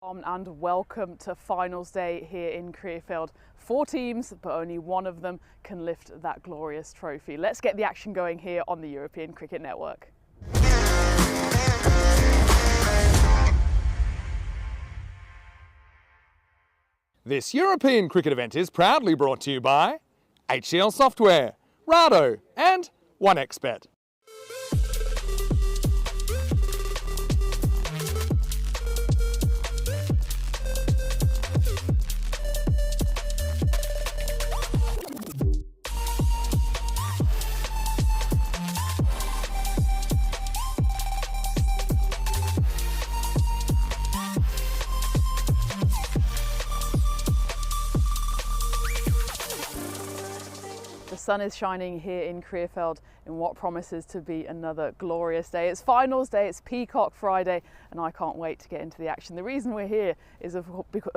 And welcome to finals day here in Krefeld. 4 teams, but only one of them can lift that glorious trophy. Let's get the action going here on the European Cricket Network. This European cricket event is proudly brought to you by HCL Software, Rado and OneXBet. The sun is shining here in Krefeld in what promises to be another glorious day. It's finals day, it's Peacock Friday, and I can't wait to get into the action. The reason we're here is of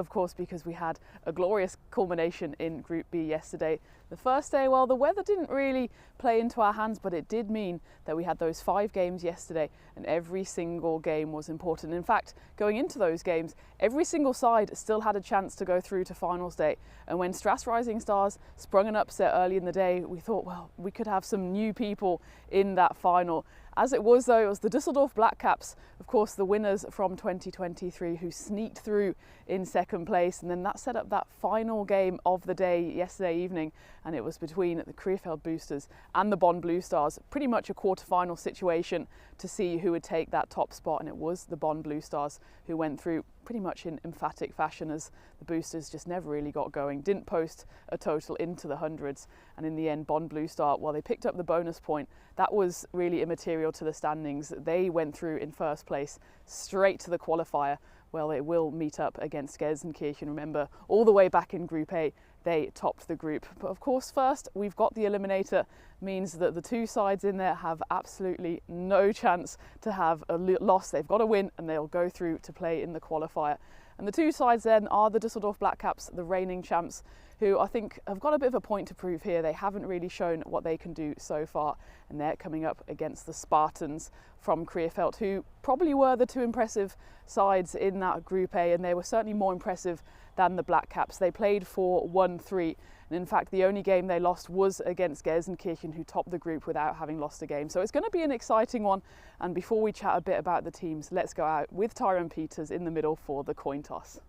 course because we had a glorious culmination in Group B yesterday. The first day, well, the weather didn't really play into our hands, but it did mean that we had those 5 games yesterday and every single game was important. In fact, going into those games, every single side still had a chance to go through to finals day. And when Strath's Rising Stars sprung an upset early in the day, we thought, well, we could have some new people in that final. As it was, though, it was the Düsseldorf Black Caps, of course, the winners from 2023, who sneaked through in second place. And then that set up that final game of the day yesterday evening. And it was between the Krefeld Boosters and the Bonn Blue Stars, pretty much a quarter-final situation to see who would take that top spot. And it was the Bonn Blue Stars who went through pretty much in emphatic fashion, as the Boosters just never really got going, didn't post a total into the hundreds. And in the end, Bonn Blue Star, while they picked up the bonus point, that was really immaterial to the standings. They went through in first place straight to the qualifier. Well, they will meet up against Gelsenkirchen. Remember, all the way back in Group A, they topped the group. But of course, first, we've got the Eliminator, means that the 2 sides in there have absolutely no chance to have a loss. They've got to win and they'll go through to play in the qualifier. And the 2 sides then are the Düsseldorf Black Caps, the reigning champs, who I think have got a bit of a point to prove here. They haven't really shown what they can do so far, and they're coming up against the Spartans from Krefeld, who probably were the 2 impressive sides in that Group A, and they were certainly more impressive than the Black Caps. They played for 1-3, and in fact the only game they lost was against Gelsenkirchen, who topped the group without having lost a game. So it's going to be an exciting one, and before we chat a bit about the teams, let's go out with Tyrone Peters in the middle for the coin toss.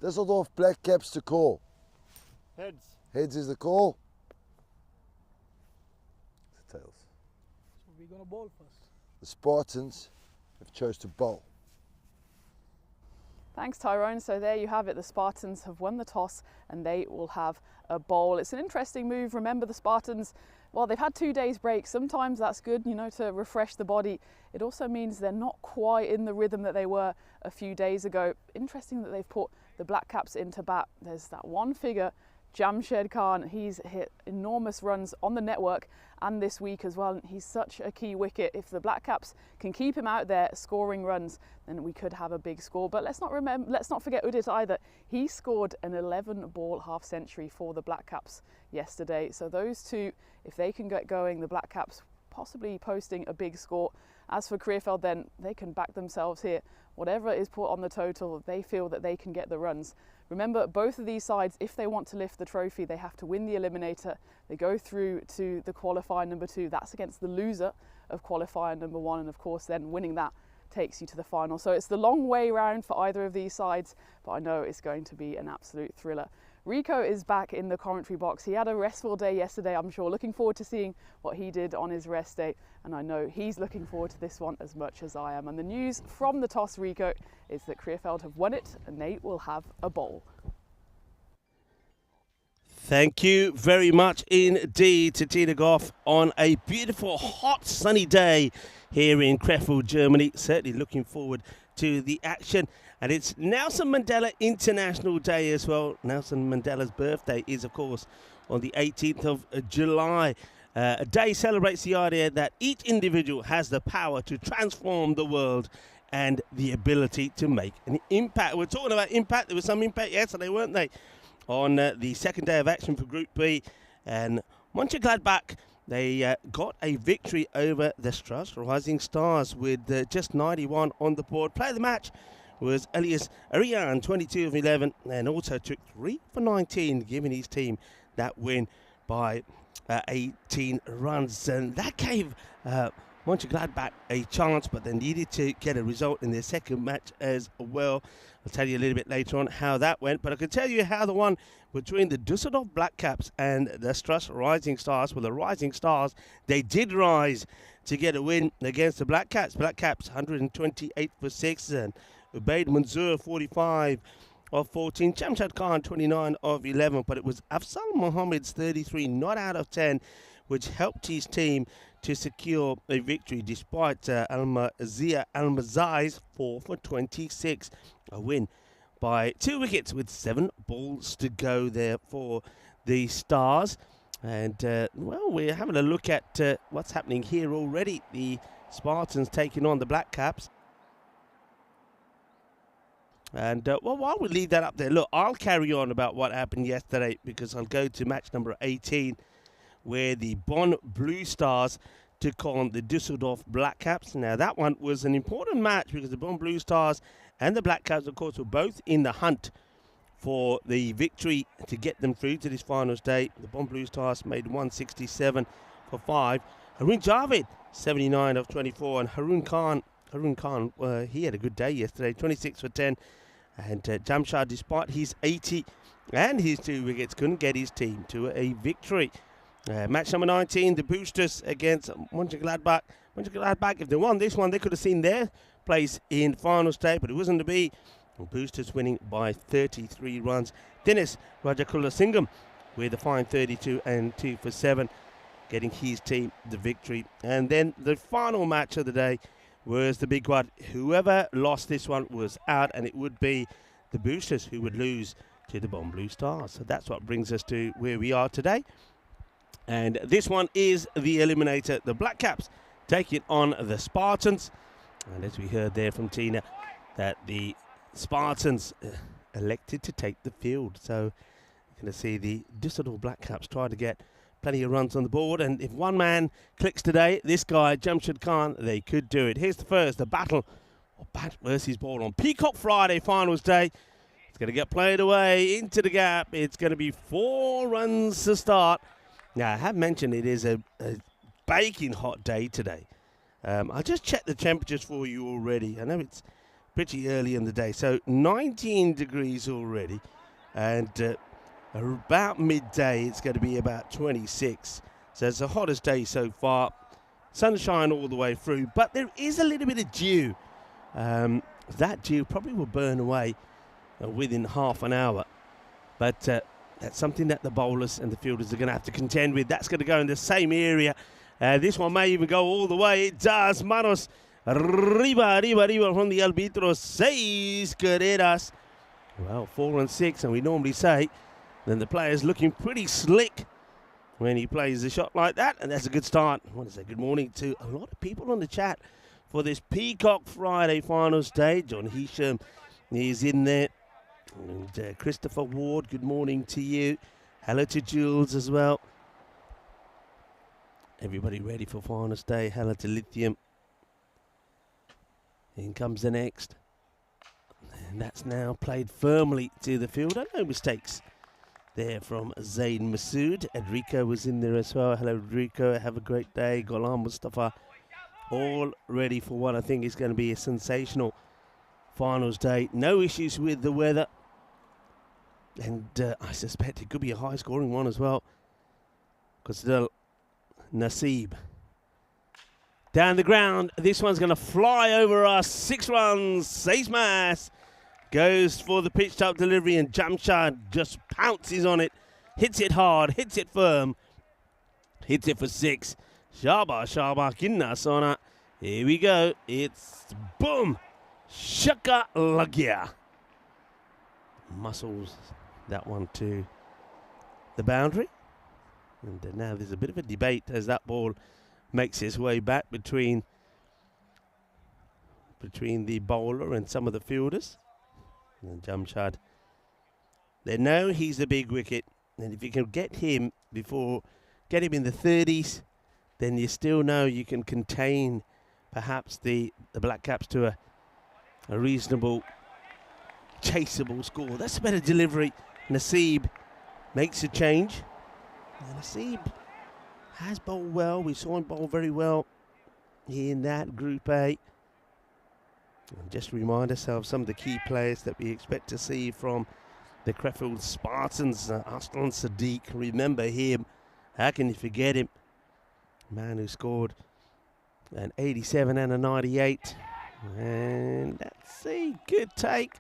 Düsseldorf Black Caps to call. Heads. Heads is the call. It's the tails. So we're going to bowl first. The Spartans have chose to bowl. Thanks, Tyrone. So there you have it. The Spartans have won the toss and they will have a bowl. It's an interesting move. Remember, the Spartans, well, they've had 2 days break. Sometimes that's good, you know, to refresh the body. It also means they're not quite in the rhythm that they were a few days ago. Interesting that they've put the Black Caps into bat. There's that one figure, Jamshed Khan. He's hit enormous runs on the network and this week as well. He's such a key wicket. If the Black Caps can keep him out there scoring runs, then we could have a big score. But let's not forget Udit either. He scored an 11-ball half century for the Black Caps yesterday. So those 2, if they can get going, the Black Caps possibly posting a big score. As for Krefeld, then they can back themselves here. Whatever is put on the total, they feel that they can get the runs. Remember, both of these sides, if they want to lift the trophy, they have to win the Eliminator. They go through to the qualifier number 2. That's against the loser of qualifier number 1. And of course, then winning that takes you to the final. So it's the long way round for either of these sides, but I know it's going to be an absolute thriller. Rico is back in the commentary box. He had a restful day yesterday, I'm sure. Looking forward to seeing what he did on his rest day. And I know he's looking forward to this one as much as I am. And the news from the toss, Rico, is that Krefeld have won it and they will have a bowl. Thank you very much indeed to Tina Goff on a beautiful, hot, sunny day here in Krefeld, Germany. Certainly looking forward to the action. And it's Nelson Mandela International Day as well. Nelson Mandela's birthday is, of course, on the 18th of July. A day celebrates the idea that each individual has the power to transform the world and the ability to make an impact. We're talking about impact. There was some impact yesterday, weren't they, on the second day of action for Group B. And Mönchengladbach, they got a victory over the Strath's Rising Stars with just 91 on the board. Player of the match was Elias Arian, 22 of 11, and also took 3 for 19, giving his team that win by 18 runs. And that gave Mönchengladbach a chance, but they needed to get a result in their second match as well. I'll tell you a little bit later on how that went, but I can tell you how the one between the Düsseldorf Black Caps and the Struss Rising Stars. Well, the Rising Stars, they did rise to get a win against the Black Caps. Black Caps 128 for 6, and Ubaid Manzoor 45 of 14. Jamshad Khan 29 of 11, but it was Afzal Mohammed's 33 not out of 10, which helped his team to secure a victory despite Almazia Almazai's 4 for 26. A win by 2 wickets with 7 balls to go there for the Stars. And, well, we're having a look at what's happening here already. The Spartans taking on the Black Caps. And, well, while we leave that up there, look, I'll carry on about what happened yesterday because I'll go to match number 18, where the Bonn Blue Stars took on the Düsseldorf Black Caps. Now, that one was an important match because the Bonn Blue Stars and the Black Caps, of course, were both in the hunt for the victory to get them through to this finals day. The Bonn Blue Stars made 167 for 5. Harun Javed, 79 of 24. And Harun Khan, he had a good day yesterday, 26 for 10. And Jamshad, despite his 80 and his 2 wickets, couldn't get his team to a victory. Match number 19, the Boosters against Mönchengladbach. Mönchengladbach, if they won this one, they could have seen their place in final state, but it wasn't to be. Boosters winning by 33 runs. Dennis Rajakulasingam with a fine 32 and 2 for 7, getting his team the victory. And then the final match of the day was the big one. Whoever lost this one was out, and it would be the Boosters who would lose to the Bonn Blue Stars. So that's what brings us to where we are today. And this one is the Eliminator. The Black Caps taking on the Spartans. And as we heard there from Tina, that the Spartans elected to take the field. So you're going to see the Düsseldorf Black Caps try to get plenty of runs on the board. And if one man clicks today, this guy, Jamshad Khan, they could do it. Here's the first, the battle of bat versus ball on Peacock Friday, finals day. It's going to get played away into the gap. It's going to be 4 runs to start. Now, I have mentioned it is a baking hot day today. I just checked the temperatures for you already. I know it's pretty early in the day. So 19 degrees already. And about midday, it's going to be about 26. So it's the hottest day so far. Sunshine all the way through. But there is a little bit of dew. That dew probably will burn away within half an hour. But that's something that the bowlers and the fielders are going to have to contend with. That's going to go in the same area. This one may even go all the way. It does. Manos arriba from the arbitro. 6 carreras. Well, 4 and 6, and we normally say then the player's looking pretty slick when he plays a shot like that, and that's a good start. I want to say good morning to a lot of people on the chat for this Peacock Friday finals day. John Hisham is in there. And Christopher Ward, good morning to you. Hello to Jules as well. Everybody ready for finals day. Hello to Lithium. In comes the next. And that's now played firmly to the fielder. No mistakes there from Zayn Masood. Enrico was in there as well. Hello, Enrico. Have a great day. Ghulam Mustafa. All ready for what I think is going to be a sensational finals day. No issues with the weather. And I suspect it could be a high-scoring one as well. Because the Naseeb down the ground. This one's going to fly over us. 6 runs. Seismas goes for the pitched-up delivery, and Jamshad just pounces on it. Hits it hard. Hits it firm. Hits it for 6. Shaba Kinna Sona. Here we go. It's boom. Shaka Lagia. Muscles that one to the boundary. And now there's a bit of a debate as that ball makes its way back between the bowler and some of the fielders. And Jamshad, they know he's a big wicket, and if you can get him in the 30s, then you still know you can contain perhaps the Black Caps to a reasonable chaseable score. That's a better delivery. Naseeb makes a change. And Naseeb has bowled well. We saw him bowl very well in that Group A. And just remind ourselves some of the key players that we expect to see from the Krefeld Spartans. Aslan Sadiq, remember him. How can you forget him? Man who scored an 87 and a 98. And that's a good take.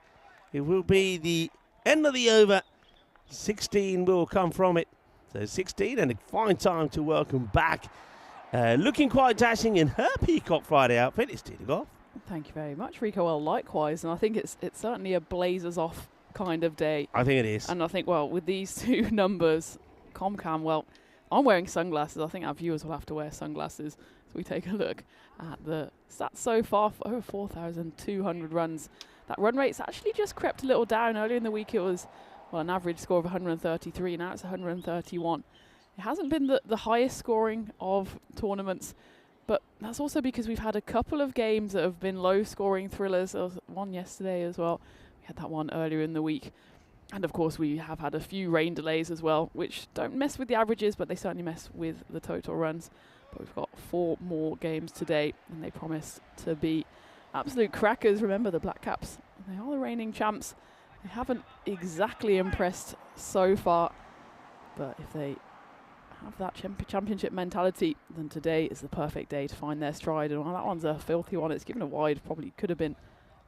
It will be the end of the over. 16 will come from it. So 16 and a fine time to welcome back. Looking quite dashing in her Peacock Friday outfit. It's Tina Goff. Thank you very much, Rico. Well, likewise. And I think it's certainly a blazers off kind of day. I think it is. And I think, well, with these two numbers, Comcam, well, I'm wearing sunglasses. I think our viewers will have to wear sunglasses. So we take a look at the stats so far for over 4,200 runs. That run rate's actually just crept a little down. Earlier in the week it was, well, an average score of 133. Now it's 131. It hasn't been the highest scoring of tournaments, but that's also because we've had a couple of games that have been low scoring thrillers. There was one yesterday as well. We had that one earlier in the week. And of course we have had a few rain delays as well, which don't mess with the averages, but they certainly mess with the total runs. But we've got 4 more games today, and they promise to be absolute crackers. Remember, the Black Caps, they are the reigning champs. They haven't exactly impressed so far, but if they have that championship mentality, then today is the perfect day to find their stride. And while that one's a filthy one, it's given a wide, probably could have been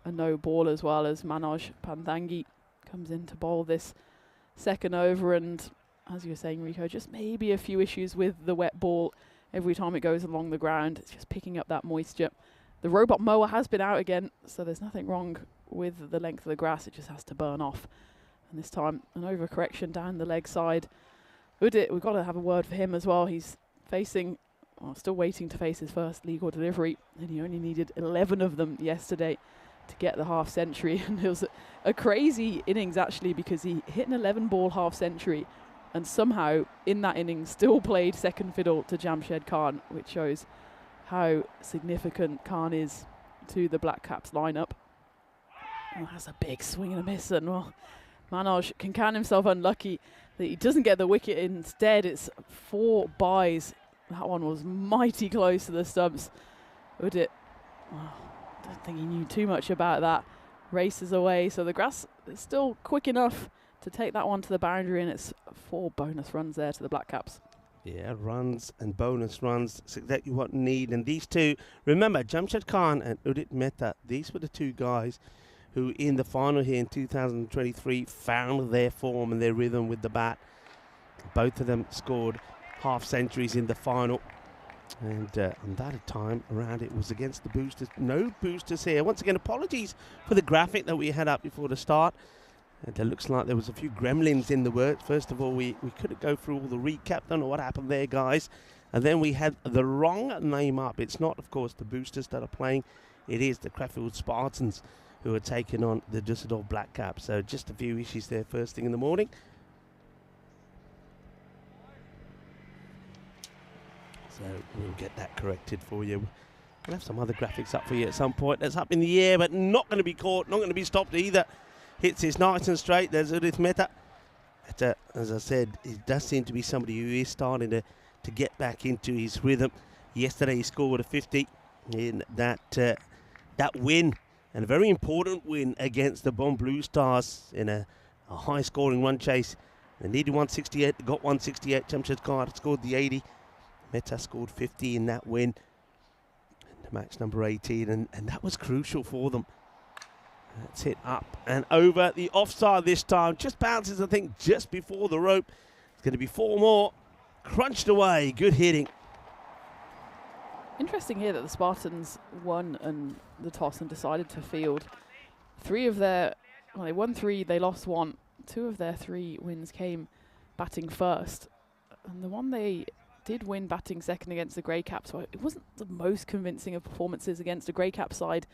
a no ball as well, as Manoj Panthangi comes in to bowl this second over. And as you were saying, Rico, just maybe a few issues with the wet ball. Every time it goes along the ground, it's just picking up that moisture. The robot mower has been out again, so there's nothing wrong with the length of the grass. It just has to burn off. And this time, an overcorrection down the leg side. Udit, we've got to have a word for him as well. He's facing, well, still waiting to face his first legal delivery, and he only needed 11 of them yesterday to get the half century. And it was a crazy innings, actually, because he hit an 11-ball half century and somehow in that innings still played second fiddle to Jamshed Khan, which shows how significant Khan is to the Black Caps lineup. Oh, that's a big swing and a miss, and well, Manoj can count himself unlucky that he doesn't get the wicket. Instead, it's 4 byes. That one was mighty close to the stumps. Udit, well, don't think he knew too much about that. Races away, so the grass is still quick enough to take that one to the boundary, and it's 4 bonus runs there to the Black Caps. Yeah, runs and bonus runs, it's exactly what we need. And these two, remember, Jamshed Khan and Udit Mehta, these were the 2 guys who in the final here in 2023 found their form and their rhythm with the bat. Both of them scored half centuries in the final. And on that time around, it was against the boosters. No boosters here. Once again, apologies for the graphic that we had up before the start. And it looks like there was a few gremlins in the works. First of all, we couldn't go through all the recap. Don't know what happened there, guys. And then we had the wrong name up. It's not, of course, the boosters that are playing. It is the Krefeld Spartans who are taking on the Düsseldorf Black Caps. So just a few issues there first thing in the morning. So we'll get that corrected for you. We'll have some other graphics up for you at some point. That's up in the air, but not going to be caught, not going to be stopped either. Hits is nice and straight. There's Udit Mehta. But, as I said, he does seem to be somebody who is starting to get back into his rhythm. Yesterday he scored a 50 in that win, and a very important win against the Bonn Blue Stars in a high-scoring run chase. They needed 168, they got 168. Jamshed Khan scored the 80. Mehta scored 50 in that win. And match number 18, and that was crucial for them. That's hit up and over the offside this time. Just bounces, I think, just before the rope. It's going to be 4 more. Crunched away. Good hitting. Interesting here that the Spartans won and the toss and decided to field. 3 of their, well, they won 3, they lost 1. 2 of their 3 wins came batting first. And the one they did win batting second against the Grey Caps, so it wasn't the most convincing of performances against a Grey Cap side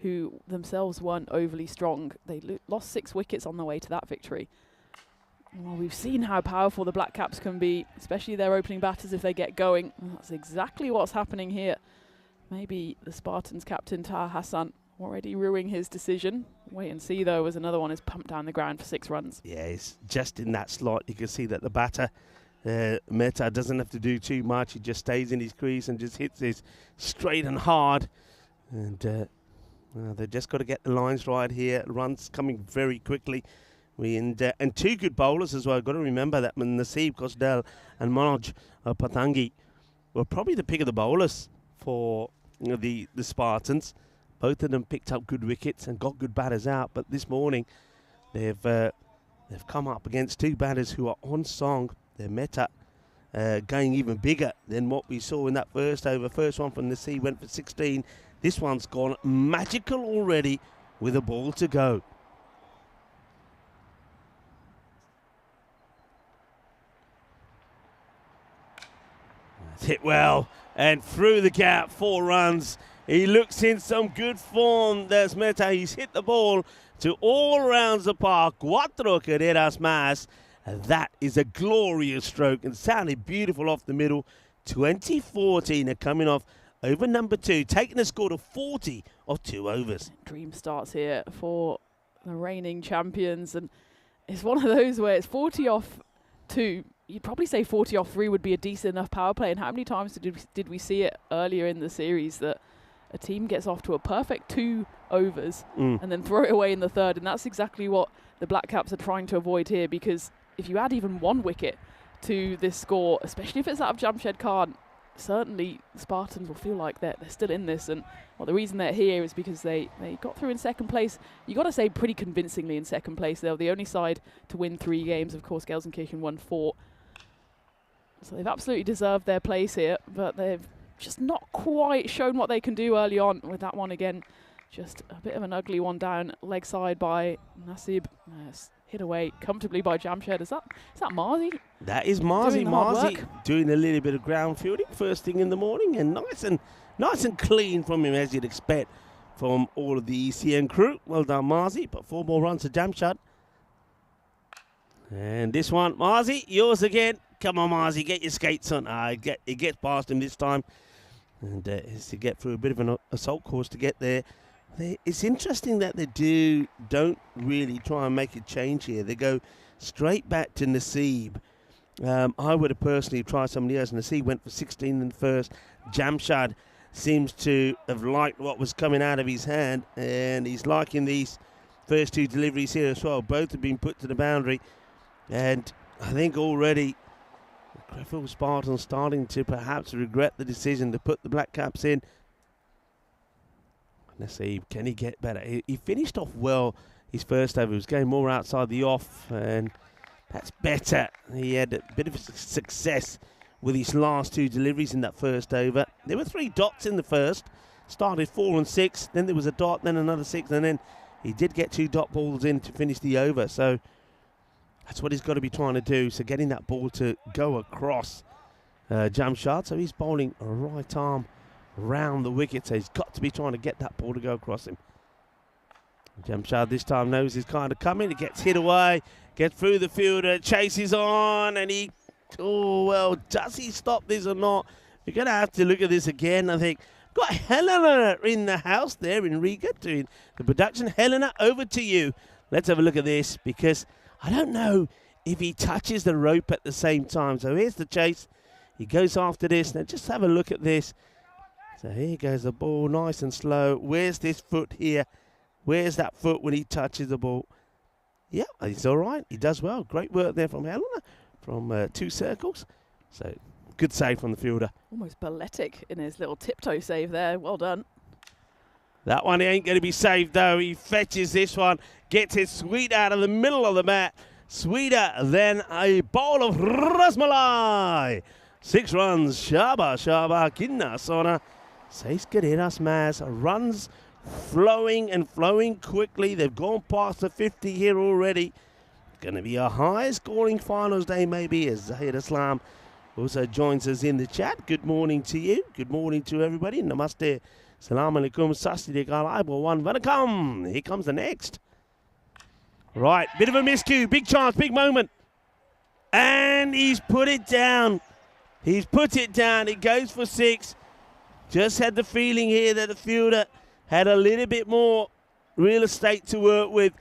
who themselves weren't overly strong. They lost 6 wickets on the way to that victory. Well, we've seen how powerful the Black Caps can be, especially their opening batters if they get going. And that's exactly what's happening here. Maybe the Spartans captain Taha Hassan already ruining his decision Wait and see though, as another one is pumped down the ground for 6 runs. Yeah, it's just in that slot. You can see that the batter, Mehta, doesn't have to do too much. He just stays in his crease and just hits this straight and hard. And they've just got to get the lines right here. Runs coming very quickly. And 2 good bowlers as well. Got to remember that Naseeb Kosdal and Manoj Patangi were probably the pick of the bowlers for the Spartans. Both of them picked up good wickets and got good batters out. But this morning, they've come up against 2 batters who are on song. Their Mehta going even bigger than what we saw in that first over. First one from Naseeb went for 16. This one's gone magical already with a ball to go. Hit well and through the gap, 4 runs. He looks in some good form. There's Mehta. He's hit the ball to all rounds the park. 4 carreras más. And that is a glorious stroke and sounded beautiful off the middle. 2014 are coming off over number 2, taking the score to 40 of 2 overs. Dream starts here for the reigning champions, and it's one of those where it's 40 off 2. You'd probably say 40 off 3 would be a decent enough power play. And how many times did we see it earlier in the series that a team gets off to a perfect 2 overs and then throw it away in the 3rd? And that's exactly what the Black Caps are trying to avoid here, because if you add even 1 wicket to this score, especially if it's out of Jamshed Khan, certainly the Spartans will feel like they're still in this. And well, the reason they're here is because they got through in 2nd place. You got to say pretty convincingly in 2nd place. They were the only side to win 3 games. Of course, Gelsenkirchen won 4. So they've absolutely deserved their place here, but they've just not quite shown what they can do early on with that one again. Just a bit of an ugly one down leg side by Naseeb. Hit away comfortably by Jamshed. Is that Marzi? That is Marzi. Marzi doing a little bit of ground fielding first thing in the morning, and nice and clean from him, as you'd expect from all of the ECN crew. Well done, Marzi. But 4 more runs to Jamshed. And this one, Marzi, yours again. Come on, Marzi, get your skates on. It gets past him this time. And it's to get through a bit of an assault course to get there. It's interesting that they don't really try and make a change here. They go straight back to Naseeb. I would have personally tried somebody else. Naseeb went for 16 in the first. Jamshed seems to have liked what was coming out of his hand, and he's liking these first 2 deliveries here as well. Both have been put to the boundary, and I think already Krefeld Spartans starting to perhaps regret the decision to put the Black Caps in. Let's see, can he get better? He finished off well his first over. He was going more outside the off, and that's better. He had a bit of success with his last 2 deliveries in that first over. There were 3 dots in the first. Started 4 and 6, then there was a dot, then another 6, and then he did get 2 dot balls in to finish the over. So that's what he's got to be trying to do. So getting that ball to go across Jamshed. So he's bowling a right arm round the wicket. So he's got to be trying to get that ball to go across him. Jamshed this time knows he's kind of coming. He gets hit away, gets through the fielder, chases on, and he, oh, well, does he stop this or not? We're going to have to look at this again, I think. Got Helena in the house there in Riga doing the production. Helena, over to you. Let's have a look at this, because I don't know if he touches the rope at the same time. So here's the chase. He goes after this. Now just have a look at this. So here goes the ball, nice and slow. Where's this foot here? Where's that foot when he touches the ball? Yeah, he's all right. He does well. Great work there from Helena from 2 circles. So good save from the fielder. Almost balletic in his little tiptoe save there. Well done. That one ain't going to be saved, though. He fetches this one, gets it sweet out of the middle of the mat. Sweeter than a bowl of rasmalai. 6 runs. Shaba, Shaba, Kinna, Sona. 6 carreras más. Runs flowing and flowing quickly. They've gone past the 50 here already. Going to be a high-scoring finals day, maybe, as Zahir Islam also joins us in the chat. Good morning to you. Good morning to everybody. Namaste. Salam alaikum, Sasti Kalaibo, one Vanakam. Here comes the next. Right, bit of a miscue, big chance, big moment. And he's put it down. He's put it down. It goes for 6. Just had the feeling here that the fielder had a little bit more real estate to work with.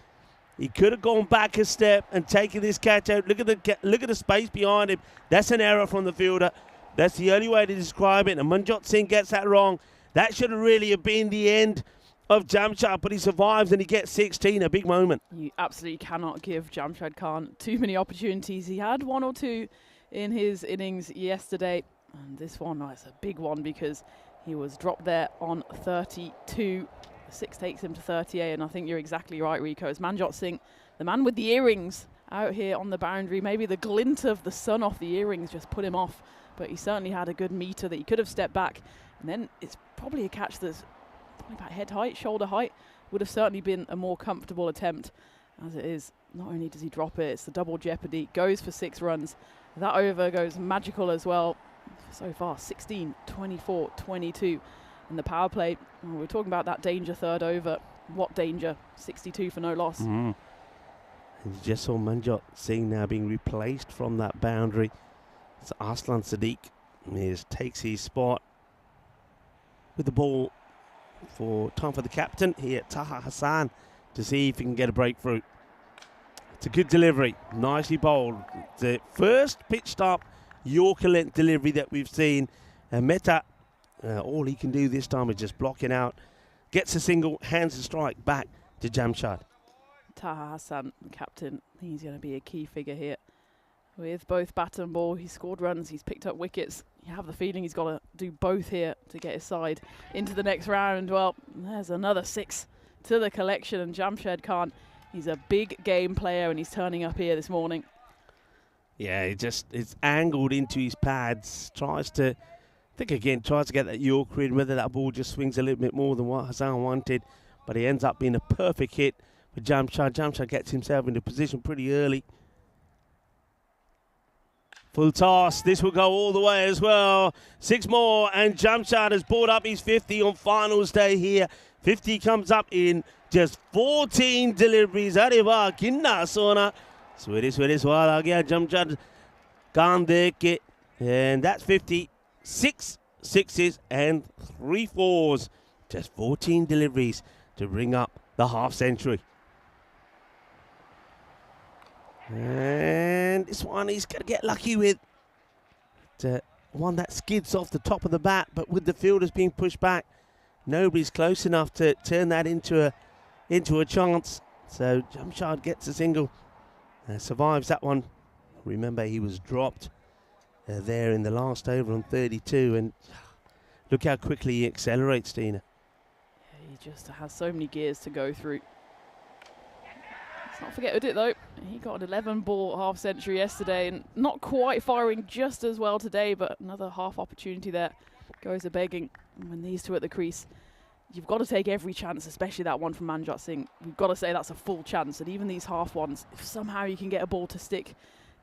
He could have gone back a step and taken this catch out. Look at the space behind him. That's an error from the fielder. That's the only way to describe it. And Manjot Singh gets that wrong. That should have really have been the end of Jamshad, but he survives and he gets 16, a big moment. You absolutely cannot give Jamshad Khan too many opportunities. He had one or two in his innings yesterday, and this one is a big one because he was dropped there on 32. 6 takes him to 38, and I think you're exactly right, Rico. It's Manjot Singh, the man with the earrings, out here on the boundary. Maybe the glint of the sun off the earrings just put him off, but he certainly had a good meter that he could have stepped back, and then it's probably a catch that's probably about head height, shoulder height. Would have certainly been a more comfortable attempt. As it is, not only does he drop it, it's the double jeopardy. Goes for 6 runs. That over goes magical as well. So far, 16, 24, 22. In the power play, we're talking about that danger third over. What danger? 62 for no loss. And you just saw Manjot Singh now being replaced from that boundary. It's Arslan Sadiq. He takes his spot with the ball. Time for the captain here, Taha Hassan, to see if he can get a breakthrough. It's a good delivery, nicely bowled. The first pitched up Yorker length delivery that we've seen. Mehta, all he can do this time is just blocking out. Gets a single, hands the strike back to Jamshad. Taha Hassan, the captain, he's going to be a key figure here. With both bat and ball, he's scored runs, he's picked up wickets. You have the feeling he's got to do both here to get his side into the next round. Well, there's another 6 to the collection, and Jamshad Khan, he's a big game player, and he's turning up here this morning. Yeah, it's angled into his pads, tries to get that Yorker in, whether that ball just swings a little bit more than what Hassan wanted, but he ends up being a perfect hit for Jamshad. Jamshad gets himself into position pretty early. Full toss, this will go all the way as well. 6 more, and Jamshad has brought up his 50 on finals day here. 50 comes up in just 14 deliveries. Arriva, kinna sona. Swedish wala gaya Jamshad Khan deke. And that's 50. 6 sixes and 3 fours. Just 14 deliveries to bring up the half century. And this one he's going to get lucky with. One that skids off the top of the bat, but with the fielders being pushed back, nobody's close enough to turn that into a chance. So Jamshad gets a single, survives that one. Remember, he was dropped there in the last over on 32, and look how quickly he accelerates, Tina. Yeah, he just has so many gears to go through. Let's not forget Udit though. He got an 11 ball half century yesterday, and not quite firing just as well today, but another half opportunity there. Goes a begging. And when these two at the crease, you've got to take every chance, especially that one from Manjot Singh. We've got to say that's a full chance, and even these half ones, if somehow you can get a ball to stick,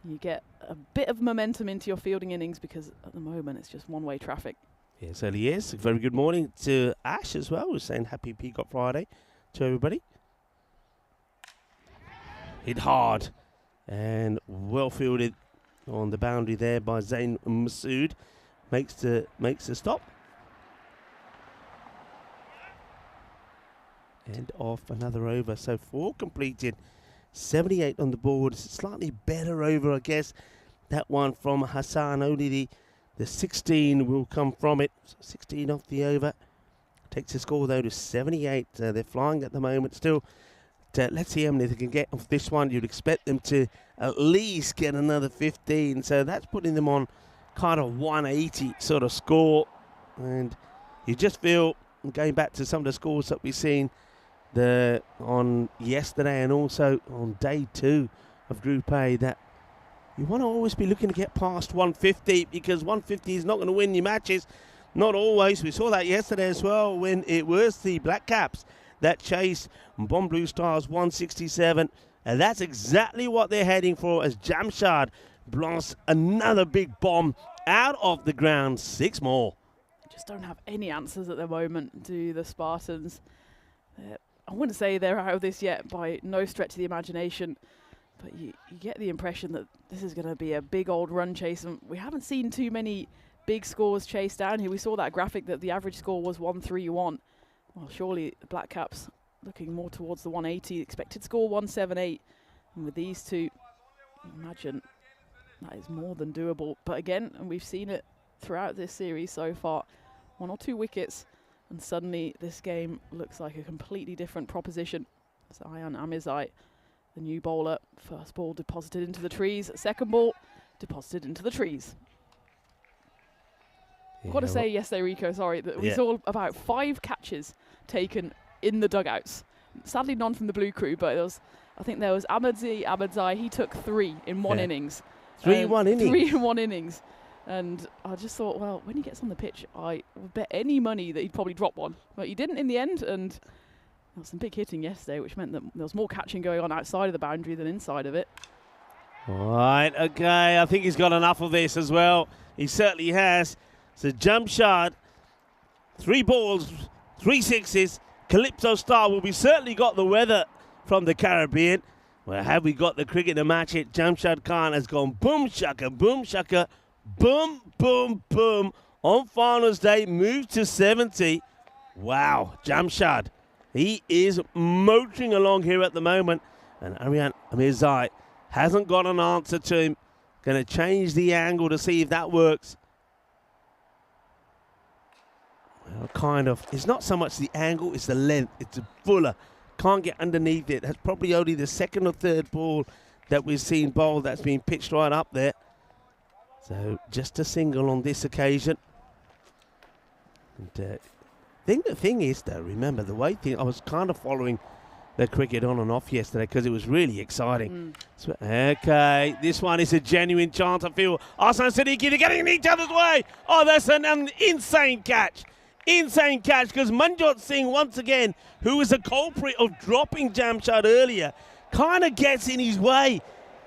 you get a bit of momentum into your fielding innings, because at the moment it's just one-way traffic. Yes, certainly is. A very good morning to Ash as well. We're saying happy Peacock Friday to everybody. Hit hard and well fielded on the boundary there by Zain Masood. Makes the stop. And off another over. So 4 completed. 78 on the board. Slightly better over, I guess. That one from Hassan. Only the 16 will come from it. So 16 off the over. Takes the score though to 78. They're flying at the moment still. Let's see how many they can get off this one. You'd expect them to at least get another 15. So that's putting them on kind of 180 sort of score. And you just feel, going back to some of the scores that we've seen on yesterday and also on day 2 of Group A, that you want to always be looking to get past 150, because 150 is not going to win your matches. Not always. We saw that yesterday as well when it was the Black Caps that chased Bomb Blue Stars 167. And that's exactly what they're heading for as Jamshad blasts another big bomb out of the ground. 6 more. Just don't have any answers at the moment, do the Spartans. I wouldn't say they're out of this yet by no stretch of the imagination, but you get the impression that this is going to be a big old run chase, and we haven't seen too many big scores chased down here. We saw that graphic that the average score was 131. Well, surely the Black Caps, looking more towards the 180. Expected score 178. And with these two, imagine that is more than doable. But again, and we've seen it throughout this series so far, 1 or 2 wickets, and suddenly this game looks like a completely different proposition. It's Ayaan Amizai, the new bowler. First ball deposited into the trees. Second ball deposited into the trees. I've got to say yesterday, Rico, sorry, that we saw about 5 catches taken in the dugouts. Sadly, none from the blue crew, but I think there was Amizai. He took 3 in one innings. 3 in 1 innings? 3 in 1 innings. And I just thought, well, when he gets on the pitch, I would bet any money that he'd probably drop one. But he didn't in the end, and there was some big hitting yesterday, which meant that there was more catching going on outside of the boundary than inside of it. All right, okay, I think he's got enough of this as well. He certainly has. So Jamshad, 3 balls, 3 sixes. Calypso Star. Well, we certainly got the weather from the Caribbean. Well, have we got the cricket to match it? Jamshad Khan has gone boom shaka, boom, boom, boom. On finals day, moved to 70. Wow, Jamshad. He is motoring along here at the moment. And Ayaan Amizai hasn't got an answer to him. Going to change the angle to see if that works. Well, kind of. It's not so much the angle, it's the length. It's a fuller. Can't get underneath it. That's probably only the 2nd or 3rd ball that we've seen bowled that's been pitched right up there. So just a single on this occasion. And the thing is, though, remember the way I was kind of following the cricket on and off yesterday because it was really exciting. So, okay, this one is a genuine chance. I feel Arsan Siddiqui, they're getting in each other's way. Oh, that's an insane catch. Insane catch because Manjot Singh, once again, who was a culprit of dropping Jamshad earlier, kind of gets in his way.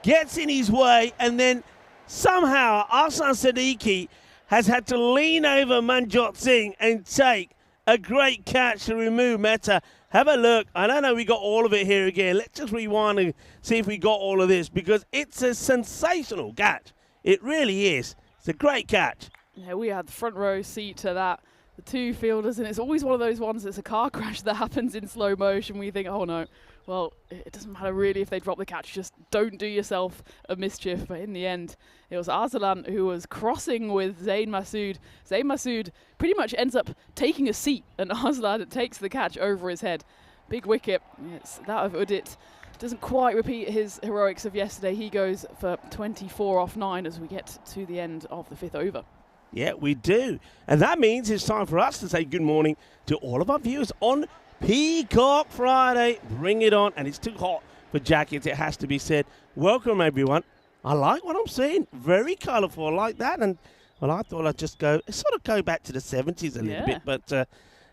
And then somehow Arsan Siddiqui has had to lean over Manjot Singh and take a great catch to remove Mehta. Have a look. I don't know we got all of it here again. Let's just rewind and see if we got all of this because it's a sensational catch. It really is. It's a great catch. Yeah, we had the front row seat to that. The 2 fielders, and it's always one of those ones that's a car crash that happens in slow motion. We think, oh no, well, it doesn't matter really if they drop the catch, just don't do yourself a mischief. But in the end, it was Arsalan who was crossing with Zain Masood. Zain Masood pretty much ends up taking a seat, and Arsalan takes the catch over his head. Big wicket. It's that of Udit. Doesn't quite repeat his heroics of yesterday. He goes for 24 off 9 as we get to the end of the 5th over. Yeah, we do. And that means it's time for us to say good morning to all of our viewers on Peacock Friday. Bring it on. And it's too hot for jackets, it has to be said. Welcome, everyone. I like what I'm seeing. Very colourful. I like that. And, well, I thought I'd just go back to the 70s a little bit. But,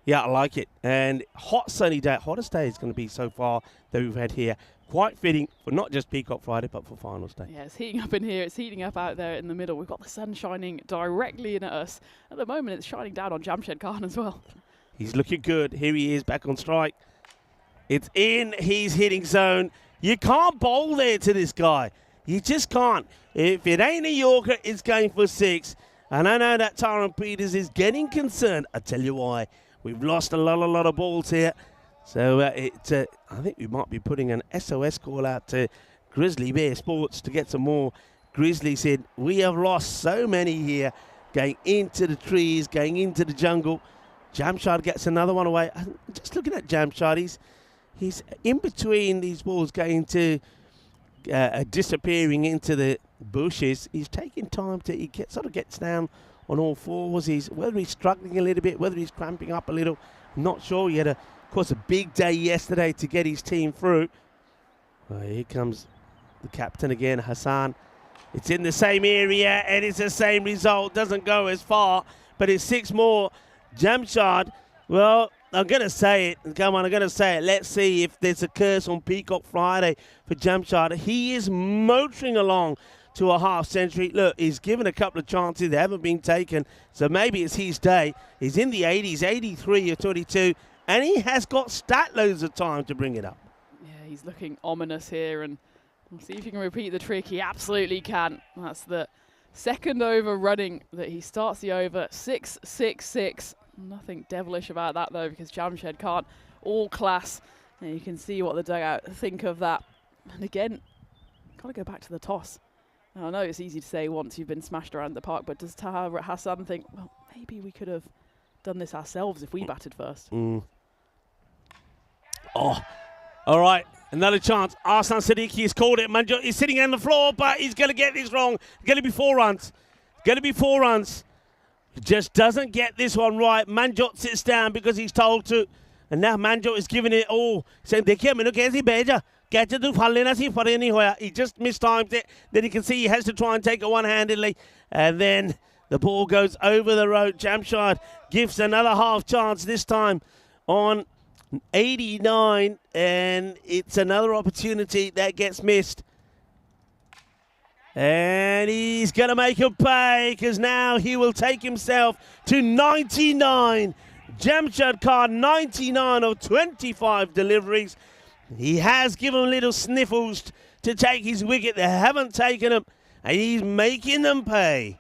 yeah, I like it. And hot, sunny day. Hottest day is going to be so far that we've had here. Quite fitting for not just Peacock Friday, but for finals day. Yeah, it's heating up in here. It's heating up out there in the middle. We've got the sun shining directly in at us. At the moment, it's shining down on Jamshed Khan as well. He's looking good. Here he is back on strike. It's in his hitting zone. You can't bowl there to this guy. You just can't. If it ain't a Yorker, it's going for 6. And I know that Tyron Peters is getting concerned. I tell you why. We've lost a lot of balls here. So I think we might be putting an SOS call out to Grizzly Bear Sports to get some more. Grizzly said, we have lost so many here, going into the trees, going into the jungle. Jamshad gets another one away. I'm just looking at Jamshad. He's in between these balls going to disappearing into the bushes. He's taking time to, he sort of gets down on all fours. Whether he's struggling a little bit, whether he's cramping up a little, I'm not sure. He had of course, a big day yesterday to get his team through. Well, here comes the captain again, Hassan. It's in the same area, and it's the same result. Doesn't go as far, but it's 6 more. Jamshad, well, I'm going to say it. Come on, I'm going to say it. Let's see if there's a curse on Peacock Friday for Jamshad. He is motoring along to a half century. Look, he's given a couple of chances. They haven't been taken, so maybe it's his day. He's in the 80s, 83 or 22. And he has got stat loads of time to bring it up. Yeah, he's looking ominous here, and we'll see if he can repeat the trick. He absolutely can. That's the 2nd over running that he starts the over. 6-6-6. Nothing devilish about that, though, because Jamshed Khan, all class, And you can see what the dugout think of that. And again, got to go back to the toss. I know it's easy to say once you've been smashed around the park, but does Taha Hassan think, well, maybe we could have done this ourselves if we batted first? Oh, all right. Another chance. Arsan Siddiqui has called it. Manjot is sitting on the floor, but he's going to get this wrong. Going to be 4 runs. Going to be 4 runs. He just doesn't get this one right. Manjot sits down because he's told to. And now Manjot is giving it all. Saying, "Dekhiye mainu kaisi beja. Catch it to phal lena si pare nahi hoya." He just mistimed it. Then you can see he has to try and take it one-handedly. And then the ball goes over the road. Jamshad gives another half chance this time on 89, and it's another opportunity that gets missed. And he's going to make him pay, because now he will take himself to 99. Jamshad Khan, 99 of 25 deliveries. He has given little sniffles to take his wicket. They haven't taken him, and he's making them pay.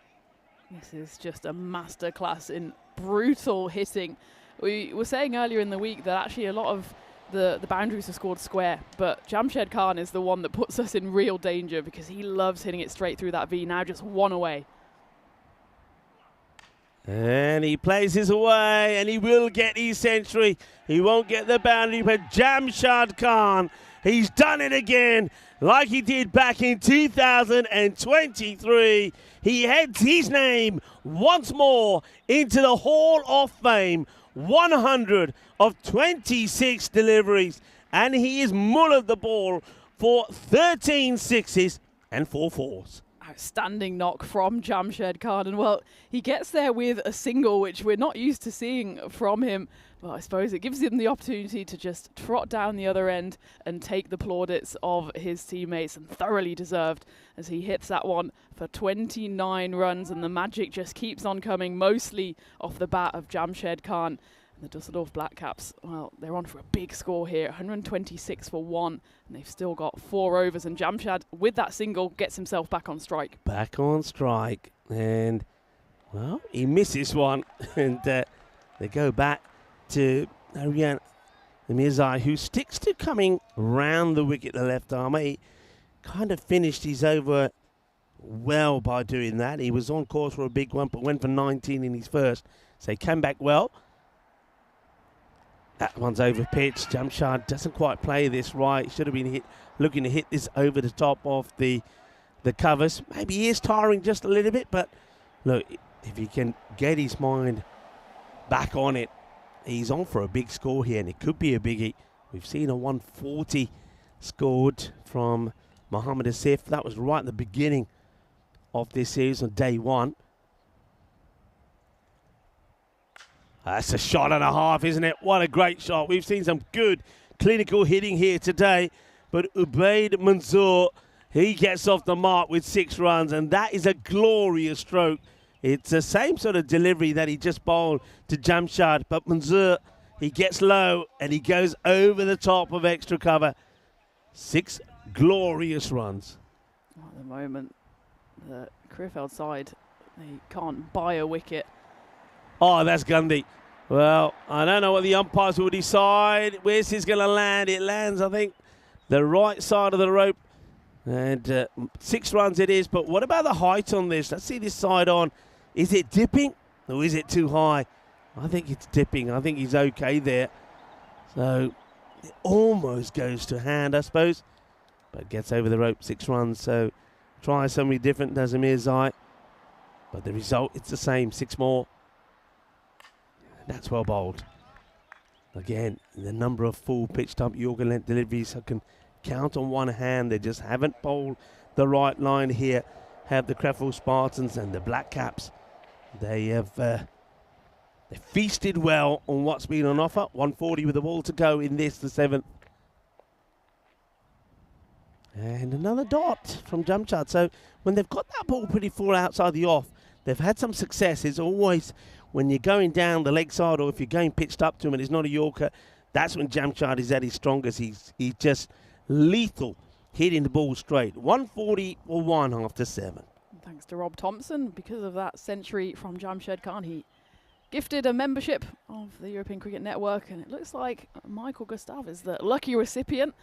This is just a masterclass in brutal hitting. We were saying earlier in the week that actually a lot of the boundaries are scored square, but Jamshed Khan is the one that puts us in real danger because he loves hitting it straight through that V, now just 1 away. And he plays his away, and he will get his century. He won't get the boundary, but Jamshad Khan, he's done it again, like he did back in 2023. He heads his name once more into the Hall of Fame. 100 of 26 deliveries, and he is mullered the ball for 13 sixes and 4 fours. Outstanding knock from Jamshed Khan, and well, he gets there with a single, which we're not used to seeing from him. Well, I suppose it gives him the opportunity to just trot down the other end and take the plaudits of his teammates, and thoroughly deserved, as he hits that one for 29 runs, and the magic just keeps on coming, mostly off the bat of Jamshed Khan. And the Dusseldorf Blackcaps, well, they're on for a big score here, 126 for 1, and they've still got 4 overs, and Jamshad, with that single, gets himself back on strike. Back on strike, and, well, he misses one, and they go back to Arian Mirzai, who sticks to coming round the wicket, the left arm. He kind of finished his over well by doing that. He was on course for a big one, but went for 19 in his first, so he came back well. That one's over pitch. Jamshad doesn't quite play this right. Should have been looking to hit this over the top of the covers. Maybe he is tiring just a little bit, but look, if he can get his mind back on it, he's on for a big score here, and it could be a biggie. We've seen a 140 scored from Mohammad Asif. That was right at the beginning of this series on day 1. That's a shot and a half, isn't it? What a great shot. We've seen some good clinical hitting here today. But Ubaid Manzoor, he gets off the mark with 6 runs, and that is a glorious stroke. It's the same sort of delivery that he just bowled to Jamshad, but Manzoor, he gets low and he goes over the top of extra cover. 6 glorious runs. At the moment, the Krefeld side, they can't buy a wicket. Oh, that's Gundy. Well, I don't know what the umpires will decide. Where's this going to land? It lands, I think, the right side of the rope. And 6 runs it is. But what about the height on this? Let's see this side on. Is it dipping or is it too high? I think it's dipping. I think he's okay there. So it almost goes to hand, I suppose. But gets over the rope, 6 runs. So try something different, does Mirzai. But the result, it's the same, 6 more. That's well bowled. Again, the number of full pitched up Yorker length deliveries I can count on one hand. They just haven't bowled the right line here. Have the Krefeld Spartans and the Blackcaps. They have they feasted well on what's been on offer. 140 with the ball to go in this, the 7th. And another dot from Jamshad. So when they've got that ball pretty full outside the off, they've had some success. It's always when you're going down the leg side, or if you're going pitched up to him and it's not a Yorker, that's when Jamshad is at his strongest. He's just lethal hitting the ball straight. 140 or 1 after 7. Thanks to Rob Thompson, because of that century from Jamshed Khan, he gifted a membership of the European Cricket Network, and it looks like Michael Gustav is the lucky recipient.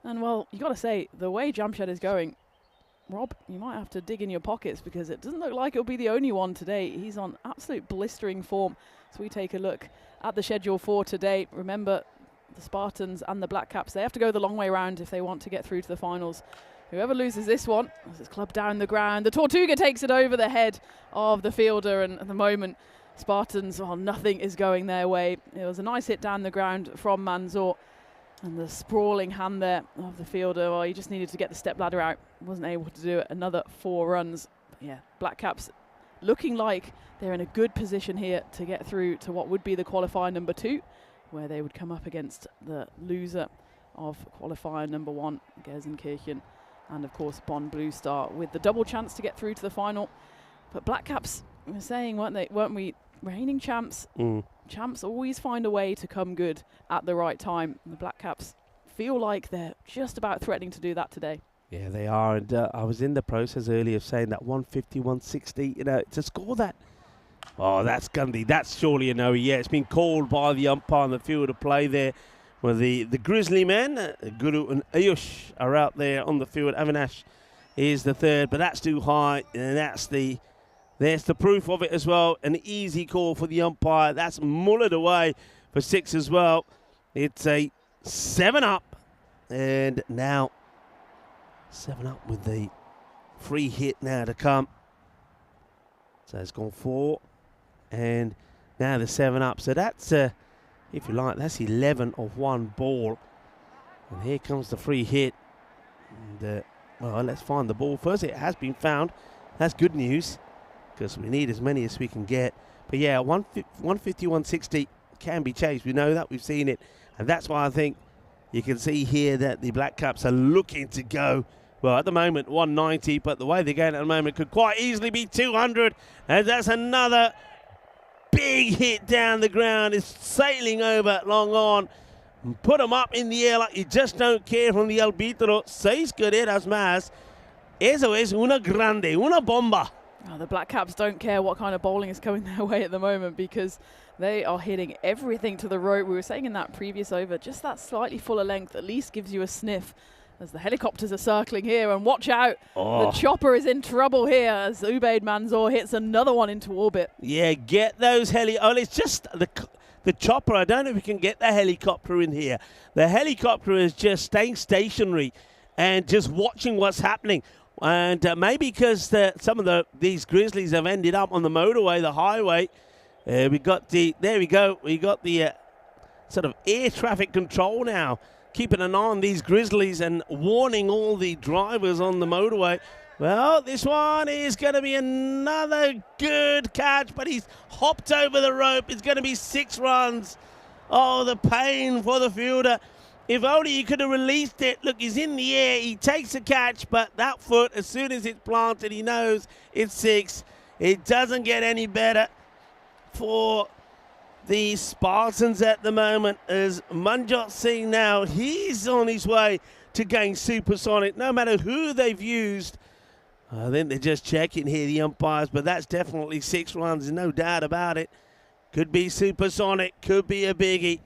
And well, you got to say, the way Jamshed is going, Rob, you might have to dig in your pockets because it doesn't look like it'll be the only one today. He's on absolute blistering form. So we take a look at the schedule for today. Remember, the Spartans and the Black Caps, they have to go the long way round if they want to get through to the finals. Whoever loses this one, as it's clubbed down the ground, the Tortuga takes it over the head of the fielder, and at the moment, Spartans, well, nothing is going their way. It was a nice hit down the ground from Manzoor, and the sprawling hand there of the fielder, well, he just needed to get the step ladder out. Wasn't able to do it. Another 4 runs. But yeah, Black Caps looking like they're in a good position here to get through to what would be the qualifier number 2, where they would come up against the loser of qualifier number 1, Gelsenkirchen, and of course Bonn Blue Star, with the double chance to get through to the final. But Black Caps, we were saying, weren't we, reigning champs? Champs always find a way to come good at the right time. The Black Caps feel like they're just about threatening to do that today. Yeah, they are. And I was in the process earlier of saying that 150, 160, you know, to score that. Oh, that's Gundy. That's surely a no. Yeah, it's been called by the umpire on the field of play there. Well, the Grizzly men, Guru and Ayush, are out there on the field. Avinash is the third, but that's too high, and there's the proof of it as well. An easy call for the umpire. That's mullered away for 6 as well. It's a 7 up, and now 7 up with the free hit now to come. So it's gone 4, and now the 7 up. So that's, if you like, that's 11 of 1 ball. And here comes the free hit. And, well, let's find the ball first. It has been found. That's good news, because we need as many as we can get. But yeah, 150, 160 can be chased. We know that. We've seen it. And that's why I think you can see here that the Black Caps are looking to go, well, at the moment, 190. But the way they're going at the moment could quite easily be 200. And that's another big hit down the ground. It's sailing over long on. Put them up in the air like you just don't care from the arbitro. 6 carreras más. Eso es una grande, una bomba. Oh, the Black Caps don't care what kind of bowling is coming their way at the moment, because they are hitting everything to the rope. We were saying in that previous over, just that slightly fuller length at least gives you a sniff, as the helicopters are circling here. And watch out, the chopper is in trouble here as Ubaid Manzoor hits another one into orbit. Yeah, get those it's just the chopper. I don't know if we can get the helicopter in here. The helicopter is just staying stationary and just watching what's happening. And maybe because some of these Grizzlies have ended up on the motorway, the highway. There we go. We got the sort of air traffic control now, keeping an eye on these Grizzlies and warning all the drivers on the motorway. Well, this one is going to be another good catch, but he's hopped over the rope. It's going to be 6 runs. Oh, the pain for the fielder. If only he could have released it. Look, he's in the air. He takes a catch, but that foot, as soon as it's planted, he knows it's 6. It doesn't get any better for the Spartans at the moment, as Manjot Singh now, he's on his way to going supersonic, no matter who they've used. I think they're just checking here, the umpires, but that's definitely 6 runs, no doubt about it. Could be supersonic, could be a biggie.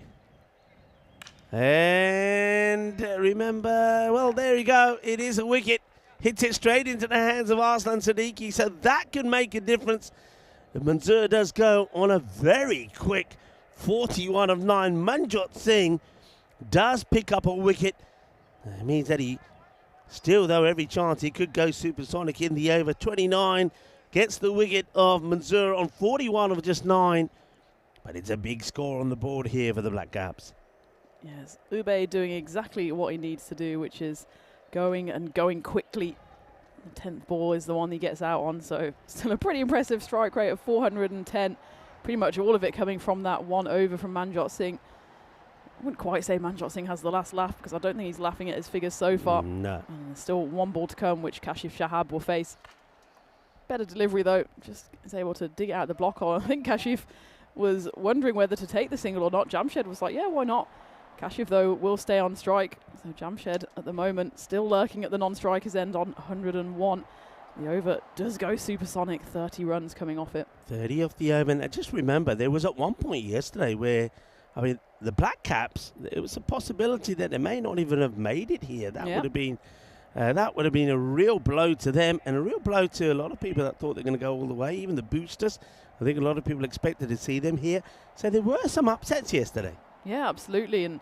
And remember, well, there you go. It is a wicket. Hits it straight into the hands of Arslan Siddiqui, so that could make a difference. Manzoor does go on a very quick 41 of 9. Manjot Singh does pick up a wicket. It means that he still, though, every chance he could go supersonic in the over. 29 gets the wicket of Manzoor on 41 of just 9. But it's a big score on the board here for the Black Caps. Yes, Ube doing exactly what he needs to do, which is going quickly. The 10th ball is the one he gets out on, so still a pretty impressive strike rate of 410. Pretty much all of it coming from that 1 over from Manjot Singh. I wouldn't quite say Manjot Singh has the last laugh, because I don't think he's laughing at his figures so far. No. And there's still 1 ball to come, which Kashif Shahab will face. Better delivery, though. Just is able to dig it out the block hole. I think Kashif was wondering whether to take the single or not. Jamshed was like, yeah, why not? Kashif, though, will stay on strike. So Jamshed, at the moment, still lurking at the non-striker's end on 101. The over does go supersonic, 30 runs coming off it. 30 off the over. And just remember, there was at one point yesterday where, I mean, the Black Caps, it was a possibility that they may not even have made it here. That would have been a real blow to them and a real blow to a lot of people that thought they're going to go all the way, even the boosters. I think a lot of people expected to see them here. So there were some upsets yesterday. Yeah, absolutely. And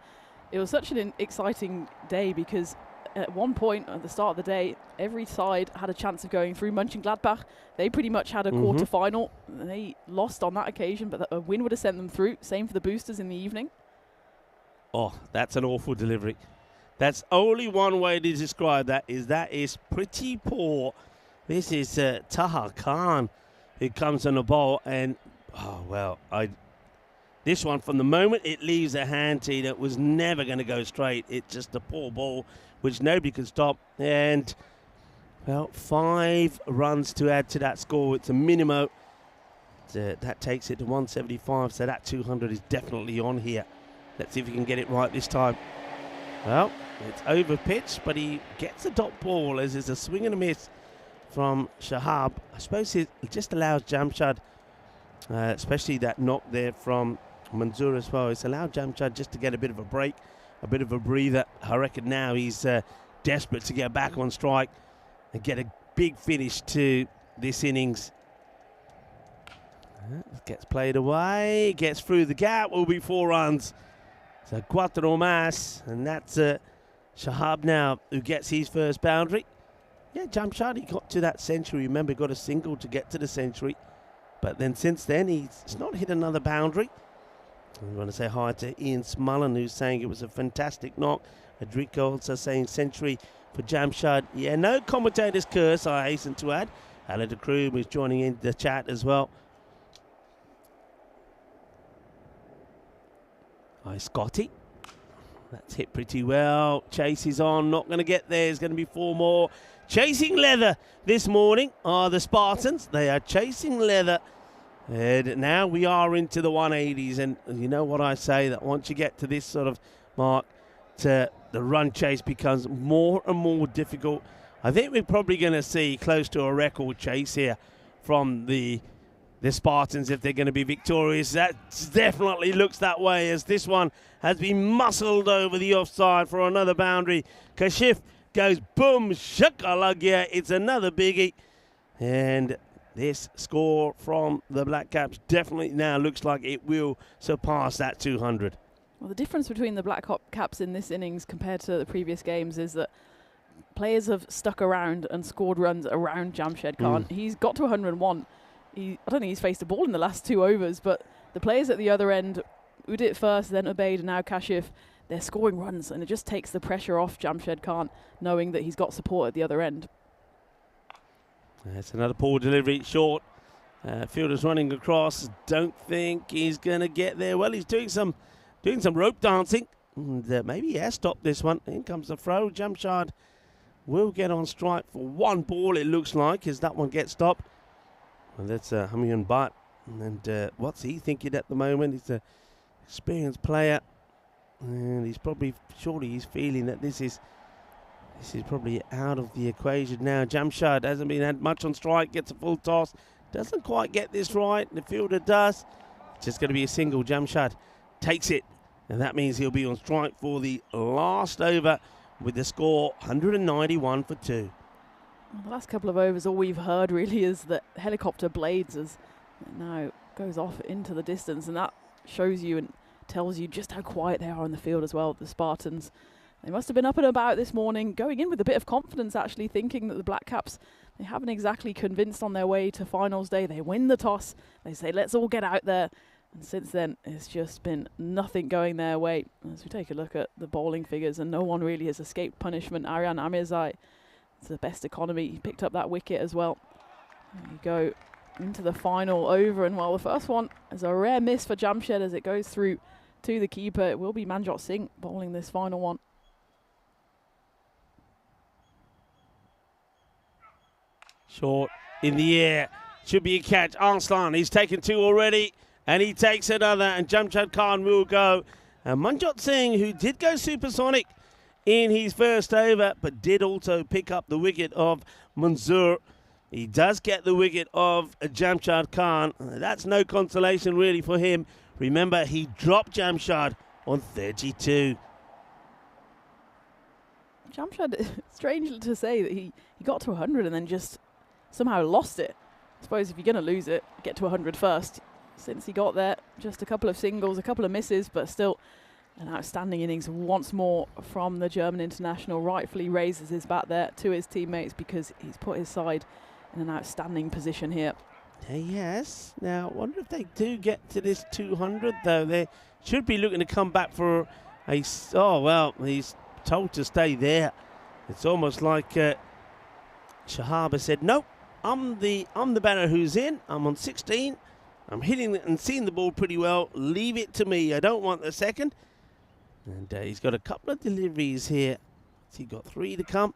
it was such an exciting day because at one point at the start of the day, every side had a chance of going through. Mönchengladbach, they pretty much had a quarter-final. They lost on that occasion, but a win would have sent them through. Same for the boosters in the evening. Oh, that's an awful delivery. That's only one way to describe that is pretty poor. This is Taha Khan who comes on the ball, and this one, from the moment it leaves the hand, Tina, was never going to go straight. It's just a poor ball which nobody could stop, and 5 runs to add to that score. It's a minimo. That takes it to 175, so that 200 is definitely on here. Let's see if he can get it right this time. Well, it's over pitch, but he gets a dot ball as there's a swing and a miss from Shahab. I suppose it just allows Jamshad, especially that knock there from Manzoor as well. It's allowed Jamshad just to get a bit of a break, a bit of a breather. I reckon now he's desperate to get back on strike and get a big finish to this innings. Gets played away, gets through the gap, will be 4 runs. So cuatro más, and that's Shahab now who gets his first boundary. Yeah, Jamshad, he got to that century. Remember, got a single to get to the century. But then since then, he's not hit another boundary. I want to say hi to Ian Smullen, who's saying it was a fantastic knock. Adrico also saying century for Jamshad. Yeah, no commentator's curse, I hasten to add. Alan de Kroom is joining in the chat as well. Hi, Scotty. That's hit pretty well. Chase is on, not going to get there. There's going to be 4 more. Chasing leather this morning are the Spartans. They are chasing leather. And now we are into the 180s. And you know what I say, that once you get to this sort of mark, the run chase becomes more and more difficult. I think we're probably going to see close to a record chase here from the Spartans if they're going to be victorious. That definitely looks that way, as this one has been muscled over the offside for another boundary. Kashif goes boom, shakalagya. It's another biggie. And this score from the Black Caps definitely now looks like it will surpass that 200. Well, the difference between the Black Caps in this innings compared to the previous games is that players have stuck around and scored runs around Jamshed Khan. He's got to 101. I don't think he's faced a ball in the last 2 overs, but the players at the other end, Udit first, then Ubaid, and now Kashif, they're scoring runs, and it just takes the pressure off Jamshed Khan, knowing that he's got support at the other end. That's another poor delivery, short. Fielder's running across. Don't think he's going to get there. Well, he's doing some rope dancing. And, maybe he has stopped this one. In comes the throw. Jamshad will get on strike for 1 ball, it looks like, as that one gets stopped. Well, that's Hamian Bhatt. And what's he thinking at the moment? He's an experienced player. And he's surely he's feeling that this is probably out of the equation now. Jamshad hasn't been had much on strike, gets a full toss. Doesn't quite get this right. The fielder does. It's just going to be a single. Jamshad takes it. And that means he'll be on strike for the last over with the score 191 for 2. Well, the last couple of overs, all we've heard really is that helicopter blades as it now goes off into the distance, and that shows you and tells you just how quiet they are in the field as well, the Spartans. They must have been up and about this morning, going in with a bit of confidence, actually thinking that the Black Caps, they haven't exactly convinced on their way to finals day. They win the toss. They say, let's all get out there. And since then, it's just been nothing going their way. As we take a look at the bowling figures, and no one really has escaped punishment. Aryan Amirzai, it's the best economy. He picked up that wicket as well. There you go into the final over. And while the first one is a rare miss for Jamshed as it goes through to the keeper, it will be Manjot Singh bowling this final one. Short in the air. Should be a catch. Arslan, he's taken 2 already. And he takes another. And Jamshad Khan will go. And Manjot Singh, who did go supersonic in his first over, but did also pick up the wicket of Manzoor He does get the wicket of Jamshad Khan. That's no consolation really for him. Remember, he dropped Jamshad on 32. Jamshad, strange to say that he got to 100 and then just somehow lost it. I suppose if you're going to lose it, get to 100 first. Since he got there, just a couple of singles, a couple of misses, but still an outstanding innings once more from the German international. Rightfully raises his bat there to his teammates because he's put his side in an outstanding position here. Yes. Now, I wonder if they do get to this 200, though. They should be looking to come back for a... Oh, well, he's told to stay there. It's almost like Shahab has said, nope, I'm the batter who's in. I'm on 16. I'm hitting and seeing the ball pretty well. Leave it to me. I don't want the second. And he's got a couple of deliveries here. He got 3 to come.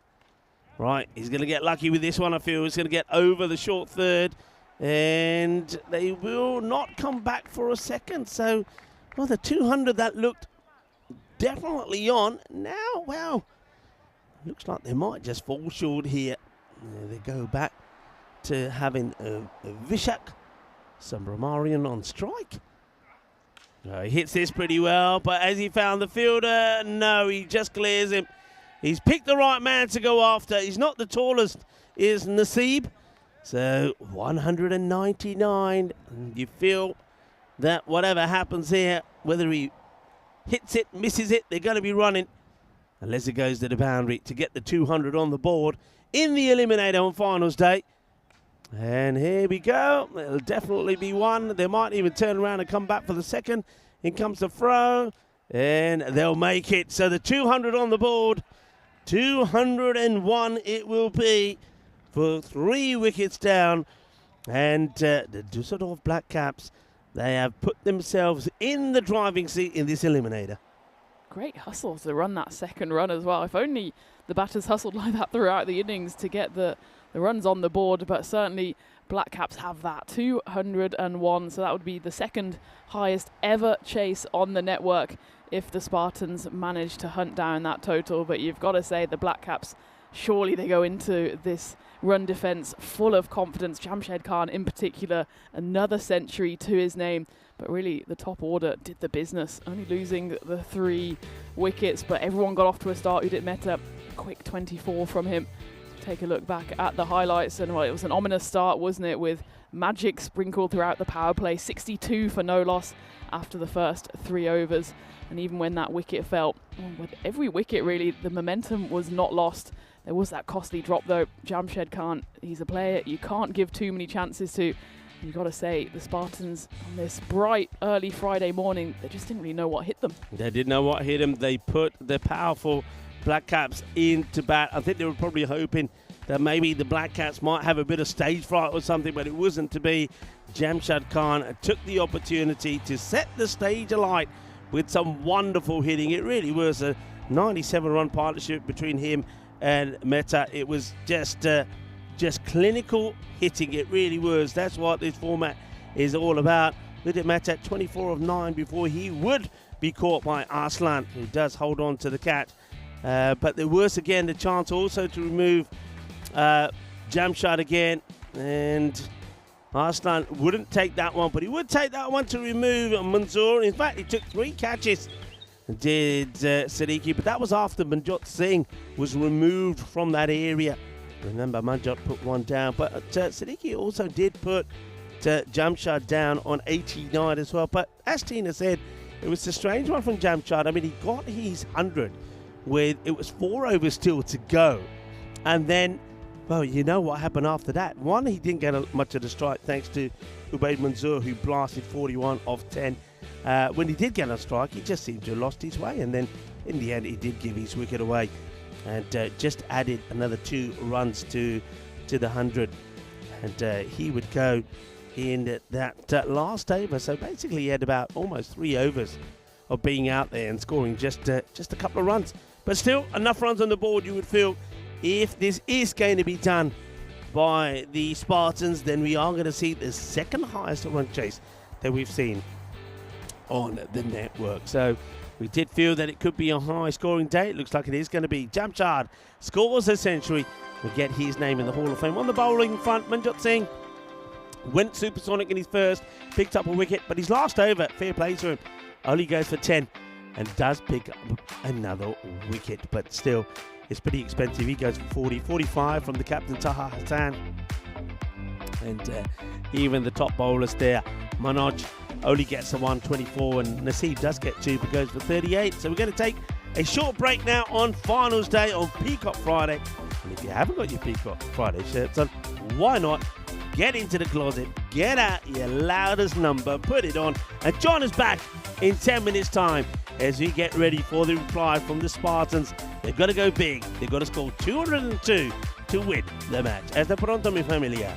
Right, he's going to get lucky with this one, I feel. He's going to get over the short third. And they will not come back for a second. So, well, the 200 that looked definitely on. Now, well, looks like they might just fall short here. They go back to having a Vishak Subramanian on strike. He hits this pretty well, but as he found the fielder, no, he just clears him. He's picked the right man to go after. He's not the tallest, is Naseeb. So 199. You feel that whatever happens here, whether he hits it, misses it, they're going to be running. Unless it goes to the boundary to get the 200 on the board in the Eliminator on finals day. And here we go. It'll definitely be one. They might even turn around and come back for the second. In comes the throw. And they'll make it. So the 200 on the board. 201 it will be for 3 wickets down. And the Dusseldorf Black Caps, they have put themselves in the driving seat in this Eliminator. Great hustle to run that second run as well. If only the batters hustled like that throughout the innings to get the runs on the board, but certainly Black Caps have that 201, so that would be the second highest ever chase on the network if the Spartans manage to hunt down that total. But you've got to say the Black Caps, surely they go into this run defence full of confidence. Jamshed Khan in particular, another century to his name, but really the top order did the business, only losing the 3 wickets, but everyone got off to a start. Udit Mehta, quick 24 from him. Take a look back at the highlights, and well, it was an ominous start, wasn't it, with magic sprinkled throughout the power play. 62 for no loss after the first 3 overs, and even when that wicket fell, with every wicket really, the momentum was not lost. There was that costly drop though. Jamshed Khan, he's a player you can't give too many chances to. You've got to say, the Spartans on this bright early Friday morning, they just didn't really know what hit them. They didn't know what hit them. They put the powerful Black Caps into bat. I think they were probably hoping that maybe the Black Caps might have a bit of stage fright or something, but it wasn't to be. Jamshed Khan took the opportunity to set the stage alight with some wonderful hitting. It really was a 97-run partnership between him and Mehta. It was just clinical hitting. It really was. That's what this format is all about. Udit Mehta 24 of 9 before he would be caught by Arslan, who does hold on to the catch. But there was again the chance also to remove Jamshed again, and Arslan wouldn't take that one, but he would take that one to remove Manzoor. In fact, he took 3 catches, did Siddiqui, but that was after Manjot Singh was removed from that area. Remember, Manjot put 1 down, but Siddiqui also did put Jamshed down on 89 as well. But as Tina said, it was a strange one from Jamshed. I mean, he got his 100 with, it was 4 overs still to go. And then, well, you know what happened after that. One, he didn't get much of the strike thanks to Ubaid Manzoor, who blasted 41 off 10. When he did get a strike, he just seemed to have lost his way. And then in the end, he did give his wicket away and just added another 2 runs to the 100. And he would go in that last over. So basically, he had about almost 3 overs of being out there and scoring just a couple of runs. But still, enough runs on the board, you would feel. If this is going to be done by the Spartans, then we are going to see the second highest run chase that we've seen on the network. So we did feel that it could be a high scoring day. It looks like it is going to be. Jamshed scores a century will get his name in the Hall of Fame. On the bowling front, Manjot Singh went supersonic in his first, picked up a wicket, but his last over, fair play to him, only goes for 10 and does pick up another wicket, but still, it's pretty expensive. He goes for 40, 45 from the captain, Taha Hassan. And even the top bowlers there, Manoj only gets a 124, and Naseeb does get 2, but goes for 38. So we're going to take a short break now on finals day on Peacock Friday. And if you haven't got your Peacock Friday shirts on, why not get into the closet, get out your loudest number, put it on, and join us back in 10 minutes time as we get ready for the reply from the Spartans. They've got to go big. They've got to score 202 to win the match. Hasta pronto, mi familia.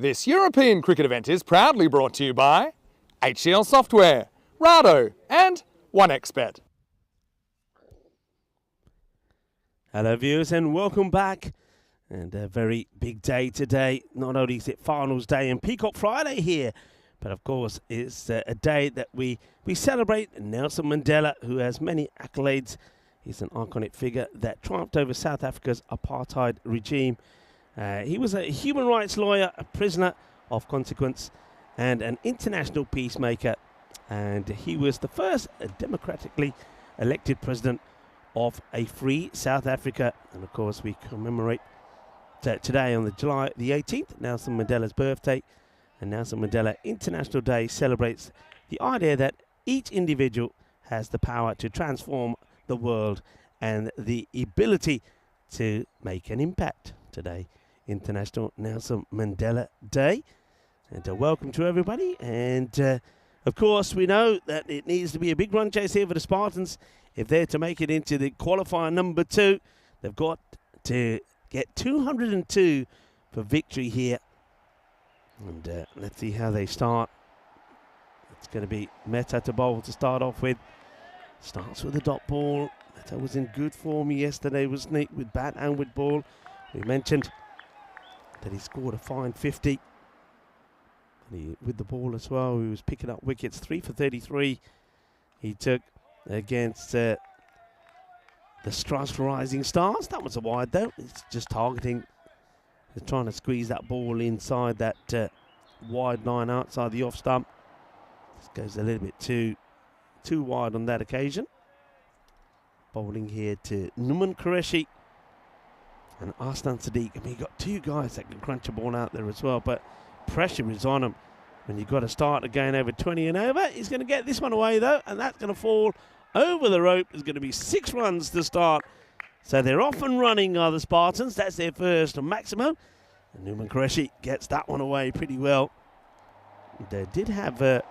This European cricket event is proudly brought to you by HCL Software, Rado and 1xBet. Hello viewers and welcome back. And a very big day today. Not only is it finals day and Peacock Friday here, but of course it's a day that we celebrate Nelson Mandela, who has many accolades. He's an iconic figure that triumphed over South Africa's apartheid regime. He was a human rights lawyer, a prisoner of consequence, and an international peacemaker. And he was the first democratically elected president of a free South Africa. And of course, we commemorate today on July the 18th, Nelson Mandela's birthday. And Nelson Mandela International Day celebrates the idea that each individual has the power to transform the world and the ability to make an impact. Today, International Nelson Mandela Day. And welcome to everybody. And of course, we know that it needs to be a big run chase here for the Spartans. If they're to make it into the qualifier number 2, they've got to get 202 for victory here. And let's see how they start. It's going to be Mehta to bowl to start off with. Starts with a dot ball. Mehta was in good form yesterday, wasn't he, with bat and with ball. We mentioned that he scored a fine 50. And with the ball as well, he was picking up wickets. 3 for 33 he took against the Struss Rising Stars. That was a wide though. It's just targeting. They're trying to squeeze that ball inside that wide line outside the off stump. This goes a little bit too wide on that occasion. Bowling here to Numan Qureshi and Arslan Sadiq. I mean, you've got two guys that can crunch a ball out there as well, but pressure is on him when you've got to start again over 20 and over. He's going to get this one away though, and that's going to fall over the rope. There's going to be 6 runs to start. So they're off and running, are the Spartans. That's their first maximum. And Numan Qureshi gets that one away pretty well. They did have a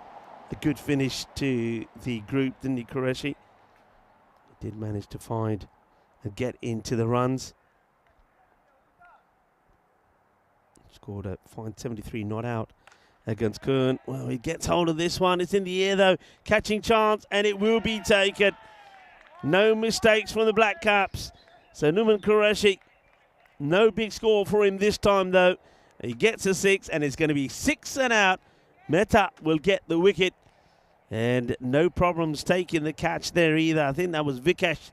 good finish to the group, didn't he, Qureshi? He did manage to find and get into the runs. Scored a fine 73 not out against Kern. Well, he gets hold of this one. It's in the air though. Catching chance, and it will be taken. No mistakes from the Black Caps. So Numan Qureshi, no big score for him this time though. He gets a 6, and it's going to be 6 and out. Mehta will get the wicket, and no problems taking the catch there either. I think that was Vikesh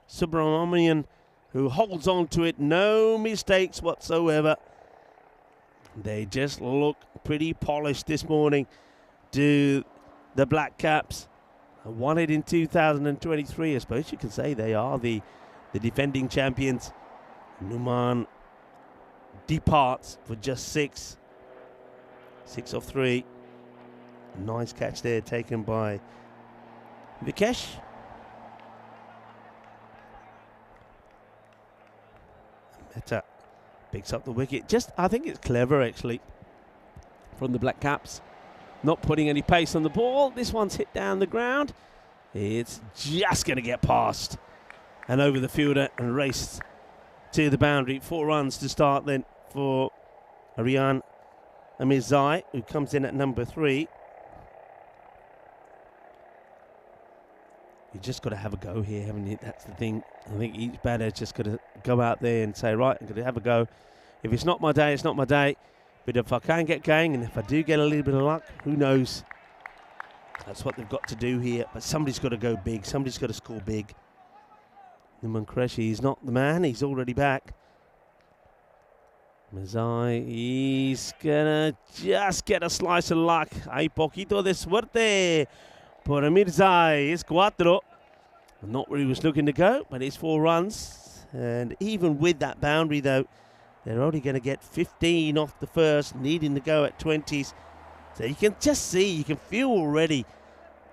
Subramanian who holds on to it. No mistakes whatsoever. They just look pretty polished this morning, do the Black Caps. Won it in 2023. I suppose you can say they are the defending champions. Numan departs for just 6. 6 of 3. Nice catch there taken by Vikesh. Mehta picks up the wicket. I think it's clever actually from the Black Caps. Not putting any pace on the ball. This one's hit down the ground. It's just going to get past and over the fielder and race to the boundary. 4 runs to start then for Arian Amirzai, who comes in at number 3. You just got to have a go here, haven't you? That's the thing. I think each batter just got to go out there and say, right, I'm going to have a go. If it's not my day, it's not my day. But if I can get going, and if I do get a little bit of luck, who knows? That's what they've got to do here. But somebody's got to go big. Somebody's got to score big. Numan Qureshi is not the man. He's already back. Mazai, he's going to just get a slice of luck. Hay poquito de suerte por Amirzai. It's 4. Not where he was looking to go, but it's 4 runs. And even with that boundary, though, they're only going to get 15 off the first, needing to go at 20s. So you can just see, you can feel already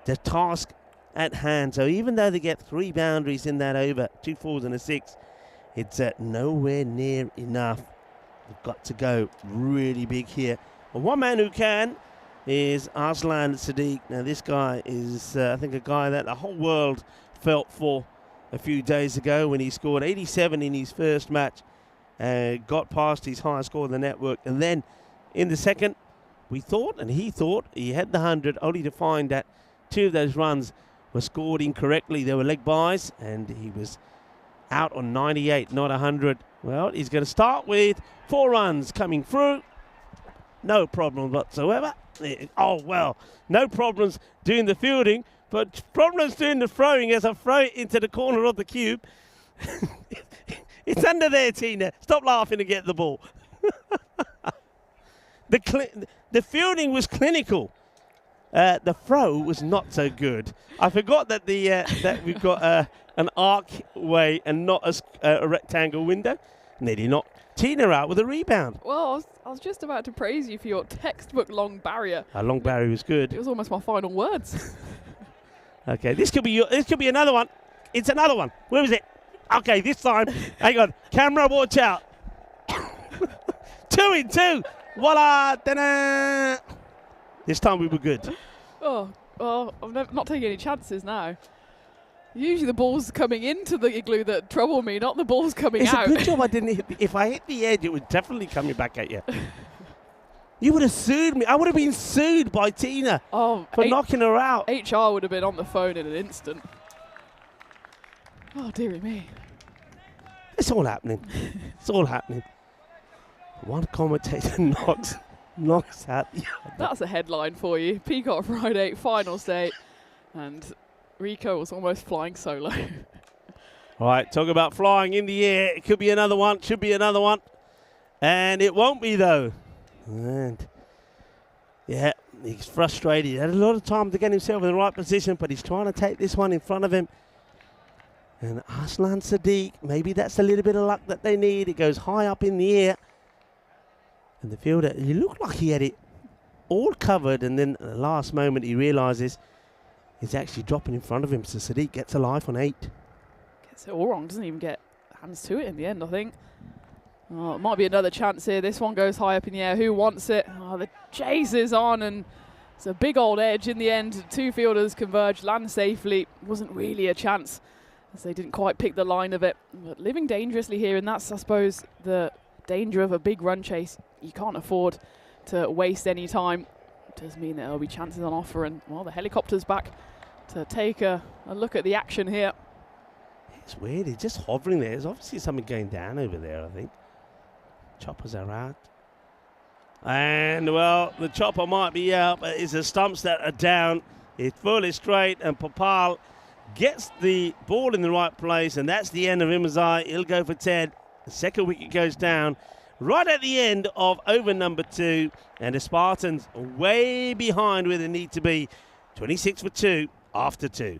the task at hand. So even though they get 3 boundaries in that over, 2 4s and a 6, it's nowhere near enough. They've got to go really big here. Well, one man who can is Arslan Sadiq. Now this guy is, I think, a guy that the whole world felt for a few days ago when he scored 87 in his first match. Got past his highest score in the network, and then in the second. We thought, and he thought, he had the 100, only to find that 2 of those runs were scored incorrectly. They were leg buys, and he was out on 98, not 100. Well, he's going to start with 4 runs coming through. No problem whatsoever. Oh, well, no problems doing the fielding, but problems doing the throwing as I throw it into the corner of the cube. It's under there, Tina. Stop laughing and get the ball. The fielding was clinical. The throw was not so good. I forgot that that we've got an archway and not a rectangle window. Nearly knocked Tina out with a rebound. Well, I was just about to praise you for your textbook long barrier. A long barrier was good. It was almost my final words. Okay, this could be another one. It's another one. Where is it? Okay, this time. Hang on. Camera, watch out. 2 in 2. Voila. Ta-da. This time we were good. Oh, well, I'm not taking any chances now. Usually the ball's coming into the igloo that trouble me, not the ball's coming out. It's a good job I didn't hit if I hit the edge, it was definitely coming back at you. You would have sued me. I would have been sued by Tina for knocking her out. HR would have been on the phone in an instant. Oh, dearie me. It's all happening. It's all happening. One commentator knocks out the other. That's a headline for you. Peacock Friday, final state. And Rico was almost flying solo. All right, talk about flying in the air. It could be another one. Should be another one. And it won't be, though. And, yeah, he's frustrated. He had a lot of time to get himself in the right position, but he's trying to take this one in front of him. And Aslan Sadiq, maybe that's a little bit of luck that they need. It goes high up in the air. And the fielder, he looked like he had it all covered, and then at the last moment he realises he's actually dropping in front of him. So Sadiq gets a life on 8. Gets it all wrong, doesn't even get hands to it in the end, I think. Oh, it might be another chance here. This one goes high up in the air. Who wants it? Oh, the chase is on, and it's a big old edge in the end. 2 fielders converge, land safely. Wasn't really a chance, as they didn't quite pick the line of it. But living dangerously here, and that's, I suppose, the danger of a big run chase. You can't afford to waste any time. It does mean that there'll be chances on offer, and, well, the helicopter's back to take a look at the action here. It's weird. He's just hovering there. There's obviously something going down over there, I think. Choppers are out. And, well, the chopper might be out, but it's the stumps that are down. It's fully straight, and Popal gets the ball in the right place, and that's the end of Imazai. He'll go for 10. The second wicket goes down right at the end of over number 2, and the Spartans way behind where they need to be. 26 for 2 after 2.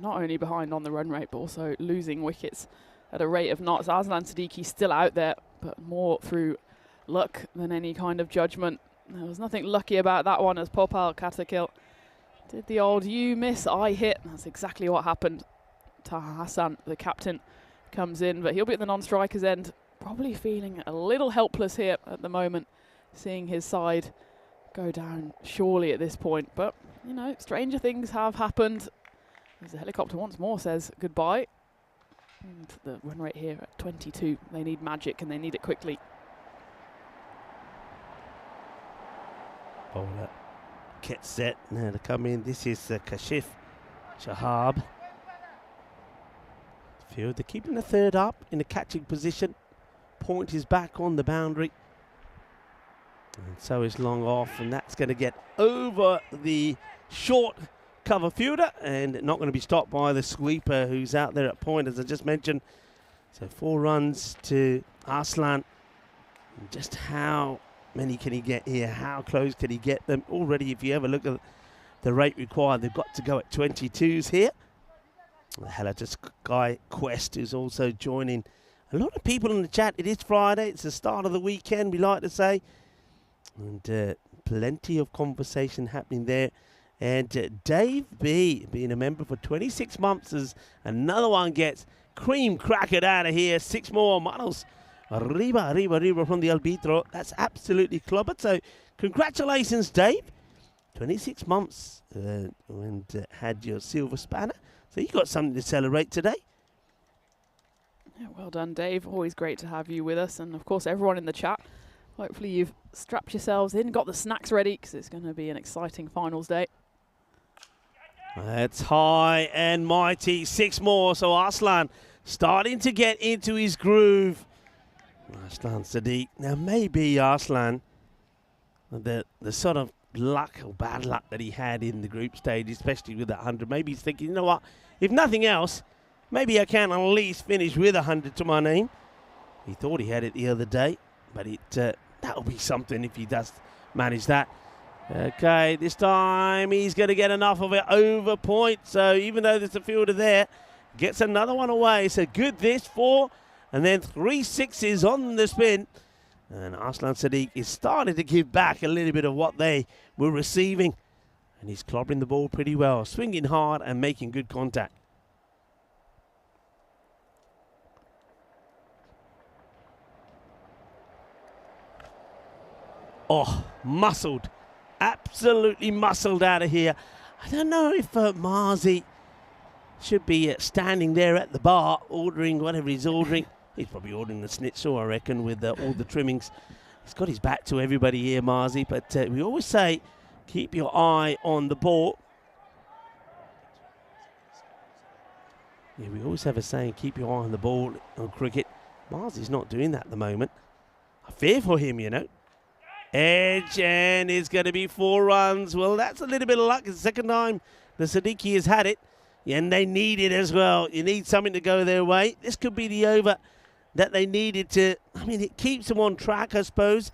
Not only behind on the run rate, but also losing wickets at a rate of knots. Aslan Siddiqui still out there, but more through luck than any kind of judgment. There was nothing lucky about that one, as Popal Katakil did the old you miss, I hit. That's exactly what happened. Taha Hassan, the captain, comes in, but he'll be at the non-striker's end, probably feeling a little helpless here at the moment, seeing his side go down surely at this point. But, you know, stranger things have happened, as the helicopter once more says goodbye. And the run rate here at 22. They need magic, and they need it quickly. Bowler gets set now to come in. This is Kashif Shahab. Field, they're keeping the third up in a catching position. Point is back on the boundary. And so is long off, and that's going to get over the short cover fielder and not going to be stopped by the sweeper who's out there at point, as I just mentioned. So 4 runs to Arslan. And just how many can he get here? How close can he get them? Already, if you ever look at the rate required, they've got to go at 22s here. Hello to Sky Quest, who's also joining. A lot of people in the chat. It is Friday. It's the start of the weekend, we like to say. And plenty of conversation happening there. And Dave B, being a member for 26 months, as another one gets cream crackered out of here. 6 more models. Arriba from the Albitro. That's absolutely clobbered. So congratulations, Dave. 26 months and had your silver spanner. So you got something to celebrate today. Yeah, well done, Dave. Always great to have you with us. And, of course, everyone in the chat. Hopefully you've strapped yourselves in, got the snacks ready, because it's going to be an exciting finals day. That's high and mighty. 6 more, so Arslan starting to get into his groove. Arslan Sadiq. Now maybe Arslan, the sort of luck or bad luck that he had in the group stage, especially with that 100, maybe he's thinking, you know what, if nothing else, maybe I can at least finish with 100 to my name. He thought he had it the other day, but that'll be something if he does manage that. Okay, this time he's going to get enough of it over point. So even though there's a fielder there, gets another one away. So good this, 4, and then 3 6s on the spin. And Arslan Sadiq is starting to give back a little bit of what they were receiving. And he's clobbering the ball pretty well, swinging hard and making good contact. Oh, muscled. Absolutely muscled out of here. I don't know if Marzi should be standing there at the bar ordering whatever he's ordering. He's probably ordering the schnitzel, I reckon, with all the trimmings. He's got his back to everybody here, Marzi. But we always say, keep your eye on the ball. Yeah, we always have a saying, keep your eye on the ball on cricket. Marzi's not doing that at the moment. I fear for him, you know. Edge, and it's going to be 4 runs. Well, that's a little bit of luck. It's the second time the Siddiqui has had it, and they need it as well. You need something to go their way. This could be the over that they needed to. I mean, it keeps them on track, I suppose.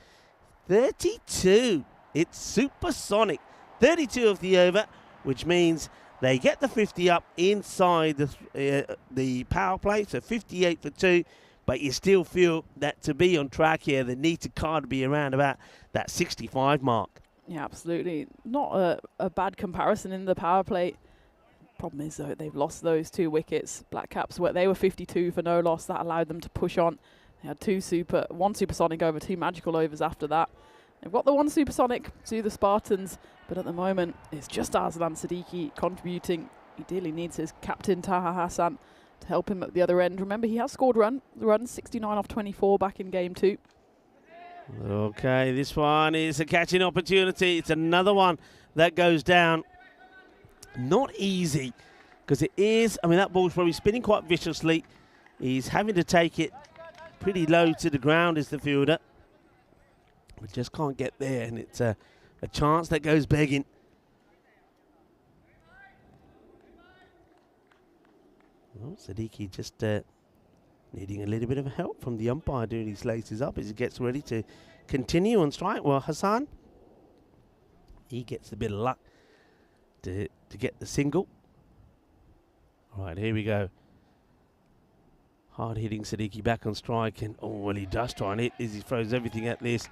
32. It's supersonic. 32 of the over, which means they get the 50 up inside the power play, so 58 for 2. But you still feel that to be on track here, they need to be around about that 65 mark. Yeah, absolutely. Not a bad comparison in the power play. Problem is, though, they've lost those 2 wickets. Black Caps, they were 52 for no loss. That allowed them to push on. They had 1 supersonic over, 2 magical overs after that. They've got the 1 supersonic to the Spartans, but at the moment, it's just Arslan Siddiqui contributing. He dearly needs his captain, Taha Hassan, to help him at the other end. Remember, he has scored runs, 69 off 24 back in game 2. Okay, this one is a catching opportunity. It's another one that goes down. Not easy, because it is, I mean, that ball's probably spinning quite viciously. He's having to take it pretty low to the ground as the fielder. We just can't get there, and it's a chance that goes begging. Well, Siddiqui just needing a little bit of help from the umpire doing his laces up as he gets ready to continue on strike. Well, Hassan, he gets a bit of luck to get the single. All right, here we go. Hard hitting Siddiqui back on strike, and well, he does try and hit as he throws everything at this,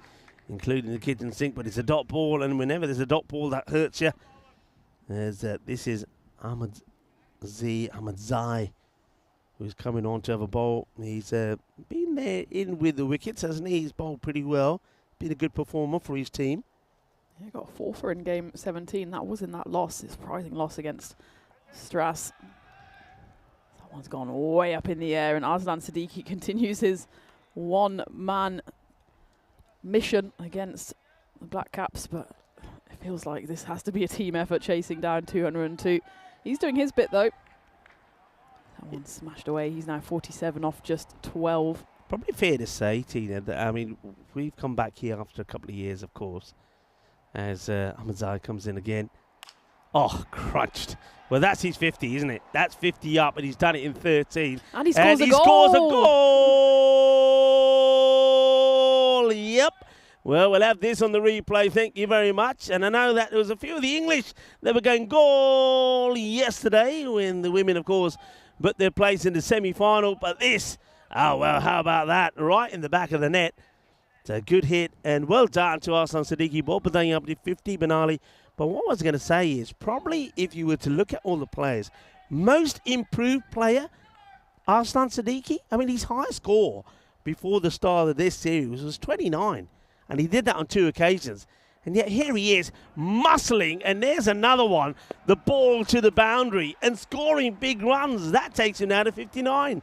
including the kitchen sink, but it's a dot ball, and whenever there's a dot ball, that hurts you. This is Ahmadzai, who's coming on to have a bowl. He's been there in with the wickets, hasn't he? He's bowled pretty well. Been a good performer for his team. Yeah, got a 4-for in game 17. That was in that loss, a surprising loss against Strass. That one's gone way up in the air, and Arslan Siddiqui continues his one-man mission against the Black Caps, but it feels like this has to be a team effort chasing down 202. He's doing his bit, though. That one's smashed away. He's now 47 off just 12. Probably fair to say, Tina, that, I mean, we've come back here after a couple of years, of course, as Ahmadzai comes in again. Oh, crunched. Well, that's his 50, isn't it? That's 50 up, and he's done it in 13. And he scores a goal! Scores a goal! Yep. Well, we'll have this on the replay. Thank you very much. And I know that there was a few of the English that were going goal yesterday when the women, of course, put their place in the semi-final. But this, oh, well, how about that? Right in the back of the net. It's a good hit, and well done to Arslan Siddiqui. Ball putting up to 50, Benali. But what I was going to say is probably if you were to look at all the players, most improved player, Arslan Siddiqui. I mean, his high score before the start of this series was 29. And he did that on 2 occasions. And yet here he is, muscling, and there's another one. The ball to the boundary and scoring big runs. That takes him now to 59.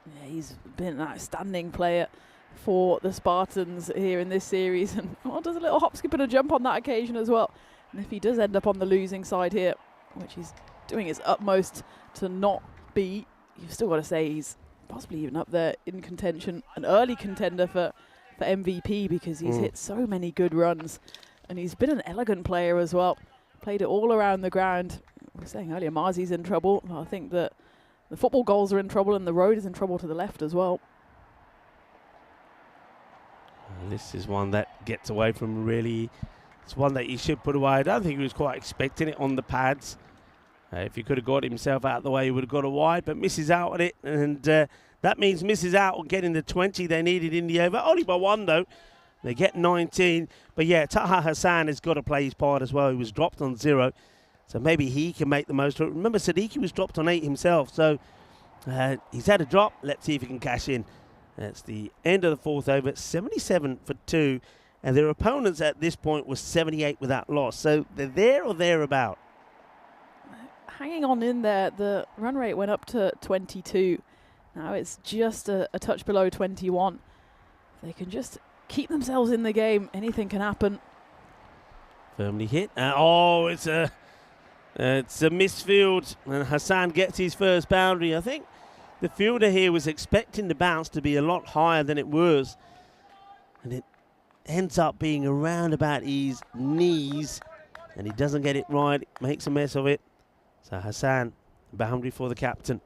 Yeah, he's been an outstanding player for the Spartans here in this series, and does a little hop, skip and a jump on that occasion as well. And if he does end up on the losing side here, which he's doing his utmost to not be, you've still got to say he's possibly even up there in contention, an early contender for MVP, because he's hit so many good runs, and he's been an elegant player as well. Played it all around the ground. We were saying earlier, Marzi's in trouble. I think that the football goals are in trouble, and the road is in trouble to the left as well. This is one that gets away from really. It's one that he should put away. I don't think he was quite expecting it on the pads. If he could have got himself out of the way, he would have got a wide, but misses out on it, and that means misses out on getting the 20 they needed in the over. Only by one, though. They get 19. But yeah, Taha Hassan has got to play his part as well. He was dropped on 0. So maybe he can make the most of it. Remember, Siddiqui was dropped on 8 himself. So he's had a drop. Let's see if he can cash in. That's the end of the 4th over. 77 for 2. And their opponents at this point was 78 without loss. So they're there or thereabout. Hanging on in there, the run rate went up to 22. Now it's just a touch below 21. If they can just keep themselves in the game, anything can happen. Firmly hit. It's a misfield, and Hassan gets his first boundary. I think the fielder here was expecting the bounce to be a lot higher than it was, and it ends up being around about his knees, and he doesn't get it right, makes a mess of it. So Hassan, boundary for the captain.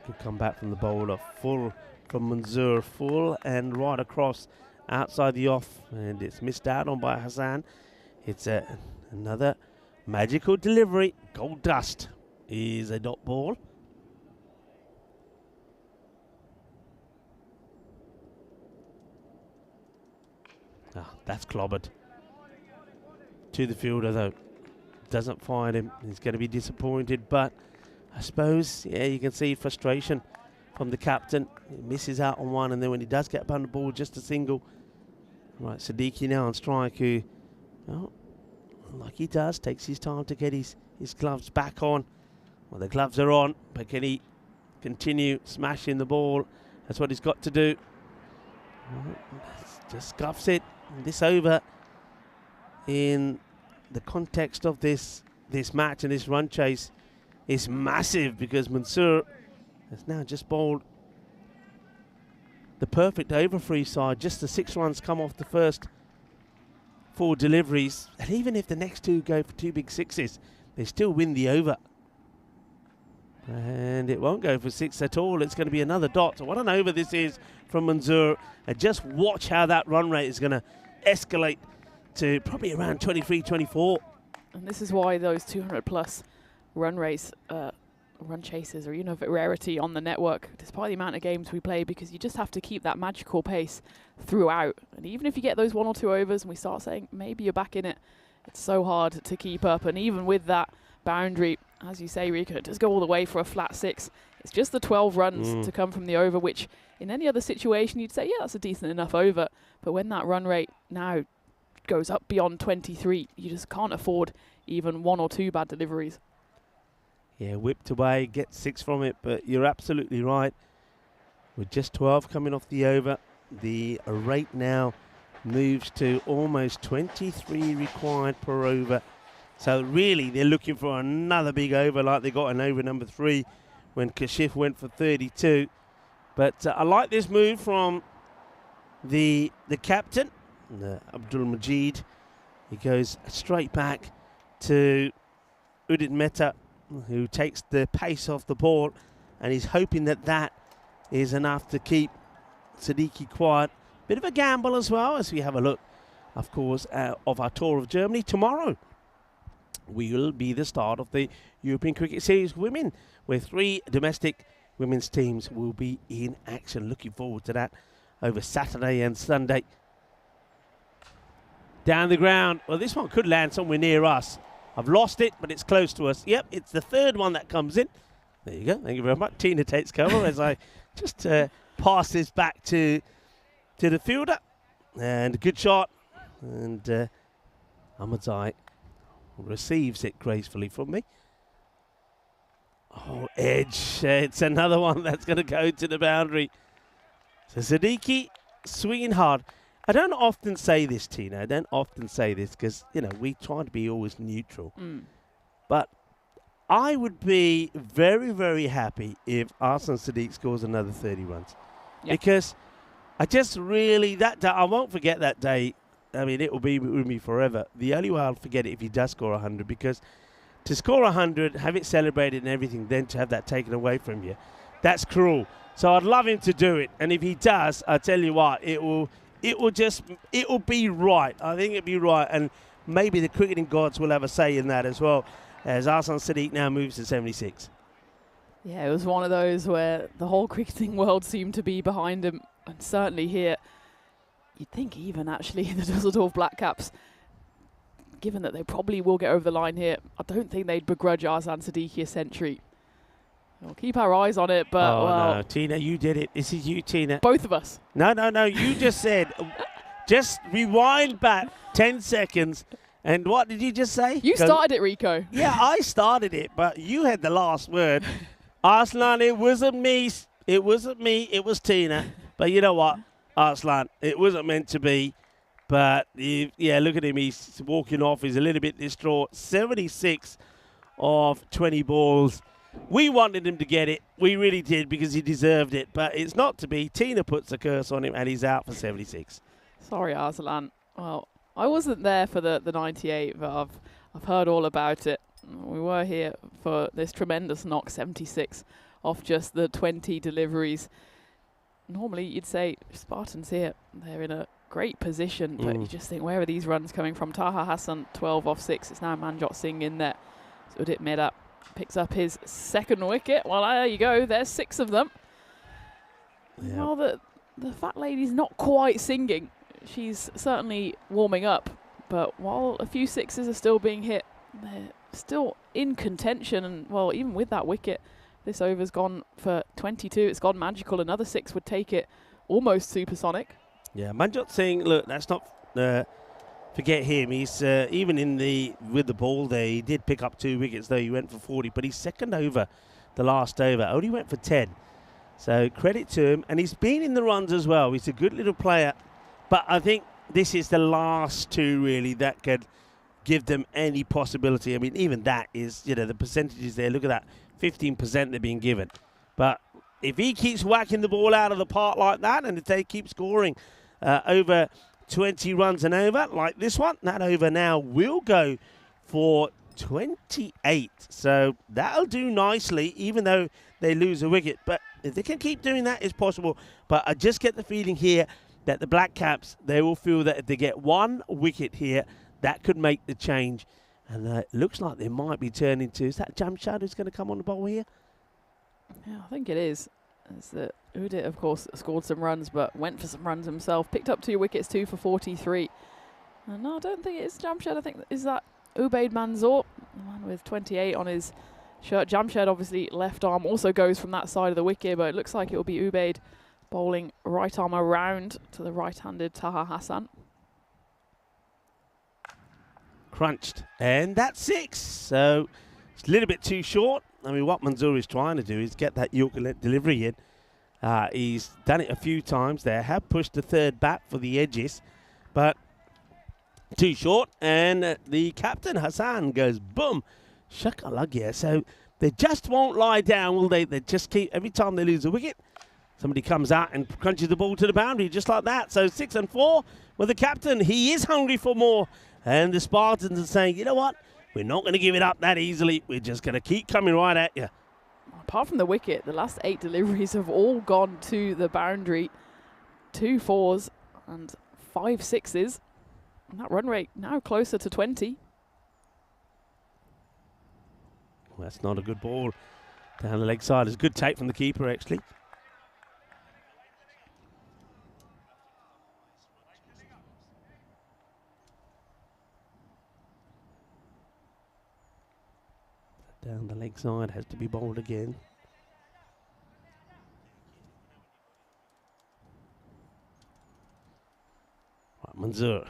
Good come back from the bowler, full from Manzoor, full and right across outside the off, and it's missed out on by Hassan. It's another magical delivery. Gold dust is a dot ball. That's clobbered. To the fielder, though. Doesn't find him. He's going to be disappointed, but I suppose, yeah, you can see frustration from the captain. He misses out on one, and then when he does get up on the ball, just a single. Right, Siddiqui now on strike, who, well, like he does, takes his time to get his gloves back on. Well, the gloves are on, but can he continue smashing the ball? That's what he's got to do. Just scuffs it. This over, in the context of this match and this run chase, is massive, because Mansoor has now just bowled the perfect over for his side. Just the 6 runs come off the first 4 deliveries, and even if the next 2 go for 2 big sixes, they still win the over. And it won't go for 6 at all. It's going to be another dot. So what an over this is from Manzoor. And just watch how that run rate is going to escalate to probably around 23, 24. And this is why those 200 plus run rates, run chases are, a rarity on the network, despite the amount of games we play, because you just have to keep that magical pace throughout. And even if you get those 1 or 2 overs and we start saying maybe you're back in it, it's so hard to keep up. And even with that boundary, as you say, Rika, it does go all the way for a flat 6. It's just the 12 runs to come from the over, which in any other situation you'd say, yeah, that's a decent enough over. But when that run rate now goes up beyond 23, you just can't afford even 1 or 2 bad deliveries. Yeah, whipped away, gets 6 from it, but you're absolutely right. With just 12 coming off the over, the rate now moves to almost 23 required per over. So really, they're looking for another big over, like they got an over number 3 when Kashif went for 32. But I like this move from the captain, Abdul Majid. He goes straight back to Udit Mehta, who takes the pace off the ball, and he's hoping that is enough to keep Siddiqui quiet. Bit of a gamble as well, as we have a look, of course, of our tour of Germany. Tomorrow will be the start of the European Cricket Series Women, where 3 domestic women's teams will be in action. Looking forward to that over Saturday and Sunday. Down the ground. Well, this one could land somewhere near us. I've lost it, but it's close to us. Yep, it's the 3rd one that comes in. There you go. Thank you very much. Tina takes cover as I just pass this back to the fielder. And a good shot. And Ahmadzai receives it gracefully from me. Oh, edge. It's another one that's going to go to the boundary. So Siddiqui swinging hard. I don't often say this, Tina. I don't often say this because, you know, we try to be always neutral. But I would be very, very happy if Arslan Siddiq scores another 30 runs. Because I just really, that day, I won't forget that day. I mean, it will be with me forever. The only way I'll forget it if he does score 100, because to score 100, have it celebrated and everything, then to have that taken away from you, that's cruel. So I'd love him to do it. And if he does, I tell you what, it will be right. I think it'll be right. And maybe the cricketing gods will have a say in that as well, as Arslan Siddiq now moves to 76. Yeah, it was one of those where the whole cricketing world seemed to be behind him. And certainly here, you'd think even actually the Dusseldorf Black Caps, given that they probably will get over the line here, I don't think they'd begrudge Arslan Siddiqui a century. We'll keep our eyes on it, but well, no, Tina, you did it. This is you, Tina. Both of us. No, you just said, just rewind back 10 seconds. And what did you just say? You started it, Rico. Yeah, I started it, but you had the last word. Arslan, it wasn't me. It wasn't me. It was Tina. But you know what, Arslan, it wasn't meant to be. But, yeah, look at him. He's walking off. He's a little bit distraught. 76 of 20 balls. We wanted him to get it. We really did, because he deserved it. But it's not to be. Tina puts a curse on him, and he's out for 76. Sorry, Arslan. Well, I wasn't there for the 98, but I've heard all about it. We were here for this tremendous knock, 76 off just the 20 deliveries. Normally, you'd say Spartans here, they're in a great position, but you just think, where are these runs coming from? Taha Hassan, 12 off 6. It's now Manjot Singh in there. So Udit Mehta picks up his second wicket. Well, there you go. There's 6 of them. Yeah. Well, the fat lady's not quite singing. She's certainly warming up. But while a few 6s are still being hit, they're still in contention. And, well, even with that wicket, this over's gone for 22. It's gone magical. Another 6 would take it almost supersonic. Yeah, Manjot Singh, look, let's not forget him. He's even with the ball there, he did pick up 2 wickets, though he went for 40, but he's second over the last over. Only went for 10. So credit to him. And he's been in the runs as well. He's a good little player. But I think this is the last 2, really, that could give them any possibility. I mean, even that is, you know, the percentages there. Look at that, 15% they're being given. But if he keeps whacking the ball out of the park like that, and if they keep scoring over 20 runs and over, like this one, that over now will go for 28. So that'll do nicely, even though they lose a wicket. But if they can keep doing that, it's possible. But I just get the feeling here that the Black Caps, they will feel that if they get 1 wicket here, that could make the change. And it looks like they might be turning to, is that Jamshad who's going to come on the bowl here? Yeah, I think it is. Udit, of course, scored some runs, but went for some runs himself. Picked up 2 wickets, 2 for 43. And no, I don't think it's Jamshed. I think is that Ubaid Manzoor, the man with 28 on his shirt. Jamshed, obviously, left arm also goes from that side of the wicket, but it looks like it will be Ubaid bowling right arm around to the right-handed Taha Hassan. Crunched. And that's 6. So it's a little bit too short. I mean, what Manzoor is trying to do is get that Yorker delivery in. He's done it a few times there. Have pushed the third bat for the edges, but too short. And the captain, Hassan, goes boom. Shakalagya. So they just won't lie down, will they? They just keep, every time they lose a wicket, somebody comes out and crunches the ball to the boundary just like that. So 6 and 4 with the captain. He is hungry for more. And the Spartans are saying, you know what? We're not going to give it up that easily. We're just going to keep coming right at you. Apart from the wicket, the last 8 deliveries have all gone to the boundary. 2 4s and 5 6s. And that run rate now closer to 20. Well, that's not a good ball down the leg side. It's a good take from the keeper, actually. Down the leg side, has to be bowled again. Right, Manzoor.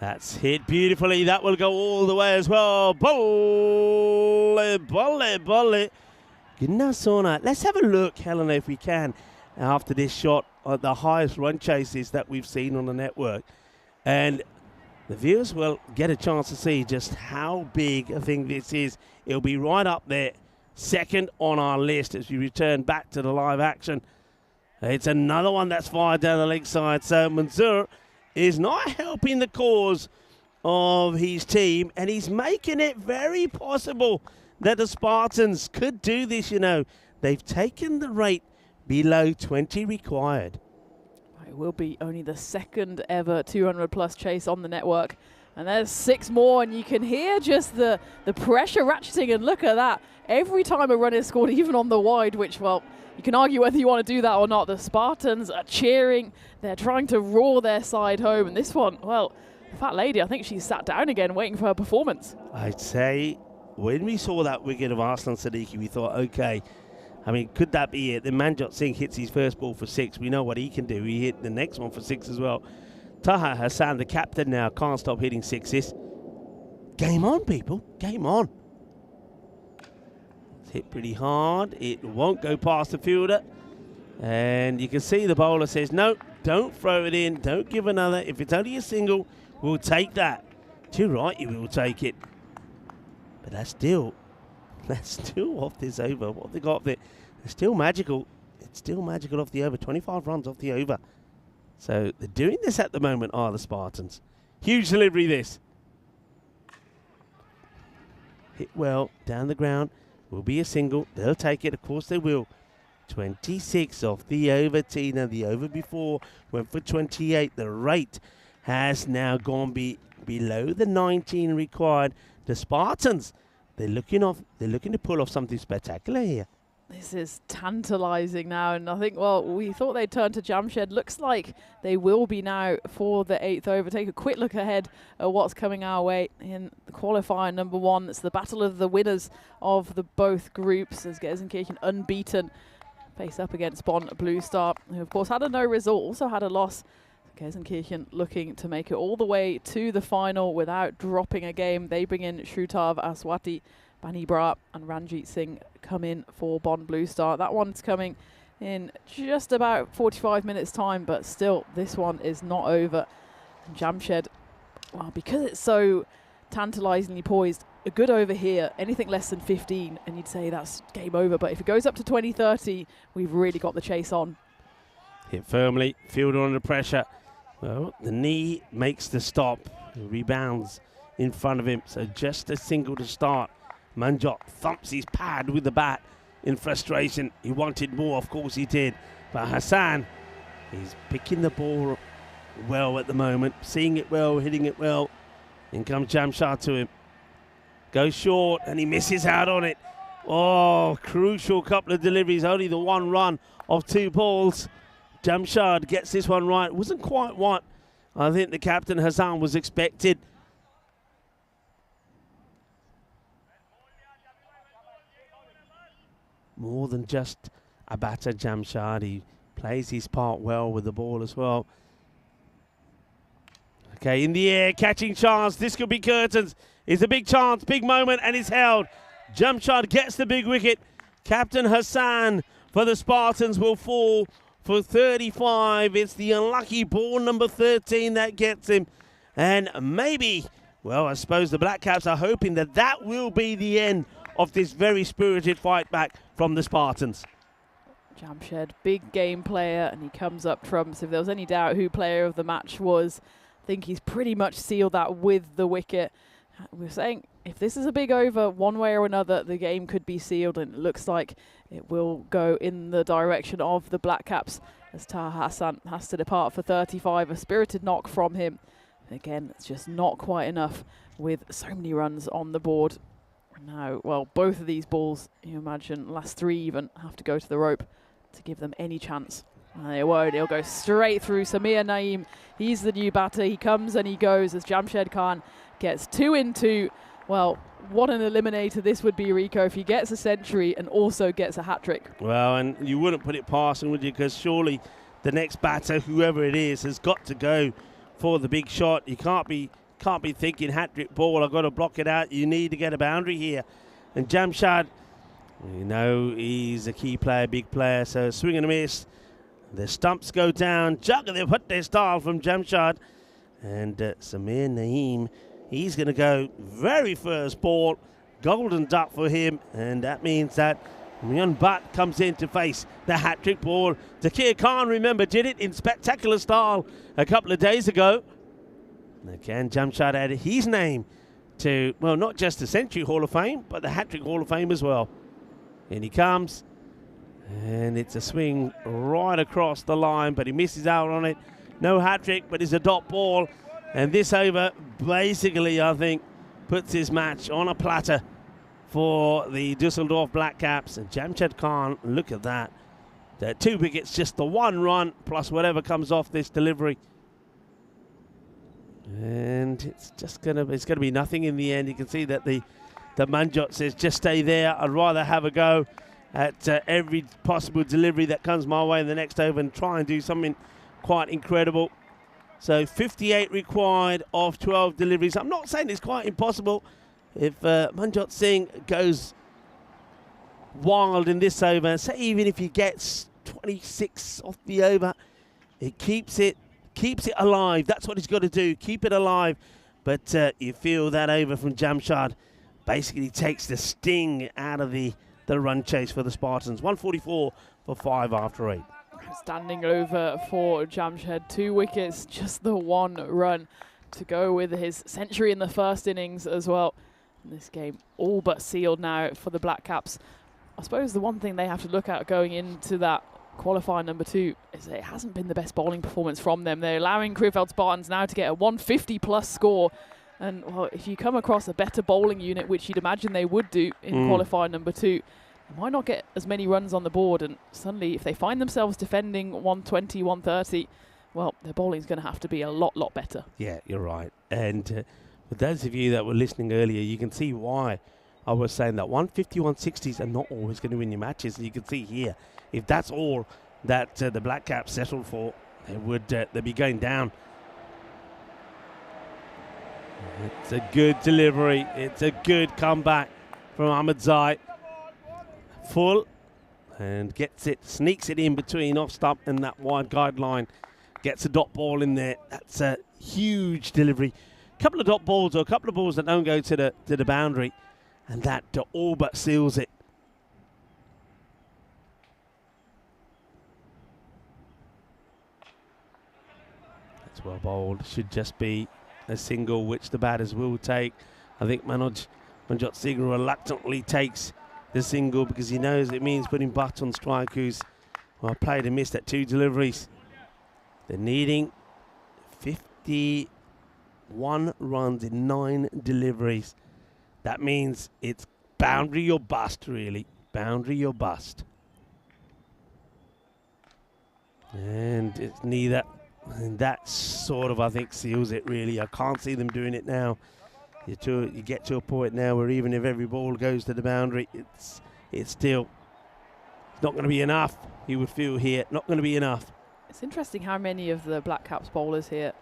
That's hit beautifully. That will go all the way as well. Bolle, bolle, bolle. Goodness on that. Let's have a look, Helena, if we can, after this shot at the highest run chases that we've seen on the network. And the viewers will get a chance to see just how big a thing this is. It'll be right up there, second on our list as we return back to the live action. It's another one that's fired down the leg side. So Mansour is not helping the cause of his team, and he's making it very possible that the Spartans could do this, you know. They've taken the rate below 20 required. It will be only the second ever 200 plus chase on the network. And there's 6 more, and you can hear just the pressure ratcheting, and look at that. Every time a run is scored, even on the wide, which, well, you can argue whether you want to do that or not. The Spartans are cheering. They're trying to roar their side home. And this one, well, the fat lady, I think she's sat down again waiting for her performance. I'd say when we saw that wicket of Arslan Siddiqui, we thought, okay, I mean, could that be it? Then Manjot Singh hits his first ball for 6. We know what he can do. He hit the next one for 6 as well. Taha Hassan, the captain now, can't stop hitting 6s. Game on, people. Game on. It's hit pretty hard. It won't go past the fielder. And you can see the bowler says, no, don't throw it in. Don't give another. If it's only a single, we'll take that. Too right, you will take it. But that's still off this over. What have they got up there? It's still magical. It's still magical off the over. 25 runs off the over. So they're doing this at the moment, are the Spartans. Huge delivery, this. Hit well, down the ground. Will be a single. They'll take it. Of course they will. 26 off the over, Tina. The over before went for 28. The rate has now gone below the 19 required. The Spartans, they're looking to pull off something spectacular here. This is tantalising now, and I think, well, we thought they'd turn to Jamshed. Looks like they will be now for the 8th over. Take a quick look ahead at what's coming our way in the qualifier number 1. It's the battle of the winners of the both groups, as Gelsenkirchen unbeaten face up against Bonn Blue Star, who of course had a no result, also had a loss. Gelsenkirchen looking to make it all the way to the final without dropping a game. They bring in Shrutav Aswati, Bani Bra and Ranjit Singh come in for Bonn Blue Star. That one's coming in just about 45 minutes time, but still this one is not over. And Jamshed, well, because it's so tantalisingly poised, a good over here, anything less than 15 and you'd say that's game over, but if it goes up to 20-30, we've really got the chase on. Hit firmly, fielder under pressure. Well, the knee makes the stop, rebounds in front of him, so just a single to start. Manjot thumps his pad with the bat in frustration. He wanted more, of course he did. But Hassan, he's picking the ball well at the moment, seeing it well, hitting it well. In comes Jamshad to him. Goes short and he misses out on it. Oh, crucial couple of deliveries, only the 1 run of 2 balls. Jamshad gets this one right. Wasn't quite what I think the captain Hassan was expected. More than just a batter, Jamshad. He plays his part well with the ball as well. Okay, in the air, catching chance. This could be curtains. It's a big chance, big moment, and it's held. Jamshad gets the big wicket. Captain Hassan for the Spartans will fall for 35. It's the unlucky ball number 13 that gets him. And maybe, well, I suppose the Black Caps are hoping that that will be the end of this very spirited fight back from the Spartans. Jamshed, big game player, and he comes up trumps. If there was any doubt who player of the match was, I think he's pretty much sealed that with the wicket. We're saying if this is a big over, one way or another, the game could be sealed, and it looks like it will go in the direction of the Black Caps as Taha Hassan has to depart for 35. A spirited knock from him. Again, it's just not quite enough with so many runs on the board. Now, well, both of these balls, you imagine, last 3 even, have to go to the rope to give them any chance. And they won't. He'll go straight through Samir Naeem. He's the new batter. He comes and he goes as Jamshed Khan gets 2 in 2. Well, what an eliminator this would be, Rico, if he gets a century and also gets a hat-trick. Well, and you wouldn't put it past him, would you? Because surely the next batter, whoever it is, has got to go for the big shot. You can't be can't be thinking hat-trick ball, I've got to block it out. You need to get a boundary here. And Jamshad, you know, he's a key player, big player, so swing and a miss. The stumps go down. Jugger, they put their style from Jamshad. And Samir Naeem, he's going to go very first ball. Golden duck for him. And that means that Myon Butt comes in to face the hat-trick ball. Zakir Khan, remember, did it in spectacular style a couple of days ago. And again, Jamshad added his name to, well, not just the Century Hall of Fame, but the hat-trick Hall of Fame as well. In he comes, and it's a swing right across the line, but he misses out on it. No hat-trick, but it's a dot ball. And this over basically, I think, puts his match on a platter for the Dusseldorf Black Caps. And Jamshad Khan, look at that. The 2 wickets, just the 1 run, plus whatever comes off this delivery. And it's just gonna be nothing in the end. You can see that the Manjot says, just stay there. I'd rather have a go at every possible delivery that comes my way in the next over and try and do something quite incredible. So 58 required of 12 deliveries. I'm not saying it's quite impossible. If Manjot Singh goes wild in this over, say even if he gets 26 off the over, it keeps it alive. That's what he's got to do, keep it alive. But you feel that over from Jamshad basically takes the sting out of the run chase for the Spartans. 144 for 5 after 8. Standing over for Jamshad, 2 wickets, just the 1 run to go with his century in the first innings as well. And this game all but sealed now for the Black Caps. I suppose the one thing they have to look at going into that qualifier number 2 is that it hasn't been the best bowling performance from them. They're allowing Krefeld Spartans now to get a 150 plus score. And well, if you come across a better bowling unit, which you'd imagine they would do in qualifier number 2, they might not get as many runs on the board. And suddenly, if they find themselves defending 120, 130, well, their bowling's going to have to be a lot better. Yeah, you're right. And for those of you that were listening earlier, you can see why I was saying that 150, 160s are not always going to win your matches. And you can see here, if that's all that the Black Caps settled for, they'd be going down. It's a good delivery. It's a good comeback from Ahmed Zai. Full, and gets it, sneaks it in between off stump and that wide guideline. Gets a dot ball in there. That's a huge delivery. A couple of dot balls or a couple of balls that don't go to the boundary, and that all but seals it. That's well bowled. Should just be a single, which the batters will take. I think Manjot Singh reluctantly takes the single because he knows it means putting Butt on strike, who's played and missed at 2 deliveries. They're needing 51 runs in 9 deliveries. That means it's boundary or bust, really. Boundary or bust. And it's neither. And that sort of, I think, seals it, really. I can't see them doing it now. You get to a point now where even if every ball goes to the boundary, it's still not going to be enough. You would feel here, not going to be enough. It's interesting how many of the Black Caps bowlers here,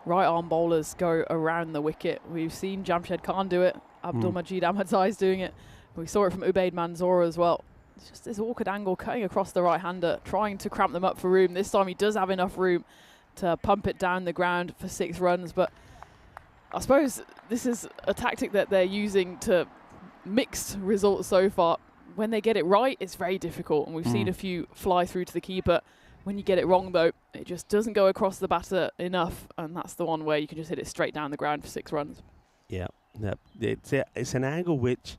right arm bowlers, go around the wicket. We've seen Jamshad Khan do it. Abdul Majid Ahmadzai's doing it. We saw it from Ubaid Manzoor as well. It's just this awkward angle cutting across the right-hander, trying to cramp them up for room. This time he does have enough room to pump it down the ground for 6 runs, but I suppose this is a tactic that they're using to mixed results so far. When they get it right, it's very difficult, and we've seen a few fly through to the keeper. When you get it wrong, though, it just doesn't go across the batter enough, and that's the one where you can just hit it straight down the ground for 6 runs. Yeah, it's an angle which,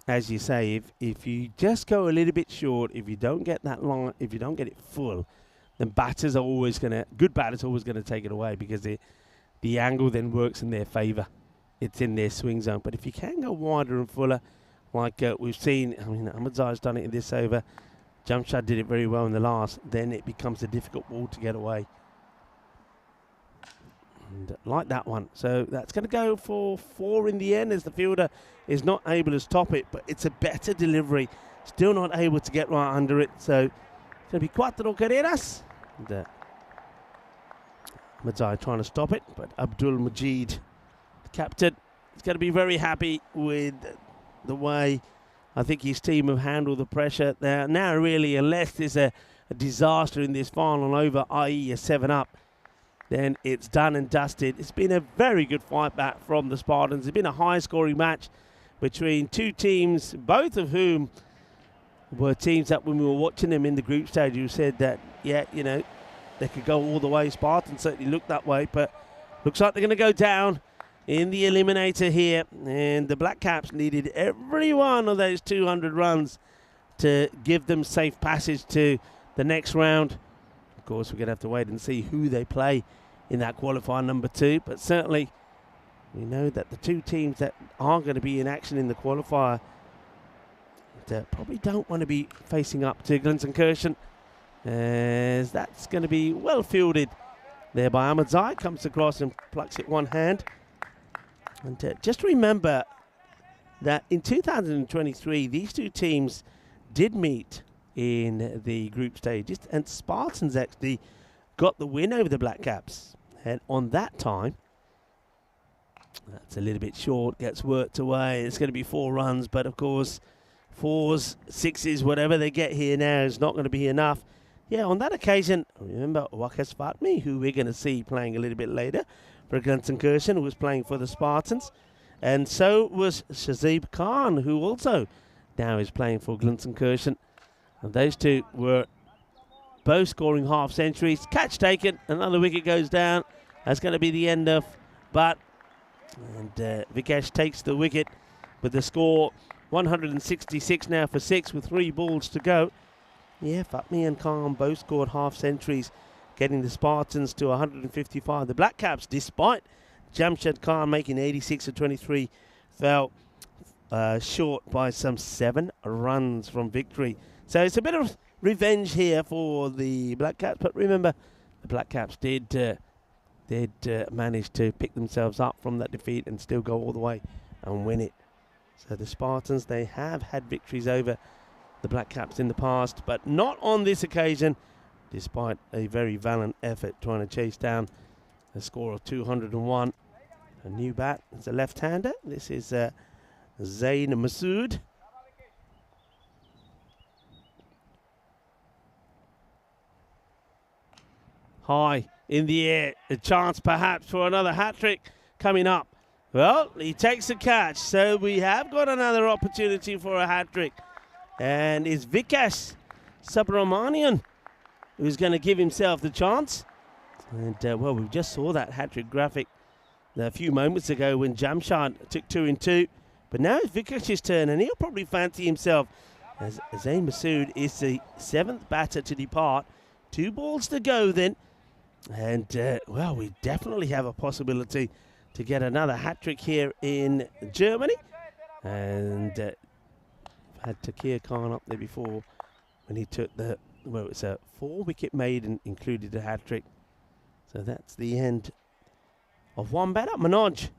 as you say, if you just go a little bit short, if you don't get that long, if you don't get it full, then good batters are always going to take it away because the angle then works in their favour. It's in their swing zone. But if you can go wider and fuller, like we've seen, I mean, Ahmadzai's done it in this over. Jamshad did it very well in the last. Then it becomes a difficult ball to get away. And like that one. So that's going to go for 4 in the end as the fielder is not able to stop it. But it's a better delivery. Still not able to get right under it. So it's going to be 4 carreras. And Madzai trying to stop it, but Abdul Majid, the captain, is going to be very happy with the way I think his team have handled the pressure there. Now really, unless there's a disaster in this final over, i.e. a 7-up, then it's done and dusted. It's been a very good fight back from the Spartans. It's been a high-scoring match between two teams, both of whom were teams that when we were watching them in the group stage, you said that, yeah, you know, they could go all the way. Spartans certainly looked that way, but looks like they're going to go down in the eliminator here. And the Black Caps needed every one of those 200 runs to give them safe passage to the next round. Of course, we're going to have to wait and see who they play in that qualifier number 2. But certainly, we know that the two teams that are going to be in action in the qualifier probably don't want to be facing up to Glenson-Kirchen, as that's going to be well fielded there by Ahmadzai. Comes across and plucks it one hand. And just remember that in 2023, these two teams did meet in the group stages, and Spartans actually got the win over the Black Caps. And on that time, that's a little bit short, gets worked away. It's going to be 4 runs, but of course, 4s, 6s, whatever they get here now is not going to be enough. Yeah, on that occasion, remember Waqas Fatmi, who we're going to see playing a little bit later for Glenson-Kirchen, who was playing for the Spartans. And so was Shazib Khan, who also now is playing for Glenson-Kirchen. And those two were both scoring half centuries. Catch taken, another wicket goes down. That's going to be the end of Butt. And Vikesh takes the wicket with the score 166 now for 6 with 3 balls to go. Yeah, Fatmi and Khan both scored half centuries, getting the Spartans to 155. The Black Caps, despite Jamshed Khan making 86 of 23, fell short by some 7 runs from victory. So it's a bit of revenge here for the Black Caps. But remember, the Black Caps did manage to pick themselves up from that defeat and still go all the way and win it. So the Spartans, they have had victories over the Black Caps in the past, but not on this occasion, despite a very valiant effort trying to chase down a score of 201. A new bat, it's a left-hander. This is Zain Masood. High in the air, a chance perhaps for another hat-trick coming up. Well, he takes a catch, so we have got another opportunity for a hat-trick. And it's Vikesh Subramanian who's going to give himself the chance. And, well, we just saw that hat-trick graphic a few moments ago when Jamshad took 2 in 2. But now it's Vikesh's turn, and he'll probably fancy himself, as Zain Masood is the 7th batter to depart. 2 balls to go then. And, well, we definitely have a possibility to get another hat-trick here in Germany. And had Takir Khan up there before when he took the, well, it's a 4-wicket maiden included a hat-trick. So that's the end of one batter. Manoj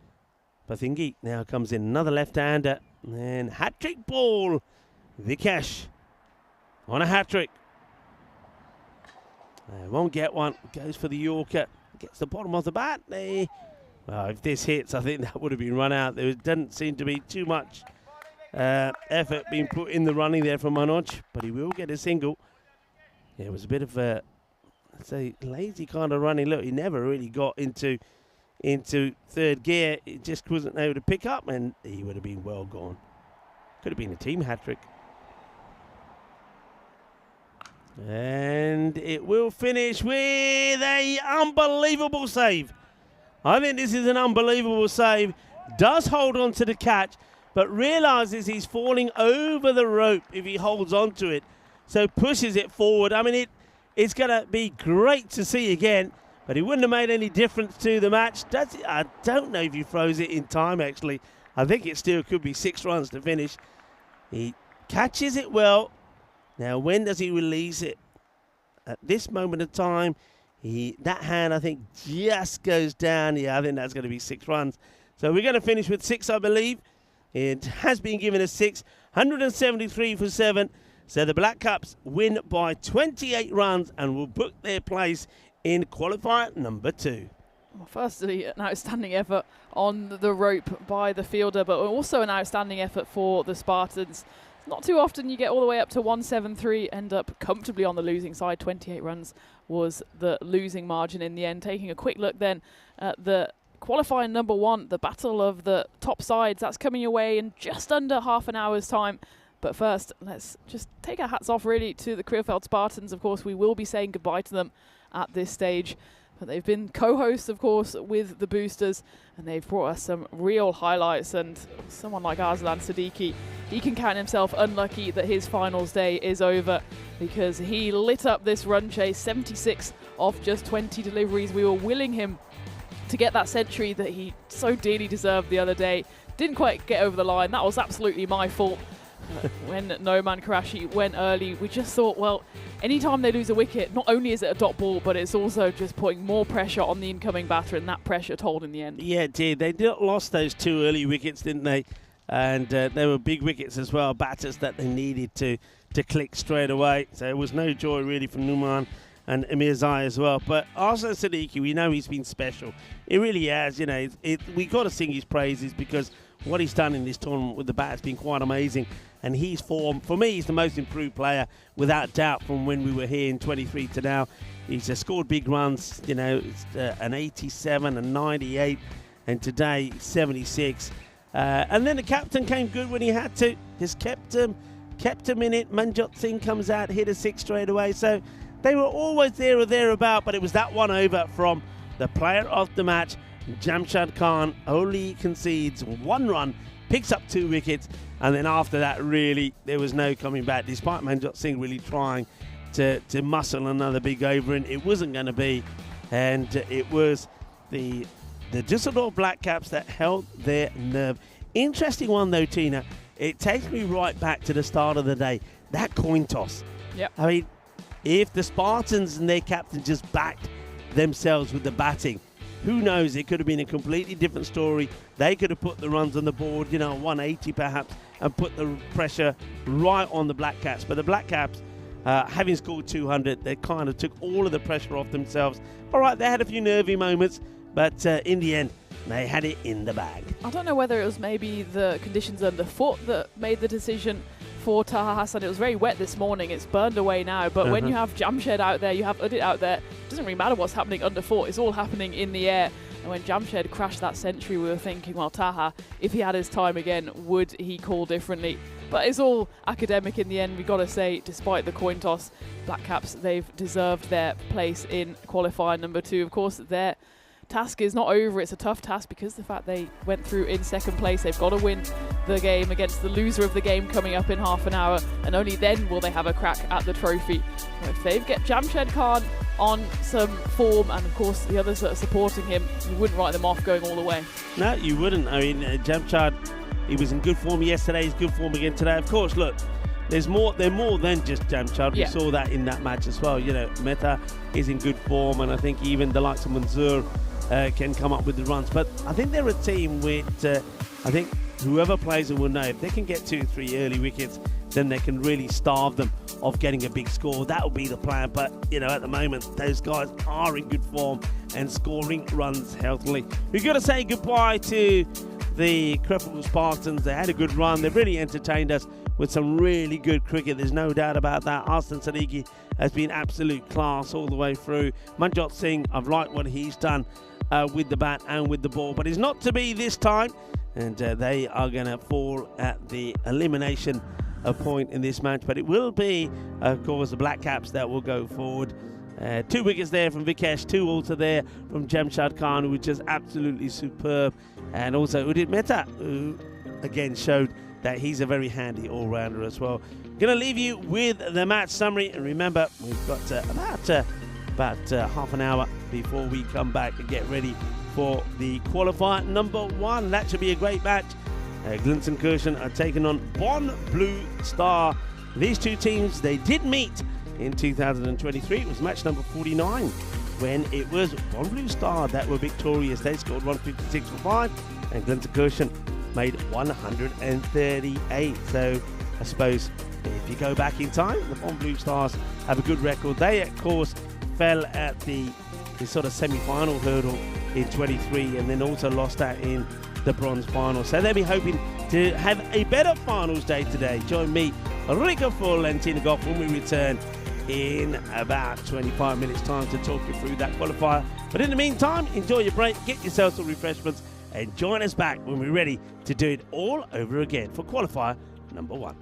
Pathingi now comes in, another left-hander. And hat-trick ball. Vikesh on a hat-trick. Won't get one. Goes for the Yorker. Gets the bottom of the bat. Well, if this hits, I think that would have been run out. There doesn't seem to be too much effort being put in the running there from Manoj, but he will get a single. Yeah, it was a bit of a, let's say, lazy kind of running. Look, he never really got into 3rd gear. He just wasn't able to pick up, and he would have been well gone. Could have been a team hat-trick. And it will finish with a unbelievable save. I think this is an unbelievable save. Does hold on to the catch, but realises he's falling over the rope if he holds on to it. So pushes it forward. I mean, it's going to be great to see again, but it wouldn't have made any difference to the match. Does it? I don't know if he throws it in time, actually. I think it still could be 6 runs to finish. He catches it well. Now, when does he release it? At this moment of time, that hand, I think, just goes down. Yeah, I think that's going to be 6 runs. So we're going to finish with 6, I believe. It has been given a 6, 173 for 7. So the Black Caps win by 28 runs and will book their place in qualifier number 2. Well, firstly, an outstanding effort on the rope by the fielder, but also an outstanding effort for the Spartans. Not too often you get all the way up to 173, end up comfortably on the losing side. 28 runs was the losing margin in the end. Taking a quick look then at the qualifier number 1, the battle of the top sides. That's coming away in just under half an hour's time. But first, let's just take our hats off really to the Krefeld Spartans. Of course, we will be saying goodbye to them at this stage. But they've been co-hosts, of course, with the boosters, and they've brought us some real highlights. And someone like Arslan Siddiqui, he can count himself unlucky that his finals day is over, because he lit up this run chase, 76 off just 20 deliveries. We were willing him to get that century that he so dearly deserved the other day. Didn't quite get over the line. That was absolutely my fault. When Noman Karashi went early, we just thought, well, anytime they lose a wicket, not only is it a dot ball, but it's also just putting more pressure on the incoming batter, and that pressure told in the end. Yeah, it did. They lost those 2 early wickets, didn't they? And they were big wickets as well, batters that they needed to click straight away. So it was no joy really from Numan and Amir Zai as well. But Arslan Siddiqui, we know he's been special. It really has, you know. We got to sing his praises, because what he's done in this tournament with the bat has been quite amazing. And his form, for me, he's the most improved player, without doubt, from when we were here in 23 to now. He's scored big runs, you know, an 87, a 98, and today 76. And then the captain came good when he had to. Just kept him in it. Manjot Singh comes out, hit a 6 straight away. So they were always there or thereabout, but it was that one over from the player of the match. Jamshad Khan only concedes 1 run, picks up 2 wickets, and then after that, really, there was no coming back, despite Manjot Singh really trying to muscle another big over, and it wasn't going to be. And it was the Düsseldorf Black Caps that held their nerve. Interesting one, though, Tina. It takes me right back to the start of the day. That coin toss. Yep. I mean, if the Spartans and their captain just backed themselves with the batting, who knows, it could have been a completely different story. They could have put the runs on the board, you know, 180 perhaps, and put the pressure right on the Black Caps. But the Black Caps, having scored 200, they kind of took all of the pressure off themselves. All right, they had a few nervy moments, but in the end, they had it in the bag. I don't know whether it was maybe the conditions underfoot that made the decision for Taha Hassan. It was very wet this morning. It's burned away now. But when you have Jamshed out there, you have Udit out there, it doesn't really matter what's happening underfoot. It's all happening in the air. And when Jamshed crashed that century, we were thinking, well, Taha, if he had his time again, would he call differently? But it's all academic in the end. We've got to say, despite the coin toss, Black Caps, they've deserved their place in qualifier number 2. Of course, their task is not over. It's a tough task because the fact they went through in second place. They've got to win the game against the loser of the game coming up in half an hour, and only then will they have a crack at the trophy. So if they get Jamshed Khan on some form, and of course the others that are supporting him, you wouldn't write them off going all the way. No, you wouldn't. I mean, Jamshad, he was in good form yesterday. He's good form again today. Of course, look, they're more than just Jamshad. We saw that in that match as well. You know, Mehta is in good form, and I think even the likes of Manzoor can come up with the runs. But I think they're a team with, I think whoever plays them will know, if they can get 2-3 early wickets, then they can really starve them of getting a big score. That will be the plan. But, you know, at the moment, those guys are in good form and scoring runs healthily. We've got to say goodbye to the Krefeld Spartans. They had a good run. They really entertained us with some really good cricket. There's no doubt about that. Arslan Siddiqui has been absolute class all the way through. Manjot Singh, I've liked what he's done with the bat and with the ball, but it's not to be this time, and they are going to fall at the elimination point in this match. But it will be, of course, the Black Caps that will go forward. 2 wickets there from Vikesh, 2 also there from Jamshad Khan, who was just absolutely superb, and also Udit Mehta, who again showed that he's a very handy all-rounder as well. Going to leave you with the match summary, and remember, we've got about half an hour before we come back and get ready for the qualifier number 1. That should be a great match. Glenson are taking on Bonn Blue Star. These two teams, they did meet in 2023. It was match number 49 when it was Bonn Blue Star that were victorious. They scored 156 for 5, and Glenson made 138. So I suppose if you go back in time, the Bonn Blue Stars have a good record. They, of course, fell at the sort of semi-final hurdle in 23 and then also lost out in the bronze final. So they'll be hoping to have a better finals day today. Join me, Rico Full and Tina Goff, when we return in about 25 minutes time to talk you through that qualifier. But in the meantime, enjoy your break, get yourself some refreshments and join us back when we're ready to do it all over again for qualifier number 1.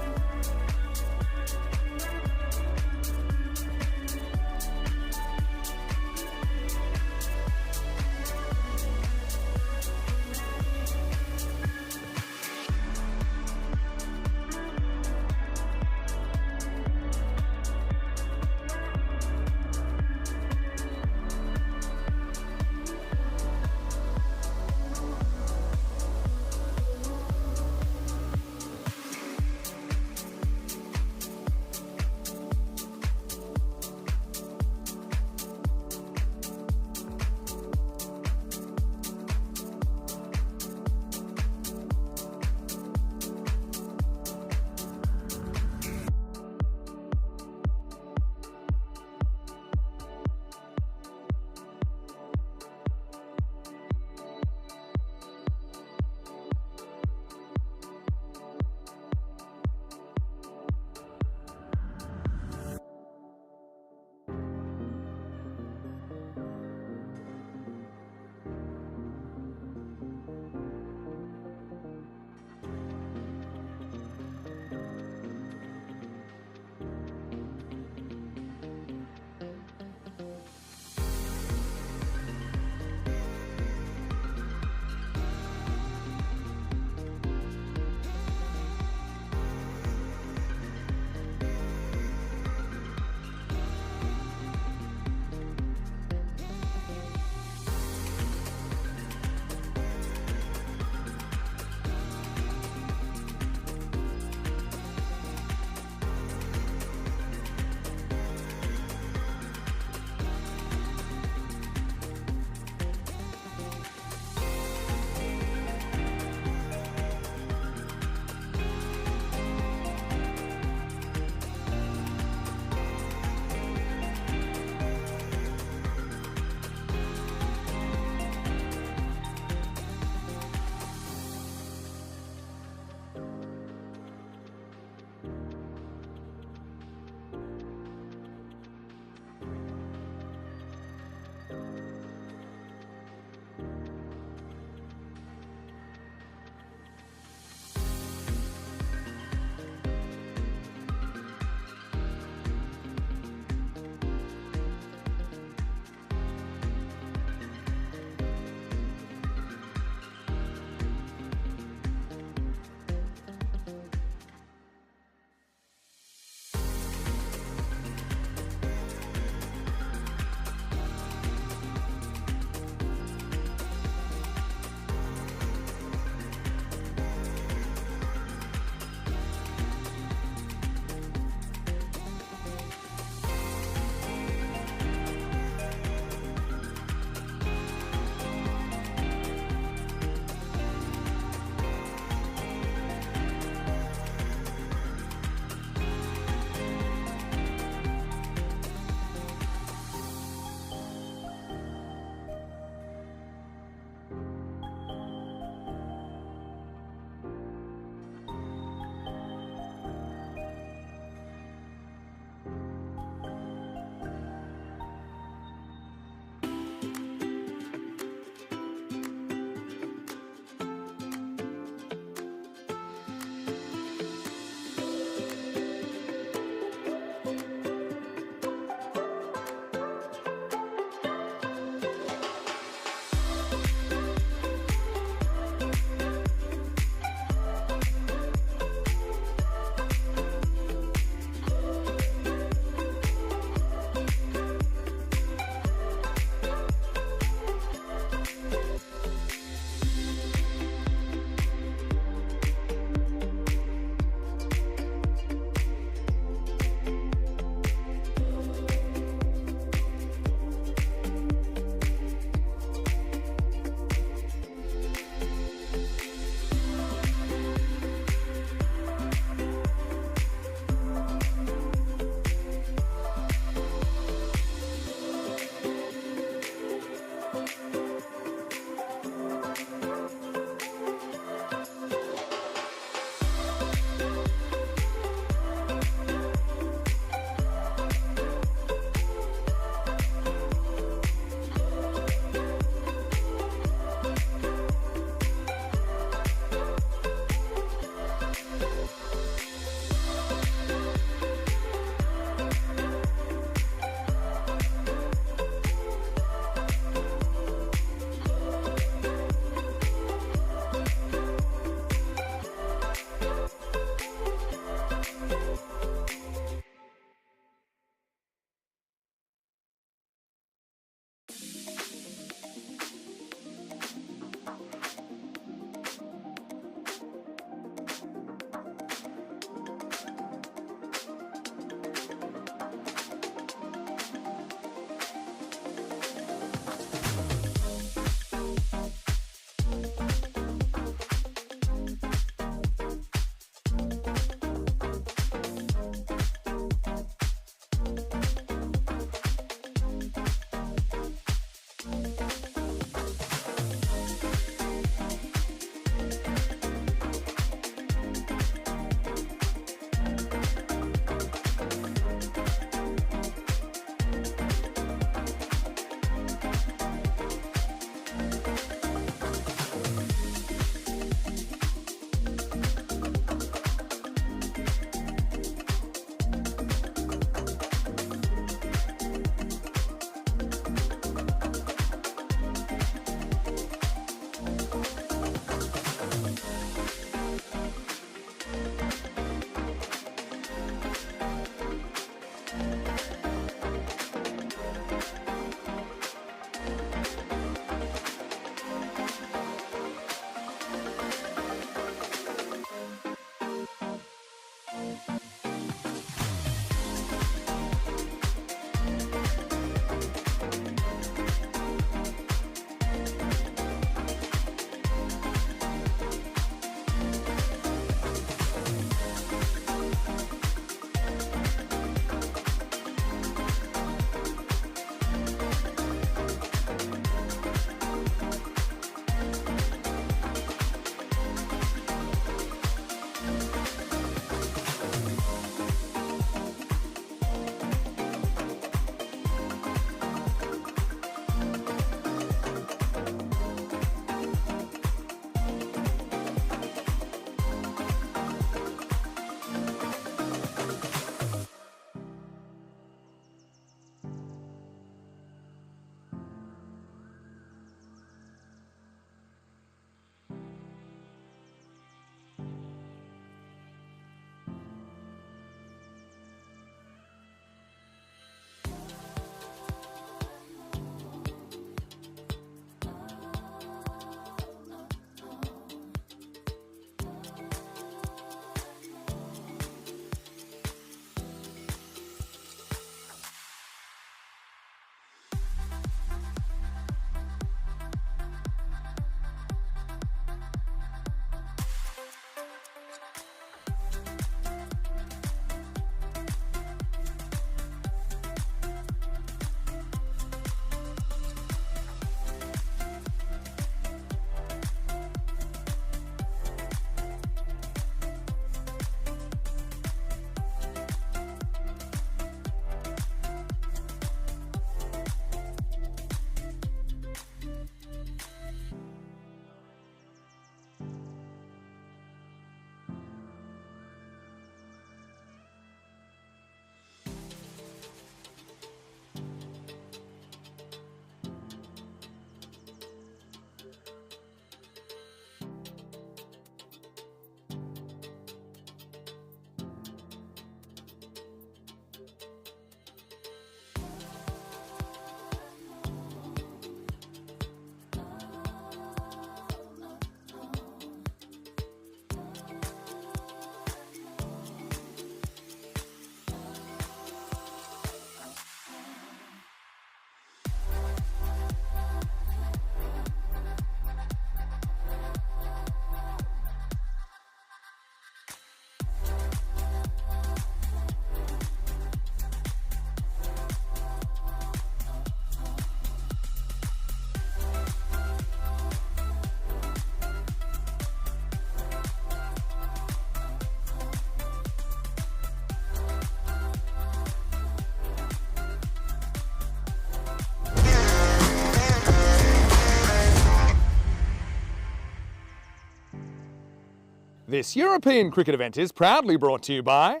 This European cricket event is proudly brought to you by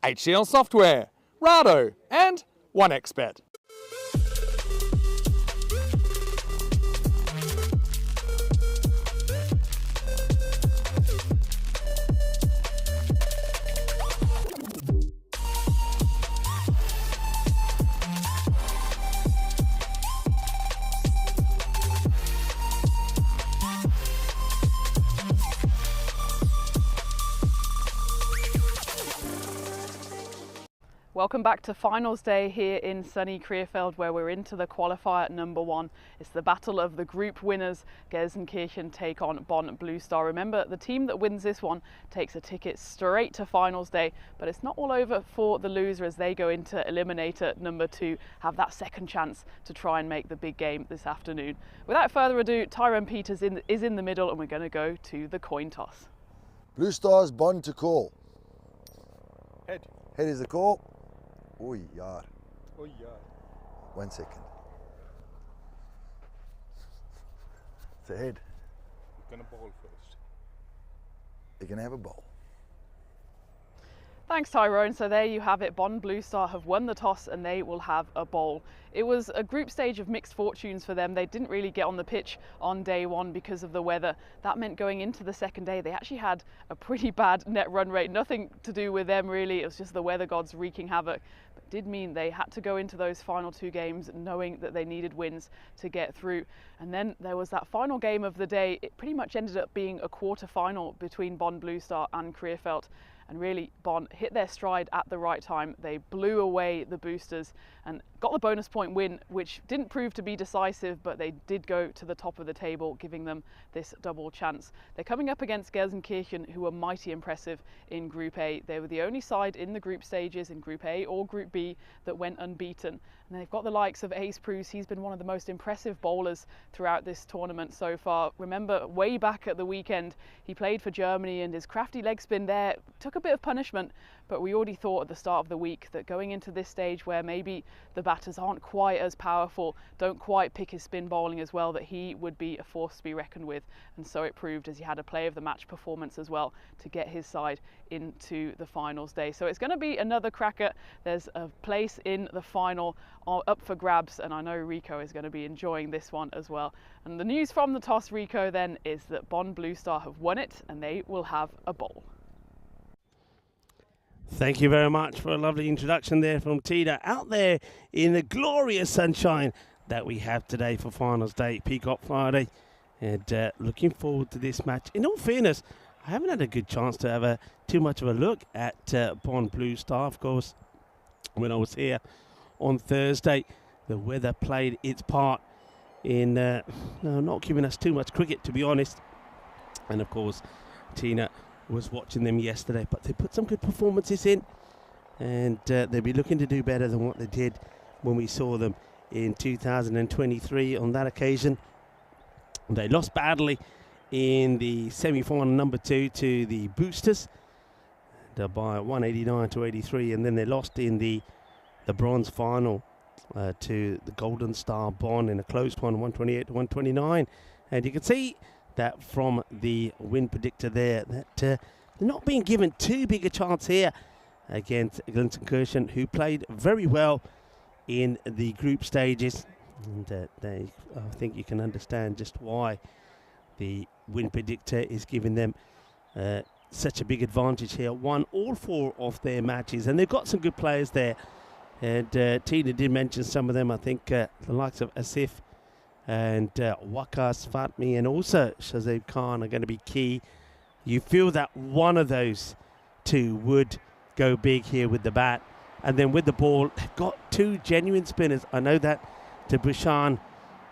HCL Software, Rado and 1xBet. Welcome back to finals day here in sunny Krefeld, where we're into the qualifier number 1. It's the battle of the group winners. Gelsenkirchen take on Bonn Blue Star. Remember, the team that wins this one takes a ticket straight to finals day, but it's not all over for the loser as they go into Eliminator number 2, have that second chance to try and make the big game this afternoon. Without further ado, Tyrone Peters is in the middle, and we're going to go to the coin toss. Blue Stars, Bonn to call. Head. Head is the call. Oh, yeah. Oh, yeah. 1 second. It's a head. We're gonna bowl first. You're going to have a bowl. Thanks, Tyrone. So there you have it. Bonn Blue Star have won the toss and they will have a bowl. It was a group stage of mixed fortunes for them. They didn't really get on the pitch on day 1 because of the weather. That meant going into the second day, they actually had a pretty bad net run rate. Nothing to do with them, really. It was just the weather gods wreaking havoc. But it did mean they had to go into those final 2 games knowing that they needed wins to get through. And then there was that final game of the day. It pretty much ended up being a quarter final between Bonn Blue Star and Krefeld. And really, Bonn hit their stride at the right time. They blew away the boosters and got the bonus point win, which didn't prove to be decisive, but they did go to the top of the table, giving them this double chance. They're coming up against Gelsenkirchen, who were mighty impressive in Group A. They were the only side in the group stages in Group A or Group B that went unbeaten. And they've got the likes of Ace Bruce. He's been one of the most impressive bowlers throughout this tournament so far. Remember, way back at the weekend, he played for Germany and his crafty leg spin there took a bit of punishment, but we already thought at the start of the week that going into this stage where maybe the batters aren't quite as powerful, don't quite pick his spin bowling as well, that he would be a force to be reckoned with. And so it proved, as he had a play of the match performance as well to get his side into the finals day. So it's going to be another cracker. There's a place in the final up for grabs, and I know Rico is going to be enjoying this one as well. And the news from the toss, Rico, then is that Bonn Blue Star have won it and they will have a bowl. Thank you very much for a lovely introduction there from Tina out there in the glorious sunshine that we have today for finals day, Peacock Friday, and looking forward to this match. In all fairness, I haven't had a good chance to have too much of a look at Bonn Blue Star. Of course, when I was here on Thursday, the weather played its part in not giving us too much cricket, to be honest. And of course, Tina was watching them yesterday, but they put some good performances in, and they'll be looking to do better than what they did when we saw them in 2023. On that occasion, they lost badly in the semi-final number 2 to the Boosters by 189 to 83, and then they lost in the bronze final to the Golden Star Bonn in a close one, 128 to 129. And you can see that from the win predictor there, that they're not being given too big a chance here against Gelsenkirchen, who played very well in the group stages. And I think you can understand just why the win predictor is giving them such a big advantage here. Won all 4 of their matches, and they've got some good players there. And Tina did mention some of them. I think the likes of Asif and Waqas Fatmi and also Shazib Khan are going to be key. You feel that one of those 2 would go big here with the bat. And then with the ball, they've got 2 genuine spinners. I know that Tabushan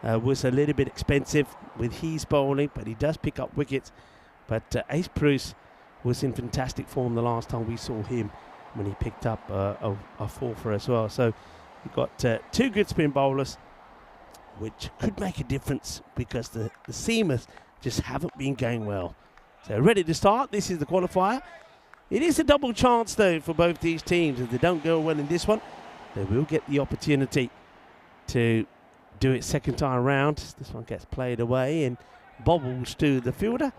was a little bit expensive with his bowling, but he does pick up wickets. But Ace Bruce was in fantastic form the last time we saw him when he picked up a 4 as well. So you've got 2 good spin bowlers, which could make a difference because the seamers just haven't been going well. So ready to start. This is the qualifier. It is a double chance, though, for both these teams. If they don't go well in this one, they will get the opportunity to do it second time round. This one gets played away and bobbles to the fielder.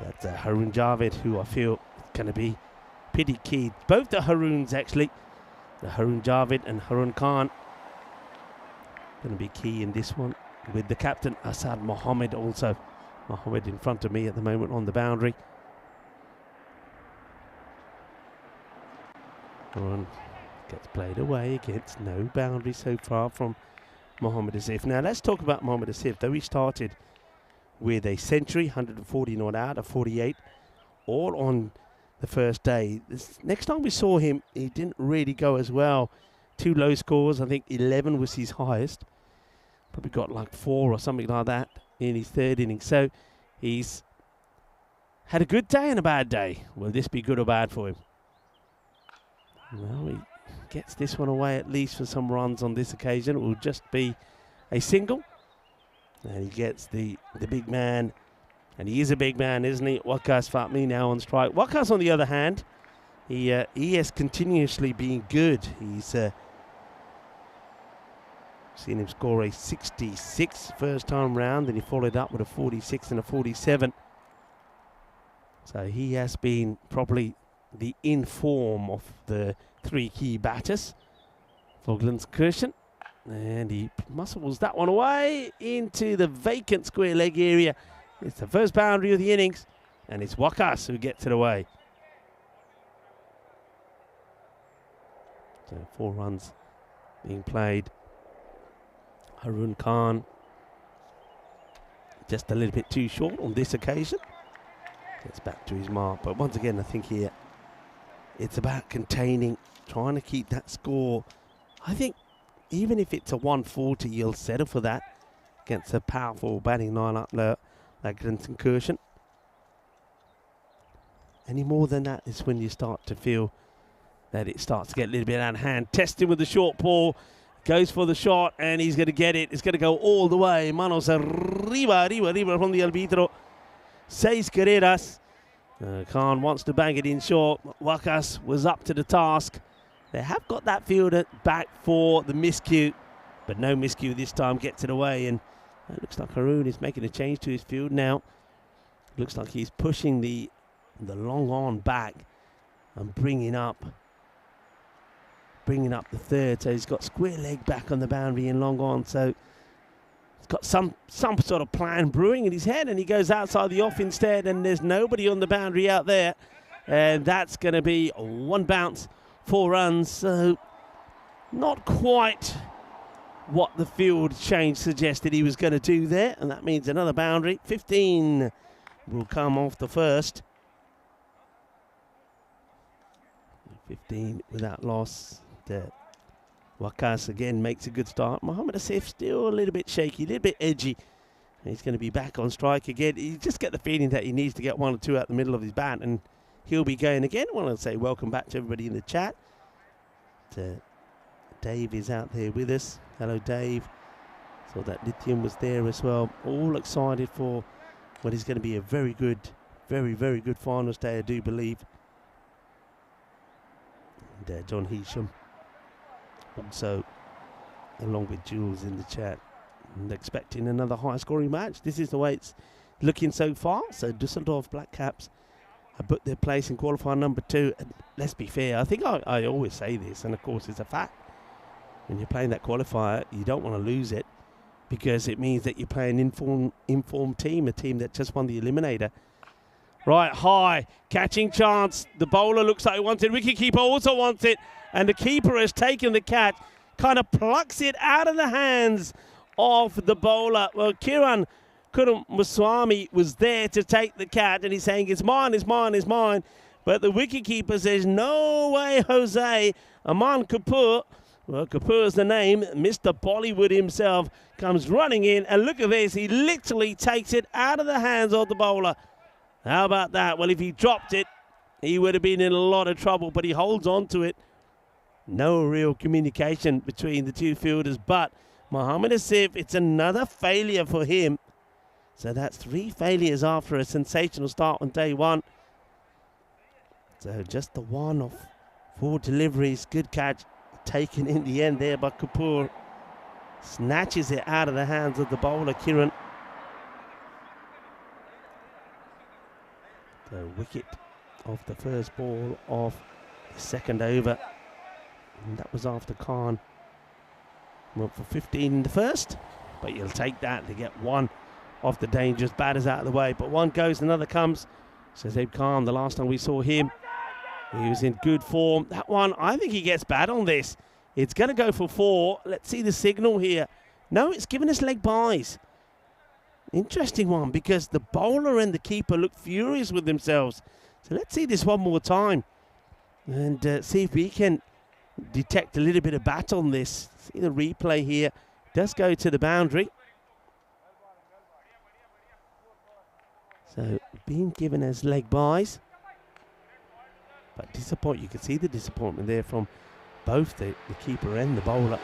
That's Haroon Javed, who I feel going to be pretty key. Both the Haroons, actually. The Haroon Javed and Haroon Khan. Going to be key in this one. With the captain, Asad Mohammed also. Mohammed in front of me at the moment on the boundary. Haroon gets played away against no boundary so far from Mohammed Asif. Now let's talk about Mohammed Asif. Though he started with a century, 140 not out of 48, all on the first day. Next time we saw him, he didn't really go as well. 2 low scores, I think 11 was his highest. Probably got like 4 or something like that in his third inning. So he's had a good day and a bad day. Will this be good or bad for him? Well, he gets this one away at least for some runs on this occasion. It will just be a single. And he gets the big man. And he is a big man, isn't he? Waqas Fatmi now on strike. Waqas, on the other hand, he has continuously been good. He's seen him score a 66 first time round. Then he followed up with a 46 and a 47. So he has been probably the inform of the 3 key batters for Glenskirchen. And he muscles that one away into the vacant square leg area. It's the first boundary of the innings, and it's Waqas who gets it away. So 4 runs being played. Haroon Khan just a little bit too short on this occasion. Gets back to his mark, but once again I think here it's about containing, trying to keep that score. I think even if it's a 140, you'll settle for that against a powerful batting lineup like Glenskirchen. Any more than that is when you start to feel that it starts to get a little bit out of hand. Testing with the short ball, goes for the shot, and he's going to get it. It's going to go all the way. Manos arriba from the arbitro. 6 carreras. Khan wants to bang it in short. Waqas was up to the task. They have got that fielder back for the miscue, but no miscue this time, gets it away. And it looks like Haroon is making a change to his field now. Looks like he's pushing the long on back and bringing up the third. So he's got square leg back on the boundary and long on. So he's got some sort of plan brewing in his head, and he goes outside the off instead, and there's nobody on the boundary out there. And that's going to be 1 bounce, 4 runs. So not quite what the field change suggested he was going to do there, and that means another boundary. 15 will come off the first. 15 without loss. Waqas again makes a good start. Mohammed Asif still a little bit shaky, a little bit edgy. He's going to be back on strike again. You just get the feeling that he needs to get 1 or 2 out the middle of his bat, and he'll be going again. I want to say welcome back to everybody in the chat. Dave is out there with us. Hello, Dave. Saw that Lithium was there as well. All excited for what is going to be a very good, very, very good finals day, I do believe. And John Heasham also along with Jules in the chat, and expecting another high-scoring match. This is the way it's looking so far. So Dusseldorf Black Caps have put their place in qualifier number 2. And let's be fair, I think I always say this, and of course it's a fact. When you're playing that qualifier, you don't want to lose it, because it means that you're playing an informed team, a team that just won the Eliminator. Right, high, catching chance. The bowler looks like he wants it. Wicketkeeper also wants it. And the keeper has taken the catch, kind of plucks it out of the hands of the bowler. Well, Kiran Muswami was there to take the catch, and he's saying, it's mine, it's mine, it's mine. But the wicketkeeper says, no way, Jose. Aman Kapoor, well, Kapoor's the name, Mr. Bollywood himself, comes running in. And look at this, he literally takes it out of the hands of the bowler. How about that? Well, if he dropped it, he would have been in a lot of trouble, but he holds on to it. No real communication between the 2 fielders, but Mohammed Asif, it's another failure for him. So that's 3 failures after a sensational start on day 1. So just the 1 of 4 deliveries. Good catch taken in the end there by Kapoor. Snatches it out of the hands of the bowler, Kiran. So wicket of the first ball of the second over. And that was after Khan went for 15 in the first. But you'll take that to get one of the dangerous batters out of the way. But one goes, another comes. Shazib Khan, the last time we saw him, he was in good form. That one, I think he gets bad on this. It's going to go for 4. Let's see the signal here. No, it's giving us leg byes. Interesting one, because the bowler and the keeper look furious with themselves. So let's see this one more time and see if we can detect a little bit of bat on this. See the replay here. Does go to the boundary. So being given as leg byes. But you can see the disappointment there from both the keeper and the bowler.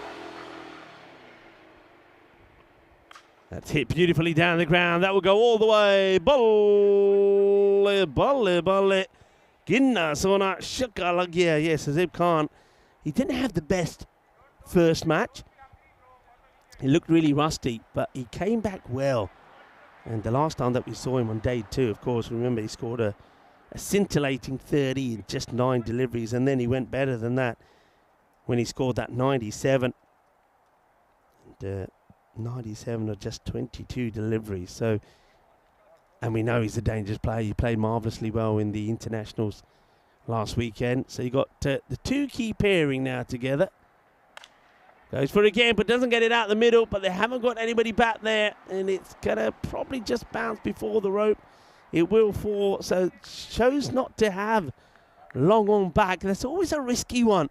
That's hit beautifully down the ground. That will go all the way. Balle, balle, balle. Ginna sona shaka lagya. Yes, Azib Khan. He didn't have the best first match. He looked really rusty, but he came back well. And the last time that we saw him on day 2, of course, remember he scored a scintillating 30 in just 9 deliveries, and then he went better than that when he scored that 97. And 97 or just 22 deliveries. So, and we know he's a dangerous player. He played marvellously well in the internationals last weekend. So you got the 2 key pairing now together. Goes for it again, but doesn't get it out the middle. But they haven't got anybody back there, and it's gonna probably just bounce before the rope. It will fall. So chose not to have long on back. That's always a risky one.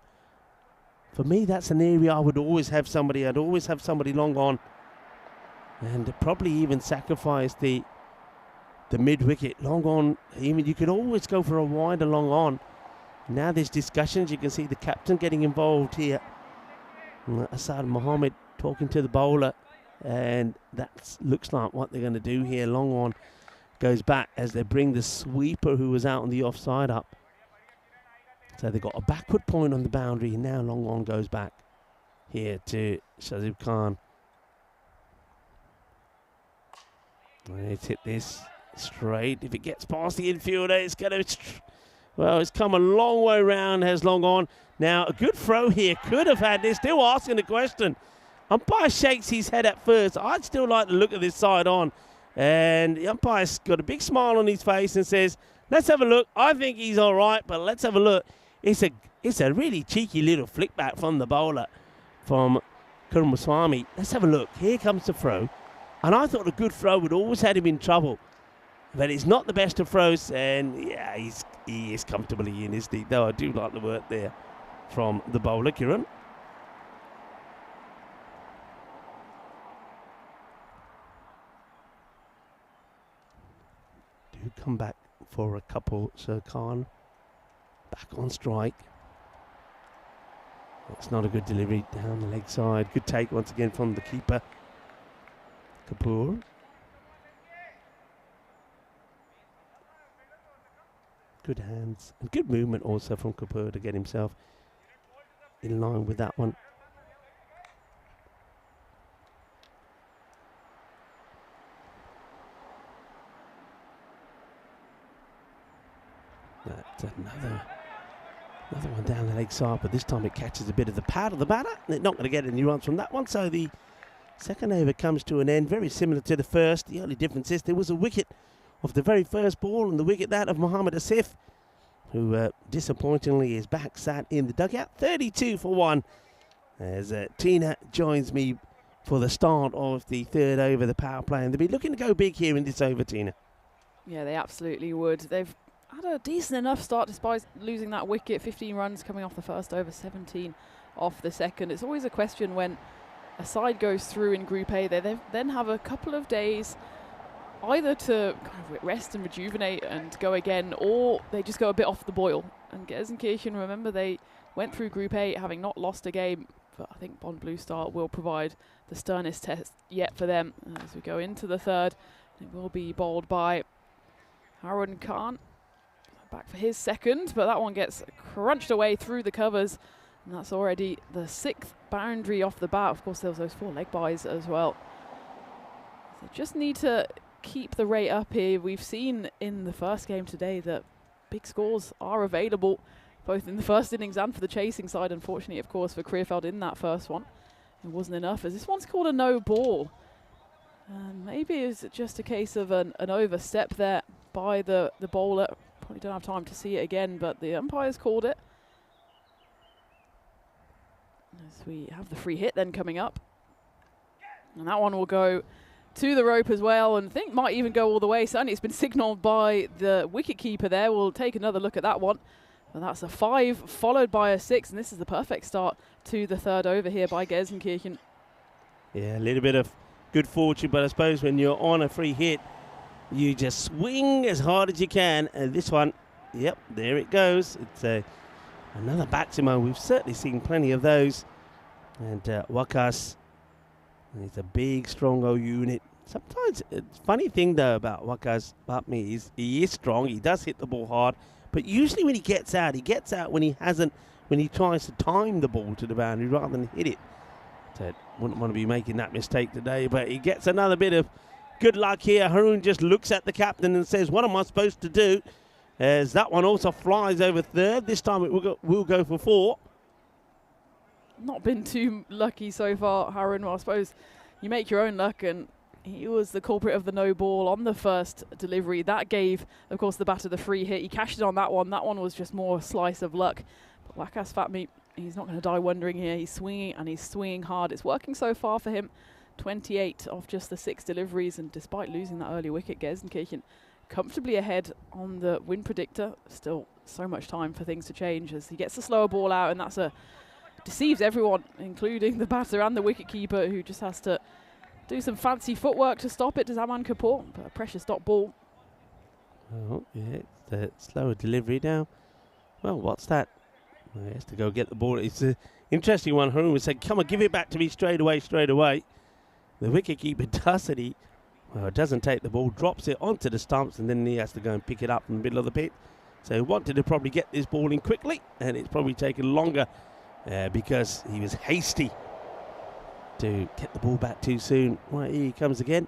For me, that's an area I would always have somebody. I'd always have somebody long on, and probably even sacrifice the mid wicket long on. Even you could always go for a wider long on. Now there's discussions. You can see the captain getting involved here. Asad Mohammed talking to the bowler, and that looks like what they're going to do here. Long on goes back as they bring the sweeper who was out on the offside up. So they've got a backward point on the boundary, and now long on goes back here to Shazib Khan. Let's hit this straight. If it gets past the infielder, it's going to... Well, it's come a long way round, has long on. Now, a good throw here. Could have had this. Still asking the question. Umpire shakes his head at first. I'd still like to look at this side on. And the umpire's got a big smile on his face and says, let's have a look. I think he's all right, but let's have a look. It's a really cheeky little flick back from the bowler, from Kurmaswamy. Let's have a look. Here comes the throw. And I thought a good throw would always had him in trouble. But it's not the best of throws, and yeah, he is comfortably in his deep. Though I do like the work there from the bowler, Kiran. Do come back for a couple, Sir Khan. Back on strike. It's not a good delivery down the leg side. Good take once again from the keeper, Kapoor. Good hands and good movement also from Kapoor to get himself in line with that one. That's another one down the leg side, but this time it catches a bit of the pad of the batter. They're not going to get any runs from that one, so the second over comes to an end, very similar to the first. The only difference is there was a wicket of the very first ball, and the wicket that of Mohammad Asif, who disappointingly is back sat in the dugout. 32 for 1 as Tina joins me for the start of the third over, the power play, and they'll be looking to go big here in this over, Tina. Yeah, they absolutely would. They've had a decent enough start despite losing that wicket. 15 runs coming off the first over, 17 off the second. It's always a question when a side goes through in Group A, they then have a couple of days either to kind of rest and rejuvenate and go again, or they just go a bit off the boil. And Gelsenkirchen, remember, they went through Group A having not lost a game, but I think Bond Blue Star will provide the sternest test yet for them as we go into the third. It will be bowled by Harun Khan. Back for his second, but that one gets crunched away through the covers, and that's already the 6th boundary off the bat. Of course, there was those 4 leg byes as well. They just need to keep the rate up here. We've seen in the first game today that big scores are available, both in the first innings and for the chasing side. Unfortunately, of course, for Krefeld in that first one, it wasn't enough, as this one's called a no ball. And maybe it's just a case of an overstep there by the bowler. Probably don't have time to see it again, but the umpire's called it. As we have the free hit then coming up. And that one will go to the rope as well, and I think might even go all the way. Certainly it's been signalled by the wicket-keeper there. We'll take another look at that one. Well, that's a 5 followed by a 6, and this is the perfect start to the third over here by Gelsenkirchen. Yeah, a little bit of good fortune, but I suppose when you're on a free hit, you just swing as hard as you can. And this one, yep, there it goes. It's another batsman. We've certainly seen plenty of those. And Wakas, he's a big, strong old unit. Sometimes, it's funny thing though about Wakas Batmi is he is strong. He does hit the ball hard, but usually when he gets out when he tries to time the ball to the boundary rather than hit it. So wouldn't want to be making that mistake today, but he gets another bit of good luck here. Haroon just looks at the captain and says, "What am I supposed to do?" As that one also flies over third. This time it will go for 4. Not been too lucky so far, Haroon. Well, I suppose you make your own luck, and he was the culprit of the no ball on the first delivery. That gave, of course, the batter the free hit. He cashed it on that one. That one was just more a slice of luck. But Wakas Fatmi, he's not going to die wondering here. He's swinging, and he's swinging hard. It's working so far for him. 28 off just the 6 deliveries, and despite losing that early wicket, Gelsenkirchen comfortably ahead on the win predictor. Still so much time for things to change as he gets the slower ball out, and that's deceives everyone, including the batter and the wicketkeeper, who just has to do some fancy footwork to stop it to Zaman Kapoor, but a pressure stop ball. Oh, yeah, it's a slower delivery now. Well, what's that? Well, he has to go get the ball. It's an interesting one. Haroon would say, "Come on, give it back to me straight away, straight away." The wicketkeeper does it. He doesn't take the ball, drops it onto the stumps, and then he has to go and pick it up in the middle of the pit. So he wanted to probably get this ball in quickly, and it's probably taken longer because he was hasty to get the ball back too soon. Right, here he comes again.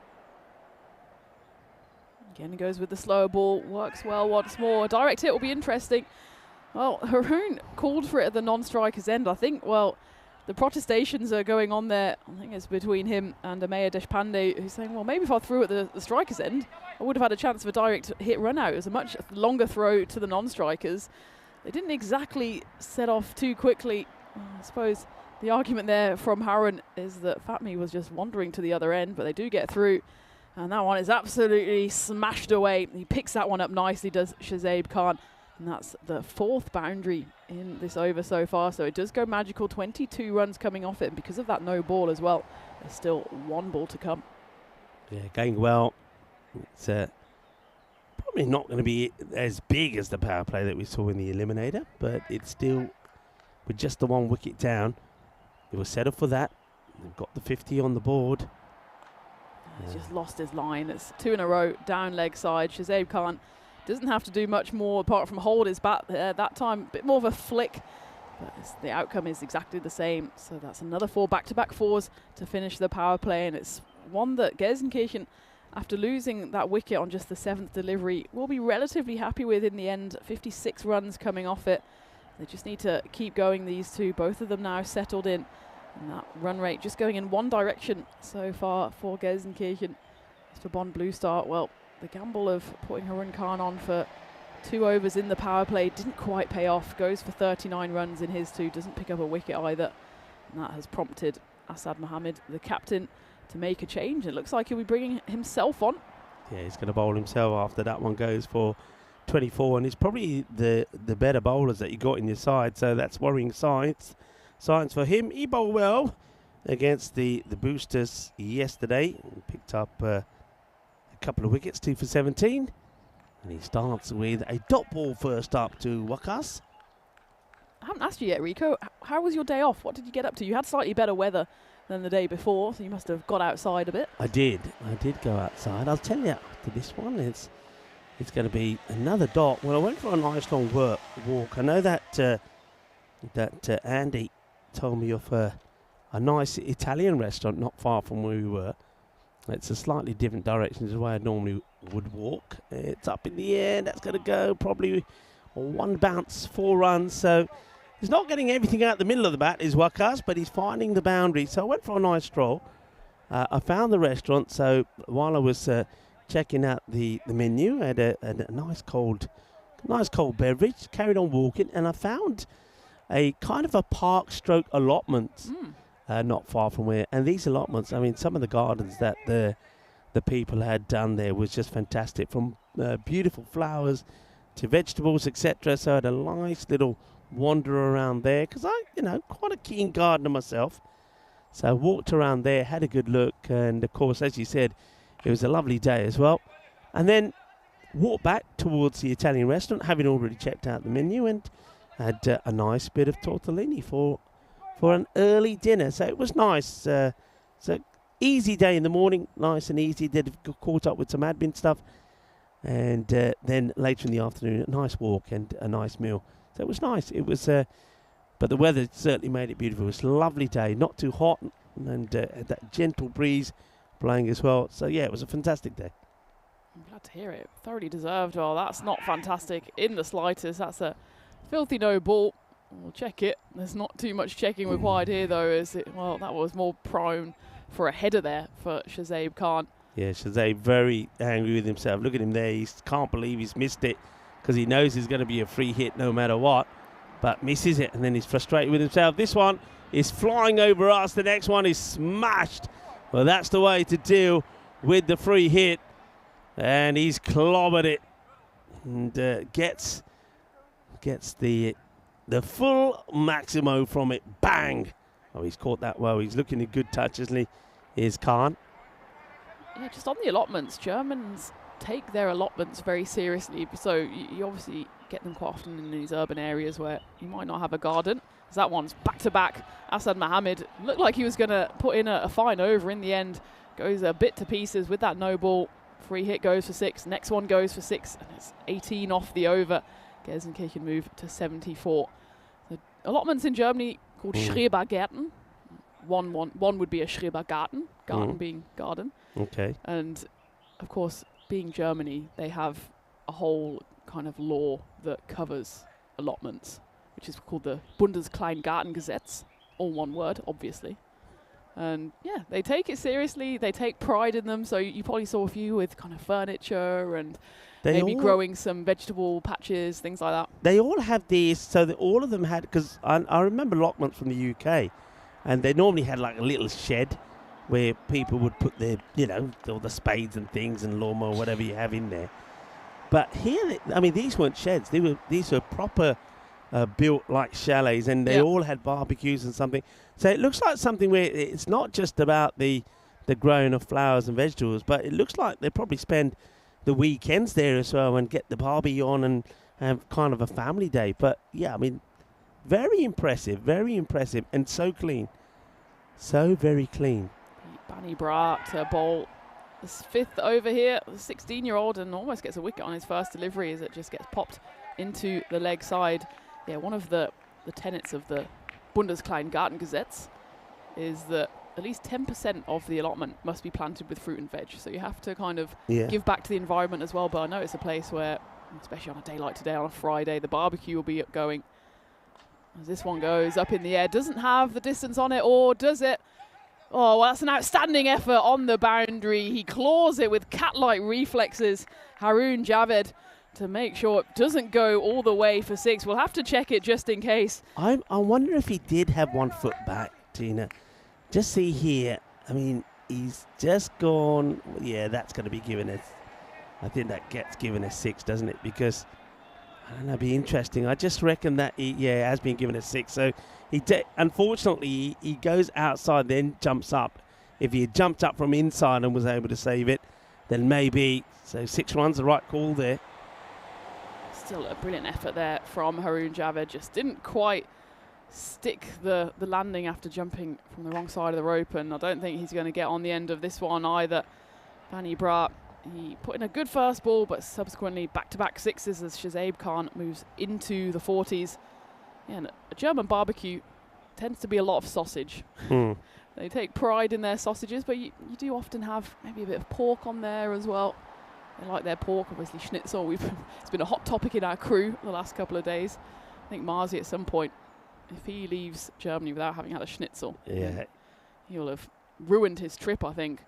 Again, he goes with the slower ball, works well once more. A direct hit will be interesting. Well, Haroon called for it at the non-striker's end. I think, well, the protestations are going on there. I think it's between him and Ameya Deshpande, who's saying, well, maybe if I threw at the striker's end, I would have had a chance of a direct hit run out. It was a much longer throw to the non-strikers. They didn't exactly set off too quickly. I suppose the argument there from Haroon is that Fatmi was just wandering to the other end, but they do get through. And that one is absolutely smashed away. He picks that one up nicely, does Shazaib Khan. And that's the 4th boundary in this over so far. So it does go magical. 22 runs coming off it. And because of that no ball as well, there's still 1 ball to come. Yeah, going well. It's probably not going to be as big as the power play that we saw in the Eliminator, but it's still, with just the 1 wicket down, it was settled for that. They've got the 50 on the board. He's just lost his line. It's 2 in a row, down leg side. Shazaib Khan doesn't have to do much more apart from hold his bat there. That time, a bit more of a flick, but the outcome is exactly the same. So that's another 4 back-to-back 4s to finish the power play, and it's one that Gelsenkirchen, after losing that wicket on just the 7th delivery, will be relatively happy with in the end. 56 runs coming off it. They just need to keep going, these two. Both of them now settled in. And that run rate just going in one direction so far for Gelsenkirchen. As for Bond Blue Star, well, the gamble of putting Haroon Khan on for 2 overs in the power play didn't quite pay off. Goes for 39 runs in his 2, doesn't pick up a wicket either. And that has prompted Asad Mohammed, the captain, to make a change. It looks like he'll be bringing himself on. Yeah, he's going to bowl himself after that one goes for 24, and it's probably the better bowlers that you got in your side, so that's worrying signs for him. He bowled well against the boosters yesterday, picked up a couple of wickets, 2 for 17, and he starts with a dot ball first up to Wakas. I haven't asked you yet, Rico. How was your day off? What did you get up to? You had slightly better weather than the day before, so you must have got outside a bit. I did go outside. I'll tell you after this one, it's going to be another dot. Well, I went for a nice long walk. I know that Andy told me of a nice Italian restaurant not far from where we were. It's a slightly different direction to the way I normally would walk. It's up in the air. That's going to go probably one bounce, 4 runs. So he's not getting everything out the middle of the bat, is Wakas, but he's finding the boundary. So I went for a nice stroll. I found the restaurant. So while I was checking out the menu, I had a nice cold beverage, carried on walking, and I found a kind of a park stroke allotment not far from where. And these allotments, I mean, some of the gardens that the people had done there was just fantastic, from beautiful flowers to vegetables, etc. So I had a nice little wander around there because quite a keen gardener myself. So I walked around there, had a good look, and of course, as you said, it was a lovely day as well. And then walked back towards the Italian restaurant, having already checked out the menu, and had a nice bit of tortellini for an early dinner. So it was nice. So easy day in the morning, nice and easy. Caught up with some admin stuff, and then later in the afternoon, a nice walk and a nice meal. So it was nice. It was, but the weather certainly made it beautiful. It was a lovely day, not too hot, and that gentle breeze blowing as well. So yeah, it was a fantastic day. I'm glad to hear it. Thoroughly deserved. Well, that's not fantastic in the slightest. That's a filthy no ball. We'll check it. There's not too much checking required here, though. That was more prone for a header there for Shazib Khan. Yeah, Shazib very angry with himself. Look at him there. He can't believe he's missed it because he knows he's going to be a free hit no matter what, but misses it, and then he's frustrated with himself. This one is flying over us. The next one is smashed. Well, that's the way to deal with the free hit. And he's clobbered it and gets the full maximo from it. Bang! Oh, he's caught that well. He's looking a good touch, isn't he? Here's Khan. Yeah, just on the allotments, Germans take their allotments very seriously. So you obviously get them quite often in these urban areas where you might not have a garden. As that one's back-to-back. Asad Mohammed looked like he was going to put in a fine over. In the end, goes a bit to pieces with that no ball. Free hit goes for 6. Next one goes for 6. And it's 18 off the over. Gelsenkirchen can move to 74. The allotments in Germany called Schrebergärten. One would be a Schrebergarten. Garten being garden. Okay. And of course, being Germany, they have a whole kind of law that covers allotments, which is called the Bundeskleingartengesetz. All one word, obviously. And yeah, they take it seriously. They take pride in them. So you probably saw a few with kind of furniture and maybe growing some vegetable patches, things like that. They all have these, so that all of them had, because I remember allotments from the UK, and they normally had like a little shed where people would put their, all the spades and things and lawnmower, whatever you have in there. But here, these weren't sheds. These were proper built like chalets, and they all had barbecues and something. So it looks like something where it's not just about the growing of flowers and vegetables, but it looks like they probably spend the weekends there as well and get the barbie on and have kind of a family day. But yeah, very impressive, and so clean. So very clean. Bani Bra to bowl this 5th over here, the 16-year-old, and almost gets a wicket on his first delivery as it just gets popped into the leg side. Yeah, one of the tenets of the Bundeskleingartengesetz is that at least 10% of the allotment must be planted with fruit and veg. So you have to kind of give back to the environment as well. But I know it's a place where, especially on a day like today, on a Friday, the barbecue will be going. As this one goes up in the air, doesn't have the distance on it, or does it? Oh, well, that's an outstanding effort on the boundary. He claws it with cat-like reflexes, Haroon Javed, to make sure it doesn't go all the way for 6. We'll have to check it just in case. I wonder if he did have 1 foot back, Tina. Just see here. He's just gone. Yeah, that's going to be given us. I think that gets given a 6, doesn't it? Because, I don't know, it'd be interesting. I just reckon that he has been given a 6. So, unfortunately, he goes outside, then jumps up. If he had jumped up from inside and was able to save it, then maybe. So 6 runs, the right call there. Still a brilliant effort there from Haroon Javed. Just didn't quite stick the landing after jumping from the wrong side of the rope, and I don't think he's going to get on the end of this one either. Bani Bra, he put in a good first ball, but subsequently back-to-back 6s as Shazib Khan moves into the 40s. Yeah, and a German barbecue tends to be a lot of sausage. They take pride in their sausages, but you do often have maybe a bit of pork on there as well. They like their pork, obviously schnitzel. It's been a hot topic in our crew the last couple of days. I think Marzi at some point, if he leaves Germany without having had a schnitzel, he'll have ruined his trip, I think.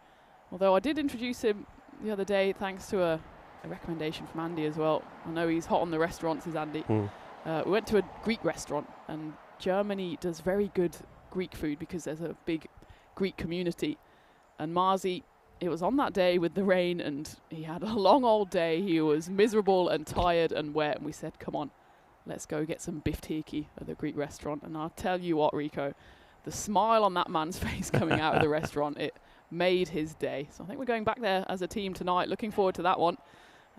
Although I did introduce him the other day thanks to a recommendation from Andy as well. I know he's hot on the restaurants, is Andy. We went to a Greek restaurant, and Germany does very good Greek food because there's a big Greek community. And Marzi, it was on that day with the rain, and he had a long old day. He was miserable and tired and wet, and we said, come on, let's go get some bifteki at the Greek restaurant. And I'll tell you what, Rico, the smile on that man's face coming out of the restaurant, it made his day. So I think we're going back there as a team tonight. Looking forward to that one,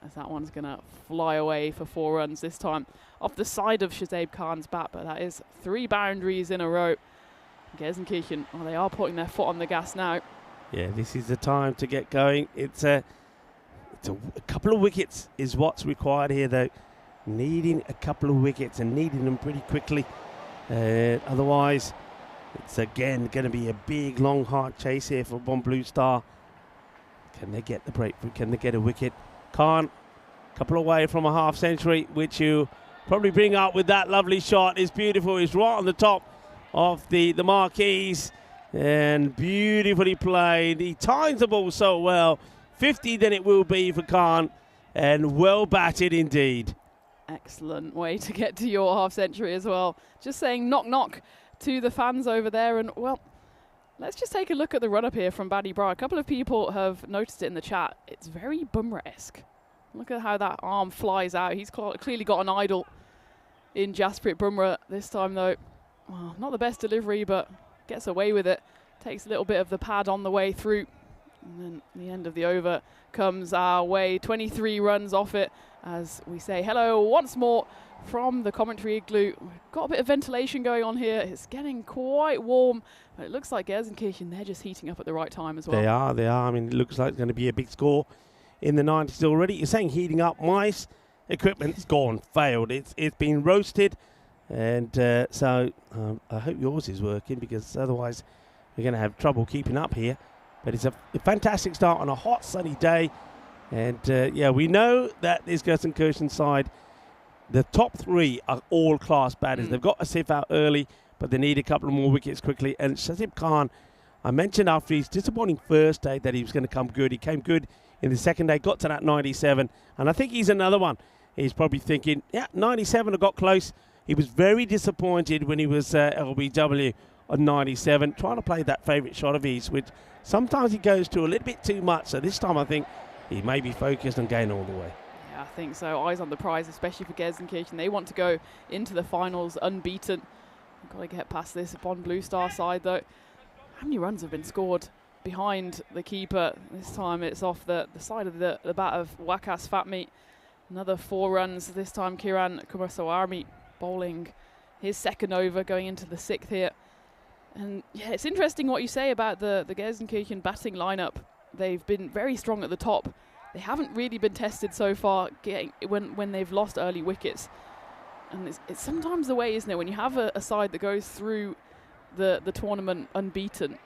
as that one's going to fly away for 4 runs this time off the side of Shazib Khan's bat. But that is 3 boundaries in a row. Gelsenkirchen, well, they are putting their foot on the gas now. Yeah, this is the time to get going. It's a couple of wickets is what's required here, though. Needing a couple of wickets and needing them pretty quickly. Otherwise, it's again going to be a big, long, hard chase here for Bon Blue Star. Can they get the breakthrough? Can they get a wicket? Khan, couple away from a half century, which you probably bring up with that lovely shot. It's beautiful. It's right on the top of the marquees. And beautifully played. He times the ball so well. 50 then it will be for Khan. And well batted indeed. Excellent way to get to your half century as well. Just saying knock knock to the fans over there. And well, let's just take a look at the run up here from Baddy Bra. A couple of people have noticed it in the chat. It's very Bumrah-esque. Look at how that arm flies out. He's clearly got an idol in Jasprit Bumrah this time though. Well, not the best delivery, but gets away with it. Takes a little bit of the pad on the way through. And then the end of the over comes our way. 23 runs off it as we say hello once more from the commentary igloo. We've got a bit of ventilation going on here. It's getting quite warm. But it looks like Gelsenkirchen, they're just heating up at the right time as well. They are. I mean, it looks like it's going to be a big score in the 90s already. You're saying heating up. My equipment's gone, failed. It's been roasted. And so I hope yours is working, because otherwise we're going to have trouble keeping up here. But it's a fantastic start on a hot, sunny day. And, yeah, we know that this Gelsenkirchen side, the top 3 are all class batters. They've got Asif out early, but they need a couple of more wickets quickly. And Shazib Khan, I mentioned after his disappointing first day that he was going to come good. He came good in the second day, got to that 97. And I think he's another one. He's probably thinking, yeah, 97, I got close. He was very disappointed when he was LBW on 97, trying to play that favourite shot of his, which sometimes he goes to a little bit too much. So this time I think he may be focused on going all the way. Yeah, I think so. Eyes on the prize, especially for Gelsenkirchen. They want to go into the finals unbeaten. Got to get past this Bon Blue Star side, though. How many runs have been scored behind the keeper? This time it's off the side of the bat of Wakas Fatmi. Another 4 runs. This time Kiran Kumaraswamy bowling his second over, going into the 6th here. And yeah, it's interesting what you say about the Gelsenkirchen batting lineup. They've been very strong at the top. They haven't really been tested so far when they've lost early wickets. And it's sometimes the way, isn't it, when you have a side that goes through the tournament unbeaten,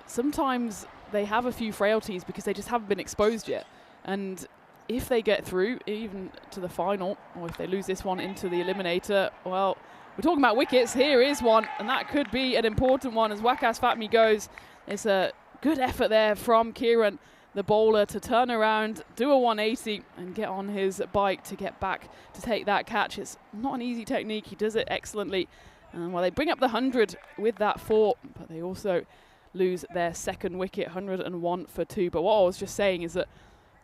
sometimes they have a few frailties because they just haven't been exposed yet. And if they get through, even to the final, or if they lose this one into the Eliminator, well, we're talking about wickets. Here is one, and that could be an important one as Wakas Fatmi goes. It's a good effort there from Kiran, the bowler, to turn around, do a 180, and get on his bike to get back to take that catch. It's not an easy technique. He does it excellently. Well, they bring up the 100 with that 4, but they also lose their second wicket, 101 for 2. But what I was just saying is that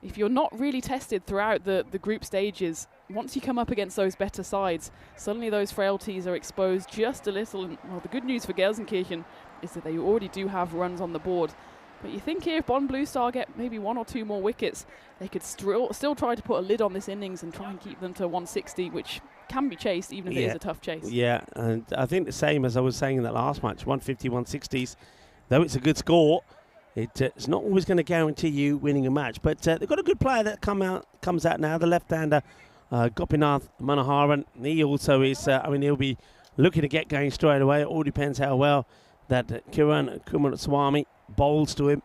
if you're not really tested throughout the group stages, once you come up against those better sides, suddenly those frailties are exposed just a little. And, well, the good news for Gelsenkirchen is that they already do have runs on the board. But you think here if Bon Blue Star get maybe 1 or 2 more wickets, they could still try to put a lid on this innings and try and keep them to 160, which can be chased even if it is a tough chase. Yeah, and I think the same as I was saying in that last match, 150, 160s, though it's a good score, it's not always going to guarantee you winning a match. But they've got a good player that comes out now, the left-hander, Gopinath Manoharan. He also is, he'll be looking to get going straight away. It all depends how well that Kiran Kumaraswamy bowls to him.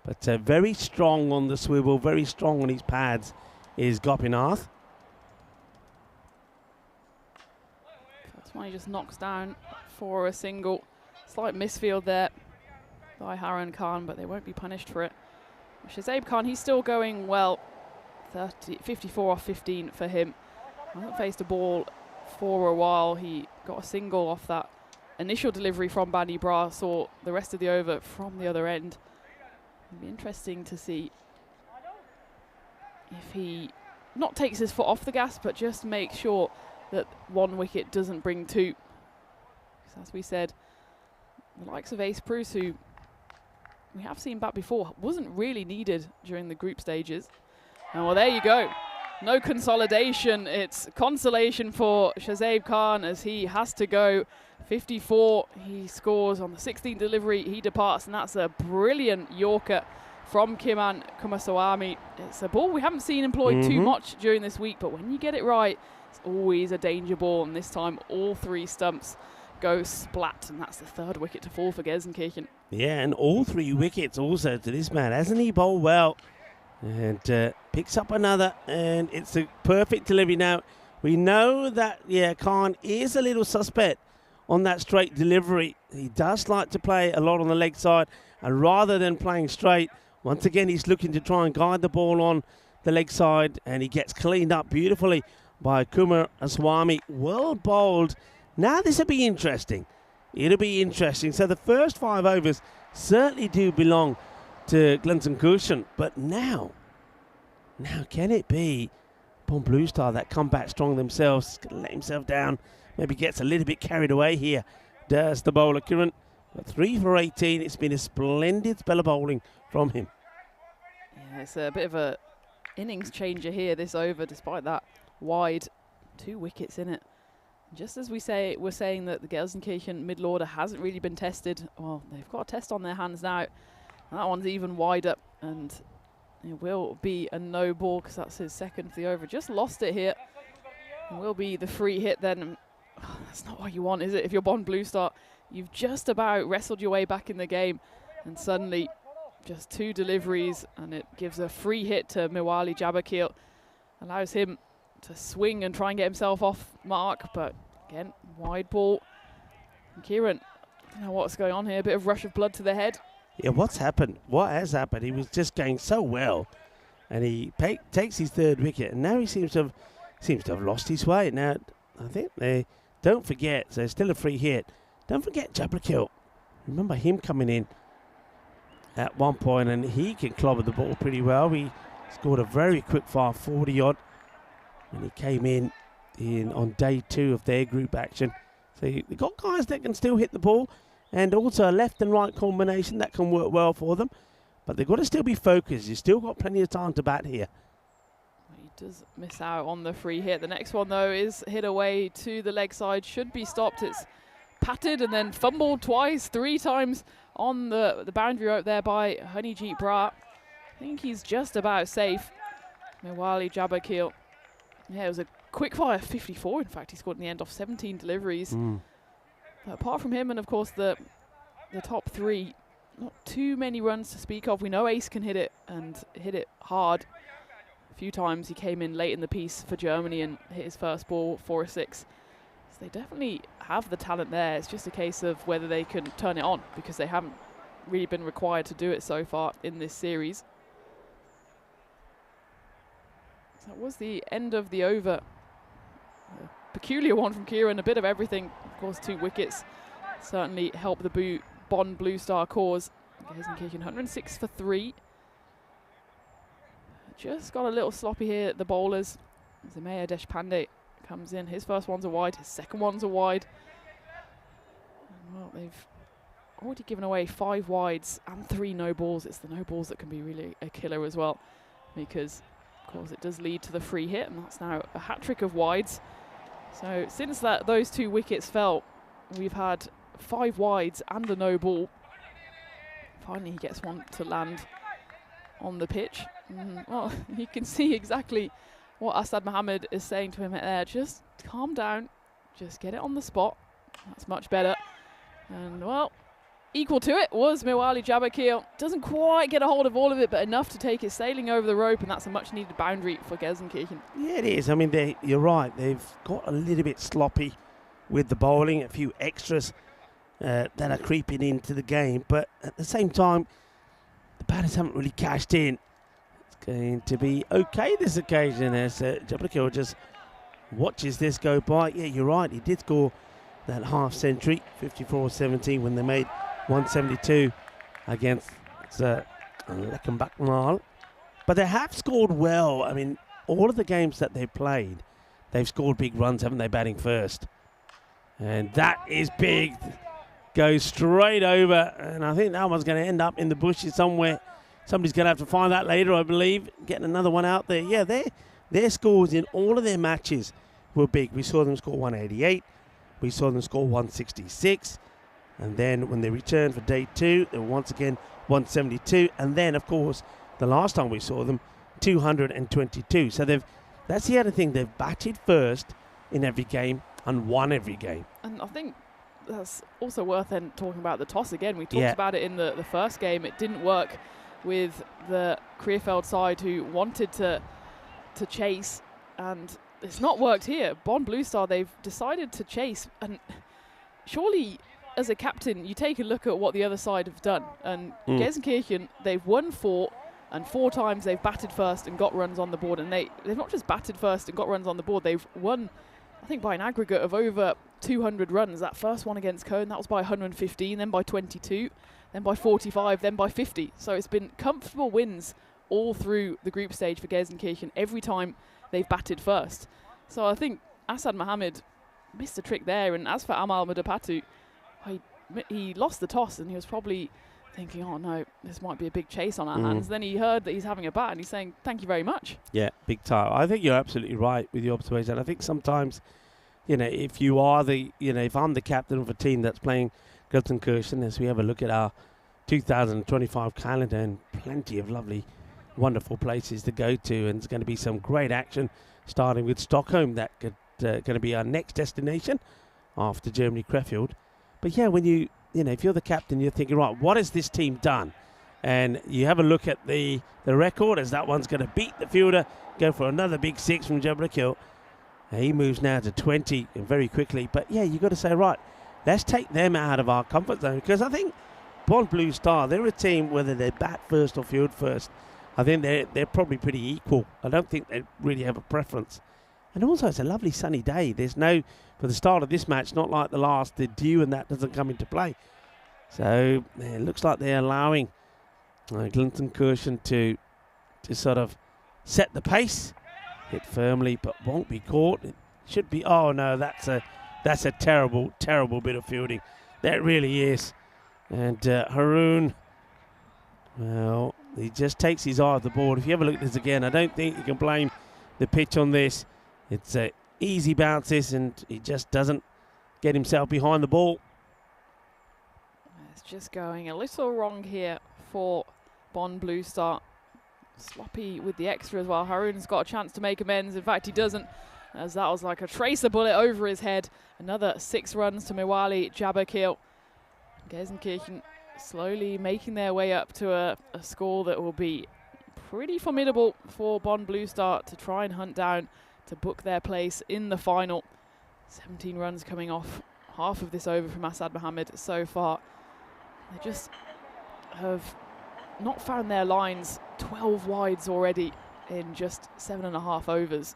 But very strong on the swivel, very strong on his pads is Gopinath. First one he just knocks down for a single. Slight misfield there by Haran Khan, but they won't be punished for it. Shazib Khan, he's still going well. 54 off 15 for him. Hasn't faced a ball for a while. He got a single off that initial delivery from Bandi Bra, saw the rest of the over from the other end. It'll be interesting to see if he not takes his foot off the gas, but just makes sure that one wicket doesn't bring two. As we said, the likes of Ace Bruce, who we have seen back before, wasn't really needed during the group stages. And well, there you go. No consolidation. It's consolation for Shazib Khan as he has to go. 54, he scores on the 16th delivery. He departs, and that's a brilliant Yorker from Kiran Kumaraswamy. It's a ball we haven't seen employed too much during this week, but when you get it right, it's always a danger ball. And this time, all three stumps go splat, and that's the third wicket to fall for Gelsenkirchen. Yeah, and all three wickets also to this man. Hasn't he bowled well? And picks up another, and it's a perfect delivery. Now, we know that, Khan is a little suspect on that straight delivery. He does like to play a lot on the leg side, and rather than playing straight, once again, he's looking to try and guide the ball on the leg side, and he gets cleaned up beautifully by Kumaraswamy. Well bowled. Now this will be interesting. It'll be interesting. So the first 5 overs certainly do belong to Gelsenkirchen, but now can it be Bon Blue Star that come back strong themselves? Going to let himself down, maybe gets a little bit carried away here, does the bowler Kiran. But 3 for 18, it's been a splendid spell of bowling from him. Yeah, it's a bit of a innings changer here this over, despite that wide, 2 wickets in it. Just as we're saying that the Gelsenkirchen middle order hasn't really been tested, well, they've got a test on their hands now. That one's even wider, and it will be a no ball because that's his second for the over. Just lost it here. It will be the free hit then. Oh, that's not what you want, is it? If you're Bon Blue Star, you've just about wrestled your way back in the game, and suddenly just 2 deliveries, and it gives a free hit to Mewali Jabakil. Allows him to swing and try and get himself off mark, but again, wide ball. And Kiran, I don't know what's going on here. A bit of rush of blood to the head. Yeah, what's happened? What has happened? He was just going so well, and he takes his 3rd wicket, and now he seems to have lost his way. Now, I think they don't forget. So it's still a free hit. Don't forget Jabakil. Remember him coming in at one point, and he can clobber the ball pretty well. He scored a very quick fire 40 odd when he came in on day 2 of their group action. So they've got guys that can still hit the ball, and also a left and right combination that can work well for them. But they've got to still be focused. You've still got plenty of time to bat here. He does miss out on the free hit. The next one, though, is hit away to the leg side. Should be stopped. It's patted and then fumbled twice, 3 times on the boundary rope there by Honeyjeet Bra. I think he's just about safe. Mewali Jabakil. Yeah, it was a quick fire 54. In fact, he scored in the end off 17 deliveries. But apart from him and, of course, the top 3, not too many runs to speak of. We know Ace can hit it, and hit it hard. A few times he came in late in the piece for Germany and hit his first ball 4-6. So they definitely have the talent there. It's just a case of whether they can turn it on, because they haven't really been required to do it so far in this series. So that was the end of the over. A peculiar one from Kiran, a bit of everything. Of course, 2 wickets certainly help the Bon Blue Star cause. Gelsenkirchen 106 for 3. Just got a little sloppy here at the bowlers. Zamaya Deshpande comes in. His first one's a wide, his second one's a wide. And well, they've already given away 5 wides and 3 no balls. It's the no balls that can be really a killer as well, because of course it does lead to the free hit, and that's now a hat-trick of wides. So since those 2 wickets fell, we've had 5 wides and a no ball. Finally he gets one to land on the pitch. Well, you can see exactly what Asad Mohammed is saying to him there. Just calm down, just get it on the spot. That's much better. And well, Equal to it was Miwali Jabakil. Doesn't quite get a hold of all of it, but enough to take his sailing over the rope, and that's a much needed boundary for Gelsenkirchen. Yeah, it is. I mean, you're right. They've got a little bit sloppy with the bowling, a few extras that are creeping into the game, but at the same time, the batters haven't really cashed in. It's going to be okay this occasion as Jabakil just watches this go by. Yeah, you're right. He did score that half century, 54-17, when they made 172 against Leckenbach. But they have scored well. I mean, all of the games that they've played, they've scored big runs, haven't they, batting first? And that is big. Goes straight over, and I think that one's going to end up in the bushes somewhere. Somebody's going to have to find that later, I believe. Getting another one out there. Yeah, their scores in all of their matches were big. We saw them score 188. We saw them score 166. And then when they returned for day 2, they were once again 172. And then, of course, the last time we saw them, 222. So that's the other thing. They've batted first in every game and won every game. And I think that's also worth then talking about the toss again. We talked about it in the first game. It didn't work with the Krefeld side who wanted to chase, and it's not worked here. Bonn Blue Star, they've decided to chase, and surely as a captain you take a look at what the other side have done. And Gelsenkirchen, they've won 4, and 4 times they've batted first and got runs on the board, and they've not just batted first and got runs on the board, they've won, I think, by an aggregate of over 200 runs. That first one against Cologne, that was by 115, then by 22, then by 45, then by 50. So it's been comfortable wins all through the group stage for Gelsenkirchen every time they've batted first. So I think Asad Mohammed missed a trick there. And as for Amal Mudapatu, he lost the toss, and he was probably thinking, oh no, this might be a big chase on our hands. Then he heard that he's having a bat, and he's saying, thank you very much. Yeah, big time. I think you're absolutely right with your observation. I think sometimes, if you are if I'm the captain of a team that's playing Gelsenkirchen, as we have a look at our 2025 calendar, and plenty of lovely, wonderful places to go to, and it's going to be some great action, starting with Stockholm. That could going to be our next destination after Germany, Krefeld. But yeah, when if you're the captain, you're thinking, right, what has this team done? And you have a look at the record, as that one's going to beat the fielder, go for another big 6 from Jabakil. He moves now to 20 very quickly. But yeah, you've got to say, right, let's take them out of our comfort zone, because I think Bonn Blue Star, they're a team, whether they bat first or field first, I think they're probably pretty equal. I don't think they really have a preference. And also, it's a lovely sunny day. There's no, for the start of this match, not like the last, the dew and that doesn't come into play. So it looks like they're allowing Gelsenkirchen to sort of set the pace, hit firmly, but won't be caught. It should be. Oh no, that's a terrible, terrible bit of fielding. That really is. And Haroon, well, he just takes his eye off the board. If you ever look at this again, I don't think you can blame the pitch on this. It's easy bounces, and he just doesn't get himself behind the ball. It's just going a little wrong here for Bonn Blue Star. Sloppy with the extra as well. Haroon's got a chance to make amends. In fact, he doesn't, as that was like a tracer bullet over his head. Another 6 runs to Miwali Jabakil. Gelsenkirchen slowly making their way up to a score that will be pretty formidable for Bonn Blue Star to try and hunt down to book their place in the final. 17 runs coming off half of this over from Asad Mohammed so far. They just have not found their lines. 12 wides already in just 7.5 overs.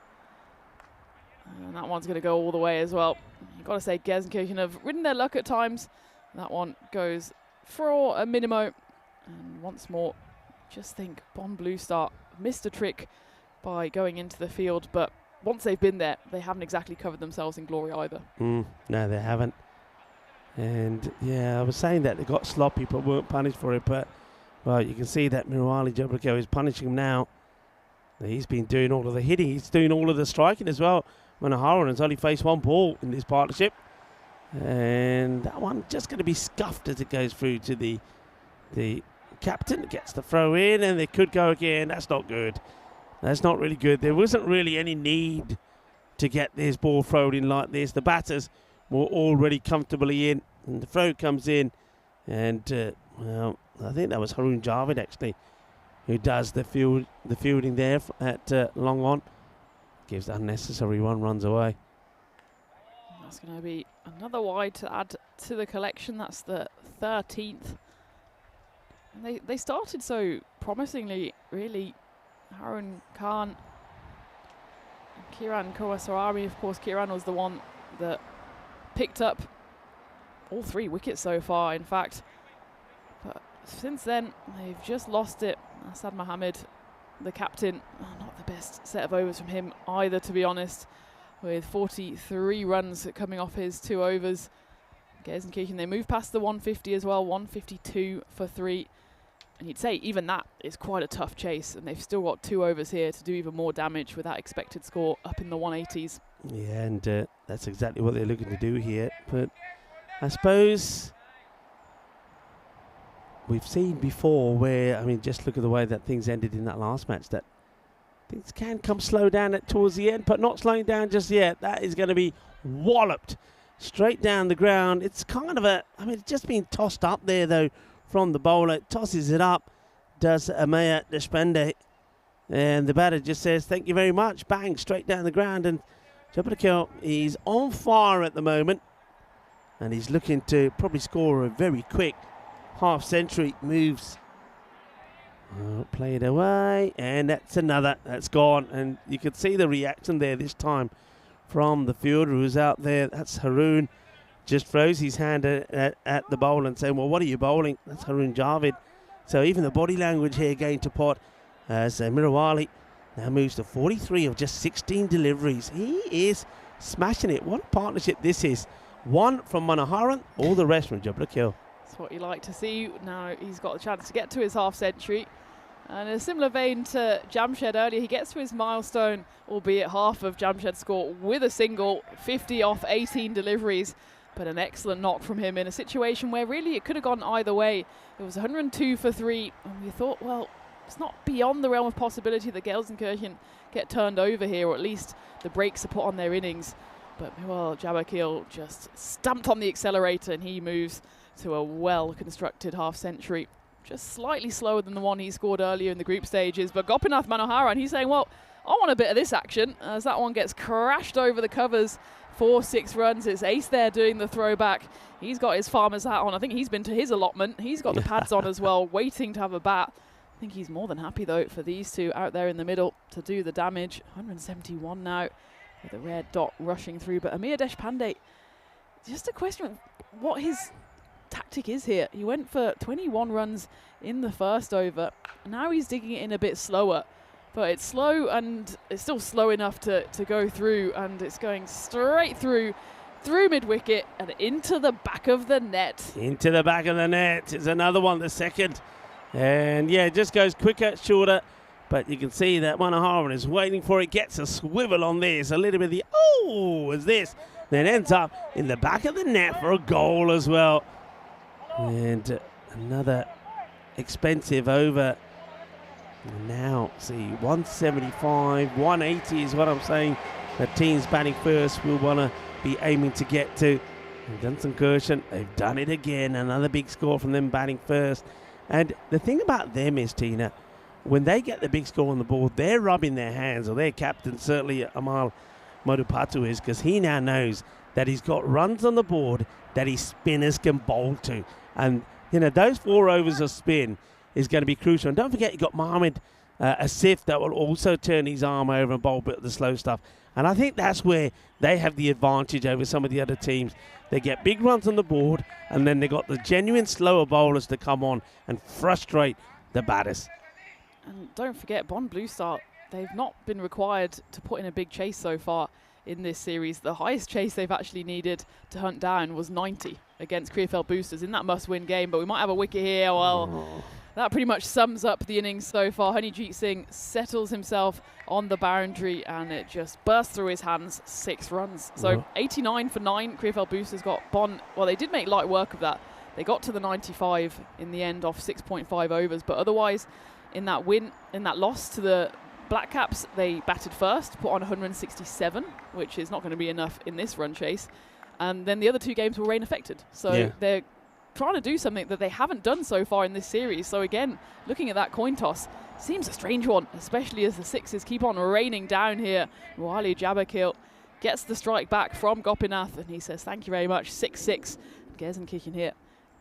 And that one's going to go all the way as well. You've got to say Gelsenkirchen have ridden their luck at times. That one goes for a minimo. And once more, just think Bonn Blue Star missed a trick by going into the field, but once they've been there, they haven't exactly covered themselves in glory either. No, they haven't. And yeah, I was saying that they got sloppy but weren't punished for it. But well, you can see that Miwali Jabakil is punishing him now. He's been doing all of the hitting. He's doing all of the striking as well. When Haroon has only faced 1 ball in this partnership. And that one just going to be scuffed as it goes through to the captain. Gets the throw in, and they could go again. That's not good. That's not really good. There wasn't really any need to get this ball thrown in like this. The batters were already comfortably in, and the throw comes in, And, well, I think that was Haroon Javed, actually, who does the fielding there at long on. Gives unnecessary one, runs away. That's going to be another wide to add to the collection. That's the 13th. And they started so promisingly, really. Harun Khan, Kiran Kawasarami. Of course, Kiran was the one that picked up all 3 wickets so far, in fact. But since then, they've just lost it. Asad Mohammed, the captain, not the best set of overs from him either, to be honest, with 43 runs coming off his 2 overs. Gelsenkirchen, they move past the 150 as well, 152 for 3. And you'd say even that is quite a tough chase, and they've still got 2 overs here to do even more damage with that expected score up in the 180s. Yeah, and that's exactly what they're looking to do here. But I suppose we've seen before where, I mean, just look at the way that things ended in that last match, that things can come slow down towards the end, but not slowing down just yet. That is going to be walloped straight down the ground. It's kind of a, I mean, it's just being tossed up there, though, from the bowler. Tosses it up, does Amaya Deshpande, and the batter just says, thank you very much. Bang, straight down the ground, and Jabbar is on fire at the moment, and he's looking to probably score a very quick half-century. Moves, play it away, and that's another, that's gone, and you could see the reaction there this time from the fielder who's out there. That's Haroon. Just throws his hand at the bowl and saying, well, what are you bowling? That's Haroon Javed. So even the body language here going to pot as Mirawali now moves to 43 of just 16 deliveries. He is smashing it. What a partnership this is. One from Manoharan, all the rest from Jabbar. That's what you like to see. Now he's got a chance to get to his half-century. And in a similar vein to Jamshed earlier, he gets to his milestone, albeit half of Jamshed's score, with a single, 50 off 18 deliveries. But an excellent knock from him in a situation where really it could have gone either way. It was 102 for 3, and we thought, well, it's not beyond the realm of possibility that Gelsenkirchen get turned over here, or at least the brakes are put on their innings. But, well, Jabbar just stamped on the accelerator, and he moves to a well-constructed half-century. Just slightly slower than the one he scored earlier in the group stages. But Gopinath Manoharan, he's saying, well, I want a bit of this action, as that one gets crashed over the covers for 6 runs. It's Ace there doing the throwback. He's got his farmer's hat on. I think he's been to his allotment. He's got the pads on as well, waiting to have a bat. I think he's more than happy, though, for these two out there in the middle to do the damage. 171 now with a red dot rushing through. But Amir Deshpande, just a question of what his tactic is here. He went for 21 runs in the first over. Now he's digging it in a bit slower. But it's slow, and it's still slow enough to go through, and it's going straight through mid-wicket and into the back of the net. Into the back of the net is another one, the second. And yeah, it just goes quicker, shorter, but you can see that Manoharan is waiting for it, gets a swivel on this, a little bit of the, is this, then ends up in the back of the net for a goal as well. And another expensive over. Now, see, 175, 180 is what I'm saying. The teams batting first will want to be aiming to get to. And Gelsenkirchen, they've done it again. Another big score from them batting first. And the thing about them is, Tina, when they get the big score on the board, they're rubbing their hands, or their captain, certainly Amal Modupatu is, because he now knows that he's got runs on the board that his spinners can bowl to. And, you know, those 4 overs of spin is going to be crucial. And don't forget, you got Mohamed Asif that will also turn his arm over and bowl a bit of the slow stuff. And I think that's where they have the advantage over some of the other teams. They get big runs on the board, and then they got the genuine slower bowlers to come on and frustrate the batters. And don't forget, Bond Blue Star, they've not been required to put in a big chase so far in this series. The highest chase they've actually needed to hunt down was 90 against Krefeld Boosters in that must-win game. But we might have a wicket here. Well, that pretty much sums up the innings so far. Honeyjeet Singh settles himself on the boundary, and it just bursts through his hands. 6 runs. So 89 for 9. Krefeld Boosters got Bond. Well, they did make light work of that. They got to the 95 in the end off 6.5 overs. But otherwise, in that loss to the Black Caps, they batted first, put on 167, which is not going to be enough in this run chase. And then the other 2 games were rain affected. So they're trying to do something that they haven't done so far in this series. So again, looking at that coin toss, seems a strange one, especially as the sixes keep on raining down here. Wali Jabakil gets the strike back from Gopinath, and he says, thank you very much, 6-6. Gelsenkirchen here,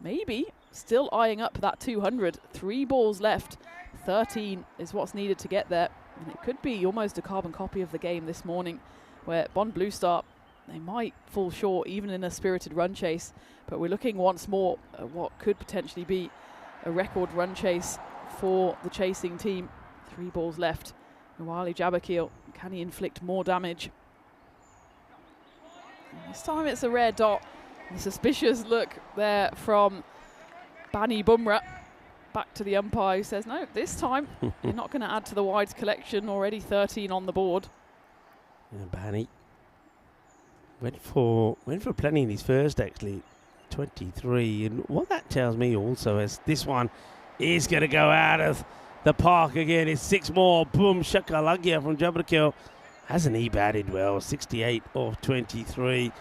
maybe still eyeing up that 200. 3 balls left, 13 is what's needed to get there. And it could be almost a carbon copy of the game this morning, where Bonn Blue Star, they might fall short even in a spirited run chase. But we're looking once more at what could potentially be a record run chase for the chasing team. 3 balls left. Wali Jabakil, can he inflict more damage? And this time it's a rare dot. The suspicious look there from Bani Bumrah. Back to the umpire, who says, no, this time you're not going to add to the wides collection. Already 13 on the board. Yeah, Bani went for plenty in his first, actually. 23. And what that tells me also is this one is going to go out of the park again. It's 6 more. Boom, shakalagia from Jabakil. Hasn't he batted well? 68 of 23.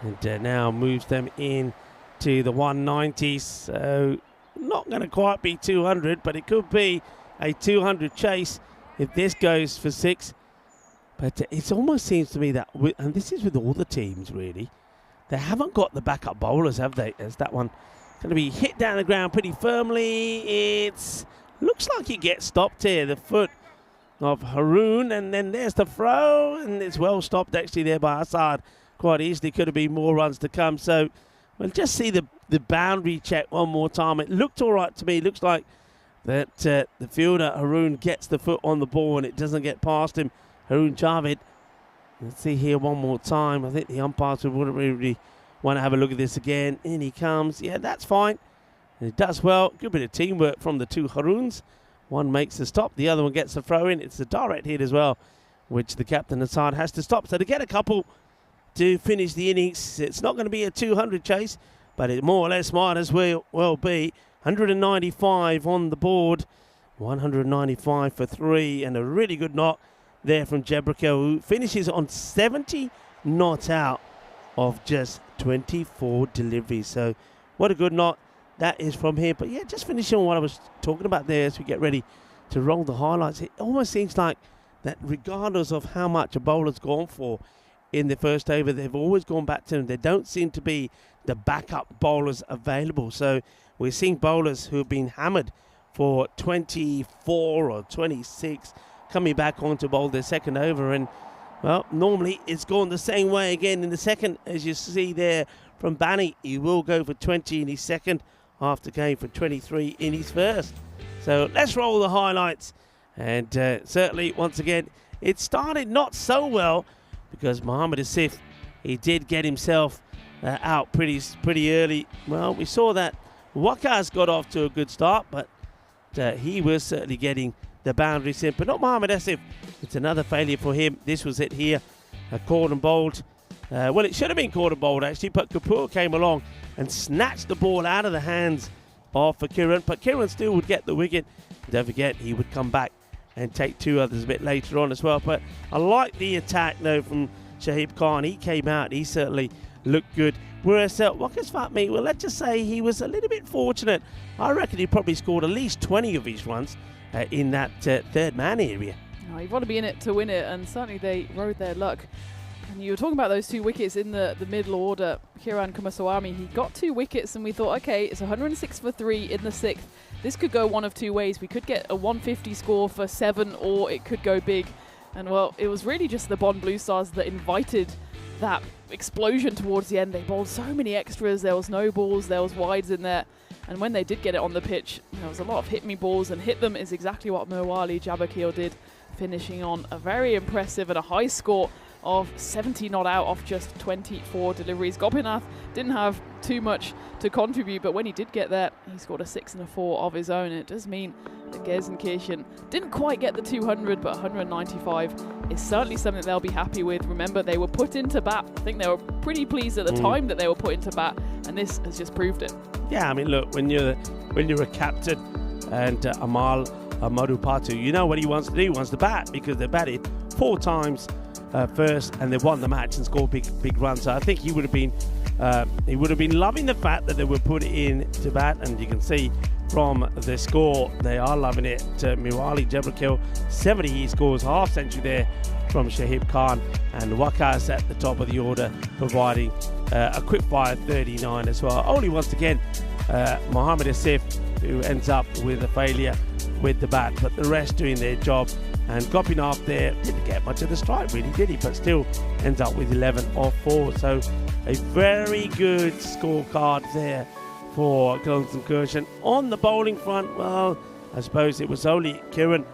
And now moves them in to the 190s. So not going to quite be 200, but it could be a 200 chase if this goes for 6. But it almost seems to me that, and this is with all the teams really, they haven't got the backup bowlers, have they? As that one going to be hit down the ground pretty firmly. It looks like he gets stopped here. The foot of Haroon, and then there's the throw, and it's well stopped actually there by Assad. Quite easily could have been more runs to come. So we'll just see the boundary check one more time. It looked all right to me. It looks like that the fielder, Haroon, gets the foot on the ball and it doesn't get past him. Haroon Javed. Let's see here one more time. I think the umpires wouldn't really want to have a look at this again. In he comes. Yeah, that's fine. And it does well. Good bit of teamwork from the 2 Haroons. One makes the stop. The other one gets the throw in. It's a direct hit as well, which the captain Assad has to stop. So to get a couple to finish the innings, it's not going to be a 200 chase, but it more or less might as well be. 195 on the board. 195 for 3, and a really good knock there from Jabakil, who finishes on 70 not out of just 24 deliveries. So what a good knock that is from him. But yeah, just finishing on what I was talking about there as we get ready to roll the highlights. It almost seems like that regardless of how much a bowler's gone for in the first over, they've always gone back to them. There don't seem to be the backup bowlers available. So we're seeing bowlers who have been hammered for 24 or 26 coming back on to bowl their second over, and well, normally it's gone the same way again in the second. As you see there from Bani, he will go for 20 in his second after going for 23 in his first. So let's roll the highlights, and certainly once again it started not so well because Mohammad Asif, he did get himself out pretty early. Well, we saw that Waqas got off to a good start, but he was certainly getting the boundaries in, but not Mohammad Asif. It's another failure for him. This was it here, caught and bowled. Well, it should have been caught and bowled actually, but Kapoor came along and snatched the ball out of the hands of Kiran, but Kiran still would get the wicket. Don't forget, he would come back and take 2 others a bit later on as well. But I like the attack though from Shahib Khan. He came out, he certainly looked good. Whereas Waqas Fatmi, well, let's just say he was a little bit fortunate. I reckon he probably scored at least 20 of his runs in that third man area. Oh, you've got to be in it to win it, and certainly they rode their luck. And you were talking about those 2 wickets in the middle order. Kiran Kumaraswamy, he got 2 wickets, and we thought, okay, it's 106 for 3 in the 6th. This could go one of 2 ways. We could get a 150 score for 7, or it could go big. And well, it was really just the Bonn Blue Stars that invited that explosion towards the end. They bowled so many extras. There was no balls, there was wides in there. And when they did get it on the pitch, there was a lot of hit me balls, and hit them is exactly what Wali Jabakil did, finishing on a very impressive and a high score of 70 not out off just 24 deliveries. Gopinath didn't have too much to contribute, but when he did get there, he scored a 6 and a 4 of his own. It does mean that Gelsenkirchen didn't quite get the 200, but 195 is certainly something they'll be happy with. Remember, they were put into bat. I think they were pretty pleased at the time that they were put into bat, and this has just proved it. Yeah, I mean, look, when you're a captain and Amal Madhupatu, you know what he wants to do. He wants to bat, because they batted 4 times first, and they won the match and scored big runs. So I think he would have been He would have been loving the fact that they were put in to bat, and you can see from the score they are loving it. Miwali Jabrakil 70, he scores half century there from Shahib Khan, and Wakas at the top of the order providing a quick fire 39 as well. Only once again Mohammad Asif who ends up with a failure with the bat, but the rest doing their job. And Gopinath there didn't get much of the strike really, did he? But still ends up with 11 off 4. So a very good scorecard there for Golden Kirshen. On the bowling front, well, I suppose it was only Kiran.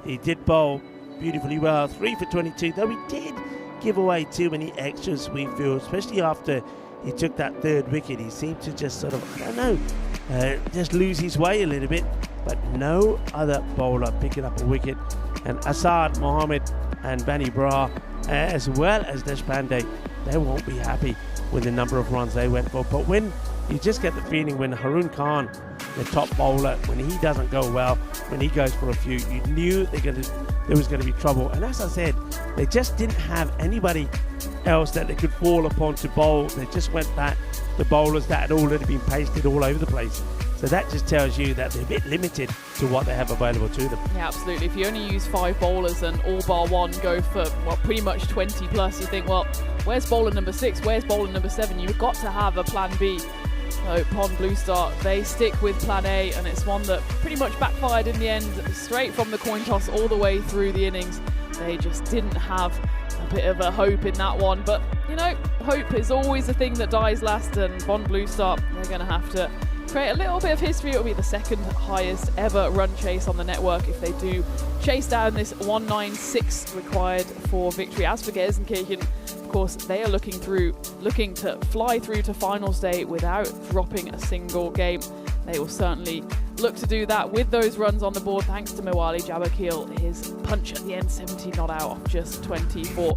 He did bowl beautifully well, 3 for 22, though he did give away too many extras, we feel, especially after he took that third wicket. He seemed to just sort of, I don't know, just lose his way a little bit, but no other bowler picking up a wicket. And Asad, Mohammed and Bani Bra, as well as Deshpande, they won't be happy with the number of runs they went for. But when you just get the feeling when Harun Khan, the top bowler, when he doesn't go well, when he goes for a few, you knew there was going to be trouble. And as I said, they just didn't have anybody else that they could fall upon to bowl. They just went back the bowlers that had already been pasted all over the place. So that just tells you that they're a bit limited to what they have available to them. Yeah, absolutely. If you only use 5 bowlers and all bar one go for, well, pretty much 20 plus, you think, well, where's bowler number 6? Where's bowler number 7? You've got to have a plan B. So Pond Blue Star, they stick with plan A, and it's one that pretty much backfired in the end, straight from the coin toss all the way through the innings. They just didn't have a bit of a hope in that one. But, you know, hope is always a thing that dies last, and Pond Blue Star, they're going to have to create a little bit of history. It will be the second highest ever run chase on the network if they do chase down this 196 required for victory. As for Gelsenkirchen, of course, they are looking to fly through to finals day without dropping a single game. They will certainly look to do that with those runs on the board, thanks to Miwali Jabakil, his punch at the end, 70 not out off just 24.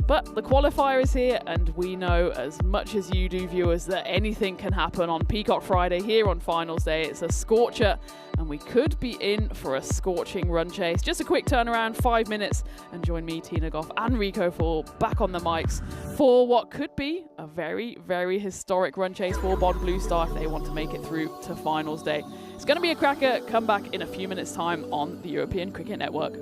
But the qualifier is here, and we know as much as you do, viewers, that anything can happen on Peacock Friday here on Finals Day. It's a scorcher, and we could be in for a scorching run chase. Just a quick turnaround, 5 minutes, and join me, Tina Goff, and Rico Fall back on the mics for what could be a very, very historic run chase for Bond Blue Star if they want to make it through to Finals Day. It's going to be a cracker. Come back in a few minutes' time on the European Cricket Network.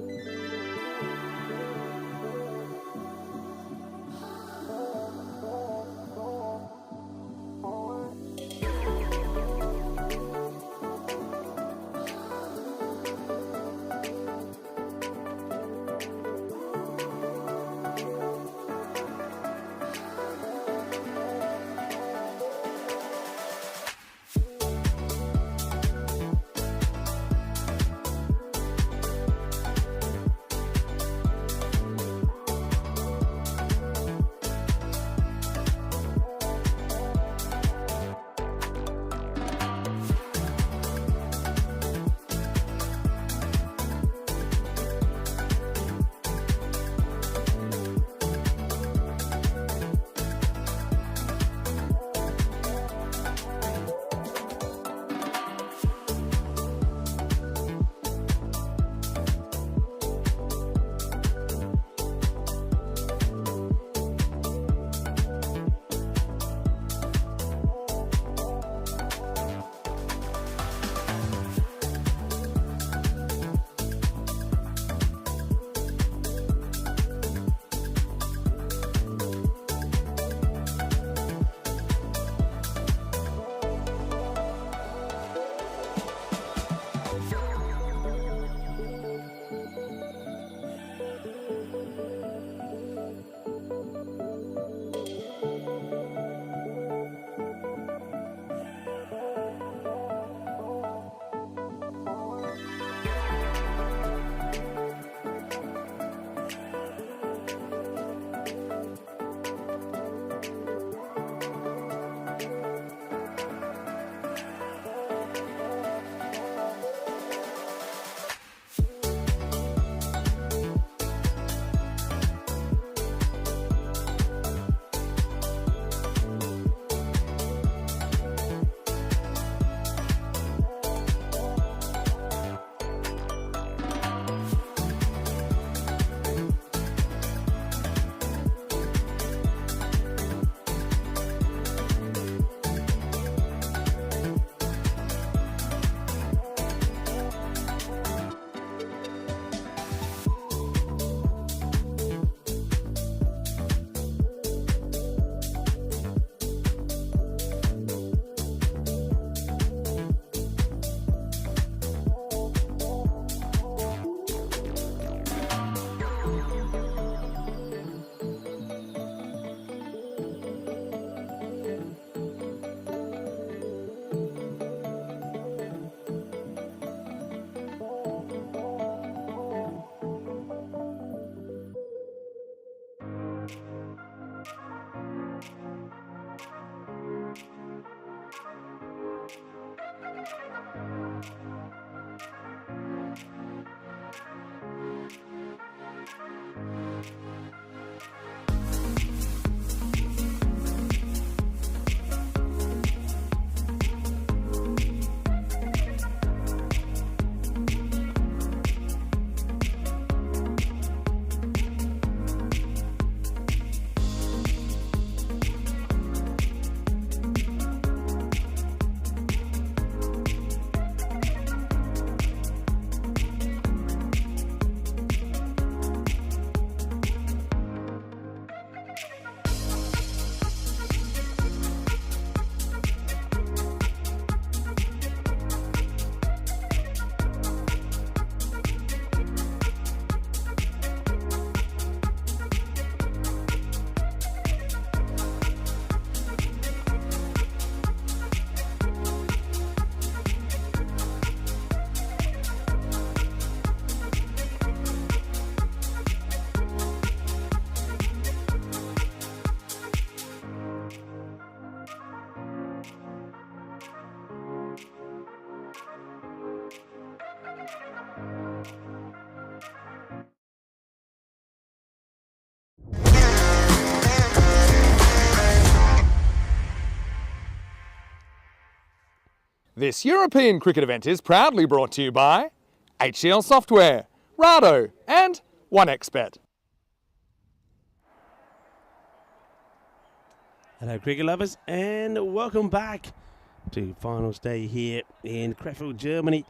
This European cricket event is proudly brought to you by HCL Software, Rado and 1xBet. Hello cricket lovers and welcome back to finals day here in Krefeld, Germany.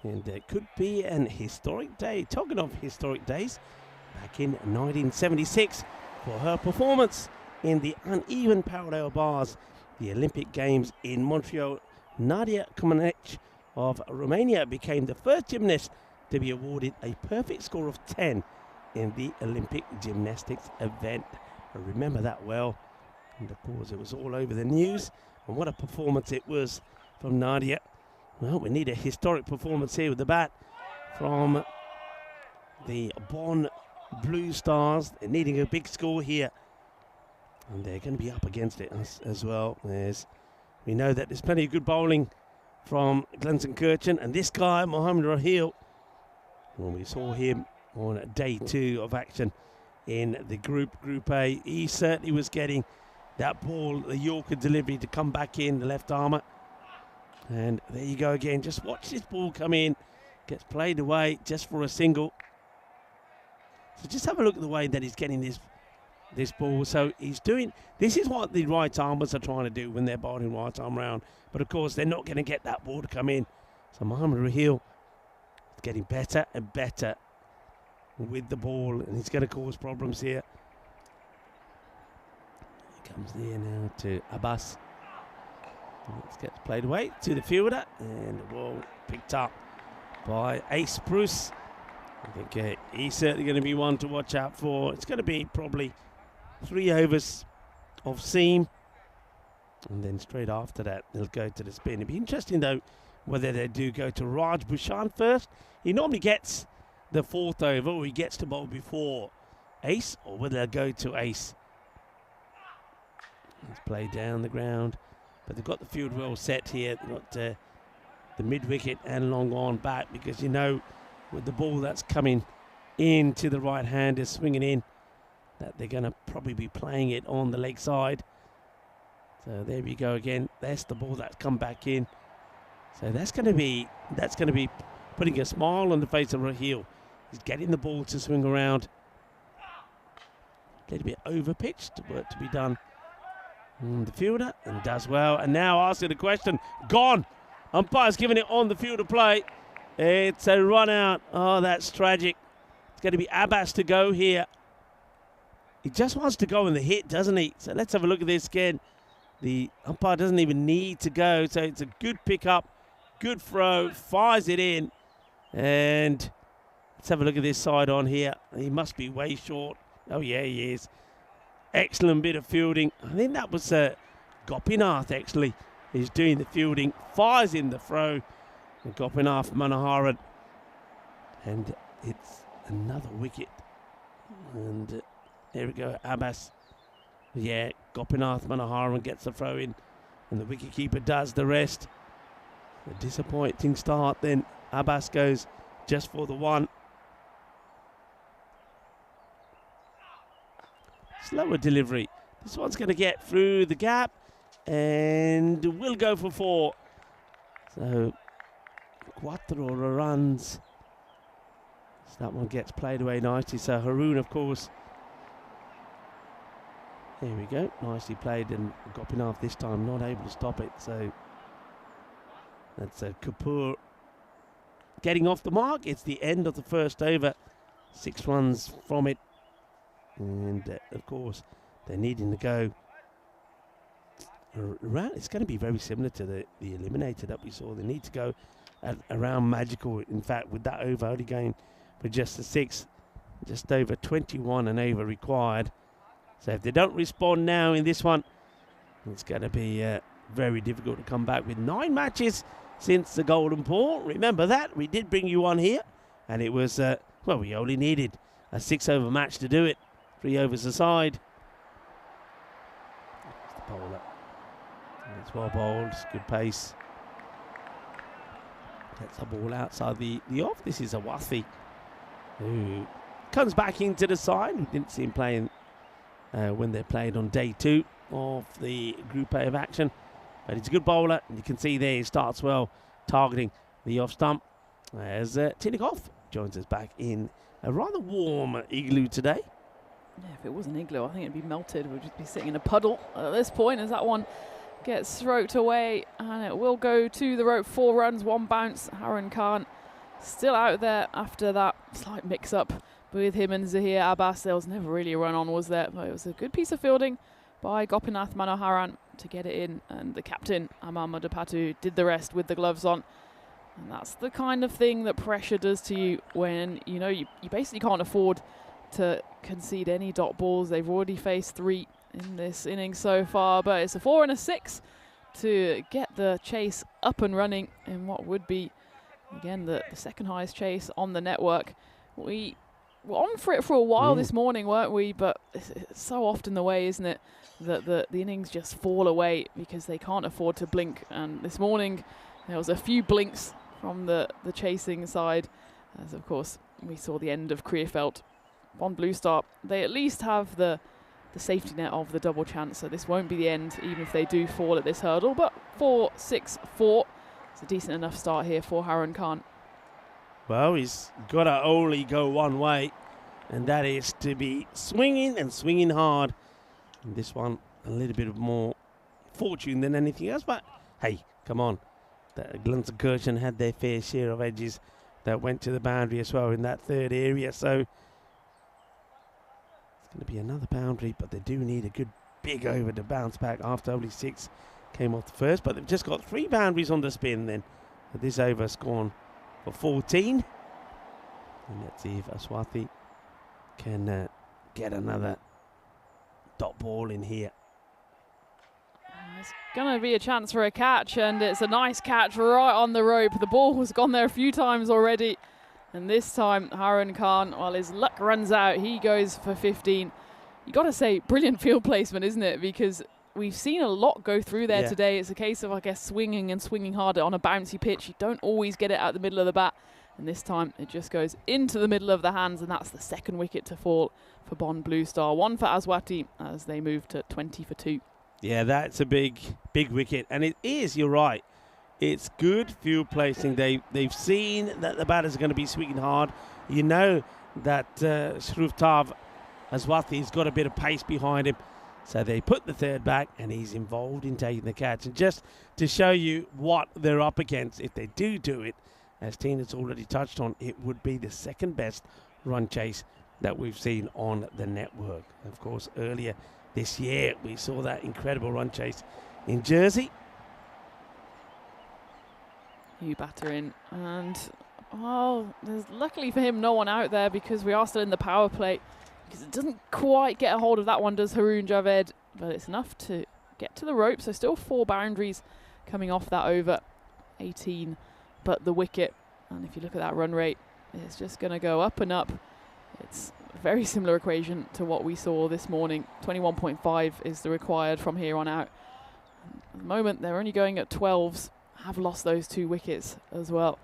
And it could be an historic day. Talking of historic days, back in 1976 for her performance in the uneven parallel bars, the Olympic Games in Montreal, Nadia Comaneci of Romania became the first gymnast to be awarded a perfect score of 10 in the Olympic gymnastics event. I remember that well, and of course it was all over the news, and what a performance it was from Nadia. Well, we need a historic performance here with the bat from the Bonn Blue Stars. They're needing a big score here, and they're going to be up against it as well. We know that there's plenty of good bowling from Glensenkirchen, and this guy, Mohammed Raheel, well, we saw him on day 2 of action in the Group A. He certainly was getting that ball, the Yorker delivery, to come back in, the left armour. And there you go again. Just watch this ball come in. Gets played away just for a single. So just have a look at the way that he's getting this ball. So he's doing, this is what the right armers are trying to do when they're bowling right arm round. But of course, they're not going to get that ball to come in. So Mohammed Raheel is getting better and better with the ball, and he's going to cause problems here. He comes there now to Abbas. This gets played away to the fielder, and the ball picked up by Ace Bruce. I think he's certainly going to be one to watch out for. It's going to be probably 3 overs of seam, and then straight after that they'll go to the spin. It'd be interesting though whether they do go to Raj Bhushan first. He normally gets the 4th over, or he gets to bowl before Ace, or whether they'll go to Ace. Let's play down the ground, but they've got the field well set here. They've got the mid wicket and long on back, because you know with the ball that's coming into the right hander swinging in, that they're going to probably be playing it on the leg side. So there we go again. That's the ball that's come back in. So that's going to be putting a smile on the face of Raheel. He's getting the ball to swing around. A little bit over pitched, work to be done. And the fielder, and does well. And now asking the question, gone. Umpire's giving it on the field of play. It's a run out. Oh, that's tragic. It's going to be Abbas to go here. He just wants to go in the hit, doesn't he? So let's have a look at this again. The umpire doesn't even need to go. So it's a good pickup, good throw, fires it in. And let's have a look at this side on here. He must be way short. Oh, yeah, he is. Excellent bit of fielding. I think that was Gopinath, actually. He's doing the fielding, fires in the throw. And Gopinath Manoharan. And it's another wicket. And there we go, Abbas. Yeah, Gopinath Manoharan gets the throw in, and the wicketkeeper does the rest. A disappointing start then. Abbas goes just for the 1. Slower delivery. This one's going to get through the gap, and will go for 4. So, 4 runs. So that one gets played away nicely. So Haroon, of course. There we go. Nicely played, and Gopinath this time not able to stop it. So that's Kapoor getting off the mark. It's the end of the first over. 6 runs from it. And of course, they're needing to go around. It's going to be very similar to the Eliminator that we saw. They need to go around magical. In fact, with that over only going for just the 6, just over 21 and over required. So if they don't respond now in this one, it's going to be very difficult to come back with 9 matches since the Golden Ball. Remember that? We did bring you one here, and it was, well, we only needed a 6-over match to do it. 3 overs aside. The bowler. It's well bowled, good pace. Gets the ball outside the off. This is a Wathi who comes back into the side. We didn't see him playing when they played on day 2 of the Group A of action. But he's a good bowler. And you can see there he starts well, targeting the off stump. As Tinikoff joins us back in a rather warm igloo today. Yeah, if it was an igloo, I think it'd be melted. We'd just be sitting in a puddle at this point as that one gets stroked away, and it will go to the rope. 4 runs, 1 bounce. Harun Khan still out there after that slight mix-up with him and Zahir Abbas. There was never really a run on, was there? But it was a good piece of fielding by Gopinath Manoharan to get it in, and the captain, Amar Madhupatu, did the rest with the gloves on. And that's the kind of thing that pressure does to you when, you know, you basically can't afford to concede any dot balls. They've already faced 3 in this innings so far, but it's a 4 and a 6 to get the chase up and running in what would be, again, the second highest chase on the network. We were on for it for a while this morning, weren't we? But it's so often the way, isn't it, that the innings just fall away because they can't afford to blink. And this morning there was a few blinks from the chasing side, as of course we saw the end of Krefeld. On Blue Star, they at least have the safety net of the double chance, so this won't be the end even if they do fall at this hurdle. But 4-6-4, it's a decent enough start here for Harun Khan. Well, he's got to only go one way, and that is to be swinging and swinging hard. And this one a little bit of more fortune than anything else, but hey, come on. Glenskirchen had their fair share of edges that went to the boundary as well in that third area, so it's going to be another boundary, but they do need a good big over to bounce back after only 6 came off the first. But they've just got 3 boundaries on the spin then. But this over's gone for 14. And let's see if Aswathi can get another dot ball in here. It's going to be a chance for a catch, and it's a nice catch right on the rope. The ball has gone there a few times already. And this time, Harun Khan, while his luck runs out, he goes for 15. You got to say, brilliant field placement, isn't it? Because we've seen a lot go through there today. It's a case of, I guess, swinging and swinging harder on a bouncy pitch. You don't always get it out the middle of the bat. And this time, it just goes into the middle of the hands, and that's the second wicket to fall for Bond Blue Star. 1 for Aswati as they move to 20 for 2. Yeah, that's a big wicket. And it is, you're right. It's good field placing. They've seen that the batters are going to be swinging hard. You know that Shruvtav Aswathi's got a bit of pace behind him. So they put the third back, and he's involved in taking the catch. And just to show you what they're up against, if they do it, as Tina's already touched on, it would be the second best run chase that we've seen on the network. Of course, earlier this year, we saw that incredible run chase in Jersey. New batter in, and there's luckily for him no one out there because we are still in the power play, because it doesn't quite get a hold of that one, does Haroon Javed, but it's enough to get to the rope. So still 4 boundaries coming off that over, 18 but the wicket. And if you look at that run rate, it's just going to go up and up. It's a very similar equation to what we saw this morning. 21.5 is the required from here on out. At the moment they're only going at 12s, have lost those 2 wickets as well.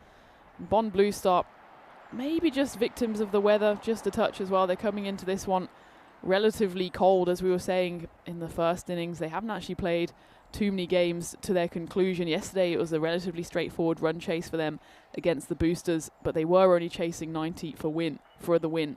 Bond Blue Star, maybe just victims of the weather, just a touch as well. They're coming into this one relatively cold, as we were saying in the first innings. They haven't actually played too many games to their conclusion. Yesterday it was a relatively straightforward run chase for them against the Boosters, but they were only chasing 90 for the win.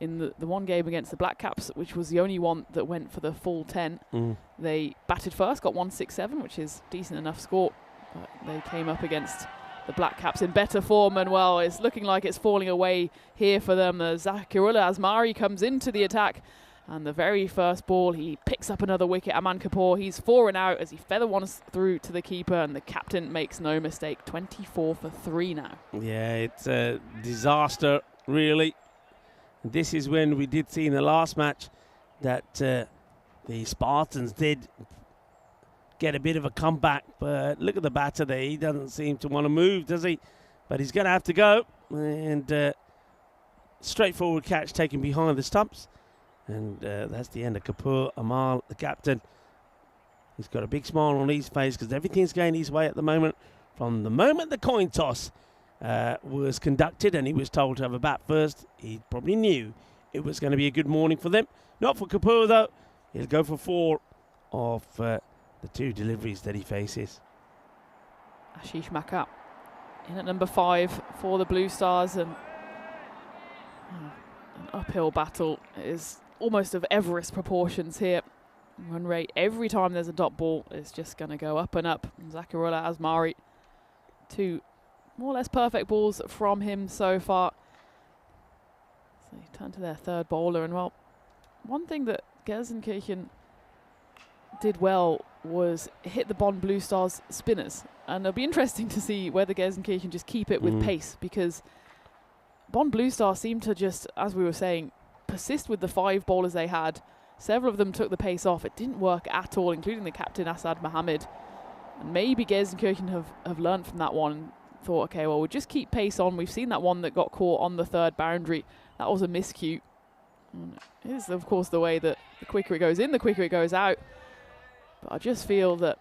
In the one game against the Black Caps, which was the only one that went for the full 10, they batted first, got 167, which is decent enough score, but they came up against the Black Caps in better form, and well, it's looking like it's falling away here for them. Zakirullah Asmari comes into the attack, and the very first ball, he picks up another wicket. Aman Kapoor, he's 4 and out as he feather one through to the keeper, and the captain makes no mistake. 24 for 3 now. Yeah, it's a disaster, really. This is when we did see in the last match that the Spartans did get a bit of a comeback, but look at the batter there. He doesn't seem to want to move, does he? But he's going to have to go, and straightforward catch taken behind the stumps. And that's the end of Kapoor. Amal, the captain, he's got a big smile on his face because everything's going his way at the moment. From the moment the coin toss was conducted and he was told to have a bat first, he probably knew it was going to be a good morning for them. Not for Kapoor, though. He'll go for 4 off the two deliveries that he faces. Ashish Maka in at number 5 for the Blue Stars, and an uphill battle is almost of Everest proportions here. Run rate every time there's a dot ball is just going to go up and up. Zakarullah Asmari, 2 more or less perfect balls from him so far. So you turn to their third bowler, and well, one thing that Gelsenkirchen did well was hit the Bonn Blue Stars spinners, and it'll be interesting to see whether Gelsenkirchen just keep it with pace, because Bonn Blue Stars seemed to just, as we were saying, persist with the 5 bowlers they had. Several of them took the pace off. It didn't work at all, including the captain Asad Mohammed. And maybe Gelsenkirchen have learned from that one and thought, okay, well, we'll just keep pace on. We've seen that one that got caught on the 3rd boundary. That was a miscue. And it is, of course, the way that the quicker it goes in, the quicker it goes out. But I just feel that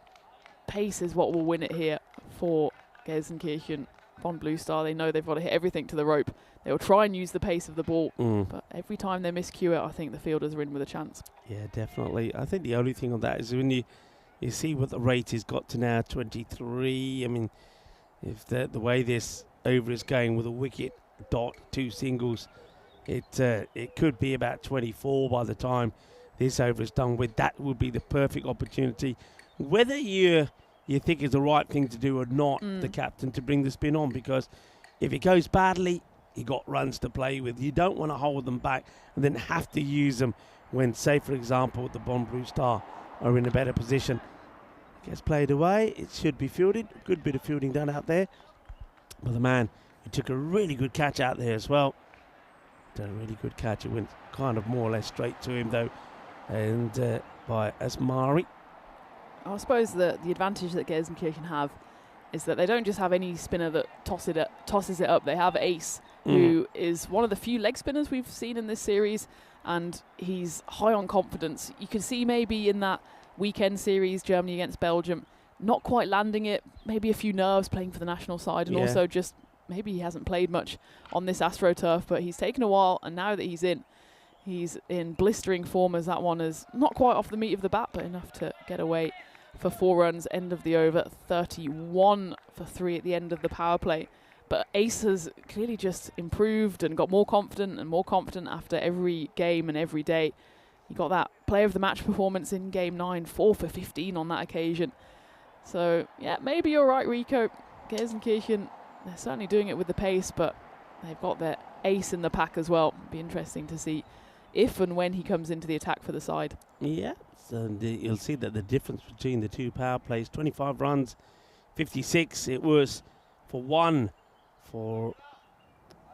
pace is what will win it here for Gelsenkirchen. Bonn Blue Star, they know they've got to hit everything to the rope. They'll try and use the pace of the ball, but every time they miscue it, I think the fielders are in with a chance. Yeah, definitely. I think the only thing on that is when you see what the rate has got to now, 23. I mean, if the way this over is going with a wicket, dot, 2 singles, it could be about 24 by the time this over is done with. That would be the perfect opportunity. Whether you think it's the right thing to do or not, the captain, to bring the spin on, because if it goes badly, you got runs to play with. You don't want to hold them back and then have to use them when, say, for example, the Bonn Blue Star are in a better position. Gets played away. It should be fielded. Good bit of fielding done out there. But the man who took a really good catch out there as well. Done a really good catch. It went kind of more or less straight to him, though, and by Asmari. I suppose the advantage that Gelsenkirchen have is that they don't just have any spinner that tosses it up. They have Ace, who is one of the few leg spinners we've seen in this series, and he's high on confidence. You can see maybe in that weekend series, Germany against Belgium, not quite landing it, maybe a few nerves playing for the national side, and also just maybe he hasn't played much on this AstroTurf, but he's taken a while, and now that he's in blistering form, as that one is not quite off the meat of the bat, but enough to get away for 4 runs, end of the over, 31 for 3 at the end of the power play. But Ace has clearly just improved and got more confident after every game and every day. He got that player of the match performance in game 9, 4 for 15 on that occasion. So, yeah, maybe you're right, Rico. Gelsenkirchen, they're certainly doing it with the pace, but they've got their Ace in the pack as well. It'll be interesting to see if and when he comes into the attack for the side. Yeah, so you'll see that the difference between the 2 power plays, 25 runs, 56. It was for 1 for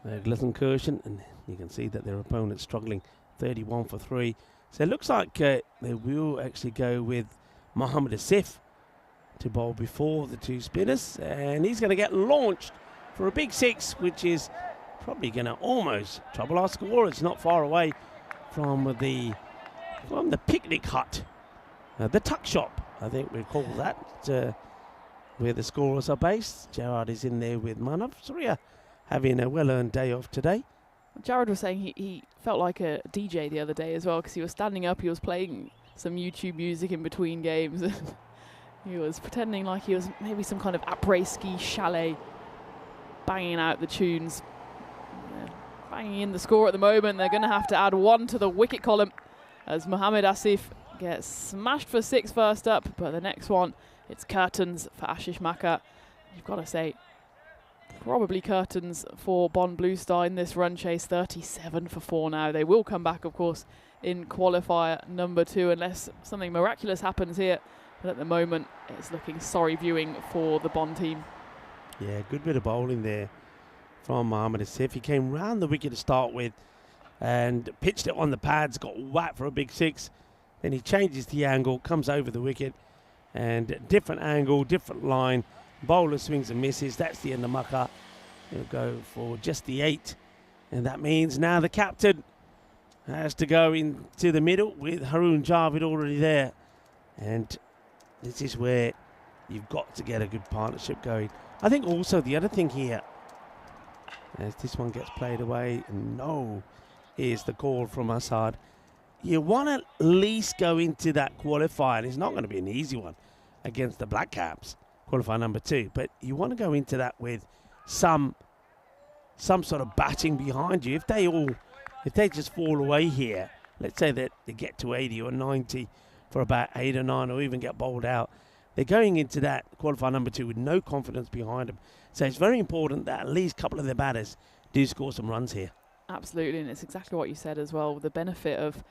Gelsenkirchen, and you can see that their opponent's struggling, 31 for 3. So it looks like they will actually go with Mohammed Asif to bowl before the 2 spinners, and he's going to get launched for a big 6, which is probably going to almost trouble our score. It's not far away from the picnic hut, the tuck shop, I think we call that, where the scorers are based. Gerard is in there with Manav. Surya having a well-earned day off today. Jared was saying he felt like a DJ the other day as well, because he was standing up, he was playing some YouTube music in between games. He was pretending like he was maybe some kind of après-ski chalet, banging out the tunes. Banging in the score at the moment. They're going to have to add 1 to the wicket column as Mohammed Asif gets smashed for 6 first up, but the next one, it's curtains for Ashish Maka. You've got to say, probably curtains for Bonn Blue Star in this run chase, 37 for 4 now. They will come back, of course, in qualifier number 2, unless something miraculous happens here. But at the moment, it's looking sorry viewing for the Bonn team. Yeah, good bit of bowling there from Mohammed Asif. He came round the wicket to start with and pitched it on the pads, got whacked for a big 6. Then he changes the angle, comes over the wicket, and different angle, different line. Bowler swings and misses. That's the end of Maka. He'll go for just the 8. And that means now the captain has to go into the middle with Haroon Javed already there. And this is where you've got to get a good partnership going. I think also the other thing here, as this one gets played away, no, is the call from Assad. You want to at least go into that qualifier. It's not going to be an easy one. against the Black Caps, qualifier number 2. But you want to go into that with some sort of batting behind you. If they just fall away here, let's say that they get to 80 or 90 for about 8 or 9 or even get bowled out, they're going into that qualifier number 2 with no confidence behind them. So it's very important that at least a couple of their batters do score some runs here. Absolutely, and it's exactly what you said as well. The benefit of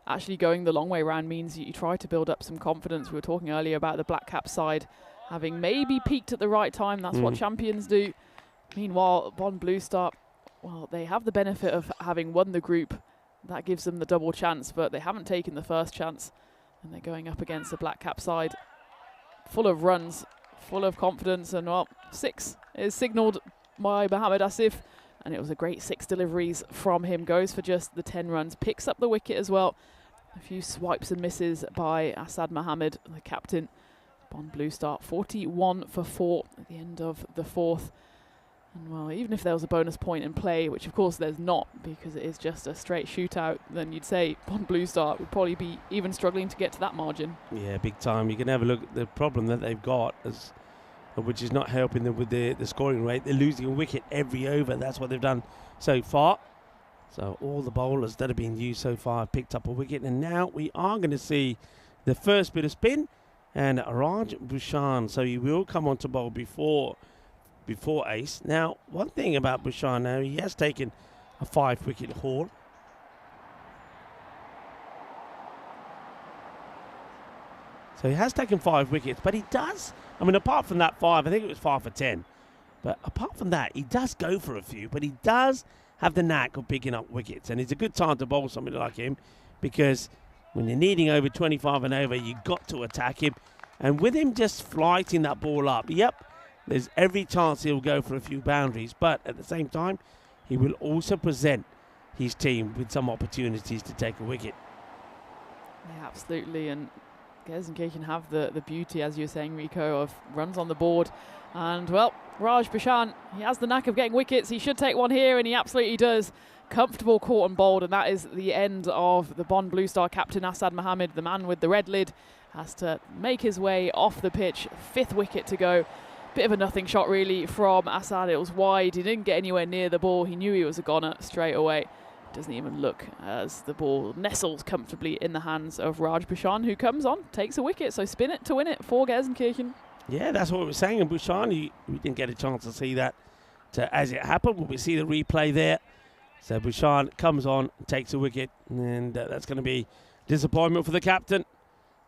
actually going the long way round means you try to build up some confidence. We were talking earlier about the Black Cap side having maybe peaked at the right time. That's what champions do. Meanwhile, Bond Blue Star, well, they have the benefit of having won the group. That gives them the double chance, but they haven't taken the first chance. And they're going up against the Black Cap side full of runs, full of confidence. And, well, 6 is signalled by Mohammad Asif. And it was a great 6 deliveries from him. Goes for just the 10 runs. Picks up the wicket as well. A few swipes and misses by Asad Mohammed, the captain. Bond Blue Star, 41 for 4 at the end of the 4th. And, well, even if there was a bonus point in play, which of course there's not because it is just a straight shootout, then you'd say Bond Blue Star would probably be even struggling to get to that margin. Yeah, big time. You can have a look at the problem that they've got, which is not helping them with the scoring rate. They're losing a wicket every over. That's what they've done so far. So all the bowlers that have been used so far have picked up a wicket. And now we are going to see the first bit of spin. And Raj Bhushan, so he will come on to bowl before Ace. Now, one thing about Bhushan now, he has taken a 5-wicket haul. So he has taken 5 wickets, but he does, I mean, apart from that 5, I think it was 5 for 10. But apart from that, he does go for a few, but he does have the knack of picking up wickets. And it's a good time to bowl somebody like him because when you're needing over 25 and over, you've got to attack him. And with him just flighting that ball up, yep, there's every chance he'll go for a few boundaries. But at the same time, he will also present his team with some opportunities to take a wicket. Yeah, absolutely. And Gelsenkirchen have the beauty, as you were saying, Rico, of runs on the board. And, well, Raj Bhushan, he has the knack of getting wickets. He should take one here, and he absolutely does. Comfortable caught and bowled, and that is the end of the Bond Blue Star captain Asad Mohammed, the man with the red lid, has to make his way off the pitch. 5th wicket to go. Bit of a nothing shot really from Asad. It was wide. He didn't get anywhere near the ball. He knew he was a goner straight away. Doesn't even look as the ball nestles comfortably in the hands of Raj Bhushan, who comes on, takes a wicket. So spin it to win it for Gelsenkirchen. Yeah, that's what we were saying. And Bhushan, we didn't get a chance to see that as it happened, but we see the replay there. So Bhushan comes on, takes a wicket, and that's going to be disappointment for the captain.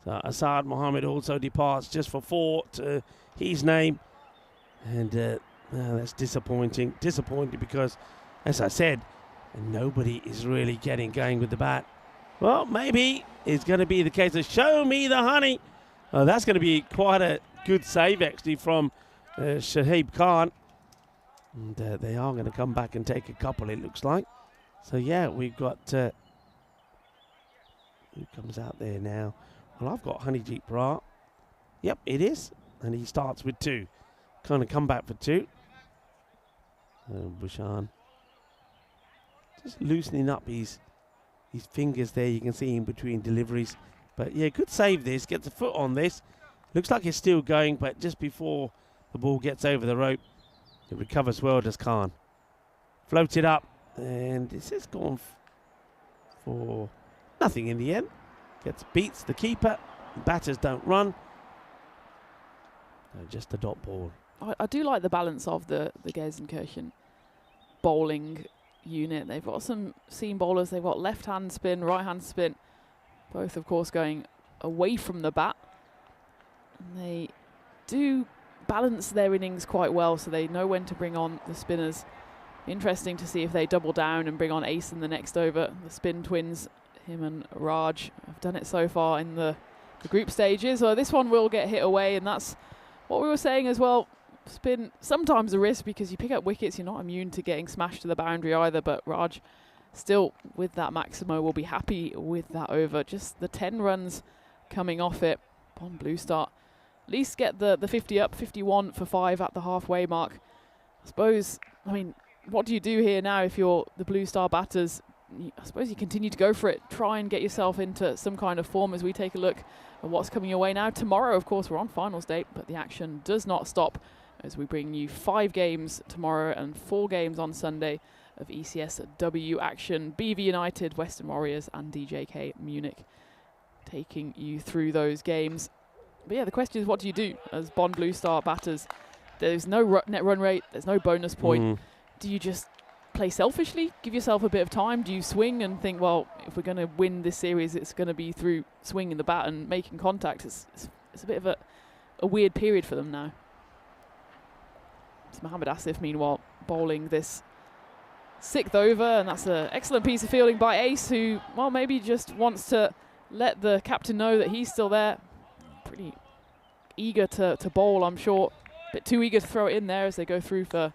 So Asad Mohammed also departs just for 4 to his name. And that's disappointing. Disappointing because, as I said, nobody is really getting going with the bat. Well, maybe it's going to be the case of show me the honey. That's going to be quite a good save, actually, from Shahib Khan. And they are going to come back and take a couple, it looks like. So, yeah, we've got... who comes out there now? Well, I've got Honeyjeet Brar. Yep, it is. And he starts with 2. Kind of come back for 2. Bhushan just loosening up his fingers there. You can see in between deliveries. But, yeah, good save this. Gets a foot on this. Looks like it's still going, but just before the ball gets over the rope, it recovers well, does Khan. Floated up, and this has gone for nothing in the end. Beats the keeper. Batters don't run. Just a dot ball. I do like the balance of the Gelsenkirchen bowling unit. They've got some seam bowlers. They've got left-hand spin, right-hand spin. Both, of course, going away from the bat. And they do balance their innings quite well, so they know when to bring on the spinners. Interesting to see if they double down and bring on Ace in the next over. The spin twins, him and Raj, have done it so far in the group stages. So this one will get hit away, and that's what we were saying as well. Spin, sometimes a risk because you pick up wickets, you're not immune to getting smashed to the boundary either, but Raj still with that Maximo will be happy with that over. Just the 10 runs coming off it. Bond Blue Star at least get the 50 up, 51 for 5 at the halfway mark. I suppose, I mean, what do you do here now if you're the Blue Star batters? I suppose you continue to go for it. Try and get yourself into some kind of form as we take a look at what's coming your way now. Tomorrow, of course, we're on finals day, but the action does not stop as we bring you 5 games tomorrow and 4 games on Sunday of ECS W action. BV United, Western Warriors and DJK Munich taking you through those games. But yeah, the question is, what do you do as Bond Blue Star batters? There's no net run rate, there's no bonus point. Do you just play selfishly, give yourself a bit of time? Do you swing and think, well, if we're going to win this series, it's going to be through swinging the bat and making contact? It's a bit of a weird period for them now. It's Mohamed Asif, meanwhile, bowling this 6th over, and that's an excellent piece of fielding by Ace, who, well, maybe just wants to let the captain know that he's still there. Pretty eager to bowl, I'm sure. A bit too eager to throw it in there as they go through for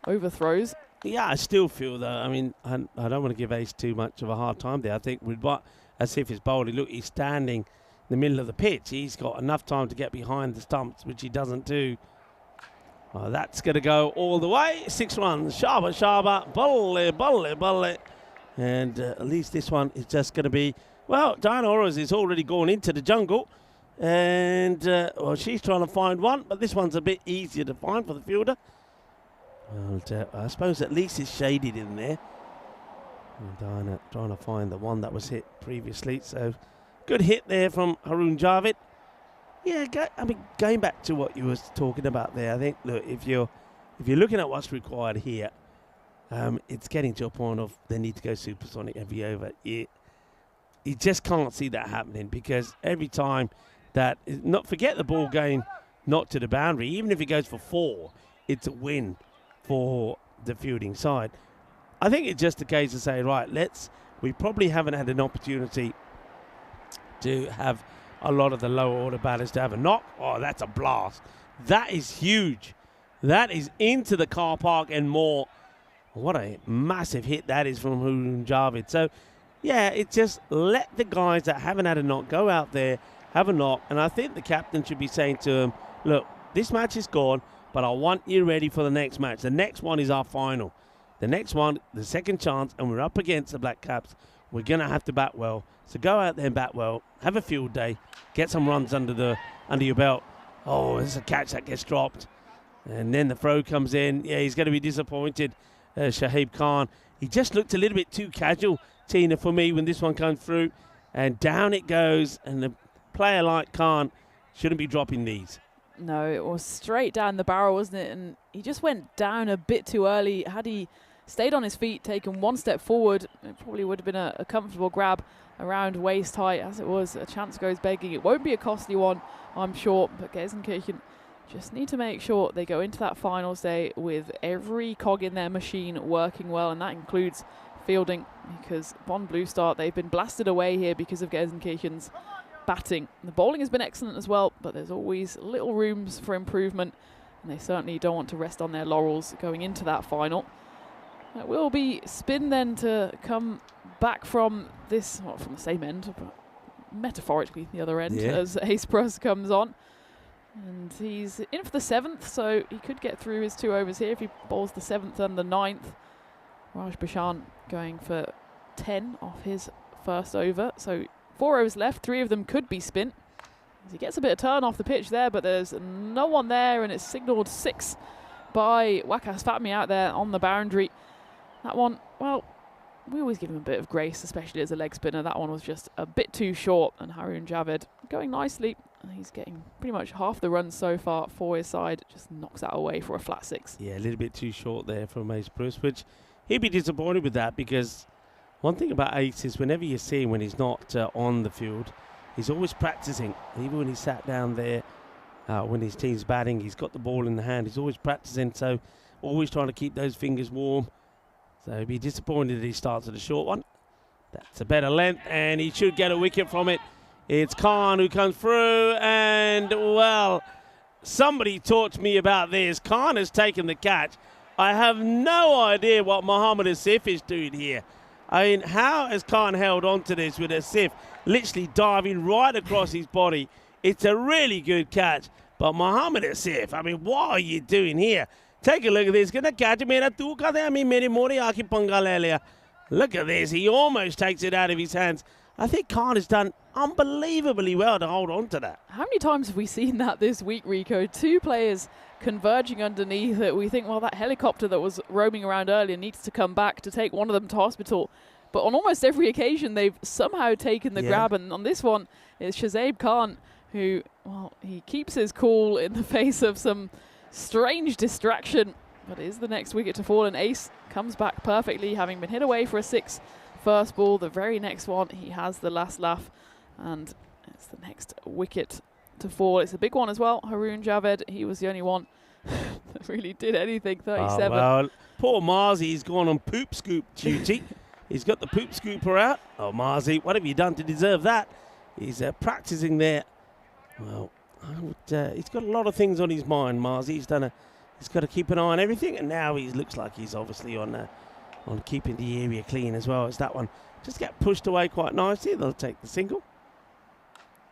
overthrows. Yeah, I still feel though, I mean, I don't want to give Ace too much of a hard time there. I think with what Asif is bowling, look, he's standing in the middle of the pitch. He's got enough time to get behind the stumps, which he doesn't do. Oh, that's going to go all the way. 6 runs. Shaba, bully. And at least this one is just going to be, well, Diana Oroz is already gone into the jungle. And, well, she's trying to find one, but this one's a bit easier to find for the fielder. Well, I suppose at least it's shaded in there. And Diana trying to find the one that was hit previously. So, good hit there from Haroon Javed. Yeah, going back to what you were talking about there, I think, look, if you're looking at what's required here, it's getting to a point of they need to go supersonic every over. You just can't see that happening, because every time that, forget the ball going not to the boundary, even if it goes for 4, it's a win for the fielding side. I think it's just a case of saying, right, we probably haven't had an opportunity to have a lot of the lower order batters to have a knock. Oh, that's a blast. That is huge. That is into the car park and more. What a massive hit that is from Haroon Javed. So, yeah, it's just let the guys that haven't had a knock go out there, have a knock. And I think the captain should be saying to him, look, this match is gone, but I want you ready for the next match. The next one is our final. The next one, the second chance, and we're up against the Black Caps. We're going to have to bat well. So go out there and bat well. Have a field day. Get some runs under your belt. Oh, there's a catch that gets dropped. And then the throw comes in. Yeah, he's going to be disappointed, Shahib Khan. He just looked a little bit too casual, Tina, for me when this one comes through. And down it goes. And a player like Khan shouldn't be dropping these. No, it was straight down the barrel, wasn't it? And he just went down a bit too early. Had he stayed on his feet, taken one step forward, it probably would have been a comfortable grab around waist height. As it was, a chance goes begging. It won't be a costly one, I'm sure, but Gelsenkirchen just need to make sure they go into that finals day with every cog in their machine working well, and that includes fielding, because Bond Blue Star, they've been blasted away here because of Gelsenkirchen's batting. The bowling has been excellent as well, but there's always little rooms for improvement, and they certainly don't want to rest on their laurels going into that final. It will be spin then to come back from this, well, from the same end, but metaphorically the other end, as Ace Prus comes on. And he's in for the 7th, so he could get through his 2 overs here if he bowls the 7th and the 9th. Raj Bashan going for 10 off his first over. So 4 overs left, 3 of them could be spin. He gets a bit of turn off the pitch there, but there's no one there, and it's signalled 6 by Waqas Fatmi out there on the boundary. That one, well, we always give him a bit of grace, especially as a leg spinner. That one was just a bit too short, and Haroon Javed going nicely. He's getting pretty much half the runs so far for his side. Just knocks that away for a flat 6. Yeah, a little bit too short there from Ace Prus, which he'd be disappointed with that, because one thing about Ace is whenever you see him when he's not on the field, he's always practicing. Even when he sat down there, when his team's batting, he's got the ball in the hand. He's always practicing, so always trying to keep those fingers warm. So he'd be disappointed that he starts at a short one. That's a better length, and he should get a wicket from it. It's Khan who comes through, and, well, somebody talked to me about this. Khan has taken the catch. I have no idea what Mohamed Asif is doing here. I mean, how has Khan held on to this with Asif literally diving right across his body? It's a really good catch. But Mohamed Asif, I mean, what are you doing here? Take a look at this. Gonna catch him. Look at this. He almost takes it out of his hands. I think Khan has done unbelievably well to hold on to that. How many times have we seen that this week, Rico? Two players converging underneath it. We think, well, that helicopter that was roaming around earlier needs to come back to take one of them to hospital. But on almost every occasion, they've somehow taken the grab. And on this one, it's Shazaib Khan who, well, he keeps his cool in the face of some strange distraction. But it is the next wicket to fall, and Ace comes back perfectly, having been hit away for a 6 first ball. The very next one, he has the last laugh, and it's the next wicket to fall. It's a big one as well. Haroon Javed, he was the only one that really did anything. 37. Oh, well, poor Marzi, he's gone on poop scoop duty. He's got the poop scooper out. Oh, Marzi, what have you done to deserve that? He's practicing there. Well, he's got a lot of things on his mind, Marzi. He's got to keep an eye on everything, and now he looks like he's obviously on keeping the area clean as well as that one. Just get pushed away quite nicely. They'll take the single.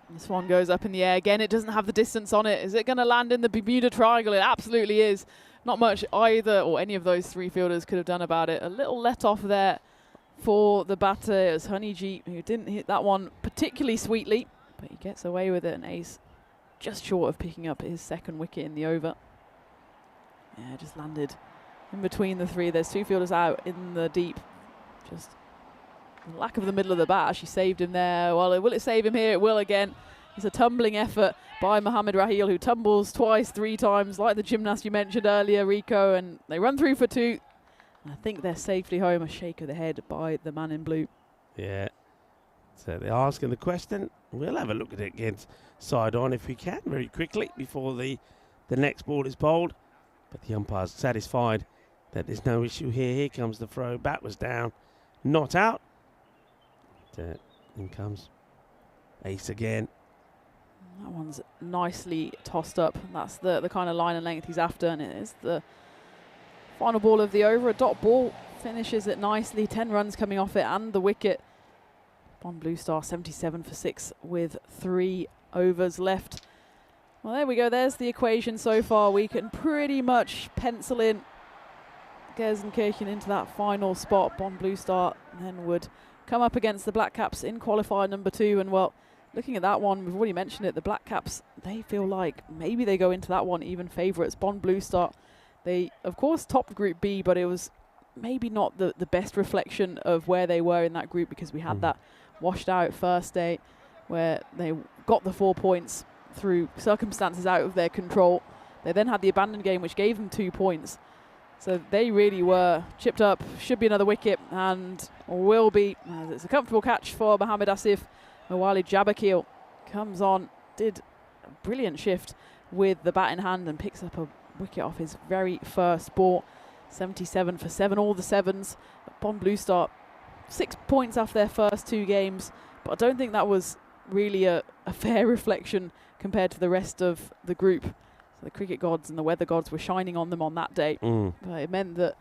This one goes up in the air. Again, it doesn't have the distance on it. Is it going to land in the Bermuda Triangle? It absolutely is. Not much either, or any of those three fielders could have done about it. A little let off there for the batter. It was Honeyjeet who didn't hit that one particularly sweetly, but he gets away with it, and Ace just short of picking up his second wicket in the over. Yeah, just landed in between the three. There's two fielders out in the deep. Just the lack of the middle of the bat actually saved him there. Well, will it save him here? It will again. It's a tumbling effort by Mohammad Raheel, who tumbles twice, 3 times, like the gymnast you mentioned earlier, Rico, and they run through for 2. And I think they're safely home. A shake of the head by the man in blue. Yeah. So they're asking the question. We'll have a look at it against side on if we can very quickly before the next ball is bowled. But the umpire's satisfied that there's no issue here. Here comes the throw. Bat was down, not out. In comes Ace again. That one's nicely tossed up. That's the kind of line and length he's after, and it is the final ball of the over. A dot ball finishes it nicely. 10 runs coming off it and the wicket. Bond Blue Star 77 for 6 with 3 overs left. Well, there we go. There's the equation so far. We can pretty much pencil in Gelsenkirchen into that final spot. Bond Blue Star then would come up against the Black Caps in qualifier number 2. And, well, looking at that one, we've already mentioned it, the Black Caps, they feel like maybe they go into that one even favourites. Bond Blue Star, they, of course, topped Group B, but it was maybe not the best reflection of where they were in that group, because we had that washed out first day where they got the 4 points through circumstances out of their control. They then had the abandoned game, which gave them 2 points. So they really were chipped up. Should be another wicket, and will be. It's a comfortable catch for Mohammad Asif. Mawali Jabakil comes on, did a brilliant shift with the bat in hand and picks up a wicket off his very first ball. 77 for 7, all the 7s. Bond Blue Star, 6 points after their first 2 games, but I don't think that was really a fair reflection compared to the rest of the group. So the cricket gods and the weather gods were shining on them on that day. But it meant that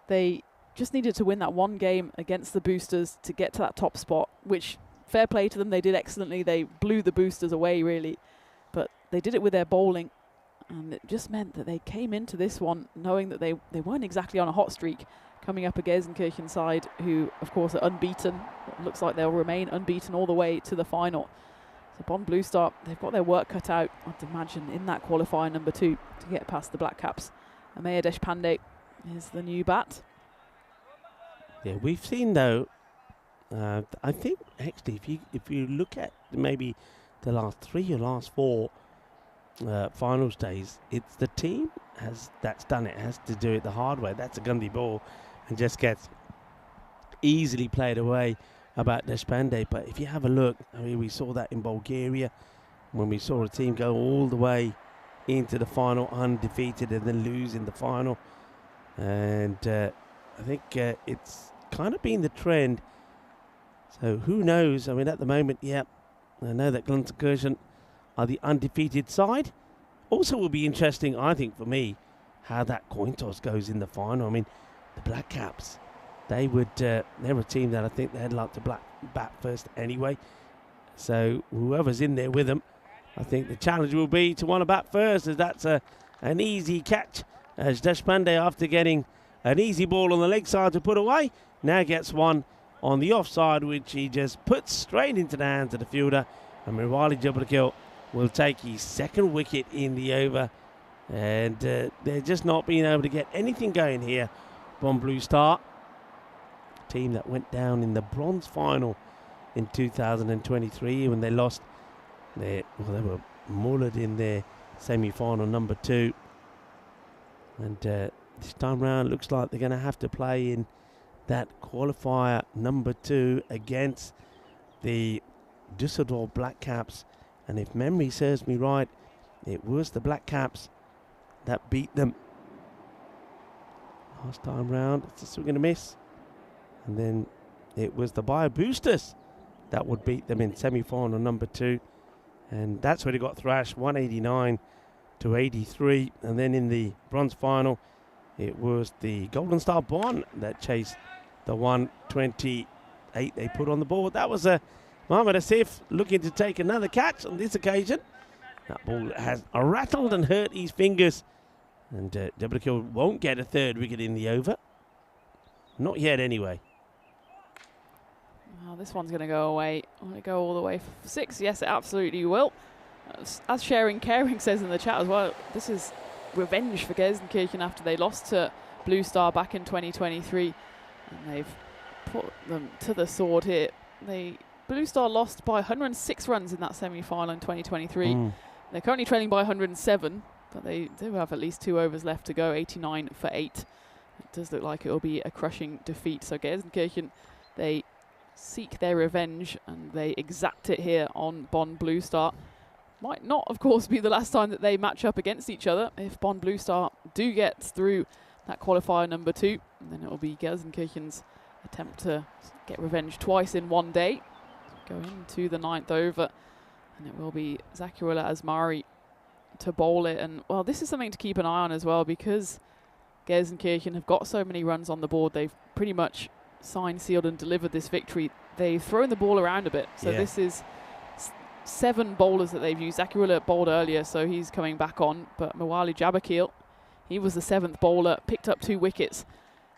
they just needed to win that one game against the Boosters to get to that top spot, which, fair play to them, they did excellently. They blew the Boosters away, really. But they did it with their bowling, and it just meant that they came into this one knowing that they weren't exactly on a hot streak, coming up a Gelsenkirchen side who, of course, are unbeaten. It looks like they'll remain unbeaten all the way to the final. So Bond Blue Star, they've got their work cut out, I'd imagine, in that qualifier number 2 to get past the Black Caps. Ameya Deshpande is the new bat. Yeah, we've seen, though, I think, actually, if you look at maybe the last 3 or last 4 finals days, it's the team that's done it, has to do it the hard way. That's a Gundy ball and just gets easily played away about Deshpande. But if you have a look, I mean, we saw that in Bulgaria when we saw a team go all the way into the final undefeated and then lose in the final. And I think it's kind of been the trend. So who knows? I mean, at the moment, yeah, I know that Gelsenkirchen are the undefeated side. Also will be interesting, I think, for me, how that coin toss goes in the final. I mean, the Black Caps, they're a team that I think they'd like to bat first anyway. So whoever's in there with them, I think the challenge will be to want to bat first, as that's an easy catch. As Deshpande, after getting an easy ball on the leg side to put away, now gets one on the offside, which he just puts straight into the hands of the fielder. And Murali Jabrakil will take his second wicket in the over. And they're just not being able to get anything going here. Bon Blue Star, team that went down in the bronze final in 2023 when they lost. They were mullered in their semi-final number 2. And this time round looks like they're going to have to play in that qualifier number 2 against the Düsseldorf Black Caps. And if memory serves me right, it was the Black Caps that beat them last time round. It's a swing and a miss. And then it was the Bio Boosters that would beat them in semi-final number 2. And that's where they got thrashed, 189 to 83. And then in the bronze final, it was the Golden Star Bonn that chased the 128 they put on the board. That was Mohamed Asif looking to take another catch on this occasion. That ball has rattled and hurt his fingers. And Jabrakil won't get a third wicket in the over. Not yet anyway. Well, this one's going to go away. Will it go all the way for 6? Yes, it absolutely will. As Sharing Caring says in the chat as well, this is revenge for Gelsenkirchen after they lost to Blue Star back in 2023. And they've put them to the sword here. Blue Star lost by 106 runs in that semi-final in 2023. They're currently trailing by 107, but they do have at least 2 overs left to go, 89 for 8. It does look like it will be a crushing defeat. So Gelsenkirchen, they seek their revenge and they exact it here on Bonn Blue Star. Might not, of course, be the last time that they match up against each other. If Bonn Blue Star do get through that qualifier number 2, then it will be Gelsenkirchen's attempt to get revenge twice in one day. Go into the 9th over, and it will be Zakirullah Asmari to bowl it. And, well, this is something to keep an eye on as well, because Gelsenkirchen have got so many runs on the board. They've pretty much signed, sealed, and delivered this victory. They've thrown the ball around a bit. So this is 7 bowlers that they've used. Zakirullah bowled earlier, so he's coming back on. But Murali Jabrakil, he was the 7th bowler, picked up 2 wickets.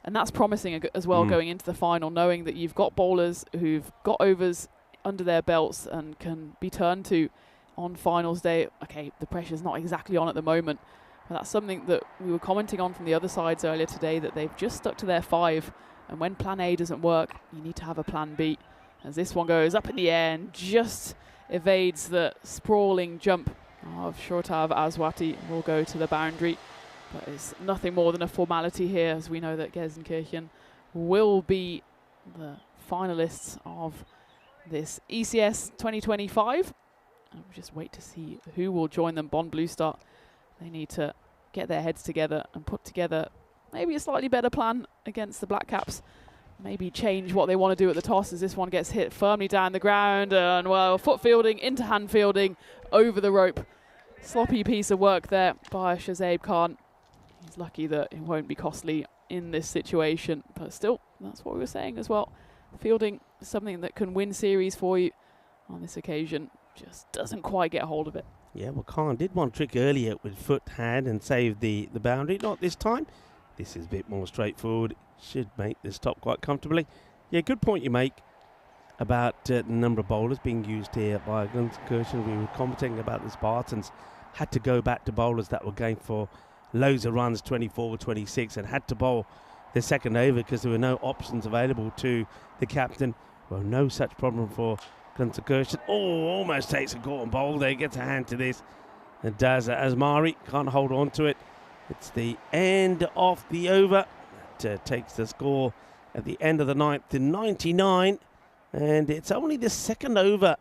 And that's promising as well going into the final, knowing that you've got bowlers who've got overs under their belts and can be turned to on finals day. Okay, the pressure's not exactly on at the moment, but that's something that we were commenting on from the other sides earlier today, that they've just stuck to their 5, and when plan A doesn't work, you need to have a plan B. As this one goes up in the air and just evades the sprawling jump of Shortav Aswati, will go to the boundary. But it's nothing more than a formality here, as we know that Gelsenkirchen will be the finalists of this ECS 2025. And we'll just wait to see who will join them. Bonn Blue Star, they need to get their heads together and put together maybe a slightly better plan against the Black Caps. Maybe change what they want to do at the toss, as this one gets hit firmly down the ground. And, well, foot fielding into hand fielding over the rope. Sloppy piece of work there by Shazaib Khan. He's lucky that it won't be costly in this situation. But still, that's what we were saying as well. Fielding is something that can win series for you. On this occasion, just doesn't quite get a hold of it. Yeah, well, Khan did one trick earlier with foot hand and saved the boundary. Not this time. This is a bit more straightforward. Should make this top quite comfortably. Yeah, good point you make about the number of bowlers being used here by Gelsenkirchen. We were commenting about the Spartans had to go back to bowlers that were going for loads of runs, 24 or 26, and had to bowl the second over because there were no options available to the captain. Well, no such problem for Gelsenkirchen. Oh, almost takes a caught and bowl there. Gets a hand to this. And does Asmari. Can't hold on to it. It's the end of the over. That takes the score at the end of the 9th to 99. And it's only the second over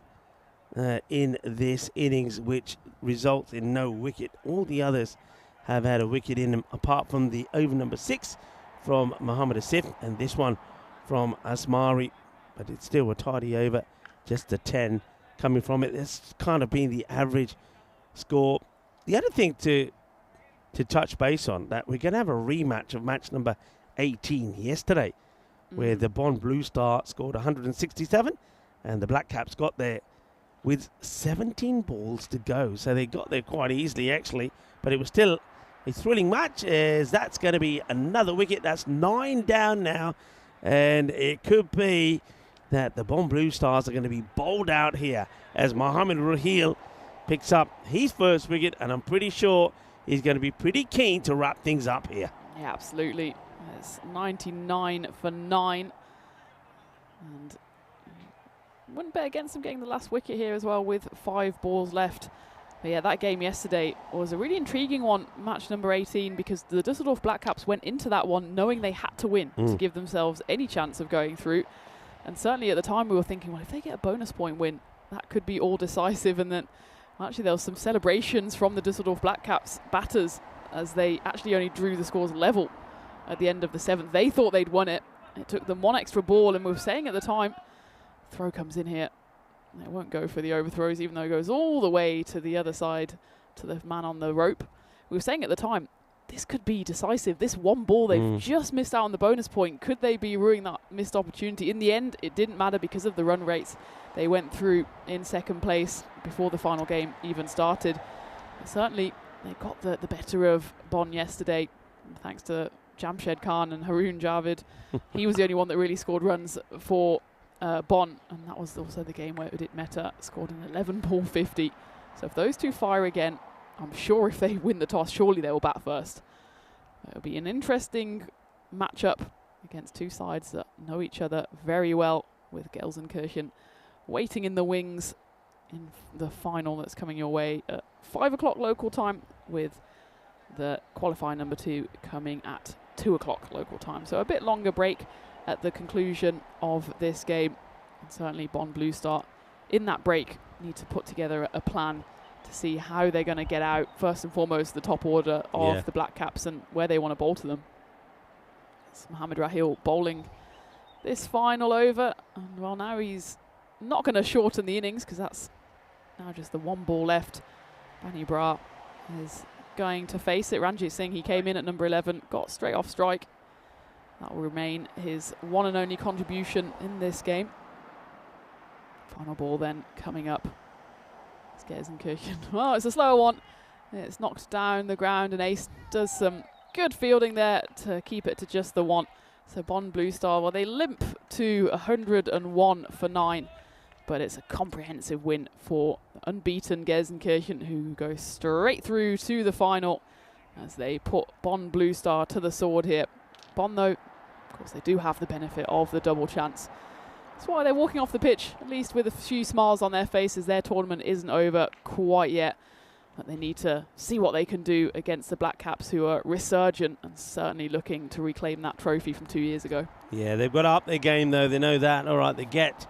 in this innings which results in no wicket. All the others have had a wicket in them, apart from the over number 6 from Mohamed Asif and this one from Asmari. But it's still a tidy over, just a 10 coming from it. It's kind of been the average score. The other thing to touch base on, that we're going to have a rematch of match number 18 yesterday, where the Bonn Blue Star scored 167 and the Black Caps got there with 17 balls to go. So they got there quite easily, actually, but it was still a thrilling match, as that's going to be another wicket. That's 9 down now, And it could be that the Bonn Blue Stars are going to be bowled out here as Mohamed Raheel picks up his first wicket, and I'm pretty sure he's going to be pretty keen to wrap things up here. Yeah, absolutely. It's 99 for 9. And wouldn't bet against him getting the last wicket here as well with 5 balls left. But yeah, that game yesterday was a really intriguing one, match number 18, because the Düsseldorf Black Caps went into that one knowing they had to win to give themselves any chance of going through. And certainly at the time we were thinking, well, if they get a bonus point win, that could be all decisive. And then actually there was some celebrations from the Düsseldorf Black Caps batters as they actually only drew the scores level at the end of the 7th. They thought they'd won it. It took them 1 extra ball, and we were saying at the time, throw comes in here. It won't go for the overthrows, even though it goes all the way to the other side, to the man on the rope. We were saying at the time, this could be decisive. This 1 ball, they've just missed out on the bonus point. Could they be ruining that missed opportunity? In the end, it didn't matter because of the run rates. They went through in 2nd place before the final game even started. But certainly, they got the better of Bonn yesterday, thanks to Jamshed Khan and Haroon Javid. He was the only one that really scored runs for Bonn, and that was also the game where Udit Mehta scored an 11-ball 50. So if those two fire again, I'm sure if they win the toss, surely they will bat first. It'll be an interesting matchup against two sides that know each other very well, with Gelsenkirchen waiting in the wings in the final that's coming your way at 5 o'clock local time, with the qualifier number 2 coming at 2 o'clock local time. So a bit longer break at the conclusion of this game. And certainly Bonn Blue Star in that break need to put together a plan to see how they're going to get out, first and foremost, the top order of the Black Caps and where they want to bowl to them. It's Mohamed Raheel bowling this final over. And well, now he's not going to shorten the innings because that's now just the 1 ball left. Bani Bra is going to face it. Ranjit Singh, he came in at number 11, got straight off strike. That will remain his one and only contribution in this game. Final ball then coming up. It's Gelsenkirchen. Well, it's a slower one. It's knocked down the ground, and Ace does some good fielding there to keep it to just the 1. So Bonn Blue Star, well, they limp to 101 for 9. But it's a comprehensive win for unbeaten Gelsenkirchen, who go straight through to the final as they put Bonn Blue Star to the sword here. Bonn, though, of course, they do have the benefit of the double chance. That's why they're walking off the pitch, at least with a few smiles on their faces. Their tournament isn't over quite yet, but they need to see what they can do against the Black Caps, who are resurgent and certainly looking to reclaim that trophy from 2 years ago. Yeah, they've got to up their game, though. They know that. All right, they get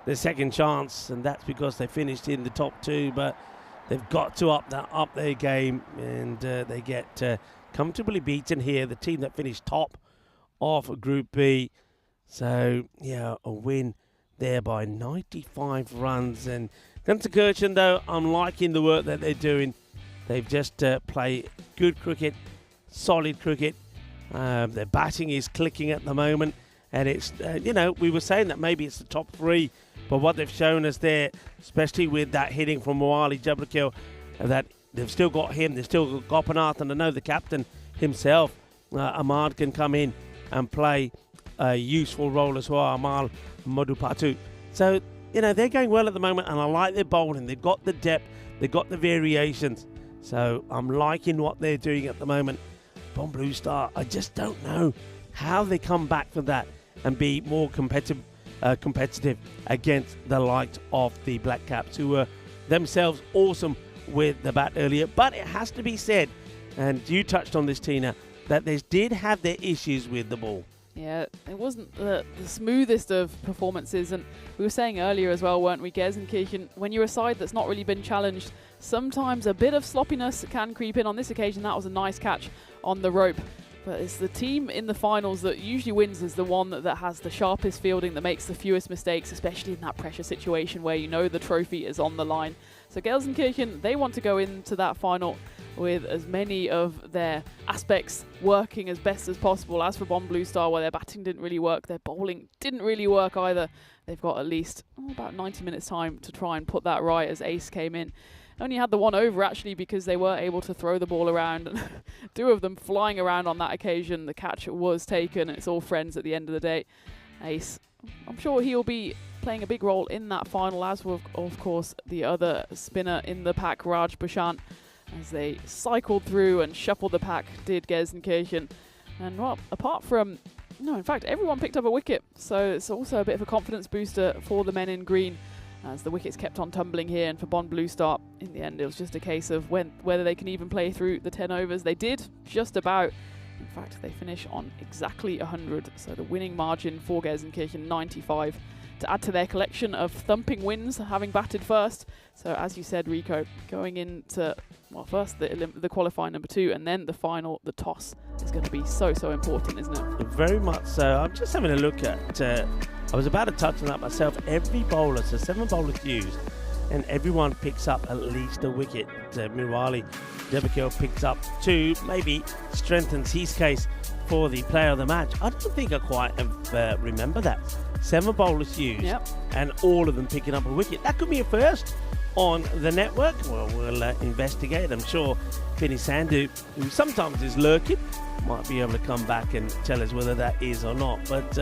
their second chance, and that's because they finished in the top 2, but they've got to up their game, and they get comfortably beaten here, the team that finished top of Group B. So, yeah, a win there by 95 runs. And Gelsenkirchen, though, I'm liking the work that they're doing. They've just played good cricket, solid cricket. Their batting is clicking at the moment. And it's, we were saying that maybe it's the top 3. But what they've shown us there, especially with that hitting from Moali Jabrakil, that they've still got him, they've still got Gopinath, and I know the captain himself, Ahmad, can come in and play a useful role as well, Amal Modupatu. So, they're going well at the moment, and I like their bowling. They've got the depth, they've got the variations. So I'm liking what they're doing at the moment. Bonn Blue Star, I just don't know how they come back from that and be more competitive against the likes of the Black Caps, who were themselves awesome with the bat earlier. But it has to be said, and you touched on this, Tina, that they did have their issues with the ball. Yeah, it wasn't the smoothest of performances, and we were saying earlier as well, weren't we, Gelsenkirchen, when you're a side that's not really been challenged, sometimes a bit of sloppiness can creep in. On this occasion, that was a nice catch on the rope. But it's the team in the finals that usually wins is the one that has the sharpest fielding, that makes the fewest mistakes, especially in that pressure situation where the trophy is on the line. So Gelsenkirchen, they want to go into that final with as many of their aspects working as best as possible. As for Bonn Blue Star, where their batting didn't really work, their bowling didn't really work either. They've got at least about 90 minutes time to try and put that right as Ace came in only had the one over actually because they were able to throw the ball around, and 2 of them flying around on that occasion. The catch was taken, and it's all friends at the end of the day. Ace, I'm sure he'll be playing a big role in that final, as will, of course, the other spinner in the pack, Raj Bashant, as they cycled through and shuffled the pack, did Gelsenkirchen. And, well, apart from... No, in fact, everyone picked up a wicket, so it's also a bit of a confidence booster for the men in green, as the wickets kept on tumbling here. And for Bond Blue Star, in the end, it was just a case of whether they can even play through the 10 overs. They did, just about. In fact, they finish on exactly 100, so the winning margin for Gelsenkirchen, 95, to add to their collection of thumping wins, having batted first. So as you said, Rico, going into, well, first the qualifier number 2, and then the final, the toss, is going to be so important, isn't it? Very much so. I'm just having a look at, I was about to touch on that myself, every bowler, so 7 bowlers used, and everyone picks up at least a wicket. Mirwali Debakil picks up 2, maybe strengthens his case for the player of the match. I don't think I quite remember that. 7 bowlers used, and all of them picking up a wicket. That could be a first on the network. Well, we'll investigate. I'm sure Vinny Sandhu, who sometimes is lurking, might be able to come back and tell us whether that is or not. But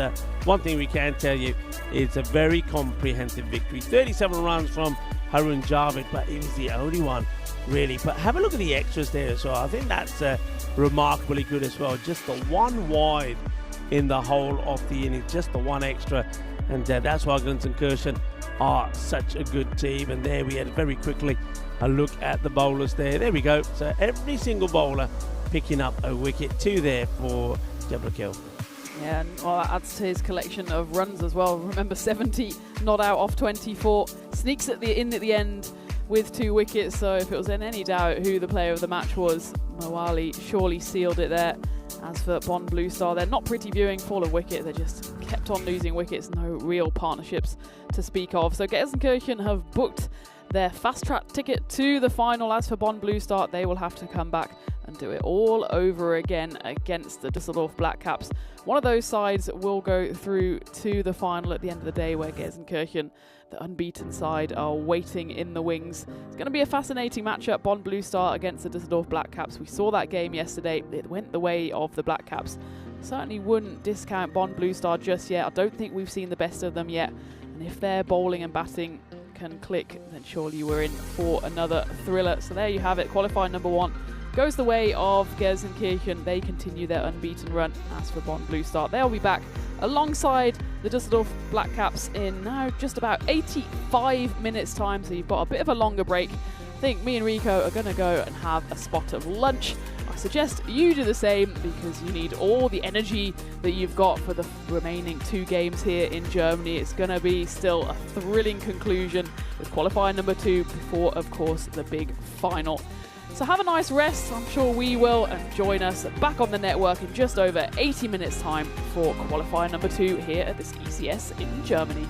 one thing we can tell you, it's a very comprehensive victory. 37 runs from Harun Javed, but he was the only one, really. But have a look at the extras there as well. I think that's remarkably good as well. Just the 1 wide in the whole of the innings, just the 1 extra. And that's why Gelsenkirchen are such a good team. And there we had very quickly a look at the bowlers there. There we go. So every single bowler picking up a wicket, 2 there for Debakil. Yeah, and well, that adds to his collection of runs as well. Remember, 70 not out off 24. Sneaks in at the end with 2 wickets. So if it was in any doubt who the player of the match was, Mawali surely sealed it there. As for Bond Blue Star, they're not pretty viewing, fall of wicket. They just kept on losing wickets. No real partnerships to speak of. So Gelsenkirchen have booked their fast-track ticket to the final. As for Bond Blue Star, they will have to come back and do it all over again against the Düsseldorf Black Caps. One of those sides will go through to the final at the end of the day, where Gelsenkirchen, the unbeaten side, are waiting in the wings. It's going to be a fascinating matchup, Bond Blue Star against the Düsseldorf Black Caps. We saw that game yesterday. It went the way of the Black Caps. Certainly wouldn't discount Bond Blue Star just yet. I don't think we've seen the best of them yet. And if their bowling and batting can click, then surely we're in for another thriller. So there you have it. Qualifier number 1 goes the way of Gelsenkirchen. They continue their unbeaten run. As for Bond Blue Star, they'll be back alongside the Düsseldorf Black Caps in now just about 85 minutes time. So you've got a bit of a longer break. I think me and Rico are going to go and have a spot of lunch. I suggest you do the same, because you need all the energy that you've got for the remaining 2 games here in Germany. It's going to be still a thrilling conclusion with qualifier number 2 before, of course, the big final. So have a nice rest, I'm sure we will, and join us back on the network in just over 80 minutes time for qualifier number 2 here at this ECS in Germany.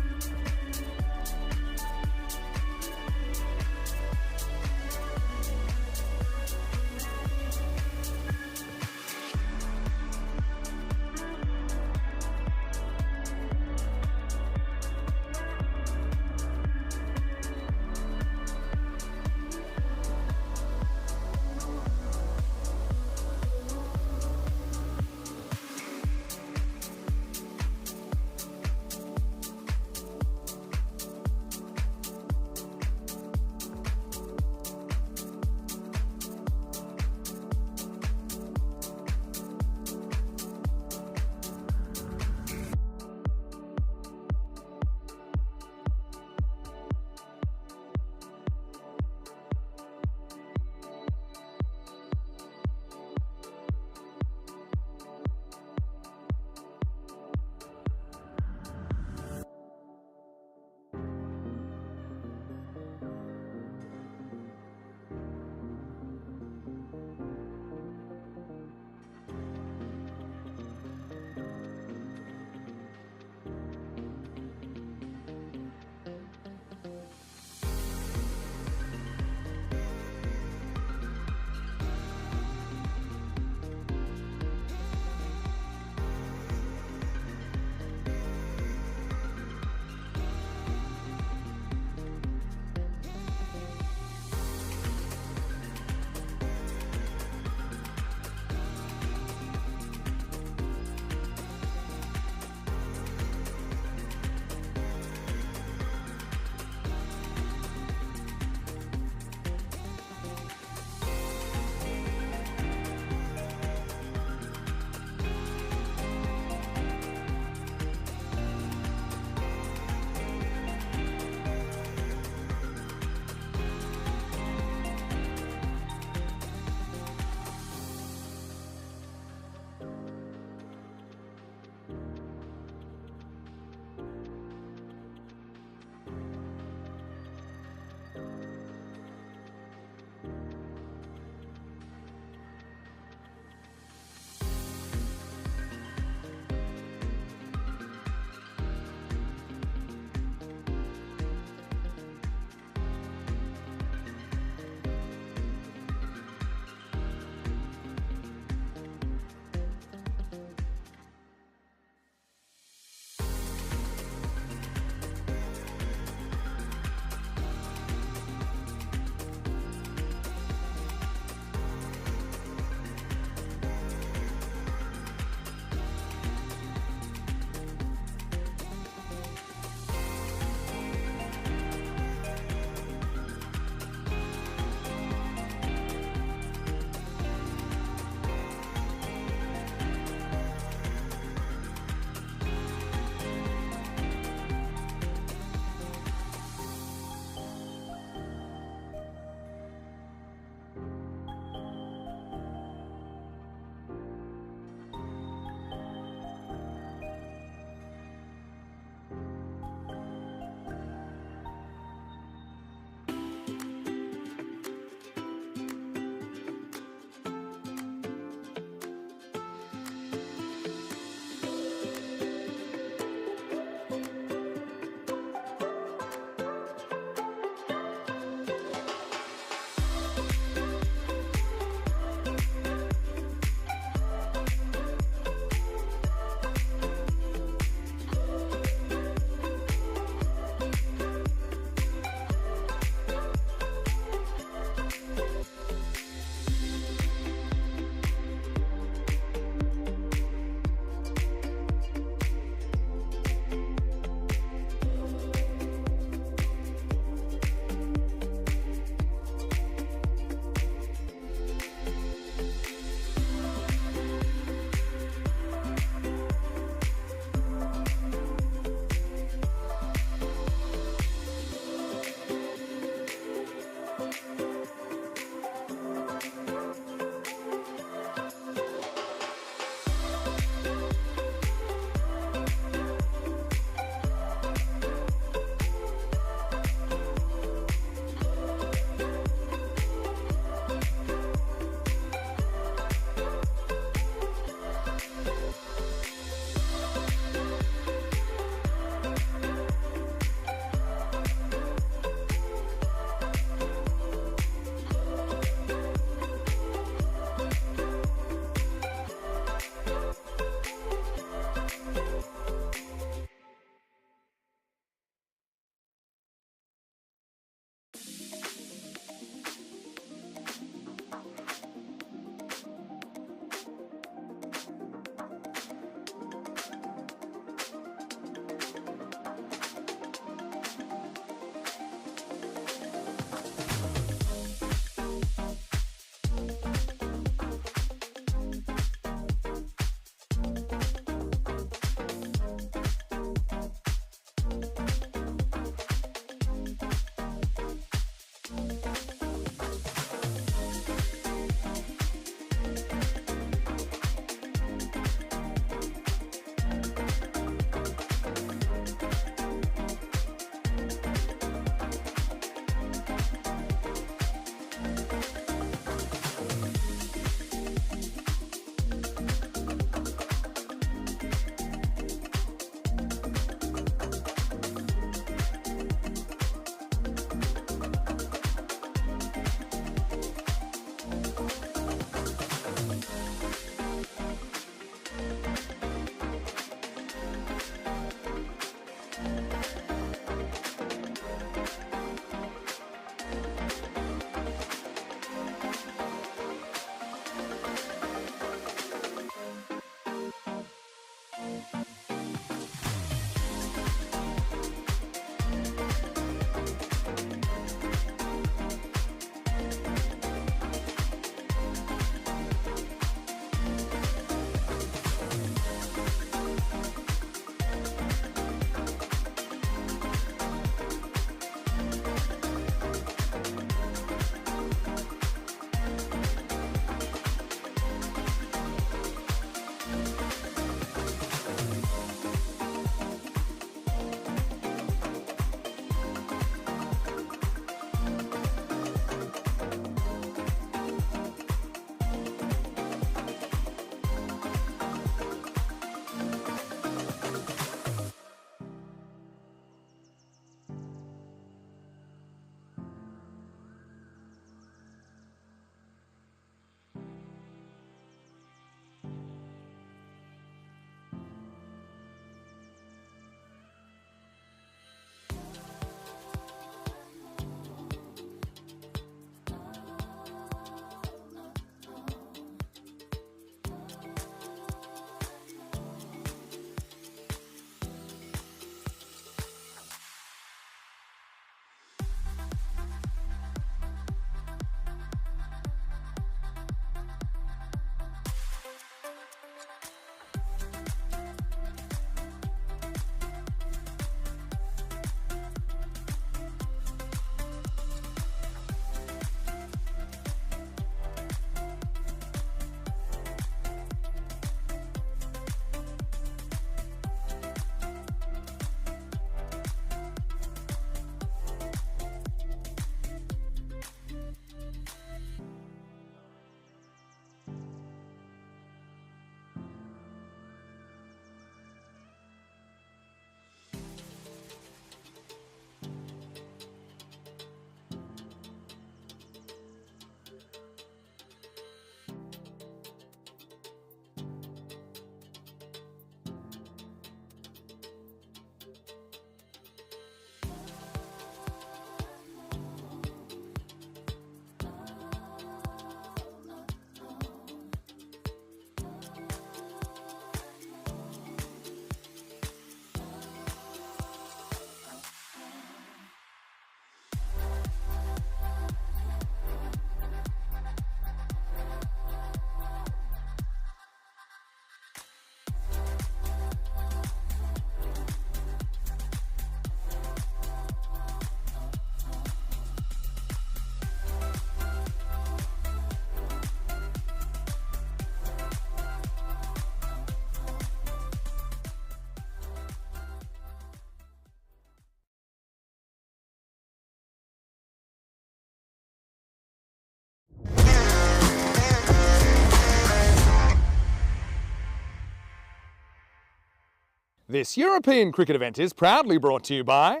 This European cricket event is proudly brought to you by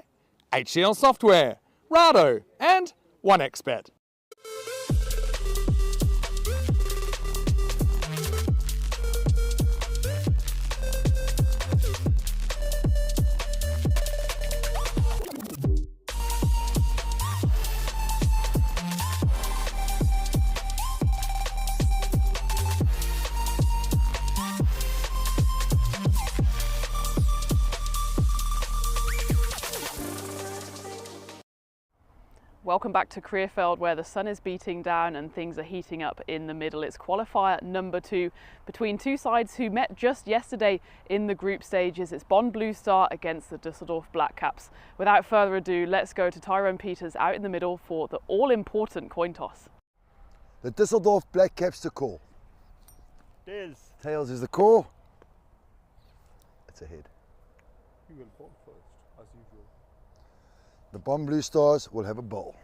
HCL Software, Rado and 1xBet. Welcome back to Krefeld, where the sun is beating down and things are heating up in the middle. It's qualifier number 2 between two sides who met just yesterday in the group stages. It's Bonn Blue Star against the Düsseldorf Black Caps. Without further ado, let's go to Tyrone Peters out in the middle for the all-important coin toss. The Düsseldorf Black Caps to call. Tails is the call. It's a head. You will bowl first, as usual. The Bonn Blue Stars will have a bowl.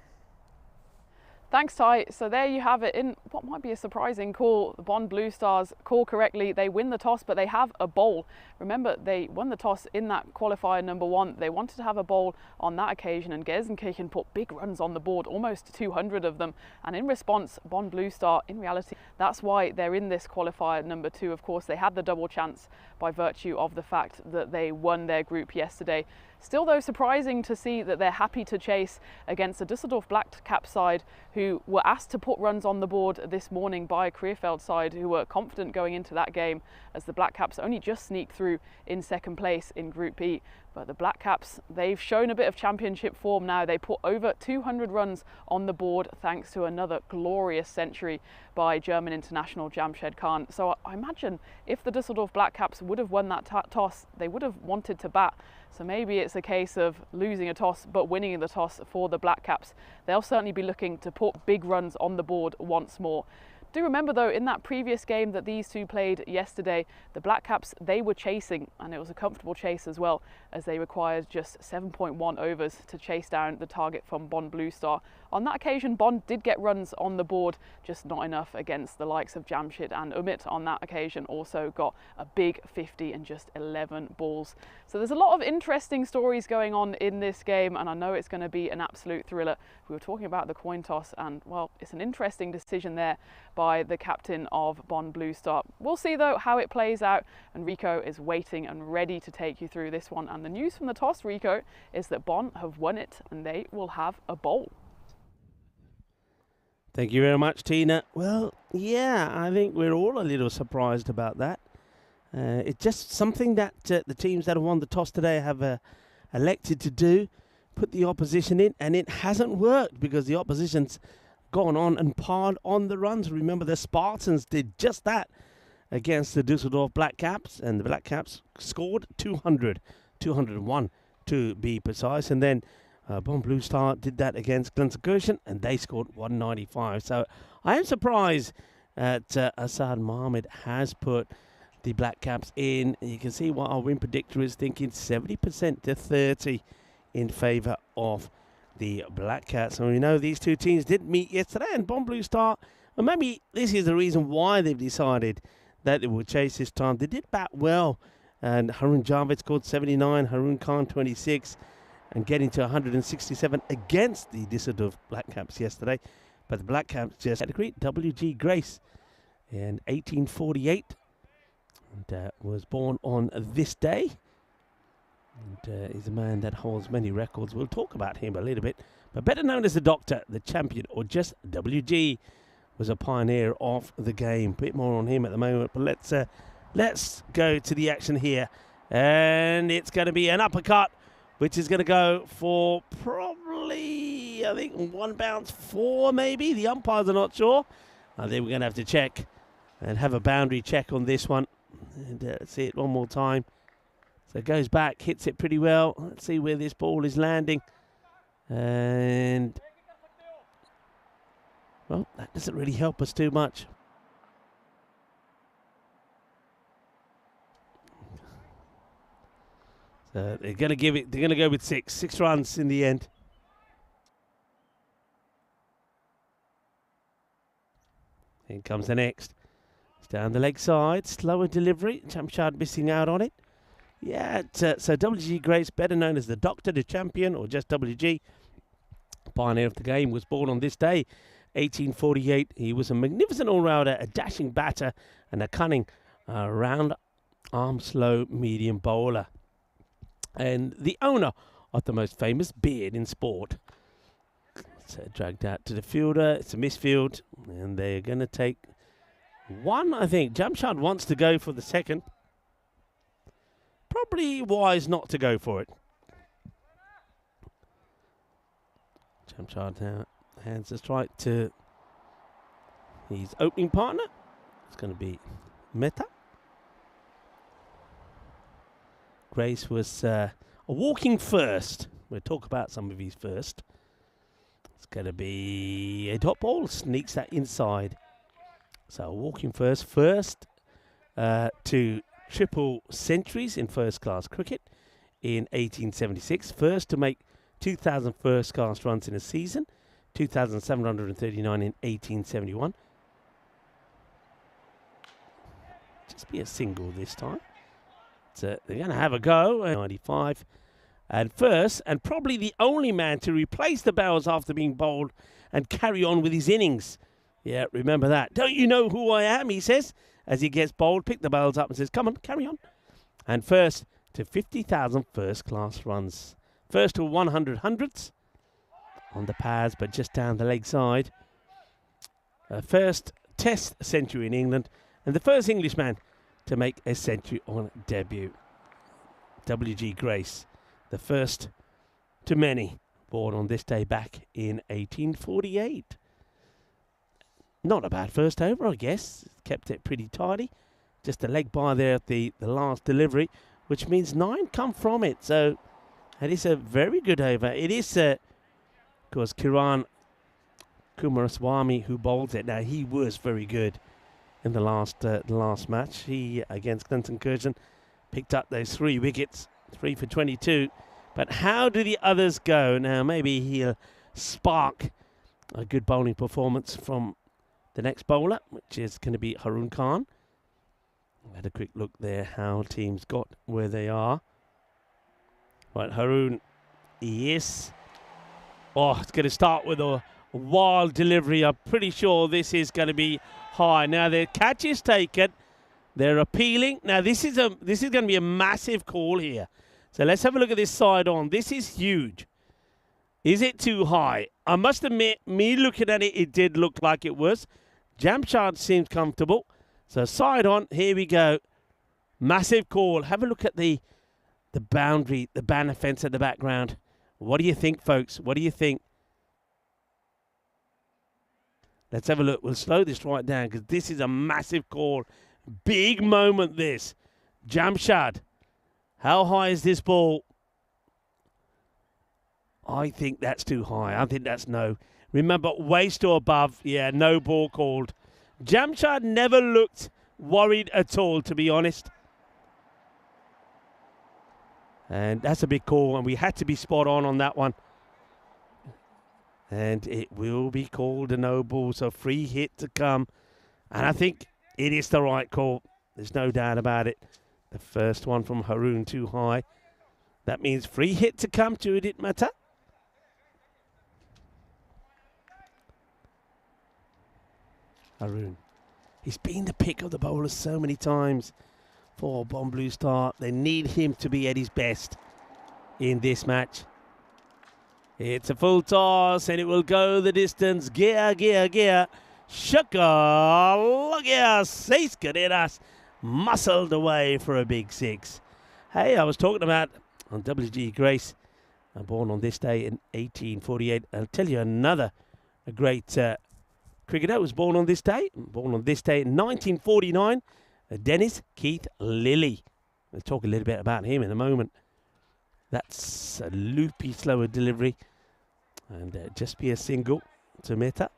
Thanks, Ty. So there you have it. In what might be a surprising call, the Bonn Blue Stars call correctly. They win the toss, but they have a bowl. Remember, they won the toss in that qualifier number 1. They wanted to have a bowl on that occasion, and Gelsenkirchen put big runs on the board, almost 200 of them. And in response, Bonn Blue Star, in reality, that's why they're in this qualifier number 2. Of course, they had the double chance by virtue of the fact that they won their group yesterday. Still, though, surprising to see that they're happy to chase against the Düsseldorf Black Cap side, who were asked to put runs on the board this morning by a Krefeld side who were confident going into that game, as the Black Caps only just sneaked through in second place in Group E. But the Black Caps, they've shown a bit of championship form now. They put over 200 runs on the board thanks to another glorious century by German international Jamshed Khan. So I imagine if the Düsseldorf Black Caps would have won that toss, they would have wanted to bat. So maybe it's a case of losing a toss but winning the toss for the Black Caps. They'll certainly be looking to put big runs on the board once more. Do remember though, in that previous game that these two played yesterday, the Black Caps, they were chasing, and it was a comfortable chase as well, as they required just 7.1 overs to chase down the target from Bonn Blue Star. On that occasion, Bonn did get runs on the board, just not enough against the likes of Jamshed, and Umit on that occasion also got a big 50 and just 11 balls. So there's a lot of interesting stories going on in this game, and I know it's going to be an absolute thriller. We were talking about the coin toss, and well, it's an interesting decision there by the captain of Bonn Blue Star. We'll see though how it plays out, and Rico is waiting and ready to take you through this one. And the news from the toss, Rico, is that Bonn have won it and they will have a bowl. Thank you very much, Tina. Well, yeah, I think we're all a little surprised about that. It's just something that the teams that have won the toss today have elected to do, put the opposition in, and it hasn't worked because the opposition's gone on and piled on the runs. Remember, the Spartans did just that against the Düsseldorf Black Caps, and the Black Caps scored 201 to be precise, and then Bonn Blue Star did that against Gelsenkirchen, and they scored 195. So I am surprised that Assad Mohammed has put the Black Caps in. You can see what our win predictor is thinking, 70% to 30 in favour of the Black Caps. And we know these two teams didn't meet yesterday, and Bonn Blue Star, well, maybe this is the reason why they've decided that they will chase this time. They did bat well, and Harun Javed scored 79, Harun Khan 26, and getting to 167 against the Düsseldorf Black Caps yesterday. But the Black Caps just had a great W.G. Grace in 1848, and was born on this day. And he's a man that holds many records. We'll talk about him a little bit. But better known as the Doctor, the Champion, or just WG, was a pioneer of the game. A bit more on him at the moment. But let's go to the action here. And it's going to be an uppercut, which is going to go for probably, I think, 1 bounce 4 maybe. The umpires are not sure. I think we're going to have to check and have a boundary check on this one. And see it one more time. So it goes back, hits it pretty well. Let's see where this ball is landing. And, well, that doesn't really help us too much. So they're going to give it. They're going to go with 6 runs in the end. Here comes the next. It's down the leg side, slower delivery. Jamshed missing out on it. Yeah, so WG Grace, better known as the Doctor, the Champion, or just WG, pioneer of the game, was born on this day, 1848. He was a magnificent all-rounder, a dashing batter, and a cunning round-arm slow medium bowler. And the owner of the most famous beard in sport. It's dragged out to the fielder. It's a misfield, and they're going to take one, I think. Jamshad wants to go for the second. Probably wise not to go for it. Jamshad now hands the strike to his opening partner. It's going to be Mehta. Grace was a walking first. We'll talk about some of his first. It's going to be a dot ball. Sneaks that inside. So walking first to triple centuries in first-class cricket in 1876. First to make 2,000 first-class runs in a season. 2,739 in 1871. Just be a single this time. So they're going to have a go. 95. And first, and probably the only man to replace the Bowers after being bowled and carry on with his innings. Yeah, remember that. Don't you know who I am, he says, as he gets bowled, pick the Bowers up and says, come on, carry on. And first to 50,000 first-class runs. First to 100 hundreds on the pads, but just down the leg side. First Test century in England, and the first Englishman to make a century on debut. WG Grace, the first to many, born on this day back in 1848. Not a bad first over, I guess. Kept it pretty tidy. Just a leg by there at the last delivery, which means 9 come from it. So it is a very good over. It is, of course, Kiran Kumaraswamy who bowls it. Now, he was very good in the last match. He, against Clinton Curzon, picked up those 3 wickets, 3 for 22. But how do the others go? Now, maybe he'll spark a good bowling performance from the next bowler, which is going to be Harun Khan. We had a quick look there how teams got where they are. Right, Harun, yes. Oh, it's going to start with a wild delivery. I'm pretty sure this is going to be high. Now the catch is taken. They're appealing. Now this is going to be a massive call here. So let's have a look at this side on. This is huge. Is it too high? I must admit, me looking at it, it did look like it was. Jamshad seems comfortable. So side on, here we go. Massive call. Have a look at the boundary, the banner fence at the background. What do you think, folks? What do you think? Let's have a look. We'll slow this right down because this is a massive call. Big moment, this. Jamshad. How high is this ball? I think that's too high. I think that's no. Remember, waist or above. Yeah, no ball called. Jamshad never looked worried at all, to be honest. And that's a big call, and we had to be spot on that one. And it will be called a no ball, so free hit to come. And I think it is the right call. There's no doubt about it. The first one from Harun too high. That means free hit to come to it, Mehta. Harun. He's been the pick of the bowlers so many times for Bomb Blue Star. They need him to be at his best in this match. It's a full toss and it will go the distance. Gear, gear, gear. Shaka, 6 carreras. Muscled away for a big 6. Hey, I was talking about on WG Grace, born on this day in 1848. I'll tell you another great cricketer was born on this day. Born on this day in 1949. Dennis Keith Lilly. We'll talk a little bit about him in a moment. That's a loopy, slower delivery. And just be a single to Mehta.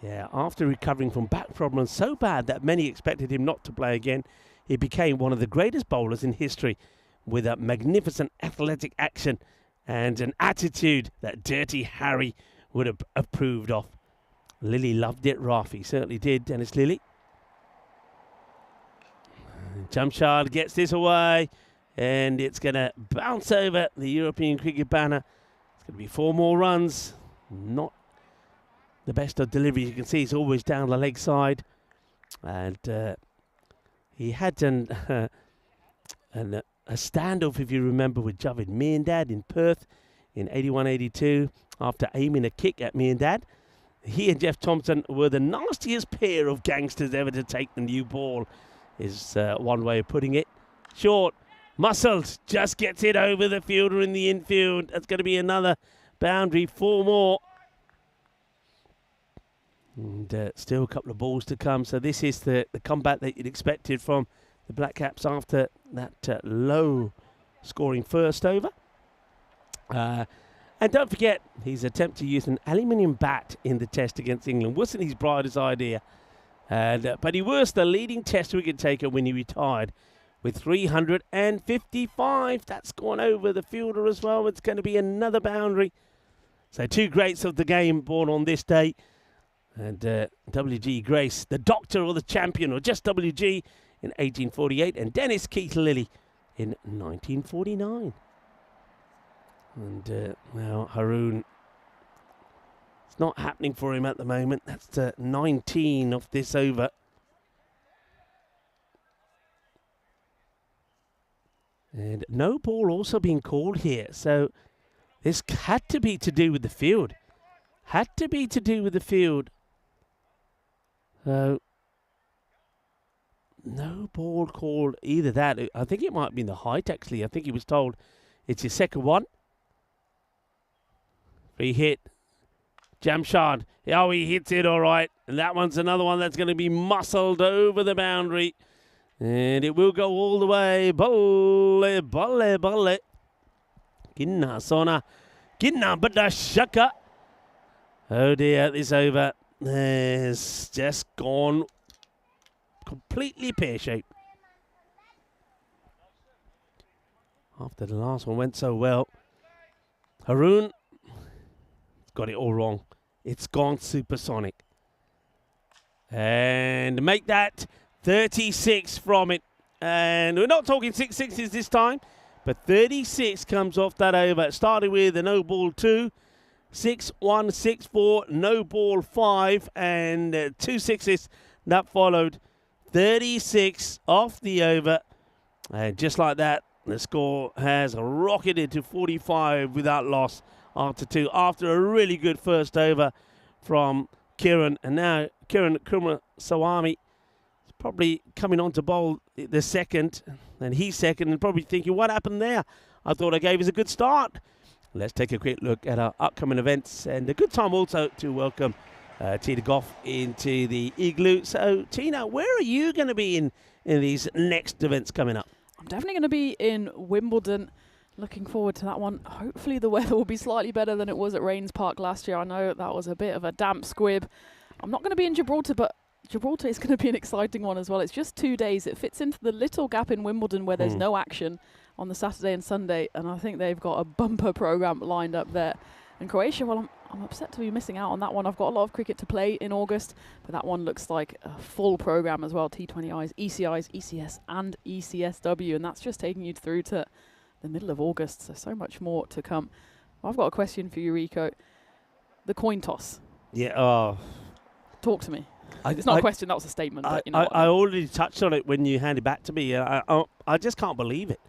Yeah, after recovering from back problems so bad that many expected him not to play again, he became one of the greatest bowlers in history with a magnificent athletic action and an attitude that Dirty Harry would have approved of. Lilly loved it rough. He certainly did, Dennis Lilly. And Jamshad gets this away, and it's going to bounce over the European cricket banner. It's going to be 4 more runs. Not the best of delivery. You can see it's always down the leg side. And he had a standoff, if you remember, with Javed Miandad in Perth in 81-82 after aiming a kick at Miandad. He and Jeff Thompson were the nastiest pair of gangsters ever to take the new ball, is one way of putting it. Short, muscled, just gets it over the fielder in the infield. That's going to be another boundary, 4 more. And still a couple of balls to come. So this is the comeback that you'd expected from the Black Caps after that low-scoring first over. And don't forget, his attempt to use an aluminium bat in the test against England wasn't his brightest idea. But he was the leading test wicket taker when he retired with 355. That's gone over the fielder as well. It's going to be another boundary. So 2 greats of the game born on this day. And W.G. Grace, the doctor or the champion, or just W.G. in 1848, and Dennis Keith Lilly in 1949. And now Haroon, it's not happening for him at the moment. That's 19 of this over. And no ball also being called here. So this had to be to do with the field. Had to be to do with the field. So no ball called either that. I think it might have been the height, actually. I think he was told it's your second one. Free hit. Jamshad. Oh, he hits it all right. And that one's another one that's going to be muscled over the boundary. And it will go all the way. Bolle, bolle, bolle. Ginna, Sona. Ginna, bada shaka. Oh dear, this over has just gone completely pear-shaped. After the last one went so well. Haroon got it all wrong. It's gone supersonic. And make that 36 from it. And we're not talking 6 sixes this time, but 36 comes off that over. It started with a no ball 2. 6-1, 6-4, no ball 5, and 2 sixes that followed. 36 off the over, and just like that, the score has rocketed to 45 without loss after 2. After a really good first over from Kiran, and now Kiran Kumaraswamy is probably coming on to bowl the second, and he's second, and probably thinking, what happened there? I thought I gave us a good start. Let's take a quick look at our upcoming events, and a good time also to welcome Tina Goff into the Igloo. So, Tina, where are you going to be in these next events coming up? I'm definitely going to be in Wimbledon. Looking forward to that one. Hopefully the weather will be slightly better than it was at Rains Park last year. I know that was a bit of a damp squib. I'm not going to be in Gibraltar, but Gibraltar is going to be an exciting one as well. It's just 2 days. It fits into the little gap in Wimbledon where there's no action on the Saturday and Sunday, and I think they've got a bumper program lined up there. And Croatia, well, I'm upset to be missing out on that one. I've got a lot of cricket to play in August, but that one looks like a full program as well. T20Is, ECIs, ECS, and ECSW, and that's just taking you through to the middle of August, so much more to come. I've got a question for you, Rico. The coin toss. Yeah. Talk to me. It's not a question, that was a statement. But you know I already touched on it when you handed back to me. I just can't believe it.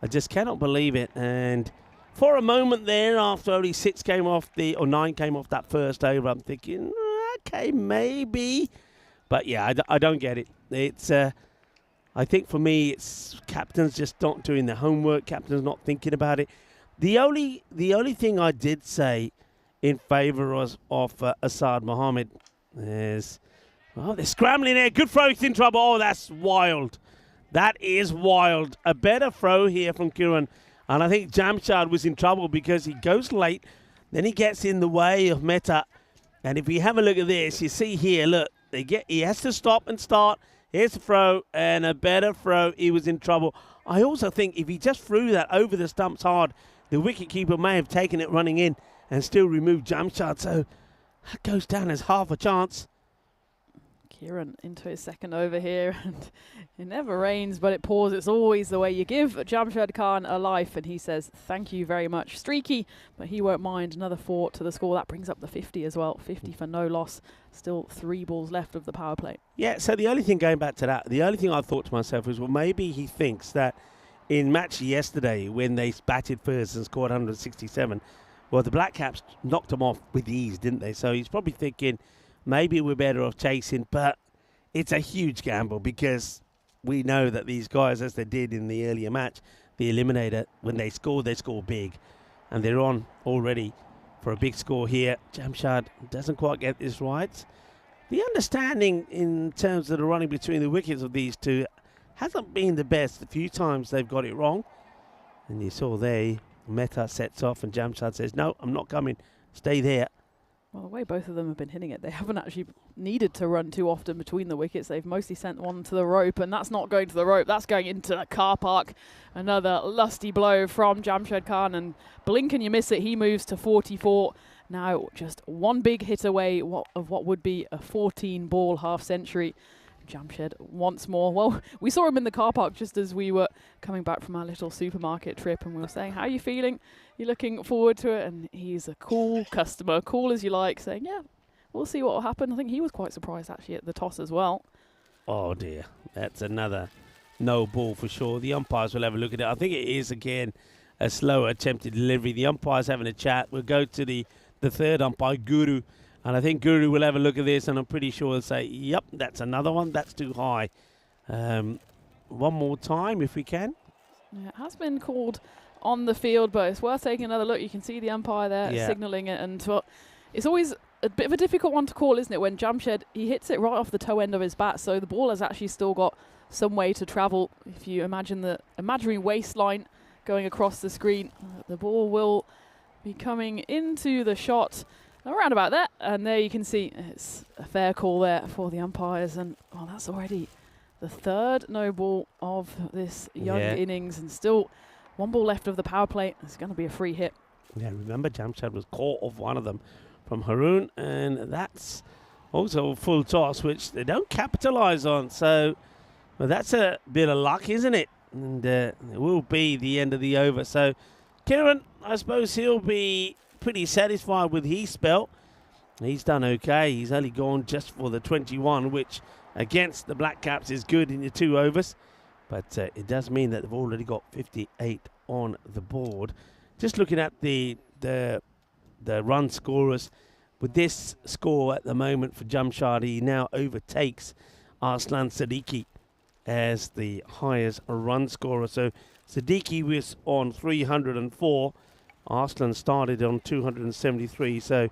I just cannot believe it. And for a moment there, after only 9 came off that first over, I'm thinking, okay, maybe. But yeah, I don't get it. It's I think for me, it's captains just not doing their homework. Captains not thinking about it. The only thing I did say in favour of Asad Mohammed is, well, they're scrambling there. Good throw, he's in trouble. Oh, that's wild. That is wild. A better throw here from Kiran. And I think Jamshad was in trouble because he goes late. Then he gets in the way of Mehta. And if we have a look at this, you see here, look, he has to stop and start. Here's the throw, and a better throw. He was in trouble. I also think if he just threw that over the stumps hard, the wicketkeeper may have taken it running in and still removed Jamshad. So that goes down as half a chance. Kieran into his second over here, and it never rains, but it pours. It's always the way you give Jamshed Khan a life, and he says thank you very much. Streaky, but he won't mind. Another 4 to the score. That brings up the 50 as well. 50 for no loss. Still 3 balls left of the power play. Yeah, so the only thing, going back to that, the only thing I thought to myself was, well, maybe he thinks that in match yesterday when they batted first and scored 167, well, the Black Caps knocked them off with ease, didn't they? So he's probably thinking maybe we're better off chasing, but it's a huge gamble because we know that these guys, as they did in the earlier match, the Eliminator, when they score big, and they're on already for a big score here. Jamshed doesn't quite get this right. The understanding in terms of the running between the wickets of these two hasn't been the best. A few times they've got it wrong, and you saw there, Mehta sets off and Jamshed says, no, I'm not coming, stay there. Well, the way both of them have been hitting it, they haven't actually needed to run too often between the wickets. They've mostly sent one to the rope, and that's not going to the rope. That's going into the car park. Another lusty blow from Jamshed Khan, and blink and you miss it. He moves to 44. Now just one big hit away of what would be a 14-ball half-century. Jamshed once more. Well, we saw him in the car park just as we were coming back from our little supermarket trip, and we were saying, how are you feeling? You're looking forward to it? And he's a cool customer, cool as you like, saying, yeah, we'll see what will happen. I think he was quite surprised actually at the toss as well. Oh dear, that's another no ball for sure. The umpires will have a look at it. I think it is again a slow attempted delivery. The umpire's having a chat. We'll go to the third umpire, Guru, and I think Guru will have a look at this, and I'm pretty sure he'll say, yep, that's another one. That's too high. One more time if we can. Yeah, it has been called on the field, but it's worth taking another look. You can see the umpire there signalling it, and it's always a bit of a difficult one to call, isn't it, when Jamshed, he hits it right off the toe end of his bat, so the ball has actually still got some way to travel. If you imagine the imaginary waistline going across the screen, the ball will be coming into the shot around about there, and there you can see it's a fair call there for the umpires, and that's already the third no ball of this young innings, and still 1 ball left of the power play. It's going to be a free hit. Yeah, remember Jamshed was caught off one of them from Haroon, and that's also a full toss, which they don't capitalise on. So, well, that's a bit of luck, isn't it? And it will be the end of the over. So, Kieran, I suppose he'll be pretty satisfied with his spell. He's done okay. He's only gone just for the 21, which against the Black Caps is good in your 2 overs. But it does mean that they've already got 58 on the board. Just looking at the run scorers, with this score at the moment for Jamshed, he now overtakes Arslan Siddiqui as the highest run scorer. So Siddiqui was on 304. Arslan started on 273. So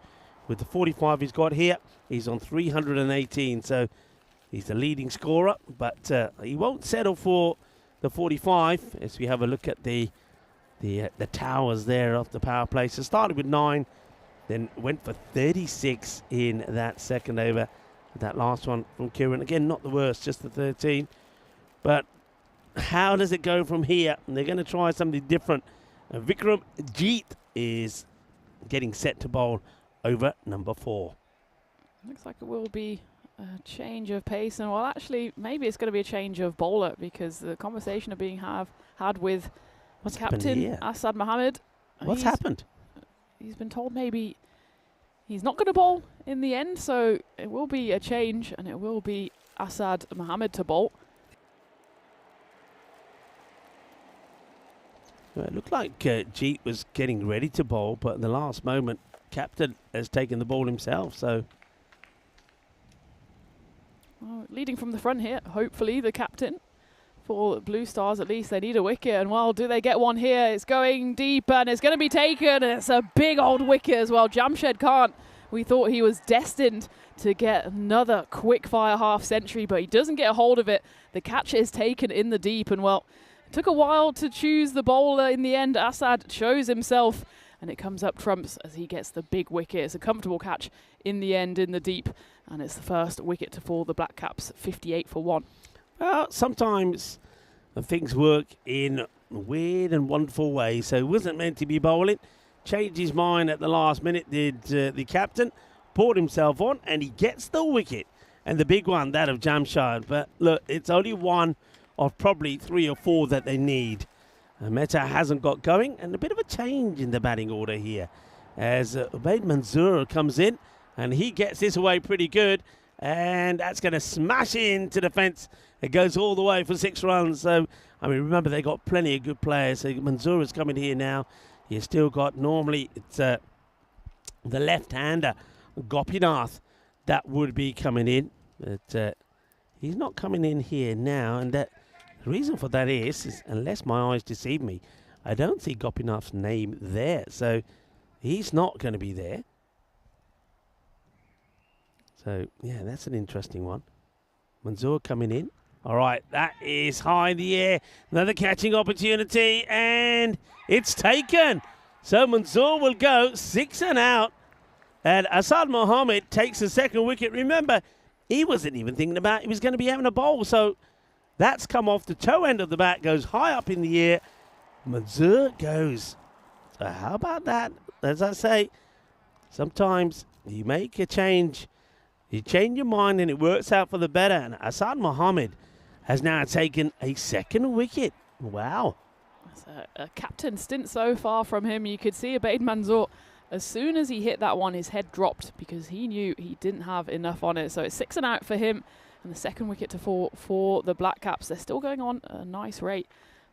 with the 45 he's got here, he's on 318. So he's the leading scorer, but he won't settle for the 45 as we have a look at the towers there off the power play. So started with 9, then went for 36 in that second over. That last one from Kieran, again, not the worst, just the 13. But how does it go from here? And they're going to try something different. Vikram Jeet is getting set to bowl over number 4. Looks like it will be a change of pace, and well, actually, maybe it's going to be a change of bowler, because the conversation are being had with captain Asad Mohammed. What's happened? He's been told maybe he's not going to bowl in the end, so it will be a change, and it will be Asad Mohammed to bowl. Well, it looked like Jeet was getting ready to bowl, but in the last moment, captain has taken the ball himself, so... Well, leading from the front here, hopefully the captain. For Blue Stars, at least, they need a wicket. And, well, do they get one here? It's going deep, and it's going to be taken. And it's a big old wicket as well. Jamshed Khan, we thought he was destined to get another quick-fire half-century, but he doesn't get a hold of it. The catch is taken in the deep, and, well, it took a while to choose the bowler in the end. Asad shows himself, and it comes up trumps as he gets the big wicket. It's a comfortable catch in the end in the deep, and it's the first wicket to fall the Black Caps, 58 for 1. Well, sometimes things work in weird and wonderful ways. So he wasn't meant to be bowling. Changed his mind at the last minute, did the captain. Poured himself on, and he gets the wicket. and the big one, that of Jamshid. But look, it's only one of probably 3 or 4 that they need. Mehta hasn't got going, and a bit of a change in the batting order here as Ubaid Manzoor comes in, and he gets this away pretty good, and that's going to smash into the fence. It goes all the way for 6 runs. So, I mean, remember, they got plenty of good players. So Manzoor is coming here now. You still got, normally, it's the left-hander, Gopinath, that would be coming in. But he's not coming in here now, and the reason for that is, unless my eyes deceive me, I don't see Gopinath's name there. So he's not going to be there. So, yeah, that's an interesting one. Manzoor coming in. All right, that is high in the air. Another catching opportunity, and it's taken. So Manzoor will go 6 and out. And Asad Mohammed takes the second wicket. Remember, he wasn't even thinking about he was going to be having a bowl. So that's come off the toe end of the bat, goes high up in the air. Manzoor goes. So how about that? As I say, sometimes you make a change. You change your mind and it works out for the better. And Asad Mohammed has now taken a second wicket. Wow. That's a captain stint so far from him. You could see Ubaid Manzoor, as soon as he hit that one, his head dropped because he knew he didn't have enough on it. So it's 6 and out for him, and the second wicket to fall for the Black Caps. They're still going on a nice rate.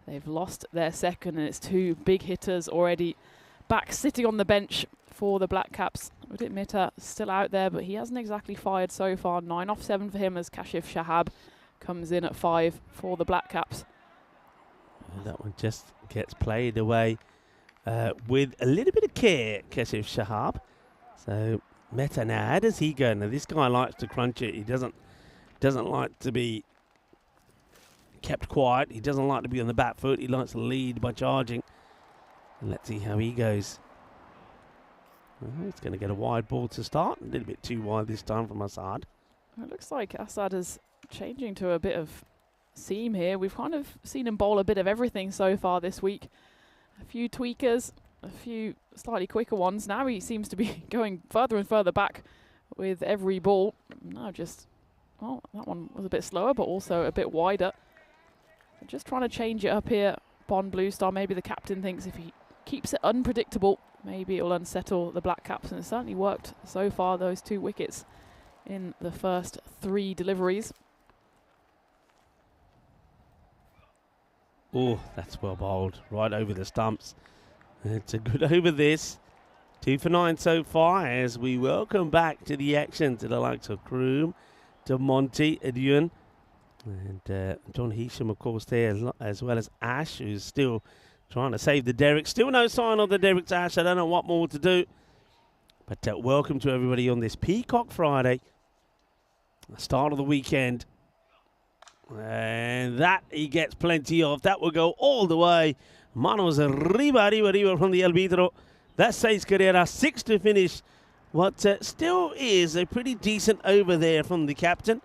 They've lost their second, and it's 2 big hitters already back sitting on the bench for the Black Caps. Udit Mehta still out there, but he hasn't exactly fired so far. 9 off 7 for him as Kashif Shahab comes in at 5 for the Black Caps. And that one just gets played away with a little bit of care, Kashif Shahab. So Mehta now, how does he go? Now this guy likes to crunch it. He doesn't like to be kept quiet. He doesn't like to be on the back foot. He likes to lead by charging. And let's see how he goes. Well, it's going to get a wide ball to start. A little bit too wide this time from Asad. It looks like Asad is changing to a bit of seam here. We've kind of seen him bowl a bit of everything so far this week. A few tweakers, a few slightly quicker ones. Now he seems to be going further and further back with every ball. Now just, well, that one was a bit slower, but also a bit wider. Just trying to change it up here. Bond Blue Star, maybe the captain thinks if he keeps it unpredictable, maybe it'll unsettle the Black Caps, and it certainly worked so far, those 2 wickets in the first 3 deliveries. Oh, that's well bowled, right over the stumps. It's a good over this. 2 for 9 so far as we welcome back to the action to the likes of Kroom, to Monty, Edwin, and John Heasham, of course, there, as well as Ash, who's still trying to save the derrick. Still no sign of the derrick to Ash. I don't know what more to do. But welcome to everybody on this Peacock Friday, the start of the weekend. And that he gets plenty of. That will go all the way. Manos arriba from the Albitro. That's 6 Carrera, 6 to finish. What still is a pretty decent over there from the captain.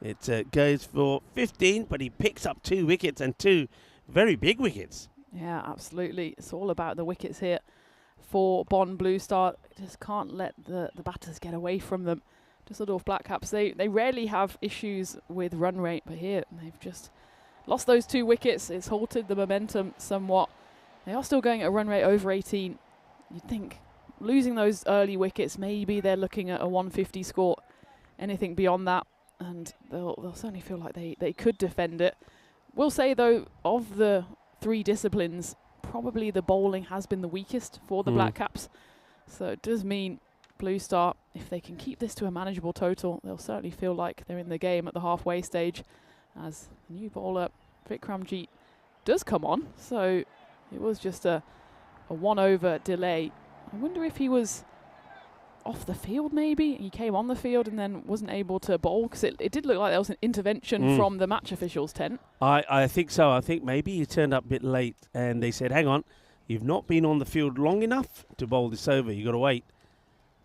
It goes for 15, but he picks up 2 wickets and 2 very big wickets. Yeah, absolutely. It's all about the wickets here for Bond Blue Star. Just can't let the batters get away from them. Düsseldorf Black Caps, they rarely have issues with run rate, but here they've just lost those 2 wickets. It's halted the momentum somewhat. They are still going at a run rate over 18. You'd think losing those early wickets, maybe they're looking at a 150 score. Anything beyond that, and they'll certainly feel like they could defend it. We'll say, though, of the 3 disciplines, probably the bowling has been the weakest for the Black Caps. So it does mean Blue Star, if they can keep this to a manageable total, they'll certainly feel like they're in the game at the halfway stage, as the new bowler Vikramjit does come on. So it was just a 1-over delay. I wonder if he was off the field, maybe. He came on the field and then wasn't able to bowl, because it did look like there was an intervention from the match officials' tent. I think so. I think maybe he turned up a bit late and they said, hang on, you've not been on the field long enough to bowl this over. You've got to wait.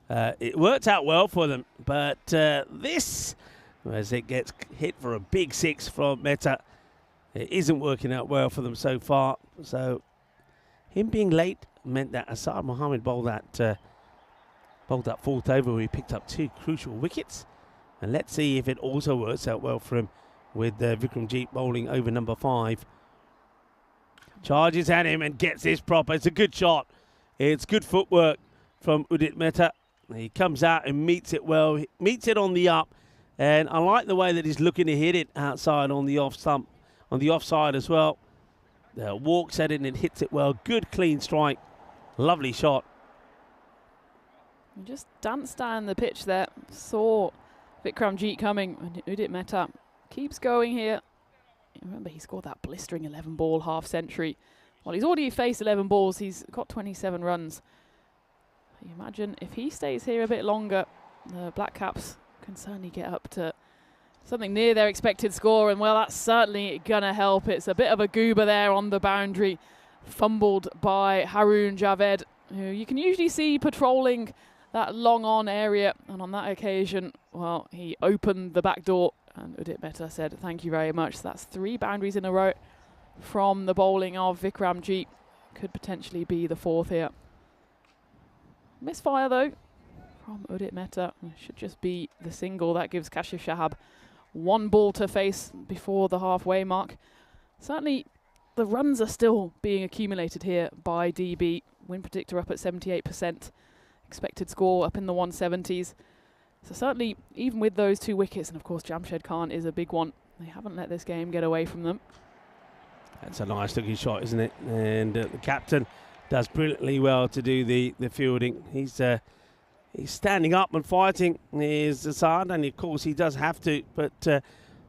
It worked out well for them, but this, as it gets hit for a big 6 from Mehta, it isn't working out well for them so far. So him being late meant that Asad Mohammed bowled that 4th over where he picked up 2 crucial wickets. And let's see if it also works out well for him with Vikramjit bowling over number 5. Charges at him and gets this proper. It's a good shot. It's good footwork from Udit Mehta. He comes out and meets it well. He meets it on the up. And I like the way that he's looking to hit it outside on the off stump, on the offside as well. Walks at it and it hits it well. Good clean strike. Lovely shot. He just danced down the pitch there. Saw Vikramjit coming, and Udit Mehta keeps going here. Remember, he scored that blistering 11-ball half-century. Well, he's already faced 11 balls. He's got 27 runs. You imagine if he stays here a bit longer, the Black Caps can certainly get up to something near their expected score, and well, that's certainly gonna help. It's a bit of a goober there on the boundary, fumbled by Haroon Javed, who you can usually see patrolling that long on area, and on that occasion, well, he opened the back door, and Udit Mehta said thank you very much. So that's 3 boundaries in a row from the bowling of Vikramjit. Could potentially be the 4th here. Misfire though from Udit Mehta. Should just be the single. That gives Kashif Shahab 1 ball to face before the halfway mark. Certainly the runs are still being accumulated here by DB. Win predictor up at 78%. Expected score up in the 170s. So certainly, even with those 2 wickets, and of course Jamshed Khan is a big one, they haven't let this game get away from them. That's a nice looking shot, isn't it? And the captain does brilliantly well to do the fielding. He's standing up and fighting is Azad, and of course he does have to. But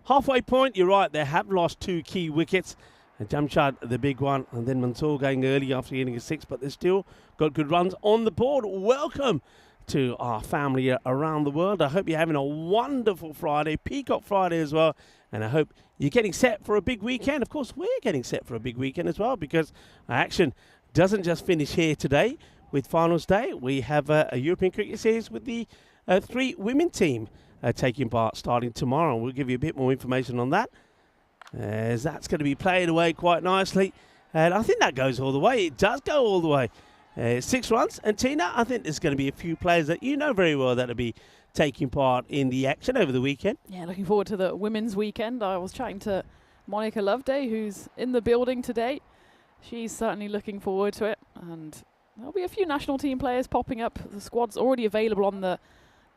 halfway point, you're right, they have lost 2 key wickets. And Jamshad, the big one, and then Mansoor going early after getting a 6, but they've still got good runs on the board. Welcome to our family around the world. I hope you're having a wonderful Friday, Peacock Friday as well, and I hope you're getting set for a big weekend. Of course, we're getting set for a big weekend as well, because our action doesn't just finish here today with finals day. We have a European Cricket Series with the 3 women team taking part starting tomorrow. We'll give you a bit more information on that, as that's going to be played away quite nicely. And I think that goes all the way. It does go all the way. 6 runs. And Tina, I think there's going to be a few players that you know very well that will be taking part in the action over the weekend. Yeah, looking forward to the women's weekend. I was chatting to Monica Loveday, who's in the building today. She's certainly looking forward to it. And there'll be a few national team players popping up. The squad's already available on the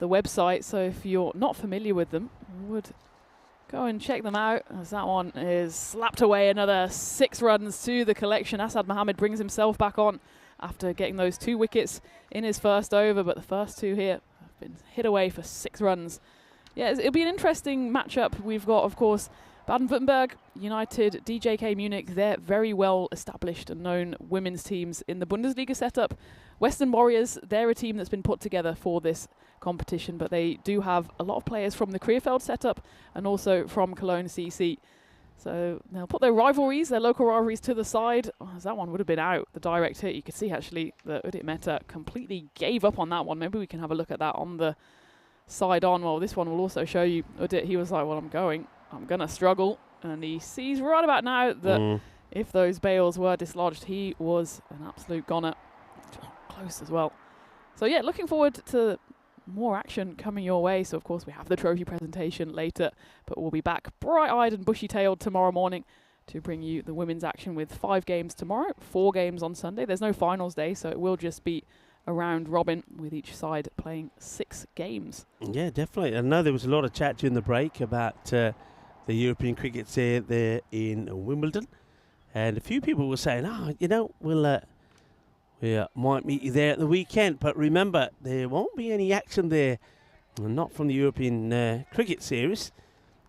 website, so if you're not familiar with them, I would go and check them out, as that one is slapped away. Another 6 runs to the collection. Asad Mohammed brings himself back on after getting those 2 wickets in his first over, but the first 2 here have been hit away for 6 runs. Yeah, it'll be an interesting matchup. We've got, of course, Baden-Württemberg, United, DJK Munich. They're very well established and known women's teams in the Bundesliga setup. Western Warriors, they're a team that's been put together for this competition, but they do have a lot of players from the Krefeld setup and also from Cologne CC. So they'll put their rivalries, their local rivalries to the side. Oh, as that one would have been out, the direct hit. You could see actually that Udit Mehta completely gave up on that one. Maybe we can have a look at that on the side on. Well, this one will also show you Udit. He was like, well, I'm going to struggle. And he sees right about now that if those bails were dislodged, he was an absolute goner. Close as well. So yeah, looking forward to more action coming your way. So of course we have the trophy presentation later, but we'll be back bright-eyed and bushy-tailed tomorrow morning to bring you the women's action with 5 games tomorrow, 4 games on Sunday. There's no finals day, so it will just be a round robin with each side playing 6 games. Yeah, definitely. I know there was a lot of chat during the break about the European cricket series there in Wimbledon, and a few people were saying, we might meet you there at the weekend, but remember, there won't be any action there, not from the European Cricket Series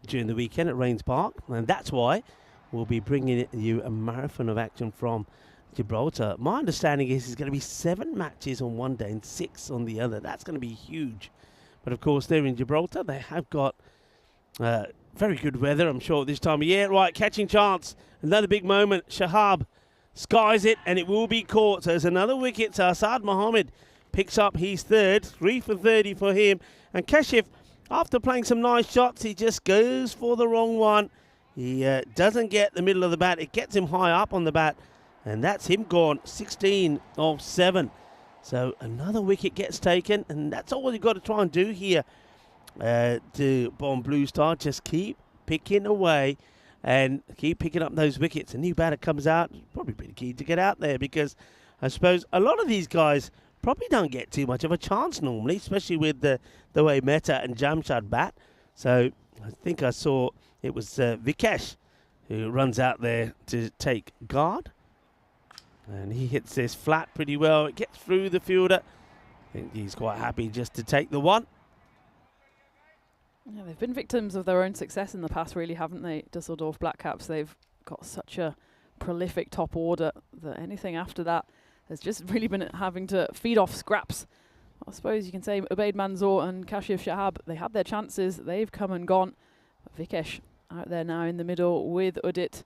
during the weekend at Rains Park, and that's why we'll be bringing you a marathon of action from Gibraltar. My understanding is there's going to be 7 matches on one day and 6 on the other. That's going to be huge. But of course, they're in Gibraltar. They have got very good weather, I'm sure, this time of year. Right, catching chance. Another big moment. Shahab skies it, and it will be caught. So there's another wicket. So Asad Mohammed picks up his 3rd. 3 for 30 for him. And Kashif, after playing some nice shots, he just goes for the wrong one. He doesn't get the middle of the bat. It gets him high up on the bat. And that's him gone. 16 of 7. So another wicket gets taken. And that's all you've got to try and do here to Bomb Blue Star. Just keep picking away and keep picking up those wickets. A new batter comes out, probably pretty keen to get out there, because I suppose a lot of these guys probably don't get too much of a chance normally, especially with the way Mehta and Jamshad bat. So I think I saw it was Vikesh who runs out there to take guard. And he hits this flat pretty well. It gets through the fielder. I think he's quite happy just to take the one. Yeah, they've been victims of their own success in the past, really, haven't they? Dusseldorf Black Caps, they've got such a prolific top order that anything after that has just really been having to feed off scraps. I suppose you can say Ubaid Manzoor and Kashif Shahab, they had their chances, they've come and gone. But Vikesh out there now in the middle with Udit.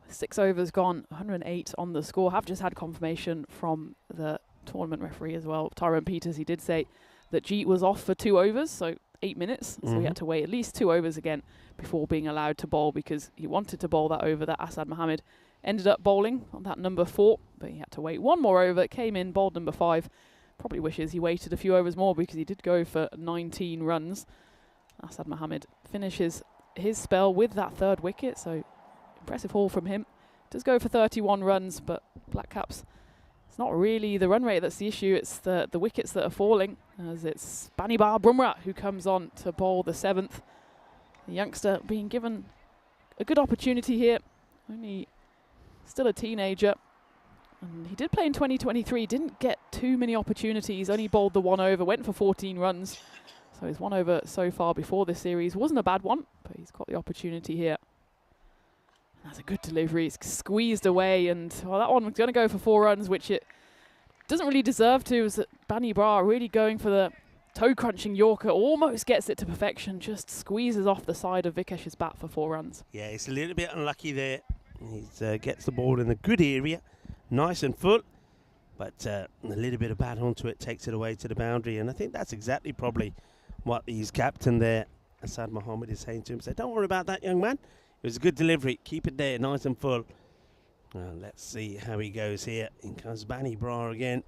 6 overs gone, 108 on the score. Have just had confirmation from the tournament referee as well. Tyrone Peters, he did say that Jeet was off for 2 overs, so 8 minutes. So he had to wait at least 2 overs again before being allowed to bowl, because he wanted to bowl that over that Asad Mohammed ended up bowling on that number 4, but he had to wait 1 more over. Came in, bowled number 5. Probably wishes he waited a few overs more, because he did go for 19 runs. Asad Mohammed finishes his spell with that 3rd wicket, so impressive haul from him. Does go for 31 runs, but Black Caps, it's not really the run rate that's the issue, it's the wickets that are falling, as it's Banibar Brumrah who comes on to bowl the 7th. The youngster being given a good opportunity here, only still a teenager. And he did play in 2023, didn't get too many opportunities, only bowled the 1 over, went for 14 runs. So his 1 over so far before this series wasn't a bad one, but he's got the opportunity here. That's a good delivery. It's squeezed away, and well, that one was going to go for 4 runs, which it doesn't really deserve to. Is that Bani Brar really going for the toe-crunching Yorker, almost gets it to perfection, just squeezes off the side of Vikesh's bat for 4 runs. Yeah, it's a little bit unlucky there. He gets the ball in a good area, nice and full, but a little bit of bat onto it takes it away to the boundary, and I think that's exactly probably what his captain there, Asad Mohammed, is saying to him. So don't worry about that, young man. It was a good delivery. Keep it there, nice and full. Let's see how he goes here. In comes Bani Brar again.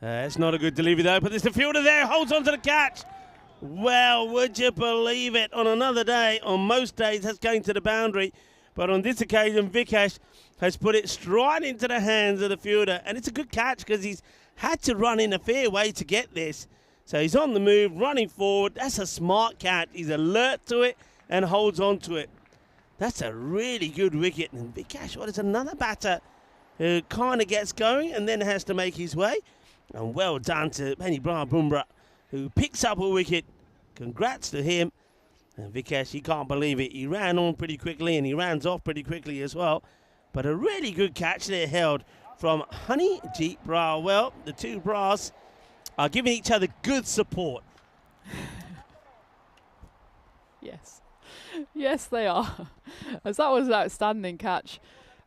It's not a good delivery though, but there's the fielder there, holds on to the catch. Well, would you believe it? On another day, on most days, that's going to the boundary. But on this occasion, Vikesh has put it straight into the hands of the fielder. And it's a good catch because he's had to run in a fair way to get this. So he's on the move, running forward. That's a smart catch. He's alert to it and holds on to it. That's a really good wicket. And Vikesh, what is another batter who kind of gets going and then has to make his way. And well done to Bani Brar Bumrah, who picks up a wicket. Congrats to him. And Vikesh, he can't believe it. He ran on pretty quickly and he ran off pretty quickly as well. But a really good catch there held from Honeyjeet Brar. Well, the two Bras are giving each other good support. Yes. Yes, they are. As that was an outstanding catch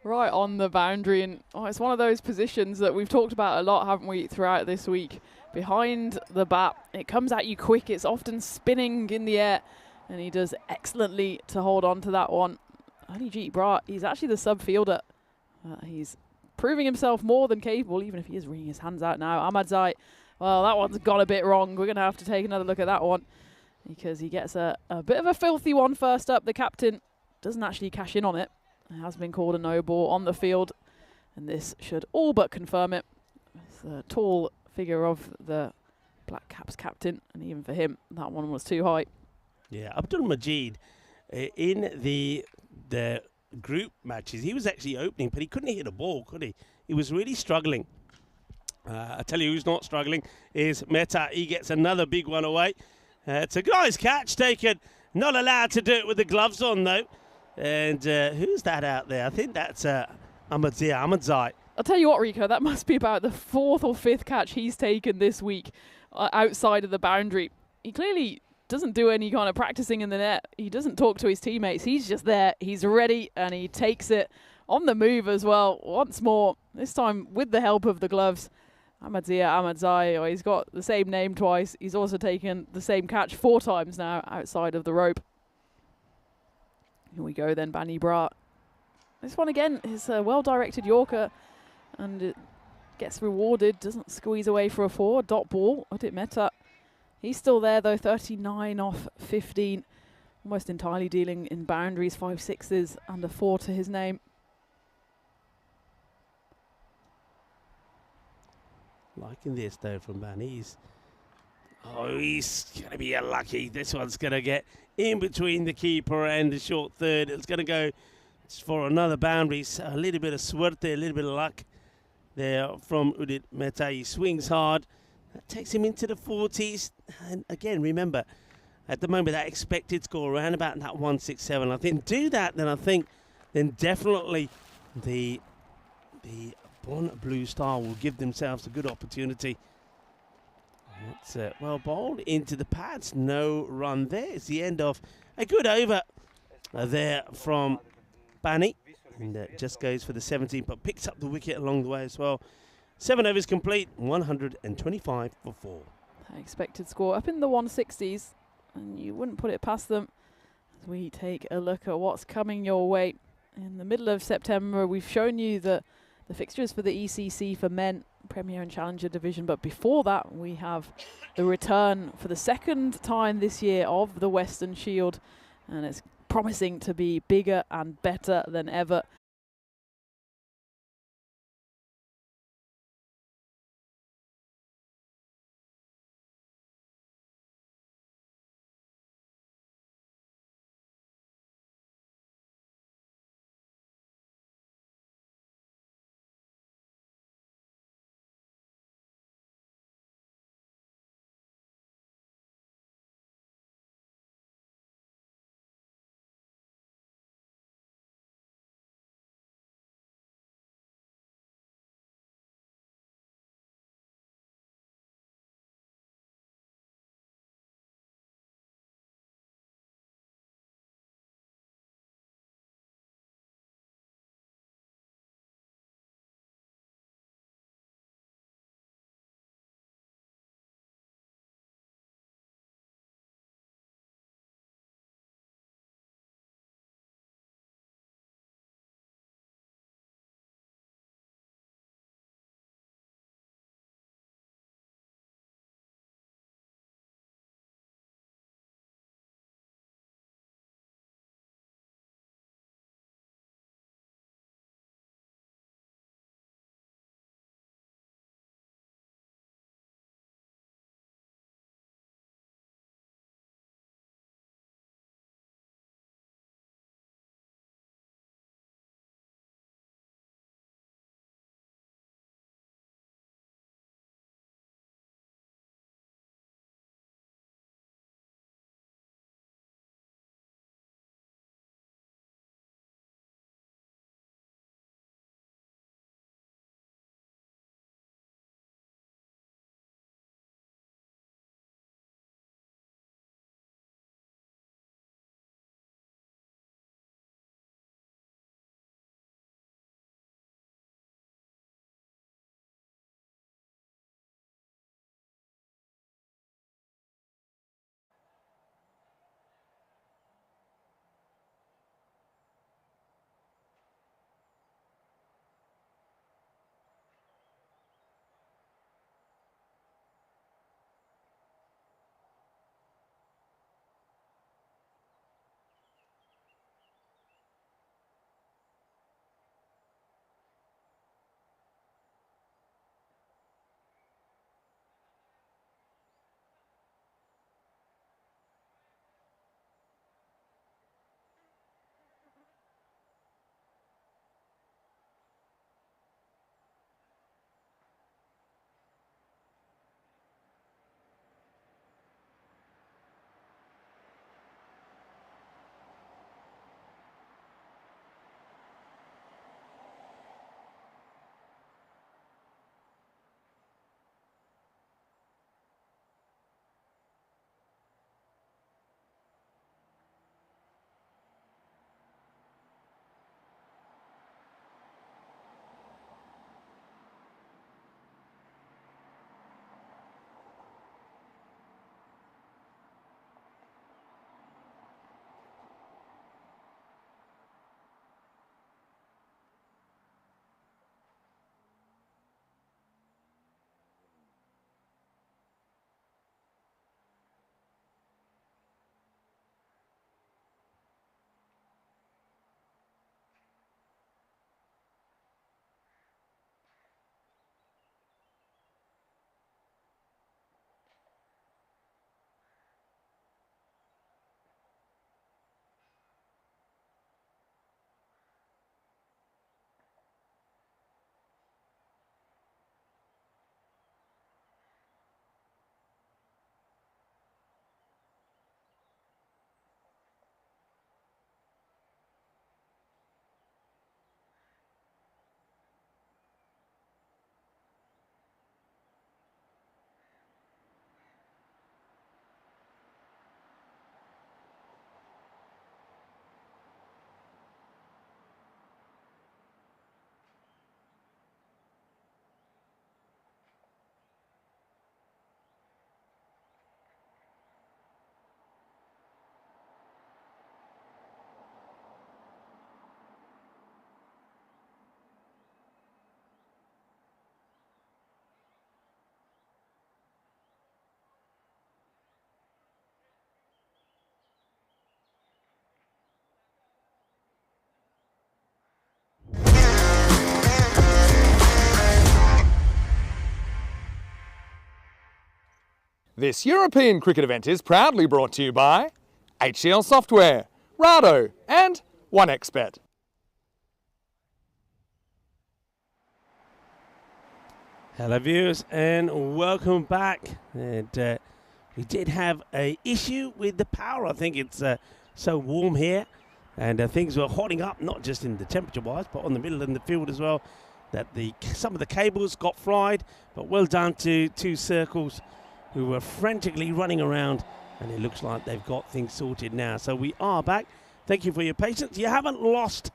right on the boundary. And it's one of those positions that we've talked about a lot, haven't we, throughout this week. Behind the bat, it comes at you quick. It's often spinning in the air. And he does excellently to hold on to that one. Honeyjeet Brar, he's actually the sub-fielder. He's proving himself more than capable, even if he is wringing his hands out now. Ahmad Zai, well, that one's gone a bit wrong. We're going to have to take another look at that one, because he gets a bit of a filthy one first up. The captain doesn't actually cash in on it. It has been called a no ball on the field, and this should all but confirm it. It's a tall figure of the Black Caps captain, and even for him, that one was too high. Yeah, Abdul Majid, in the group matches, he was actually opening, but he couldn't hit a ball, could he? He was really struggling. I tell you who's not struggling is Mehta. He gets another big one away. It's a guy's catch taken. Not allowed to do it with the gloves on, though. And who's that out there? I think that's Ahmad Zai. I'll tell you what, Rico, that must be about the 4th or 5th catch he's taken this week outside of the boundary. He clearly doesn't do any kind of practicing in the net. He doesn't talk to his teammates. He's just there. He's ready, and he takes it on the move as well. Once more, this time with the help of the gloves. Ahmad Zai, he's got the same name twice. He's also taken the same catch 4 times now outside of the rope. Here we go then, Bani Brar. This one again is a well-directed Yorker, and it gets rewarded. Doesn't squeeze away for a 4. Dot ball. Udit Mehta. He's still there though, 39 off 15. Almost entirely dealing in boundaries, 5-6s, under 4 to his name. Liking this though from Ban. He's going to be unlucky. This one's going to get in between the keeper and the short third. It's going to go for another boundary. So a little bit of suerte, a little bit of luck there from Udit Mehta. He swings hard. That takes him into the 40s. And again, remember, at the moment, that expected score around about that 167. I think do that, then definitely the Bon Blue Star will give themselves a good opportunity. That's well bowled into the pads. No run there. It's the end of a good over there from Bani. And just goes for the 17, but picks up the wicket along the way as well. 7 overs complete, 125 for 4. Expected score up in the 160s, and you wouldn't put it past them. As we take a look at what's coming your way. In the middle of September, we've shown you the fixtures for the ECC for men, Premier and Challenger division, but before that we have the return for the second time this year of the Western Shield, and it's promising to be bigger and better than ever. This European cricket event is proudly brought to you by HCL Software, Rado and 1xBet. Hello viewers and welcome back. And we did have a issue with the power. I think it's so warm here and things were hotting up, not just in the temperature wise but on the middle of the field as well, that some of the cables got fried. But well done to two circles who were frantically running around, and it looks like they've got things sorted now. So we are back. Thank you for your patience. You haven't lost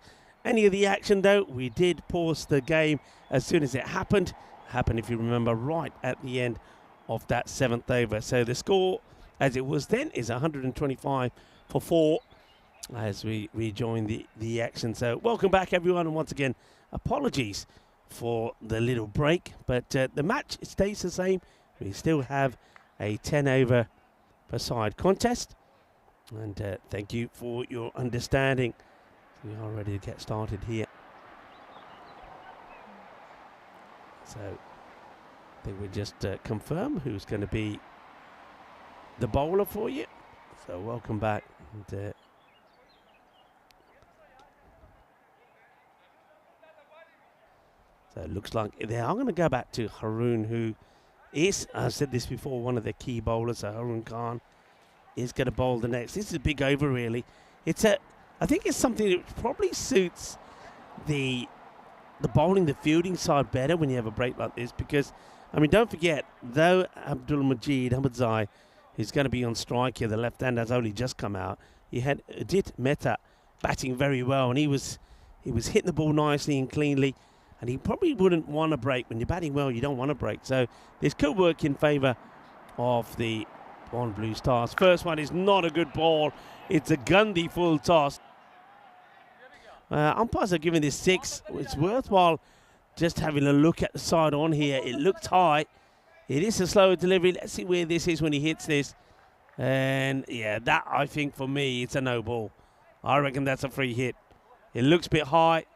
any of the action though. We did pause the game as soon as it happened, if you remember, right at the end of that 7th over. So the score as it was then is 125 for 4 as we rejoin the action. So welcome back everyone, and once again apologies for the little break, but the match stays the same. We still have a 10 over per side contest, and thank you for your understanding. We are ready to get started here. So I think we just confirm who's going to be the bowler for you. So welcome back. And, so it looks like they are going to go back to Haroon, who is, I've said this before, one of the key bowlers. So Haroon Khan is going to bowl the next. This is a big over really. I think it's something that probably suits the bowling, the fielding side better when you have a break like this, because, I mean, don't forget, though Abdul Majid Ahmadzai, who's going to be on strike here, the left hand has only just come out, he had Udit Mehta batting very well, and he was hitting the ball nicely and cleanly, and he probably wouldn't want a break. When you're batting well, you don't want a break. So this could work in favour of the Bond Blue Stars. First one is not a good ball. It's a Gandhi full toss. Umpires are giving this 6. It's worthwhile just having a look at the side on here. It looked high. It is a slower delivery. Let's see where this is when he hits this. And yeah, that, I think for me, it's a no ball. I reckon that's a free hit. It looks a bit high.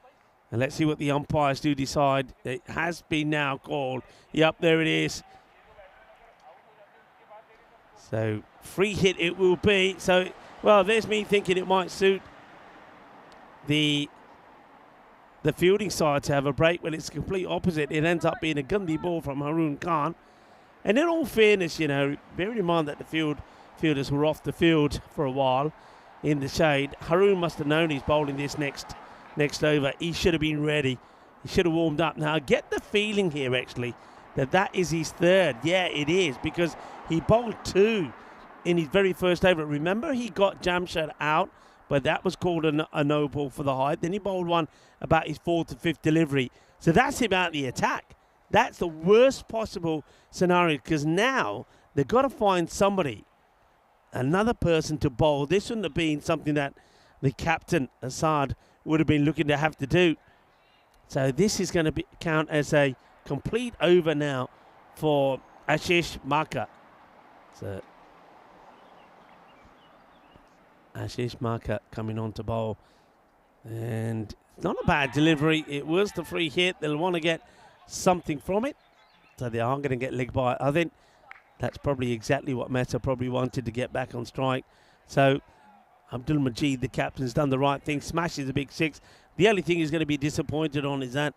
And let's see what the umpires do decide. It has been now called. Yep, there it is. So free hit it will be. So, well, there's me thinking it might suit the fielding side to have a break. Well, it's the complete opposite. It ends up being a Gandhi ball from Haroon Khan. And in all fairness, you know, bearing in mind that the fielders were off the field for a while in the shade, Haroon must have known he's bowling this next over. He should have been ready. He should have warmed up. Now, I get the feeling here, actually, that is his 3rd. Yeah, it is, because he bowled 2 in his very first over. Remember, he got Jamshad out, but that was called a no ball for the height. Then he bowled one about his 4th to 5th delivery. So that's him out the attack. That's the worst possible scenario, because now they've got to find somebody, another person to bowl. This wouldn't have been something that the captain, Assad, would have been looking to have to do. So this is going to count as a complete over now for Ashish Markar. So Ashish Markar coming on to bowl, and it's not a bad delivery. It was the free hit. They'll want to get something from it, so they are going to get leg by. I think that's probably exactly what Mehta probably wanted, to get back on strike. So Abdul Majid, the captain's done the right thing, smashes the big 6. The only thing he's going to be disappointed on is that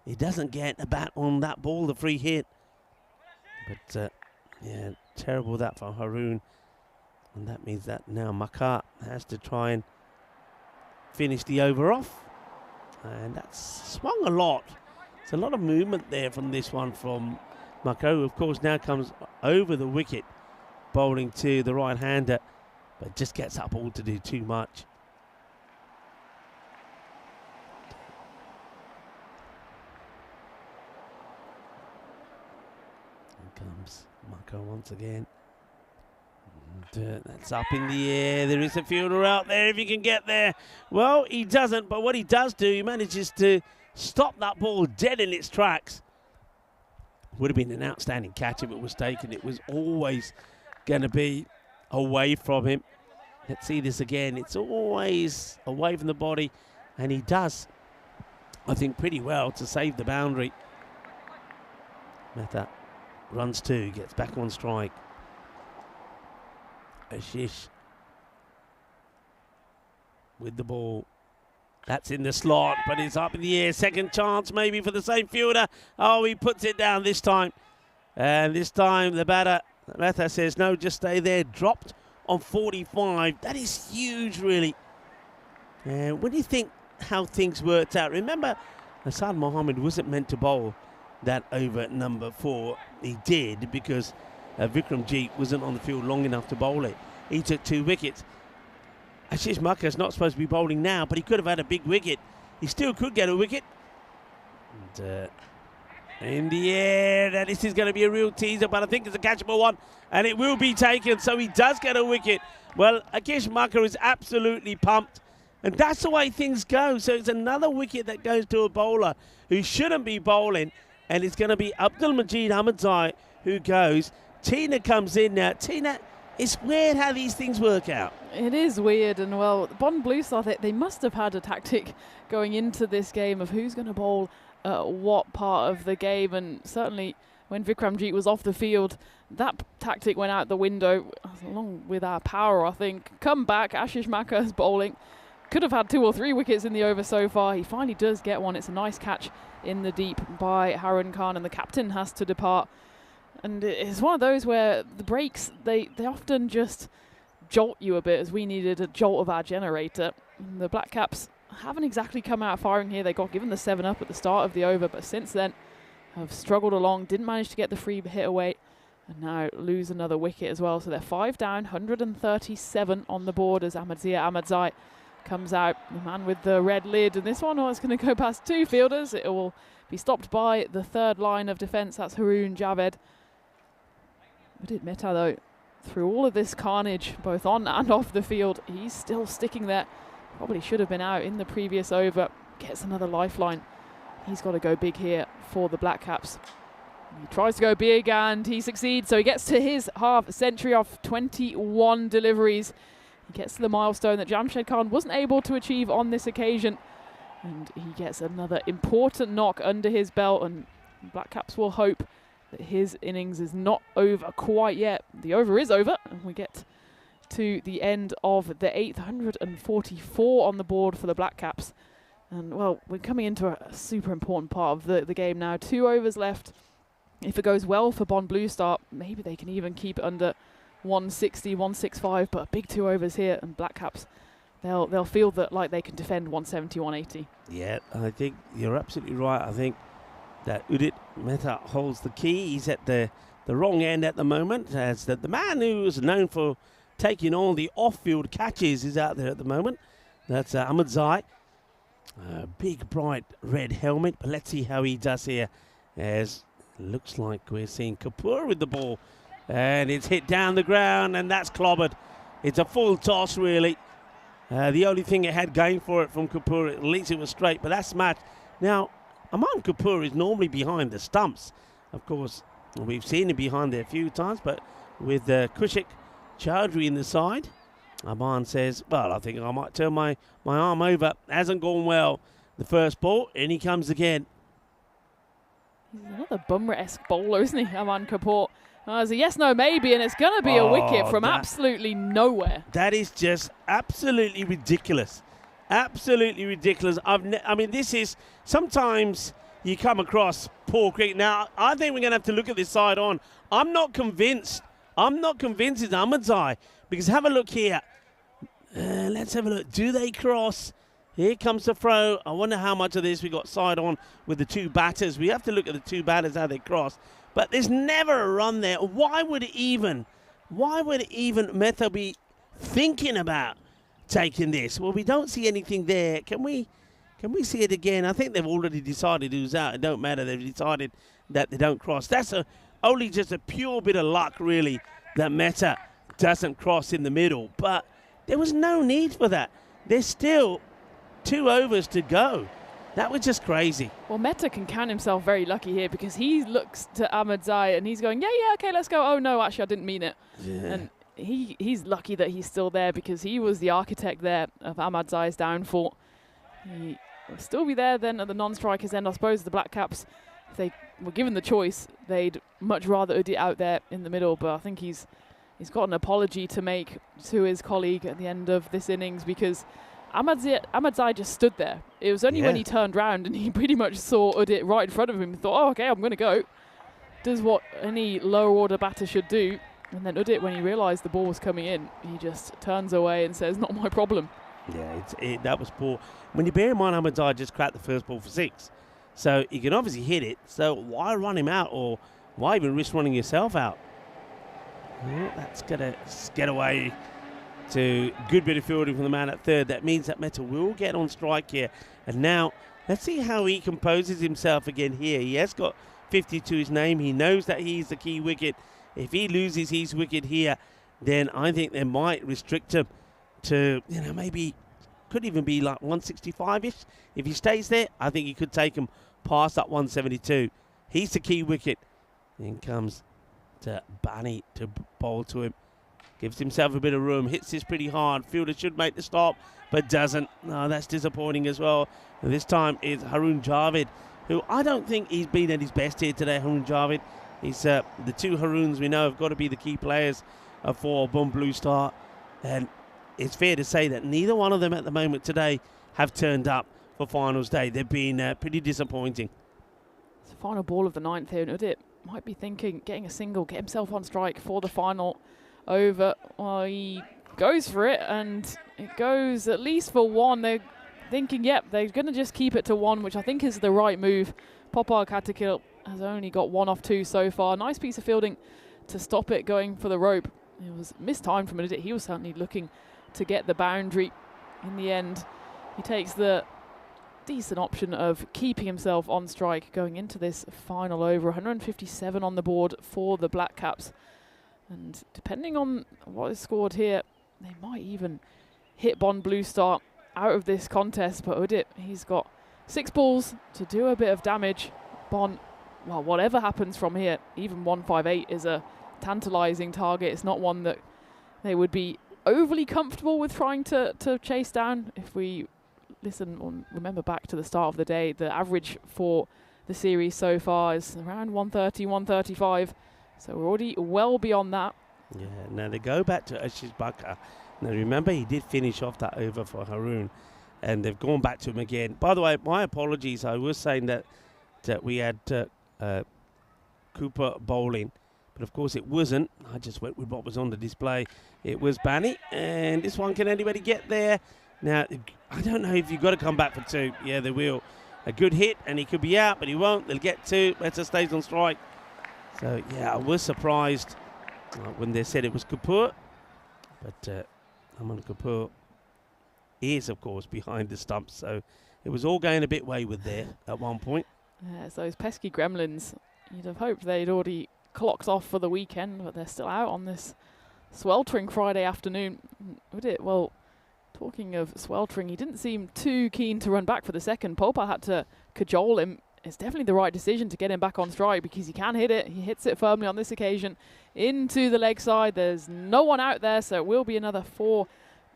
he doesn't get a bat on that ball, the free hit. But yeah, terrible that for Haroon. And that means that now Markar has to try and finish the over off. And that's swung a lot. It's a lot of movement there from this one from Markar, who of course now comes over the wicket, bowling to the right-hander, but just gets up all to do too much. Here comes Markar once again. That's up in the air. There is a fielder out there if he can get there. Well, he doesn't, but what he does do, he manages to stop that ball dead in its tracks. Would have been an outstanding catch if it was taken. It was always going to be away from him. Let's see this again. It's always away from the body, and he does, I think, pretty well to save the boundary. Mehta runs 2, gets back on strike. Ashish with the ball. That's in the slot, but it's up in the air. Second chance maybe for the same fielder. Oh, he puts it down this time. And this time the batter, Mehta says, no, just stay there. Dropped on 45. That is huge, really. And when you think how things worked out, remember, Hassan Mohammed wasn't meant to bowl that over at number 4. He did because Vikramjit wasn't on the field long enough to bowl it. He took 2 wickets. Ashish Makkar's not supposed to be bowling now, but he could have had a big wicket. He still could get a wicket. And, in the air, and this is going to be a real teaser, but I think it's a catchable one, and it will be taken, so he does get a wicket. Well, Ashish Makkar is absolutely pumped, and that's the way things go. So it's another wicket that goes to a bowler who shouldn't be bowling, and it's going to be Abdul Majid Ahmedzai who goes. Tina comes in now. Tina, it's weird how these things work out. It is weird, and well, Bond Blue Star, they must have had a tactic going into this game of who's going to bowl what part of the game, and certainly when Vikramjit was off the field, that tactic went out the window, along with our power, I think. Come back, Ashish Makkar's bowling. Could have had 2 or 3 wickets in the over so far. He finally does get one. It's a nice catch in the deep by Harun Khan, and the captain has to depart. And it's one of those where the breaks, they often just jolt you a bit, as we needed a jolt of our generator. And the Black Caps haven't exactly come out firing here. They got given the 7 up at the start of the over, but since then have struggled along, didn't manage to get the free hit away, and now lose another wicket as well. So they're 5 down, 137 on the board as Ahmedzai comes out, the man with the red lid. And this one is going to go past 2 fielders. It will be stopped by the 3rd line of defence. That's Haroon Javed. Udit Mehta, though, through all of this carnage, both on and off the field, he's still sticking there. Probably should have been out in the previous over. Gets another lifeline. He's got to go big here for the Black Caps. He tries to go big and he succeeds. So he gets to his half century off 21 deliveries. He gets to the milestone that Jamshed Khan wasn't able to achieve on this occasion. And he gets another important knock under his belt. And Black Caps will hope that his innings is not over quite yet. The over is over, and we get to the end of the 844 on the board for the Black Caps. And well, we're coming into a super important part of the game now. 2 overs left. If it goes well for Bond Blue Star, maybe they can even keep it under 160, 165, but a big 2 overs here, and Black Caps, they'll feel that like they can defend 170, 180. Yeah, I think you're absolutely right. I think that Udit Mehta holds the key. He's at the wrong end at the moment, as the man who is known for taking all the off-field catches is out there at the moment. That's Ahmedzai. Big, bright red helmet, but let's see how he does here, as looks like we're seeing Kapoor with the ball, and it's hit down the ground, and that's clobbered. It's a full toss, really. The only thing it had going for it from Kapoor, at least it was straight, but that's smashed. Now, Aman Kapoor is normally behind the stumps. Of course, we've seen him behind there a few times, but with Kushik Chowdhury in the side, Aman says, well, I think I might turn my arm over. Hasn't gone well. The first ball, and he comes again. He's another Bumrah-esque bowler, isn't he, Aman Kapoor? It's a yes, no, maybe, and it's going to be a wicket from absolutely nowhere. That is just absolutely ridiculous. Absolutely ridiculous. I mean, this is, sometimes you come across poor cricket. Now, I think we're going to have to look at this side on. I'm not convinced it's Ahmedzai, because have a look here. Let's have a look. Do they cross? Here comes the throw. I wonder how much of this we got side on with the 2 batters. We have to look at the 2 batters, how they cross. But there's never a run there. Why would even Mehta be thinking about taking this? Well, we don't see anything there. Can we see it again? I think they've already decided who's out. It don't matter. They've decided that they don't cross. That's only just a pure bit of luck, really, that Mehta doesn't cross in the middle. But there was no need for that. There's still 2 overs to go. That was just crazy. Well, Mehta can count himself very lucky here, because he looks to Ahmedzai and he's going, yeah, okay, let's go. Oh, no, actually, I didn't mean it. Yeah. And he's lucky that he's still there, because he was the architect there of Ahmedzai's downfall. He will still be there then at the non-strikers end. I suppose the Black Caps, if they were given the choice, they'd much rather Udit out there in the middle, but I think he's he's got an apology to make to his colleague at the end of this innings, because Ahmadzai just stood there. It was only when he turned round and he pretty much saw Udit right in front of him and thought, oh, okay, I'm going to go. Does what any lower order batter should do. And then Udit, when he realised the ball was coming in, he just turns away and says, not my problem. Yeah, that was poor. When you bear in mind Ahmadzai just cracked the first ball for 6, so he can obviously hit it, so why run him out, or why even risk running yourself out? Well, that's going to get away to good bit of fielding from the man at third. That means that Mehta will get on strike here. And now, let's see how he composes himself again here. He has got 50 to his name. He knows that he's the key wicket. If he loses his wicket here, then I think they might restrict him to, maybe could even be like 165-ish. If he stays there, I think he could take him past that 172. He's the key wicket. Then comes to Bani to bowl to him. Gives himself a bit of room, hits this pretty hard. Fielder should make the stop, but doesn't. No, that's disappointing as well. And this time it's Haroon Javed, who I don't think he's been at his best here today, Haroon Javed. He's the two Haroons we know have got to be the key players for Bomb Blue Star. And it's fair to say that neither one of them at the moment today have turned up for finals day. They've been pretty disappointing. It's the final ball of the 9th here, and Udit might be thinking, getting a single, get himself on strike for the final over. Well, he goes for it, and it goes at least for 1. They're thinking, yep, they're going to just keep it to 1, which I think is the right move. Popar Katakil has only got 1 off 2 so far. Nice piece of fielding to stop it going for the rope. It was mistimed from Udit. He was certainly looking to get the boundary. In the end, he takes the decent option of keeping himself on strike going into this final over. 157 on the board for the Black Caps. And depending on what is scored here, they might even hit Bond Blue Star out of this contest. But Udit, he's got 6 balls to do a bit of damage. Bond, well, whatever happens from here, even 158 is a tantalising target. It's not one that they would be overly comfortable with trying to chase down. If we listen or remember back to the start of the day, the average for the series so far is around 130, 135. So we're already well beyond that. Yeah, now they go back to Ashish Baka. Now remember, he did finish off that over for Haroon, and they've gone back to him again. By the way, my apologies. I was saying that we had Cooper bowling, but of course it wasn't. I just went with what was on the display. It was Bani, and this one, can anybody get there? Now, I don't know if you've got to come back for 2. Yeah, they will. A good hit, and he could be out, but he won't. They'll get 2. Mehta stays on strike. So, yeah, I was surprised when they said it was Kapoor. But Aman Kapoor is, of course, behind the stumps. So it was all going a bit wayward there at one point. Yeah, so those pesky gremlins, you'd have hoped they'd already clocked off for the weekend, but they're still out on this sweltering Friday afternoon. Would it? Well, talking of sweltering, he didn't seem too keen to run back for the second. Popar had to cajole him. It's definitely the right decision to get him back on strike, because he can hit it. He hits it firmly on this occasion into the leg side. There's no one out there, so it will be another 4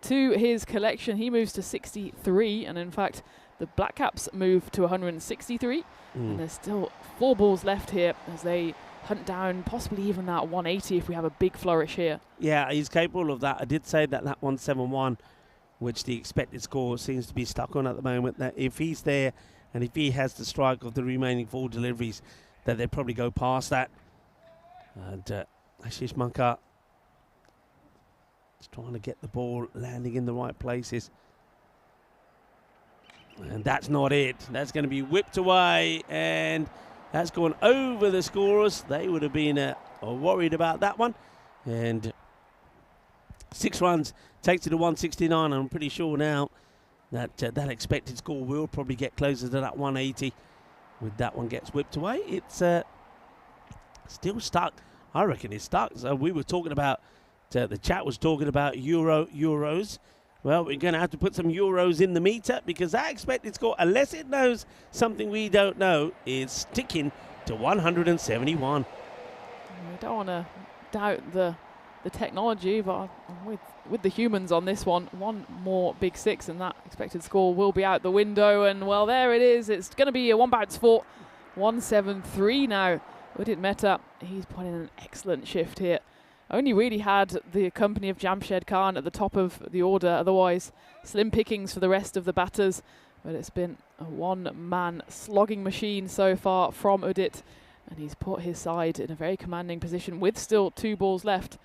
to his collection. He moves to 63, and in fact, the Black Caps move to 163. And there's still 4 balls left here as they hunt down possibly even that 180 if we have a big flourish here. Yeah, he's capable of that. I did say that 171, which the expected score seems to be stuck on at the moment, that if he's there and if he has the strike of the remaining 4 deliveries, that they'd probably go past that. And Ashish Mankar is trying to get the ball landing in the right places. And that's not it. That's going to be whipped away, and that's gone over the scorers. They would have been worried about that one. And 6 runs takes it to 169. I'm pretty sure now that that expected score will probably get closer to that 180. With that one gets whipped away, it's still stuck. I reckon it's stuck. So we were talking about, the chat was talking about euros. Well, we're going to have to put some euros in the meter, because that expected score, unless it knows something we don't know, is sticking to 171. We don't want to doubt the technology, but with the humans on this one more big 6 and that expected score will be out the window. And well, there it is. It's going to be a 1 bounce for 173 now. Udit Mehta, he's put in an excellent shift here only really had the company of Jamshed Khan at the top of the order, otherwise slim pickings for the rest of the batters. But it's been a one-man slogging machine so far from Udit, and he's put his side in a very commanding position with still 2 balls left.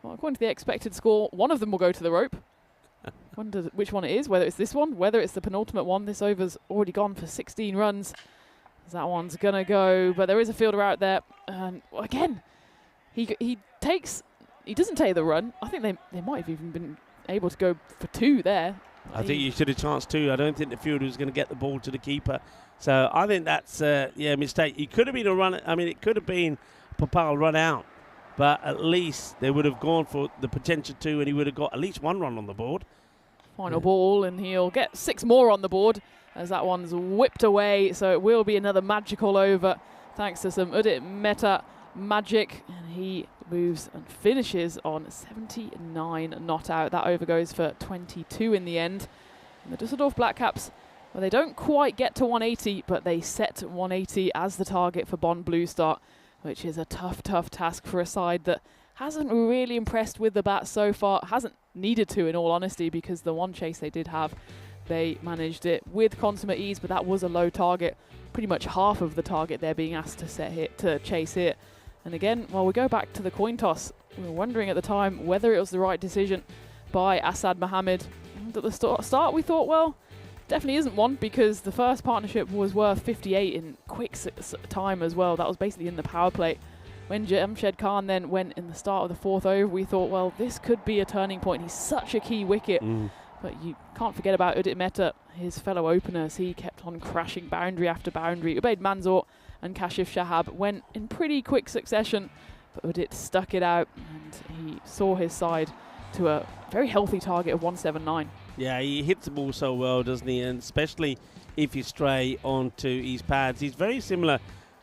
Well, according to the expected score, one of them will go to the rope. Wonder which one it is, whether it's this one, whether it's the penultimate one. This over's already gone for 16 runs. That one's going to go, but there is a fielder out there. And again, he doesn't take the run. I think they might have even been able to go for 2 there. I think you should have chanced 2. I don't think the fielder was going to get the ball to the keeper. So I think that's a mistake. It could have been a run. I mean, it could have been Popal run out, but at least they would have gone for the potential 2, and he would have got at least 1 run on the board. Final ball, and he'll get 6 more on the board as that one's whipped away. So it will be another magical over thanks to some Udit Mehta magic, and he moves and finishes on 79 not out. That over goes for 22 in the end. And the Dusseldorf Black Caps, well, they don't quite get to 180, but they set 180 as the target for Bond Blue Star, which is a tough task for a side that hasn't really impressed with the bat so far. Hasn't needed to, in all honesty, because the one chase they did have, they managed it with consummate ease, but that was a low target. Pretty much half of the target they're being asked to chase here. And again, well, we go back to the coin toss. We were wondering at the time whether it was the right decision by Asad Mohammed. And at the start, we thought, well, definitely isn't one, because the first partnership was worth 58 in quick time as well. That was basically in the power play. When Jamshed Khan then went in the start of the 4th over, we thought, well, this could be a turning point. He's such a key wicket. But you can't forget about Udit Mehta, his fellow openers. He kept on crashing boundary after boundary. Ubaid Manzoor and Kashif Shahab went in pretty quick succession, but Udit stuck it out, and he saw his side to a very healthy target of 179. Yeah, he hits the ball so well, doesn't he? And especially if you stray onto his pads. He's very similar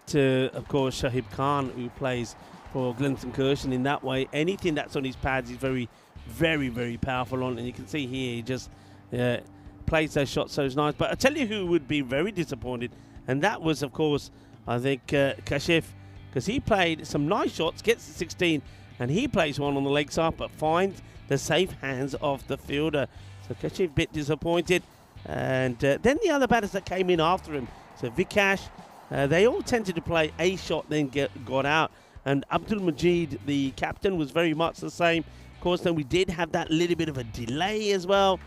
to, of course, Shahib Khan, who plays for Glenson in that way. Anything that's on his pads, he's very powerful on, and you can see here he just plays those shots so nice. But I tell you who would be very disappointed, and that was, of course, I think Kashif, because he played some nice shots, gets to 16, and he plays one on the leg side, but finds the safe hands of the fielder. So Kashif a bit disappointed, and then the other batters that came in after him, so Vikash, they all tended to play a shot, then got out, and Abdul Majid, the captain, was very much the same. Of course, then we did have that little bit of a delay as well.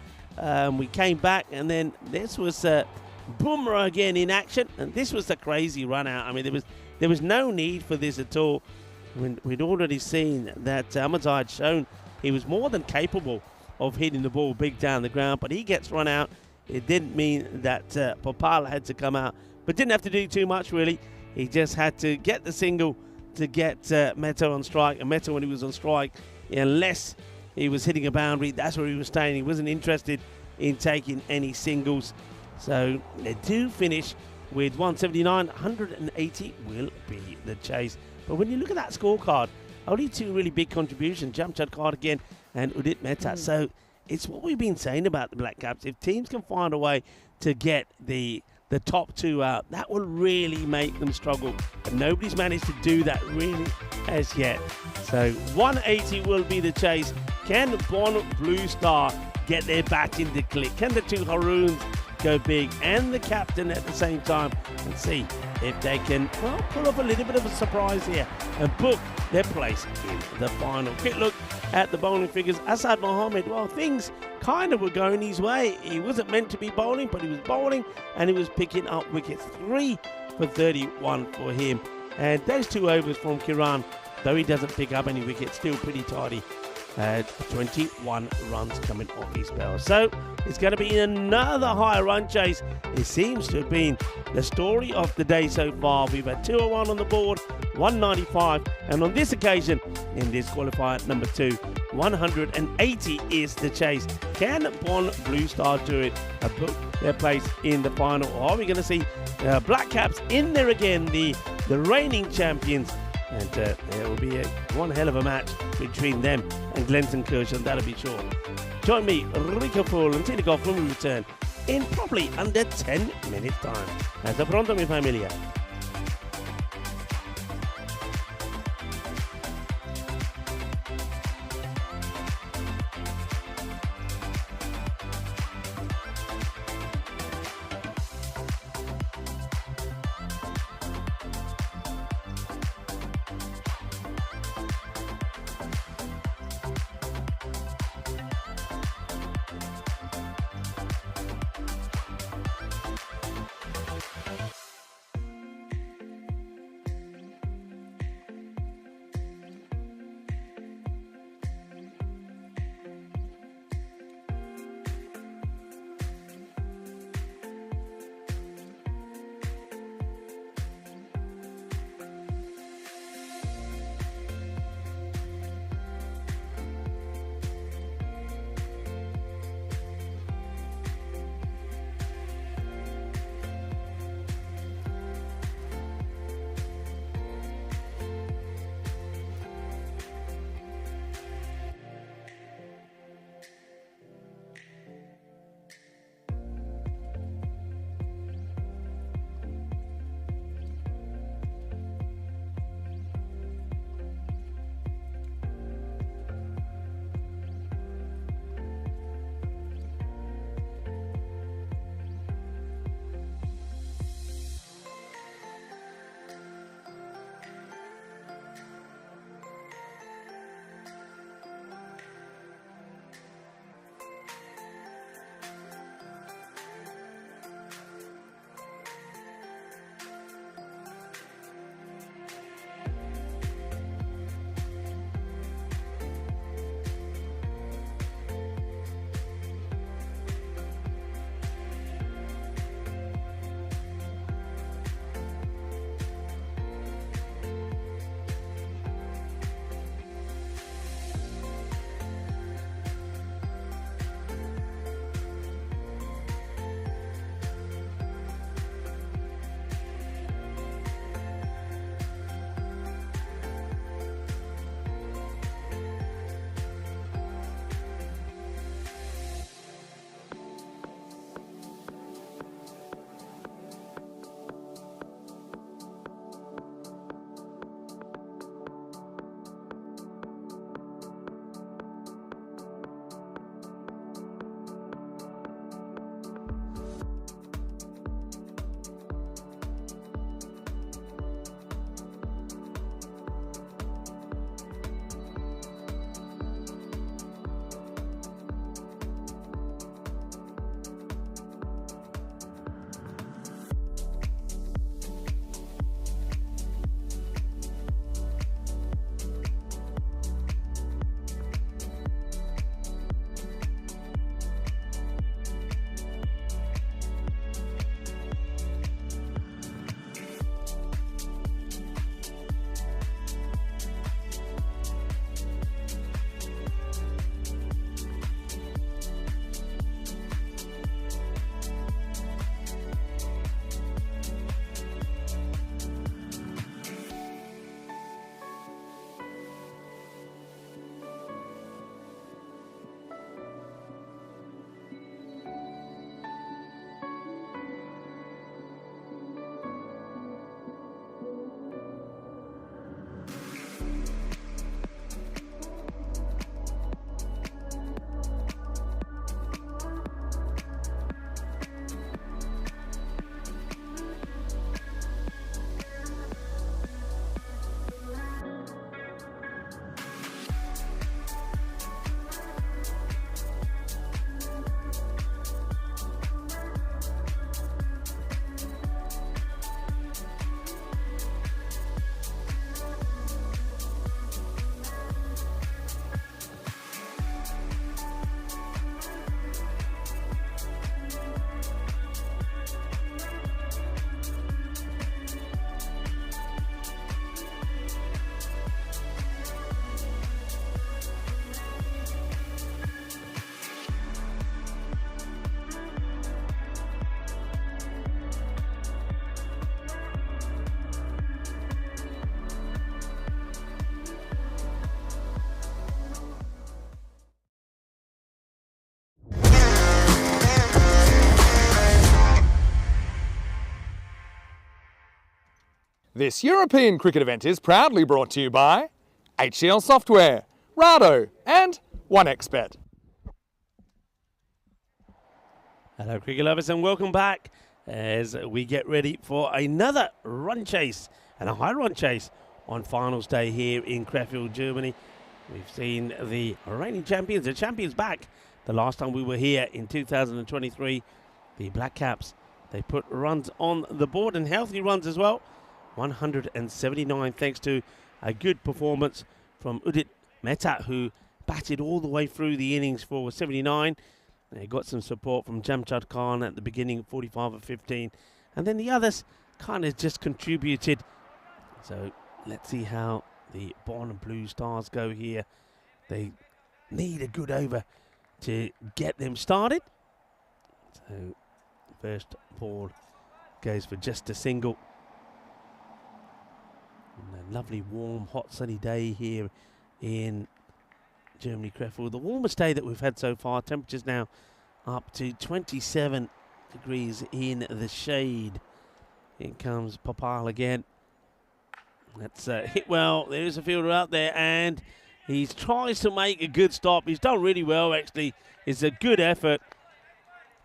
We came back, and then this was Bumrah again in action, and this was a crazy run out. I mean, there was no need for this at all. I mean, we'd already seen that Ahmadzai had shown he was more than capable of hitting the ball big down the ground, but he gets run out. It didn't mean that Popal had to come out, but didn't have to do too much, really. He just had to get the single to get Mehta on strike, and Mehta, when he was on strike, unless he was hitting a boundary, that's where he was staying. He wasn't interested in taking any singles. So they do finish with 179. 180 will be the chase. But when you look at that scorecard, only 2 really big contributions, Jamshed Khan again and Udit Mehta. So it's what we've been saying about the Black Caps. If teams can find a way to get the top 2 out, that will really make them struggle. But nobody's managed to do that really as yet. So 180 will be the chase. Can Bond Blue Star get their bat in the click? Can the 2 Haroons go big, and the captain at the same time, and see if they can, well, pull off a little bit of a surprise here and book their place in the final? Quick look at the bowling figures. Asad Mohammed, well, things kind of were going his way. He wasn't meant to be bowling, but he was bowling, and he was picking up wickets. 3 for 31 for him. And those 2 overs from Kiran, though he doesn't pick up any wickets, still pretty tidy. 21 runs coming off his spell. So it's going to be another high run chase. It seems to have been the story of the day so far. We've had 201 on the board, 195, and on this occasion, in this qualifier number 2, 180 is the chase. Can Bond Blue Star do it and book their place in the final? Or are we going to see Black Caps in there again, the reigning champions? And there will be one hell of a match between them and Glenson, that'll be sure. Join me, Rico Full, and Tina Goff when we return in probably under 10 minutes time. Hasta pronto, mi familia. This European cricket event is proudly brought to you by HCL Software, Rado and 1xBet. Hello cricket lovers and welcome back as we get ready for another run chase and a high run chase on finals day here in Krefeld, Germany. We've seen the reigning champions, the champions back. The last time we were here in 2023, the Black Caps, they put runs on the board and healthy runs as well. 179 thanks to a good performance from Udit Mehta, who batted all the way through the innings for 79. He got some support from Jamshad Khan at the beginning, 45 of 15. And then the others kind of just contributed. So let's see how the Bonn Blue Stars go here. They need a good over to get them started. So first ball goes for just a single. And a lovely, warm, hot, sunny day here in Germany, Krefeld. The warmest day that we've had so far. Temperatures now up to 27 degrees in the shade. Here comes Popal again. That's hit well. There is a fielder out there, and he tries to make a good stop. He's done really well, actually. It's a good effort,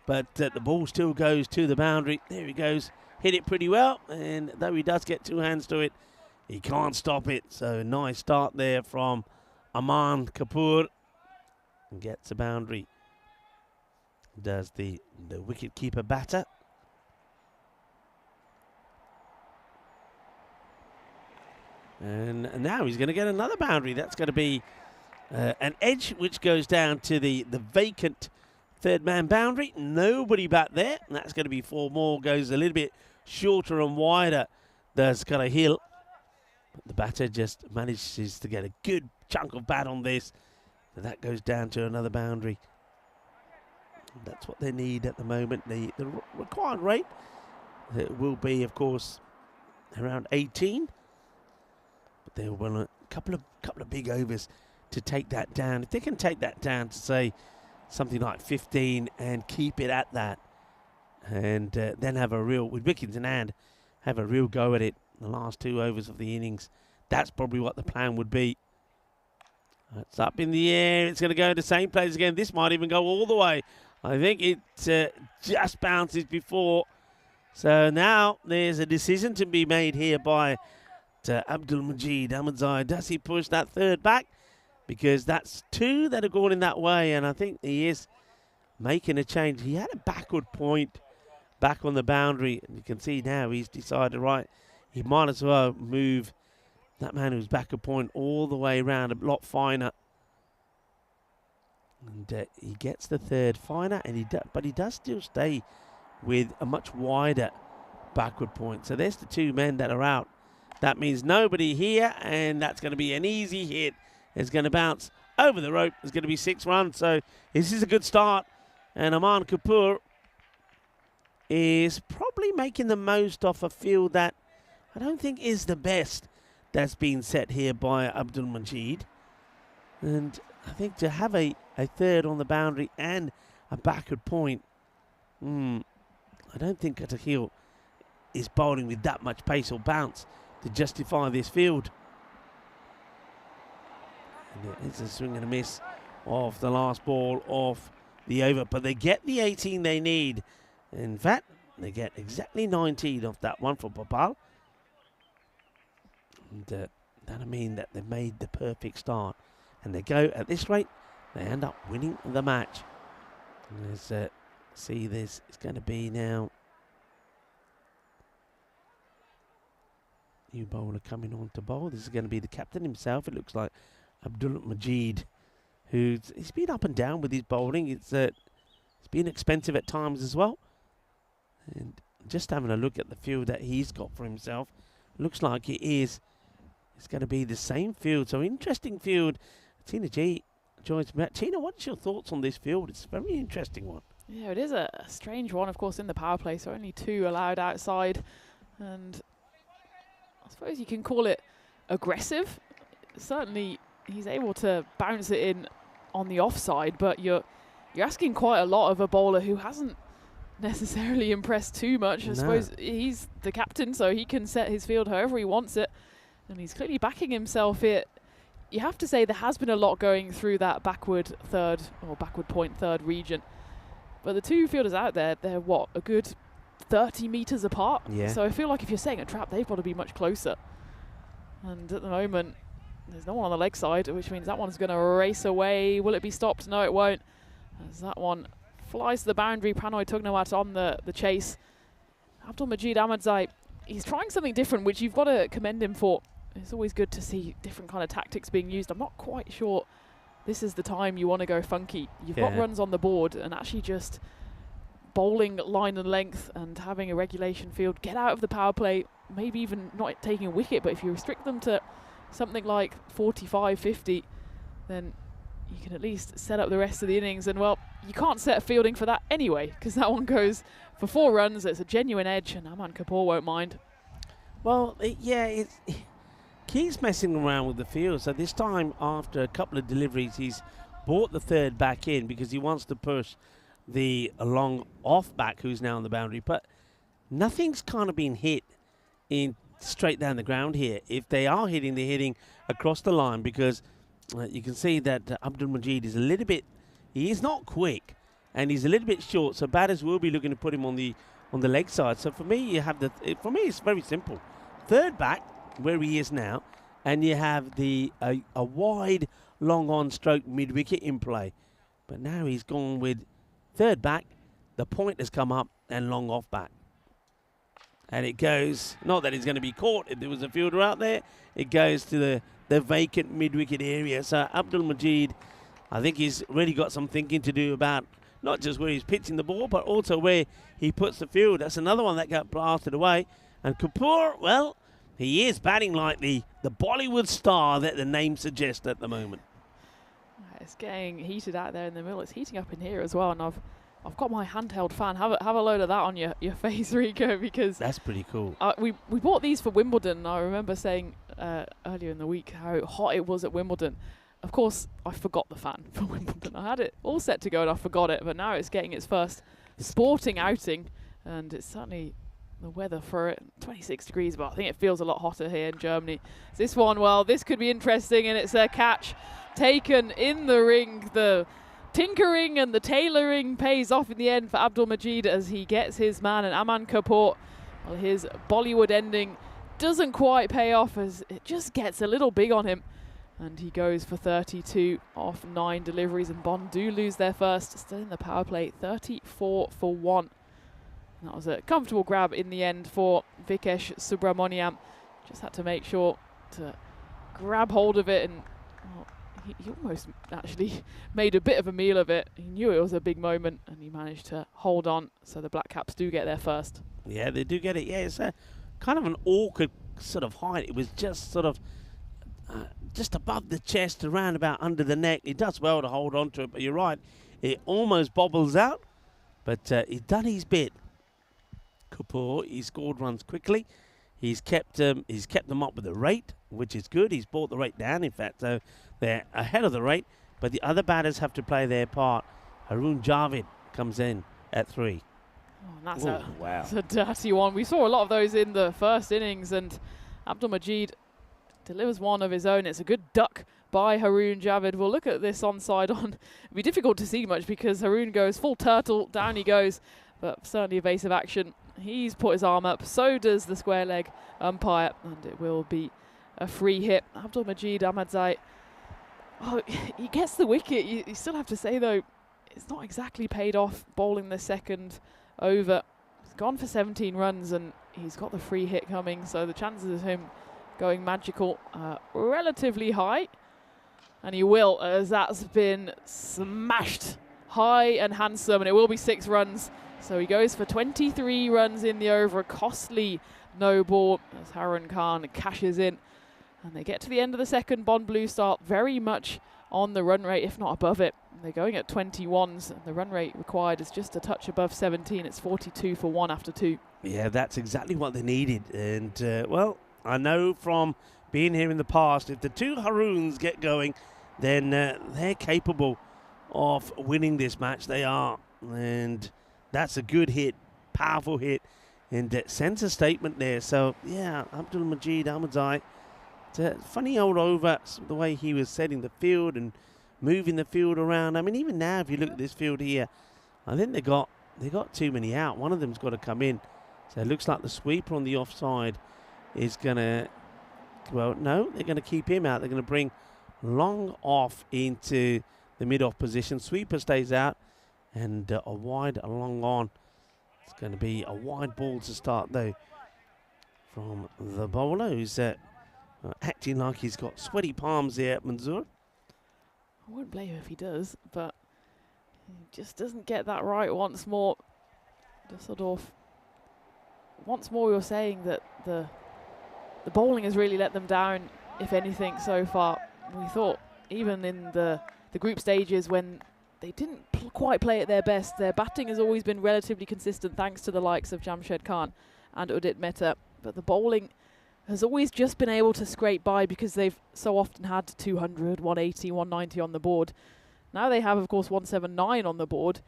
but the ball still goes to the boundary. There he goes. Hit it pretty well, and though he does get two hands to it, he can't stop it. So nice start there from Aman Kapoor. And gets a boundary. Does the wicket keeper batter. And now he's going to get another boundary. That's going to be an edge, which goes down to the vacant third man boundary. Nobody back there. And that's going to be 4 more. Goes a little bit shorter and wider. Does kind of hill. But the batter just manages to get a good chunk of bat on this. So that goes down to another boundary. That's what they need at the moment. The required rate will be, of course, around 18. But they will want a couple of big overs to take that down. If they can take that down to, say, something like 15 and keep it at that, and then have a real, with wickets in hand, have a real go at it the last 2 overs of the innings. That's probably what the plan would be. It's up in the air. It's going to go in the same place again. This might even go all the way. I think it just bounces before. So now there's a decision to be made here by Abdul Majid Ahmadzai. Does he push that third back? Because that's 2 that are going in that way, and I think he is making a change. He had a backward point back on the boundary, and you can see now he's decided, right, he might as well move that man who's backward point all the way around a lot finer. And he gets the third finer, and but he does still stay with a much wider backward point. So there's the 2 men that are out. That means nobody here, and that's going to be an easy hit. It's going to bounce over the rope. It's going to be 6 runs. So this is a good start. And Aman Kapoor is probably making the most of a field that I don't think is the best that's been set here by Abdul Majid. And I think to have a third on the boundary and a backward point, I don't think Katahil is bowling with that much pace or bounce to justify this field. And it's a swing and a miss of the last ball of the over, but they get the 18 they need. In fact, they get exactly 19 off that one for Popal. And that'll mean that they've made the perfect start. And they go at this rate, they end up winning the match. Let's see this. It's going to be now new bowler coming on to bowl. This is going to be the captain himself. It looks like Abdul Majid, he's been up and down with his bowling. It's been expensive at times as well. And just having a look at the field that he's got for himself, looks like it is. It's going to be the same field. So interesting field. Tina G joins me. Tina, what's your thoughts on this field? It's a very interesting one. Yeah, it is a strange one, of course, in the power play. So only 2 allowed outside. And I suppose you can call it aggressive. Certainly, he's able to bounce it in on the offside, but you're asking quite a lot of a bowler who hasn't necessarily impress too much. I suppose he's the captain, so he can set his field however he wants it, and he's clearly backing himself here. You have to say there has been a lot going through that backward point third region, but the two fielders out there, they're what, a good 30 meters apart. Yeah. So I feel like if you're setting a trap, they've got to be much closer. And at the moment, there's no one on the leg side, which means that one's going to race away. Will it be stopped? No, it won't. As that one flies to the boundary, Pranoy Tugnawat on the chase. Abdulmajid Ahmadzai, he's trying something different, which you've got to commend him for. It's always good to see different kind of tactics being used. I'm not quite sure this is the time you want to go funky. You've got runs on the board, and actually just bowling line and length and having a regulation field, get out of the power play, maybe even not taking a wicket, but if you restrict them to something like 45, 50, then you can at least set up the rest of the innings. And well, you can't set a fielding for that anyway, because that one goes for 4 runs. It's a genuine edge, and Aman Kapoor won't mind. Well, keeps messing around with the field. So this time, after a couple of deliveries, he's brought the third back in because he wants to push the long off back, who's now on the boundary. But nothing's kind of been hit in straight down the ground here. If they are hitting, they're hitting across the line, because you can see that Abdul Majid is a little bit, he is not quick, and he's a little bit short, so batters will be looking to put him on the leg side. So for me, you have for me it's very simple. Third back where he is now, and you have a wide long on stroke mid wicket in play. But now he's gone with third back, the point has come up, and long off back. And it goes, not that it's going to be caught if there was a fielder out there, it goes to the vacant mid-wicket area. So Abdul Majid, I think he's really got some thinking to do about not just where he's pitching the ball, but also where he puts the field. That's another one that got blasted away. And Kapoor, well, he is batting like the Bollywood star that the name suggests at the moment. It's getting heated out there in the middle. It's heating up in here as well, and I've got my handheld fan. Have a load of that on your face, Rico, because that's pretty cool. We bought these for Wimbledon. I remember saying earlier in the week how hot it was at Wimbledon. Of course, I forgot the fan for Wimbledon. I had it all set to go and I forgot it, but now it's getting its first sporting outing, and it's certainly the weather for it. 26 degrees, but I think it feels a lot hotter here in Germany. This one, well, this could be interesting, and it's a catch taken in the ring. The tinkering and the tailoring pays off in the end for Abdul Majid as he gets his man, and Aman Kapoor, well, his Bollywood ending doesn't quite pay off as it just gets a little big on him, and he goes for 32 off 9 deliveries, and Bond do lose their first, still in the power play, 34 for 1. And that was a comfortable grab in the end for Vikesh Subramaniam. Just had to make sure to grab hold of it, and well, he almost actually made a bit of a meal of it. He knew it was a big moment, and he managed to hold on, so the Black Caps do get there first. Yeah, they do get it. Yeah, it's a kind of an awkward sort of height. It was just sort of just above the chest, around about under the neck. He does well to hold on to it, but you're right, it almost bobbles out, but he's done his bit. Kapoor, he scored runs quickly. He's kept them up with the rate, which is good. He's brought the rate down, in fact, so they're ahead of the rate, but the other batters have to play their part. Haroon Javed comes in at 3. Oh, and wow. That's a dirty one. We saw a lot of those in the first innings, and Abdul Majid delivers one of his own. It's a good duck by Haroon Javed. We'll look at this onside on. It'll be difficult to see much because Haroon goes full turtle, down he goes, but certainly evasive action. He's put his arm up, so does the square leg umpire, and it will be a free hit. Abdul Majid Ahmadzai, oh, he gets the wicket. You still have to say, though, it's not exactly paid off bowling the second over. He's gone for 17 runs, and he's got the free hit coming, so the chances of him going magical are relatively high. And he will, as that's been smashed high and handsome, and it will be 6 runs. So he goes for 23 runs in the over, a costly no ball as Harun Khan cashes in. And they get to the end of the second. Bond Blue start very much on the run rate, if not above it. They're going at 21s, and the run rate required is just a touch above 17. It's 42 for 1 after 2. Yeah, that's exactly what they needed. And, well, I know from being here in the past, if the 2 Haroons get going, then they're capable of winning this match. They are. And that's a good hit, powerful hit, and it sends a statement there. So, yeah, Abdul Majid Ahmadzai, it's a funny old over, the way he was setting the field and moving the field around. I mean, even now, if you look at this field here, I think they got too many out. One of them's got to come in. So it looks like the sweeper on the offside is going to, well, no, they're going to keep him out. They're going to bring Long off into the mid-off position. Sweeper stays out, and a wide Long on. It's going to be a wide ball to start, though, from the bowler, who's acting like he's got sweaty palms here, Manzoor. I wouldn't blame him if he does, but he just doesn't get that right once more. Dusseldorf. Once more, we were saying that the bowling has really let them down, if anything, so far. We thought even in the group stages when they didn't quite play at their best, their batting has always been relatively consistent thanks to the likes of Jamshed Khan and Udit Mehta. But the bowling has always just been able to scrape by because they've so often had 200, 180, 190 on the board. Now they have, of course, 179 on the board,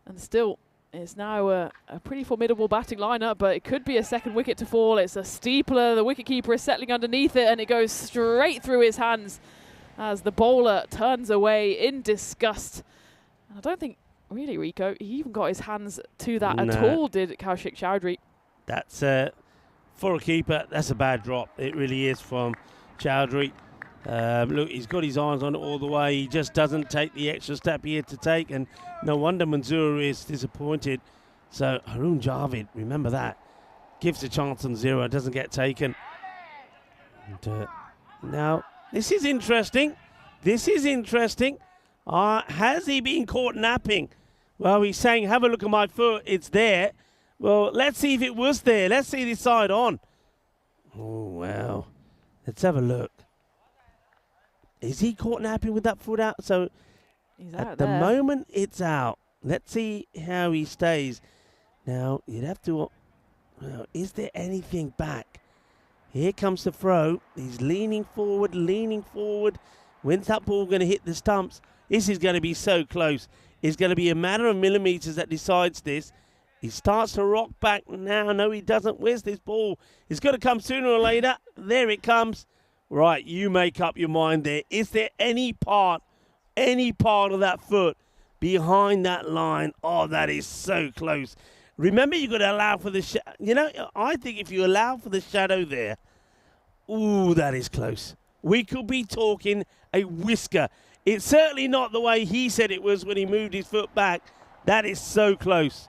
and still it's now a pretty formidable batting lineup, but it could be a second wicket to fall. It's a steepler. The wicketkeeper is settling underneath it, and it goes straight through his hands as the bowler turns away in disgust. And I don't think, really, Rico, he even got his hands to that at all, did Kaushik Chowdhury. That's, for a keeper, that's a bad drop. It really is from Chowdhury. Look, he's got his eyes on it all the way. He just doesn't take the extra step he had to take, and no wonder Manzoor is disappointed. So Haroon Javid, remember that, gives a chance on 0, doesn't get taken. And, now, this is interesting. This is interesting. Has he been caught napping? Well, he's saying, have a look at my foot. It's there. Well, let's see if it was there. Let's see this side on. Oh, well. Let's have a look. Is he caught napping with that foot out? So He's at out the there. moment, it's out. Let's see how he stays. Now, you'd have to... Well, is there anything back? Here comes the throw. He's leaning forward, leaning forward. When's that ball going to hit the stumps? This is going to be so close. It's going to be a matter of millimetres that decides this. He starts to rock back now. No, he doesn't. Where's this ball? It's going to come sooner or later. There it comes. Right, you make up your mind there. Is there any part of that foot behind that line? Oh, that is so close. Remember, you've got to allow for the shadow. You know, I think if you allow for the shadow there, ooh, that is close. We could be talking a whisker. It's certainly not the way he said it was when he moved his foot back. That is so close.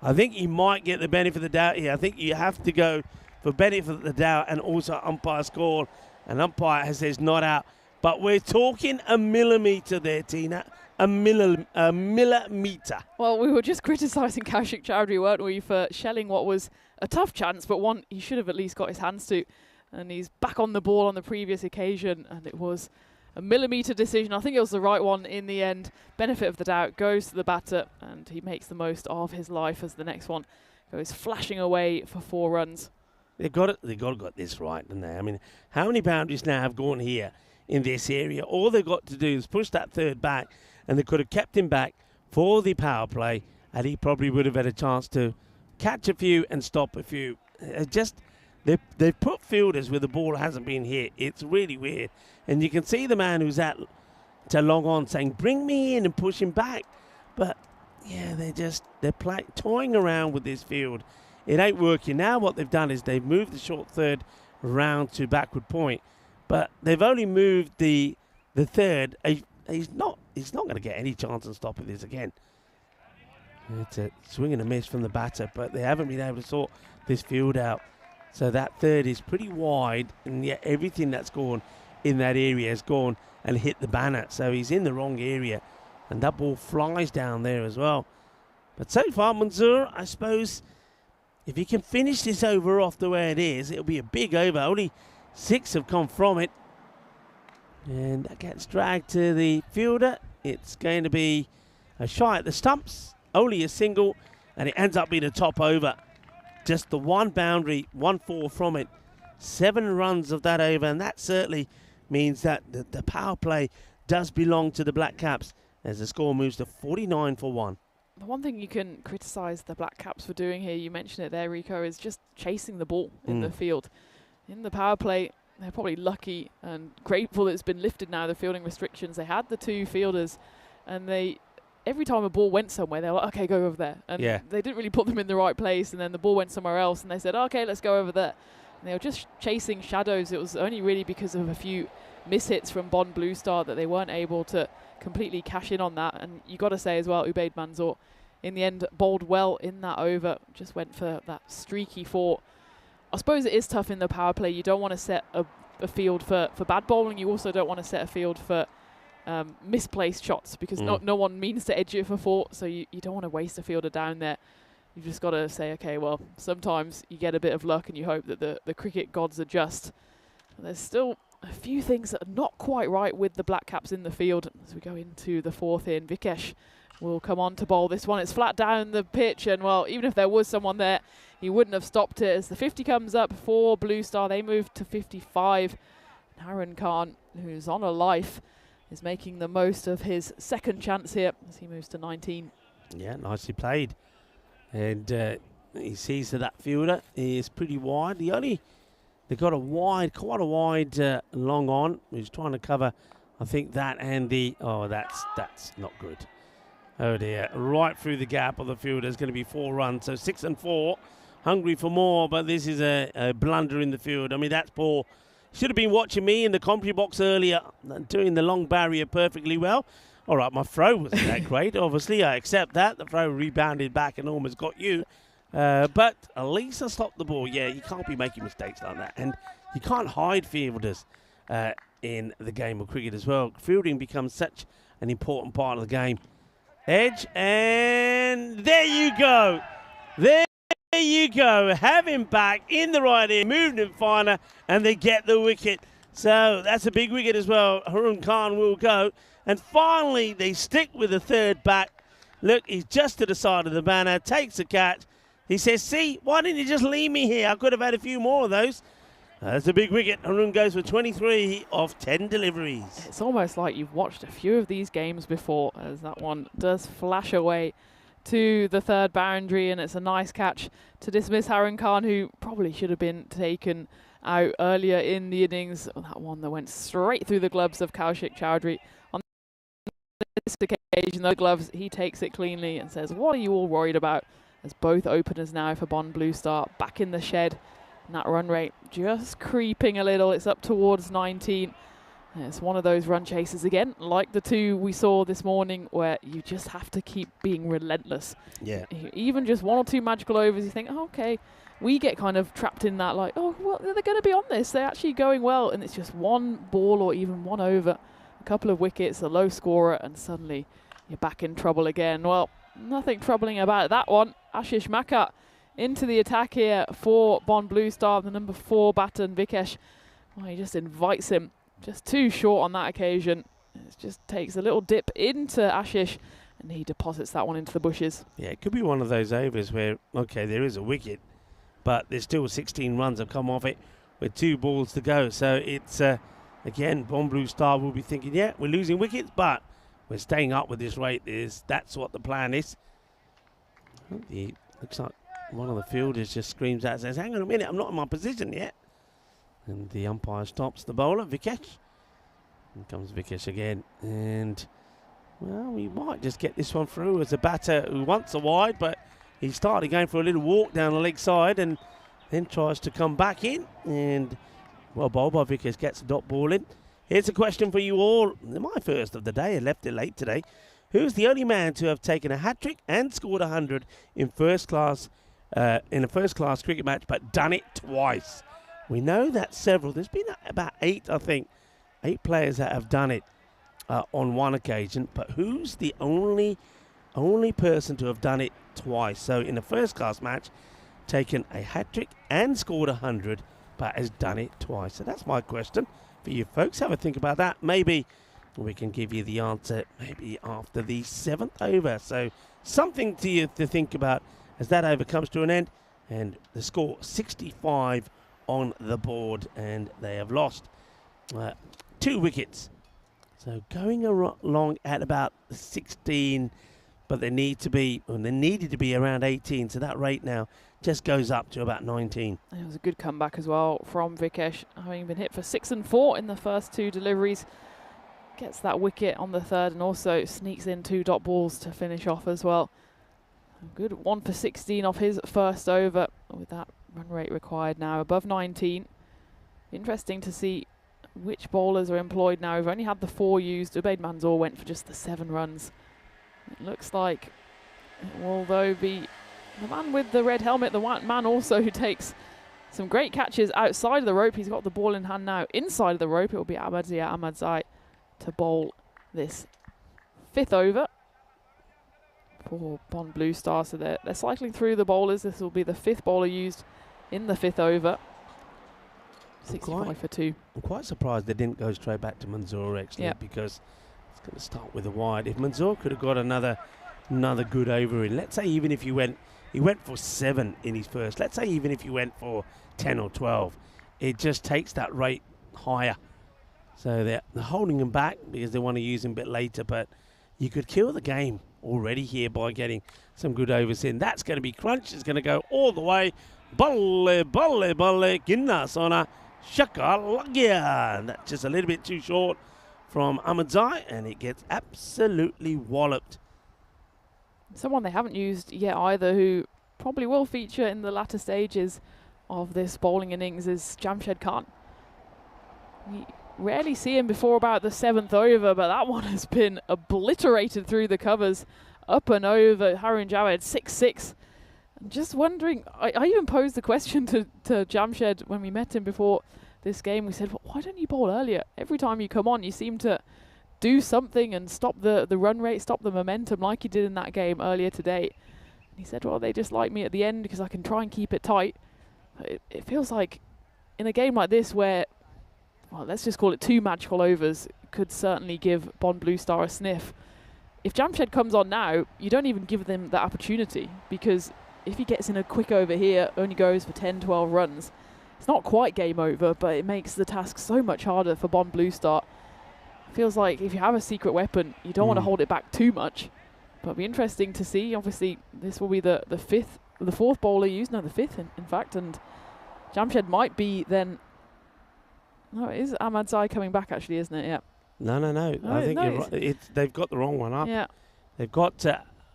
I think he might get the benefit of the doubt here. I think you have to go for benefit of the doubt and also umpire score. And umpire says not out. But we're talking a millimetre there, Tina. A millimetre. Well, we were just criticising Kaushik Chowdhury, weren't we, for shelling what was a tough chance, but one he should have at least got his hands to. And he's back on the ball on the previous occasion, and it was a millimetre decision. I think it was the right one in the end. Benefit of the doubt goes to the batter, and he makes the most of his life as the next one goes flashing away for 4 runs. They've got this right, haven't they? I mean, how many boundaries now have gone here in this area? All they've got to do is push that third back, and they could have kept him back for the power play, and he probably would have had a chance to catch a few and stop a few. They've put fielders where the ball hasn't been hit. It's really weird. And you can see the man who's at to long on saying, bring me in and push him back. But, yeah, they're toying around with this field. It ain't working. Now what they've done is they've moved the short third round to backward point. But they've only moved the third. He's not going to get any chance of stopping this again. It's a swing and a miss from the batter, but they haven't been able to sort this field out. So that third is pretty wide, and yet everything that's gone in that area has gone and hit the banner. So he's in the wrong area, and that ball flies down there as well. But so far, Manzoor, I suppose, if he can finish this over off the way it is, it'll be a big over. Only 6 have come from it. And that gets dragged to the fielder. It's going to be a shy at the stumps, only a single, and it ends up being a top over. Just the one boundary, 1-4 from it. 7 runs of that over, and that certainly means that the power play does belong to the Black Caps as the score moves to 49 for 1. the one thing you can criticise the Black Caps for doing here, you mentioned it there, Rico, is just chasing the ball in the field. In the power play, they're probably lucky and grateful that it's been lifted now, the fielding restrictions. They had the 2 fielders, and every time a ball went somewhere, they were like, okay, go over there. And they didn't really put them in the right place, and then the ball went somewhere else, and they said, okay, let's go over there. And they were just chasing shadows. It was only really because of a few mishits from Bond Blue Star that they weren't able to completely cash in on that. And you got to say as well, Ubaid Manzoor in the end bowled well in that over, just went for that streaky 4. I suppose it is tough in the power play. You don't want to set a field for bad bowling. You also don't want to set a field for misplaced shots, because no one means to edge it for 4, so you don't want to waste a fielder down there. You've just got to say, okay, well, sometimes you get a bit of luck and you hope that the cricket gods adjust. But there's still a few things that are not quite right with the Black Caps in the field. As we go into the 4th in, Vikesh will come on to bowl this one. It's flat down the pitch, and well, even if there was someone there, he wouldn't have stopped it. As the 50 comes up for Blue Star, they move to 55. And Harun Khan, who's on a life, is making the most of his second chance here as he moves to 19. Yeah, nicely played. And he sees that fielder is pretty wide. They got quite a wide long on. He's trying to cover, I think, that and that's not good. Oh dear, right through the gap of the fielder is going to be 4 runs. So 6 and 4, hungry for more, but this is a blunder in the field. I mean, that's poor. Should have been watching me in the commentary box earlier, doing the long barrier perfectly well. All right, my throw wasn't that great. Obviously, I accept that. The throw rebounded back and almost got you. But at least I stopped the ball. Yeah, you can't be making mistakes like that. And you can't hide fielders in the game of cricket as well. Fielding becomes such an important part of the game. Edge, and there you go. There you go. Have him back in the right ear, moved him finer, and they get the wicket. So that's a big wicket as well. Harun Khan will go. And finally, they stick with the 3rd back. Look, he's just to the side of the banner, takes the catch. He says, see, why didn't you just leave me here? I could have had a few more of those. That's a big wicket. Harun goes for 23 of 10 deliveries. It's almost like you've watched a few of these games before, as that one does flash away to the 3rd boundary, and it's a nice catch to dismiss Harun Khan, who probably should have been taken out earlier in the innings. That one that went straight through the gloves of Kaushik Chowdhury. On this occasion, the gloves, he takes it cleanly and says, what are you all worried about? As both openers now for Bond Blue Star back in the shed. And that run rate just creeping a little. It's up towards 19. And it's one of those run chases again, like the 2 we saw this morning, where you just have to keep being relentless. Yeah. Even just 1 or 2 magical overs, you think, oh, okay. We get kind of trapped in that, like, oh, well, they're going to be on this. They're actually going well. And it's just 1 ball or even 1 over, a couple of wickets, a low scorer, and suddenly you're back in trouble again. Well, nothing troubling about that one. Ashish Makar into the attack here for Bond Blue Star, the number 4 batter, Vikesh. Well, he just invites him, just too short on that occasion. It just takes a little dip into Ashish, and he deposits that one into the bushes. Yeah, it could be one of those overs where, okay, there is a wicket, but there's still 16 runs have come off it with 2 balls to go. So it's, again, Bond Blue Star will be thinking, yeah, we're losing wickets, but we're staying up with this rate. That's what the plan is. Looks like one of the fielders just screams out and says, hang on a minute, I'm not in my position yet. And the umpire stops the bowler, Vikesh. Here comes Vikesh again. And, well, we might just get this one through as a batter who wants a wide, but he started going for a little walk down the leg side and then tries to come back in. And, well, bowled by Vikesh, gets the dot ball in. Here's a question for you all. My first of the day. I left it late today. Who's the only man to have taken a hat-trick and scored 100 in a first-class cricket match, but done it twice? We know that several. There's been about 8, I think, 8 players that have done it on one occasion. But who's the only person to have done it twice? So in a first-class match, taken a hat-trick and scored 100, but has done it twice. So that's my question for you folks. Have a think about that. Maybe we can give you the answer maybe after the 7th over. So something to think about as that over comes to an end. And the score 65 on the board, and they have lost 2 wickets. So going along at about 16 but they needed to be around 18. So that rate now just goes up to about 19. And it was a good comeback as well from Vikesh, having been hit for 6 and 4 in the first 2 deliveries. Gets that wicket on the third and also sneaks in 2 dot balls to finish off as well. A good 1 for 16 off his first over, with that run rate required now above 19. Interesting to see which bowlers are employed now. We've only had the 4 used. Ubaid Manzoor went for just the 7 runs. It looks like it will, though, be the man with the red helmet, the man also who takes some great catches outside of the rope. He's got the ball in hand now inside of the rope. It will be Ahmadzia Ahmadzai to bowl this 5th over for Bond Blue Star. So they're cycling through the bowlers. This will be the 5th bowler used in the 5th over. 65 for 2. I'm quite surprised they didn't go straight back to Manzoor, actually, because it's going to start with a wide. If Manzoor could have got another good over in, let's say even if he went for 7 in his first, let's say even if he went for 10 or 12, it just takes that rate higher. So they're holding him back because they want to use him a bit later, but you could kill the game already here by getting some good overs in. That's going to be crunch. It's going to go all the way. Balle, balle, balle, ginna sona, shaka lagya. That's just a little bit too short from Ahmadzai, and it gets absolutely walloped. Someone they haven't used yet either, who probably will feature in the latter stages of this bowling innings, is Jamshed Khan. We rarely see him before about the 7th over, but that one has been obliterated through the covers, up and over Harun Javed, 6-6. I'm just wondering, I even posed the question to Jamshed when we met him before this game. We said, well, why don't you bowl earlier? Every time you come on, you seem to do something and stop the run rate, stop the momentum like you did in that game earlier today. And he said, well, they just like me at the end because I can try and keep it tight. But it feels like in a game like this where, well, let's just call it 2 magical overs, could certainly give Bond Blue Star a sniff. If Jamshed comes on now, you don't even give them that opportunity, because if he gets in a quick over here, only goes for 10, 12 runs, it's not quite game over, but it makes the task so much harder for Bond Blue Star. Feels like if you have a secret weapon, you don't want to hold it back too much. But it'll be interesting to see. Obviously, this will be the 4th bowler used. No, the 5th, in fact. And Jamshed might be then... No, it is Ahmadzai coming back, actually, isn't it? Yeah. No. I think you're right. They've got the wrong one up. Yeah. They've got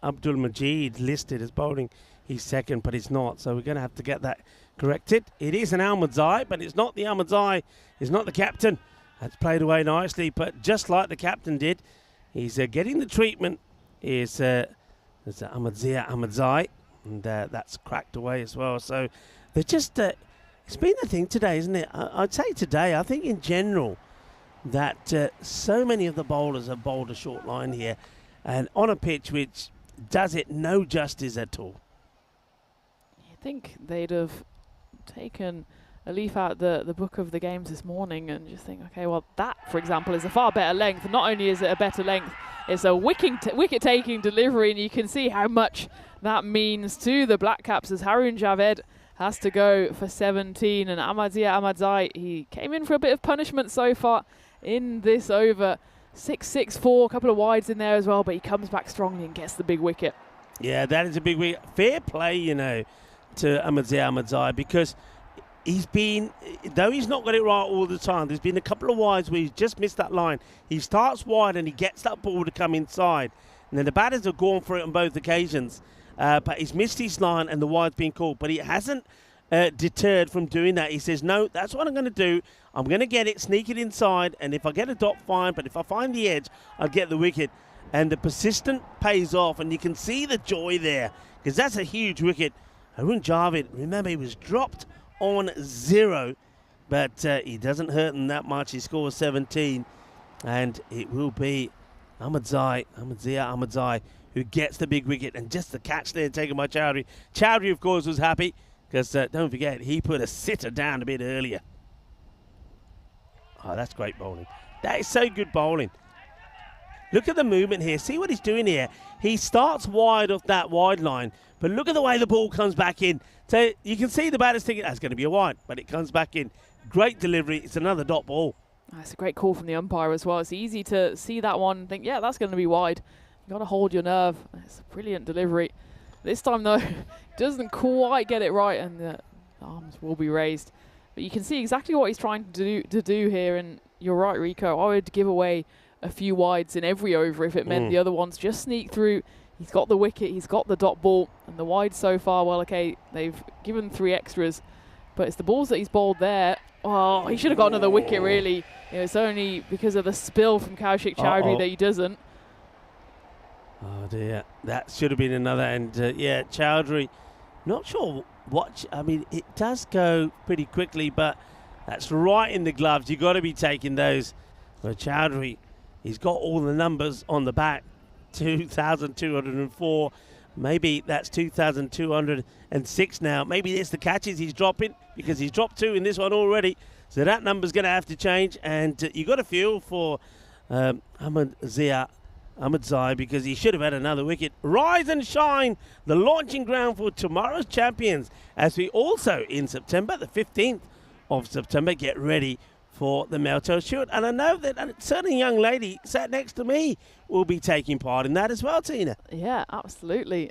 Abdul Majid listed as bowling. He's 2nd, but he's not. So we're going to have to get that corrected. It is an Ahmadzai, but it's not the Ahmadzai. It's not the captain. That's played away nicely, but just like the captain did, he's getting the treatment. Is Ahmadzia Ahmadzai, and that's cracked away as well. So they're just... it's been the thing today, isn't it? I'd say today, I think in general, that so many of the bowlers have bowled a short line here, and on a pitch which does it no justice at all. You think they'd have taken a leaf out the book of the games this morning and just think, okay, well, that, for example, is a far better length. Not only is it a better length, it's a wicket-taking delivery, and you can see how much that means to the Black Caps as Harun Javed has to go for 17, and Ahmadzia Ahmadzai, he came in for a bit of punishment so far in this over. 6-6-4, a couple of wides in there as well, but he comes back strongly and gets the big wicket. Yeah, that is a big wicket. Fair play, you know, to Ahmadzia Ahmadzai, because he's been, though he's not got it right all the time, there's been a couple of wides where he's just missed that line. He starts wide and he gets that ball to come inside, and then the batters have gone for it on both occasions. But he's missed his line and the wide's been called. But he hasn't deterred from doing that. He says, no, that's what I'm going to do. I'm going to get it, sneak it inside, and if I get a dot, fine. But if I find the edge, I'll get the wicket. And the persistent pays off, and you can see the joy there, because that's a huge wicket. Harun Javed, remember, he was dropped on 0, but he doesn't hurt him that much. He scores 17, and it will be Ahmadzia Ahmadzai, who gets the big wicket, and just the catch there taken by Chowdhury. Chowdhury, of course, was happy because, don't forget, he put a sitter down a bit earlier. Oh, that's great bowling. That is so good bowling. Look at the movement here. See what he's doing here. He starts wide off that wide line, but look at the way the ball comes back in. So you can see the batter's thinking, that's going to be a wide, but it comes back in. Great delivery. It's another dot ball. That's a great call from the umpire as well. It's easy to see that one and think, yeah, that's going to be wide. You got to hold your nerve. It's a brilliant delivery. This time though, doesn't quite get it right, and the arms will be raised. But you can see exactly what he's trying to do here, and you're right, Rico. I would give away a few wides in every over if it meant the other ones just sneak through. He's got the wicket, he's got the dot ball, and the wides so far, well, okay, they've given 3 extras, but it's the balls that he's bowled there. Oh, he should have got another wicket, really. It's only because of the spill from Kaushik Chowdhury that he doesn't. Oh dear, that should have been another. And yeah, Chowdhury, not sure what. I mean, it does go pretty quickly, but that's right in the gloves. You've got to be taking those. Well, Chowdhury, he's got all the numbers on the back. 2,204. Maybe that's 2,206 now. Maybe it's the catches he's dropping, because he's dropped 2 in this one already. So that number's going to have to change. And you got to feel for Ahmadzai, because he should have had another wicket. Rise and shine, the launching ground for tomorrow's champions, as we also in September, the 15th of September, get ready for the Melto Shoot. And I know that a certain young lady sat next to me will be taking part in that as well, Tina. Yeah, absolutely.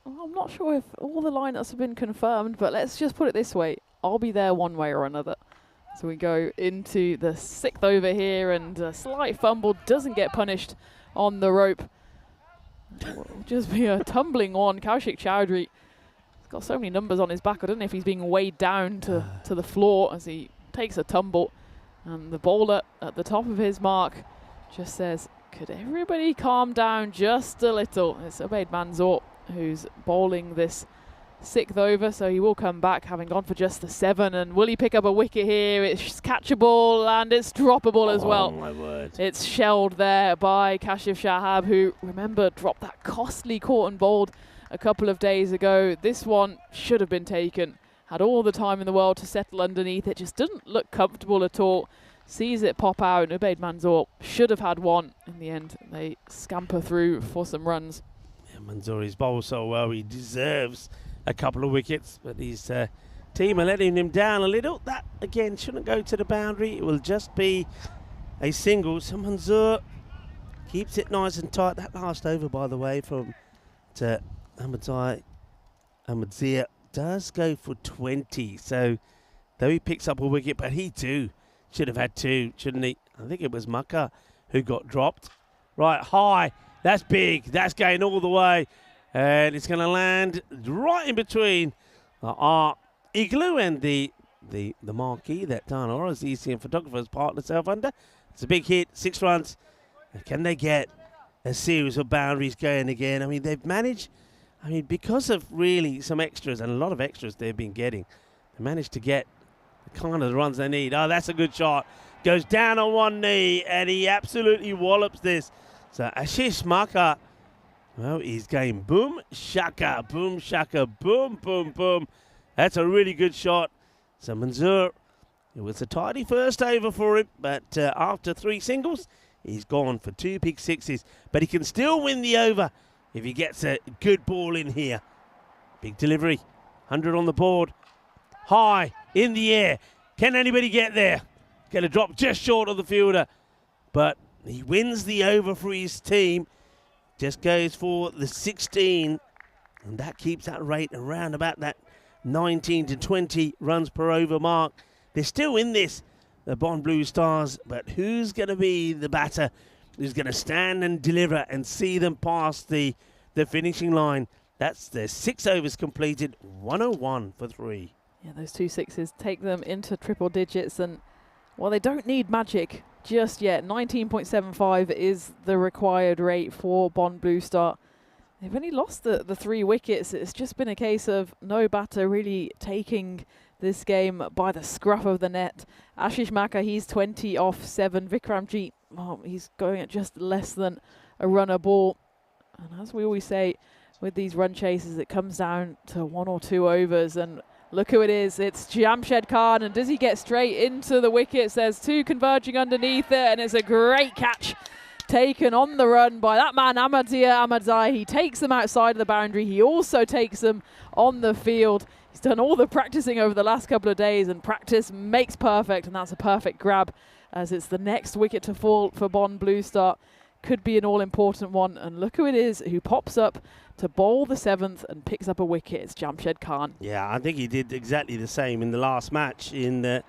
Well, I'm not sure if all the lineups have been confirmed, but let's just put it this way. I'll be there one way or another. So we go into the 6th over here, and a slight fumble doesn't get punished on the rope. It'll just be a tumbling one. Kaushik Chowdhury has got so many numbers on his back. I don't know if he's being weighed down to the floor as he takes a tumble. And the bowler at the top of his mark just says, could everybody calm down just a little? It's Ubaid Manzoor who's bowling this 6th over, so he will come back having gone for just the 7. And will he pick up a wicket here? It's catchable and it's droppable as well. Oh my word. It's shelled there by Kashif Shahab, who, remember, dropped that costly caught and bowled a couple of days ago. This one should have been taken. Had all the time in the world to settle underneath. It just didn't look comfortable at all. Sees it pop out, and Ubaid Manzoor should have had one. In the end, they scamper through for some runs. Yeah, Manzoor is bowled so well, he deserves a couple of wickets, but his team are letting him down a little. That, again, shouldn't go to the boundary. It will just be a single. So Manzoor keeps it nice and tight. That last over, by the way, from Ahmadzai does go for 20. So, though he picks up a wicket, but he too should have had 2, shouldn't he? I think it was Makkah who got dropped. Right, high. That's big. That's going all the way. And it's going to land right in between our igloo and the marquee that Dan Ora's the ECM photographer's partner self under. It's a big hit, 6 runs. Can they get a series of boundaries going again? I mean, they've managed, because of really some extras and a lot of extras they've been getting, they managed to get the kind of runs they need. Oh, that's a good shot. Goes down on one knee, and he absolutely wallops this. So Ashish Makkah, well, he's going boom, shaka, boom, boom, boom. That's a really good shot. So Manzoor, it was a tidy first over for him, but after 3 singles, he's gone for 2 big 6s. But he can still win the over if he gets a good ball in here. Big delivery, 100 on the board. High, in the air. Can anybody get there? Going to drop just short of the fielder. But he wins the over for his team. Just goes for the 16. And that keeps that rate around about that 19 to 20 runs per over mark. They're still in this, the Bond Blue Stars. But who's going to be the batter who's going to stand and deliver and see them past the finishing line? That's their 6 overs completed, 101 for 3. Yeah, those 2 6s take them into triple digits, and well, they don't need magic just yet. 19.75 is the required rate for Bond Blue Star. They've only lost the 3 wickets. It's just been a case of no batter really taking this game by the scruff of the net. Ashish Makkah, he's 20 off 7. Vikramjit, well, he's going at just less than a run a ball. And as we always say, with these run chases, it comes down to 1 or 2 overs, and look who it is. It's Jamshed Khan, and does he get straight into the wickets? There's 2 converging underneath it, and it's a great catch taken on the run by that man, Ahmadzai. He takes them outside of the boundary. He also takes them on the field. He's done all the practicing over the last couple of days, and practice makes perfect, and that's a perfect grab as it's the next wicket to fall for Bond Blue Star. could be an all-important one. And look who it is who pops up to bowl the 7th and picks up a wicket. It's Jamshed Khan. Yeah, I think he did exactly the same in the last match in that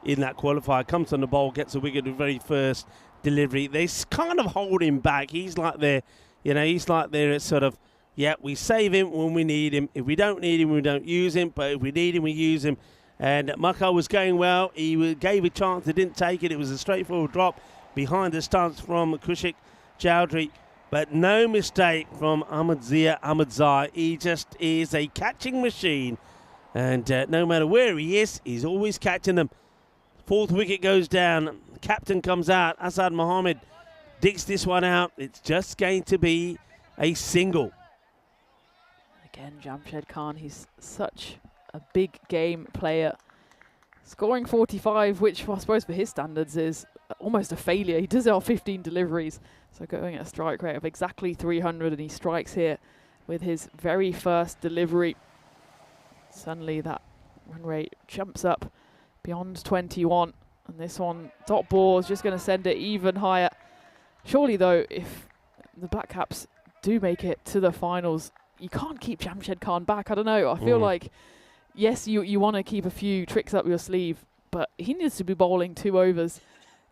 qualifier. Comes on the bowl, gets a wicket the very first delivery. They kind of hold him back. He's like they're at sort of, yeah, we save him when we need him. If we don't need him, we don't use him. But if we need him, we use him. And Mukka was going well. He gave a chance. He didn't take it. It was a straightforward drop behind the stance from Kushik Chowdhury. But no mistake from Ahmadzai. He just is a catching machine. And no matter where he is, he's always catching them. 4th wicket goes down. Captain comes out. Asad Mohammed digs this one out. It's just going to be a single. Again, Jamshed Khan, he's such a big game player. Scoring 45, which I suppose for his standards is almost a failure. He does it on 15 deliveries. So going at a strike rate of exactly 300, and he strikes here with his very first delivery. Suddenly that run rate jumps up beyond 21. And this one, dot ball, is just going to send it even higher. Surely, though, if the Black Caps do make it to the finals, you can't keep Jamshed Khan back. I don't know. I feel like, yes, you want to keep a few tricks up your sleeve, but he needs to be bowling 2 overs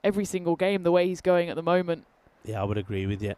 every single game the way he's going at the moment. Yeah, I would agree with you.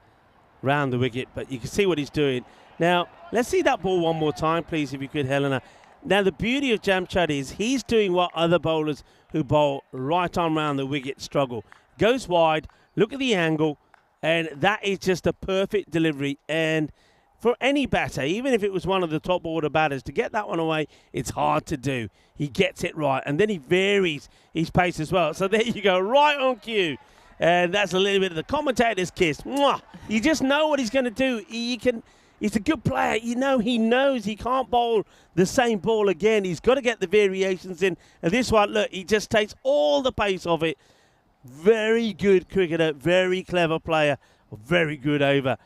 Round the wicket, but you can see what he's doing. Now, let's see that ball one more time, please, if you could, Helena. Now, the beauty of Jamshed is he's doing what other bowlers who bowl right on round the wicket struggle. Goes wide, look at the angle, and that is just a perfect delivery. And for any batter, even if it was one of the top order batters, to get that one away, it's hard to do. He gets it right, and then he varies his pace as well. So there you go, right on cue. And that's a little bit of the commentator's kiss. Mwah! You just know what he's going to do. He's a good player. You know, he knows he can't bowl the same ball again. He's got to get the variations in. And this one, look, he just takes all the pace of it. Very good cricketer, very clever player, very good over.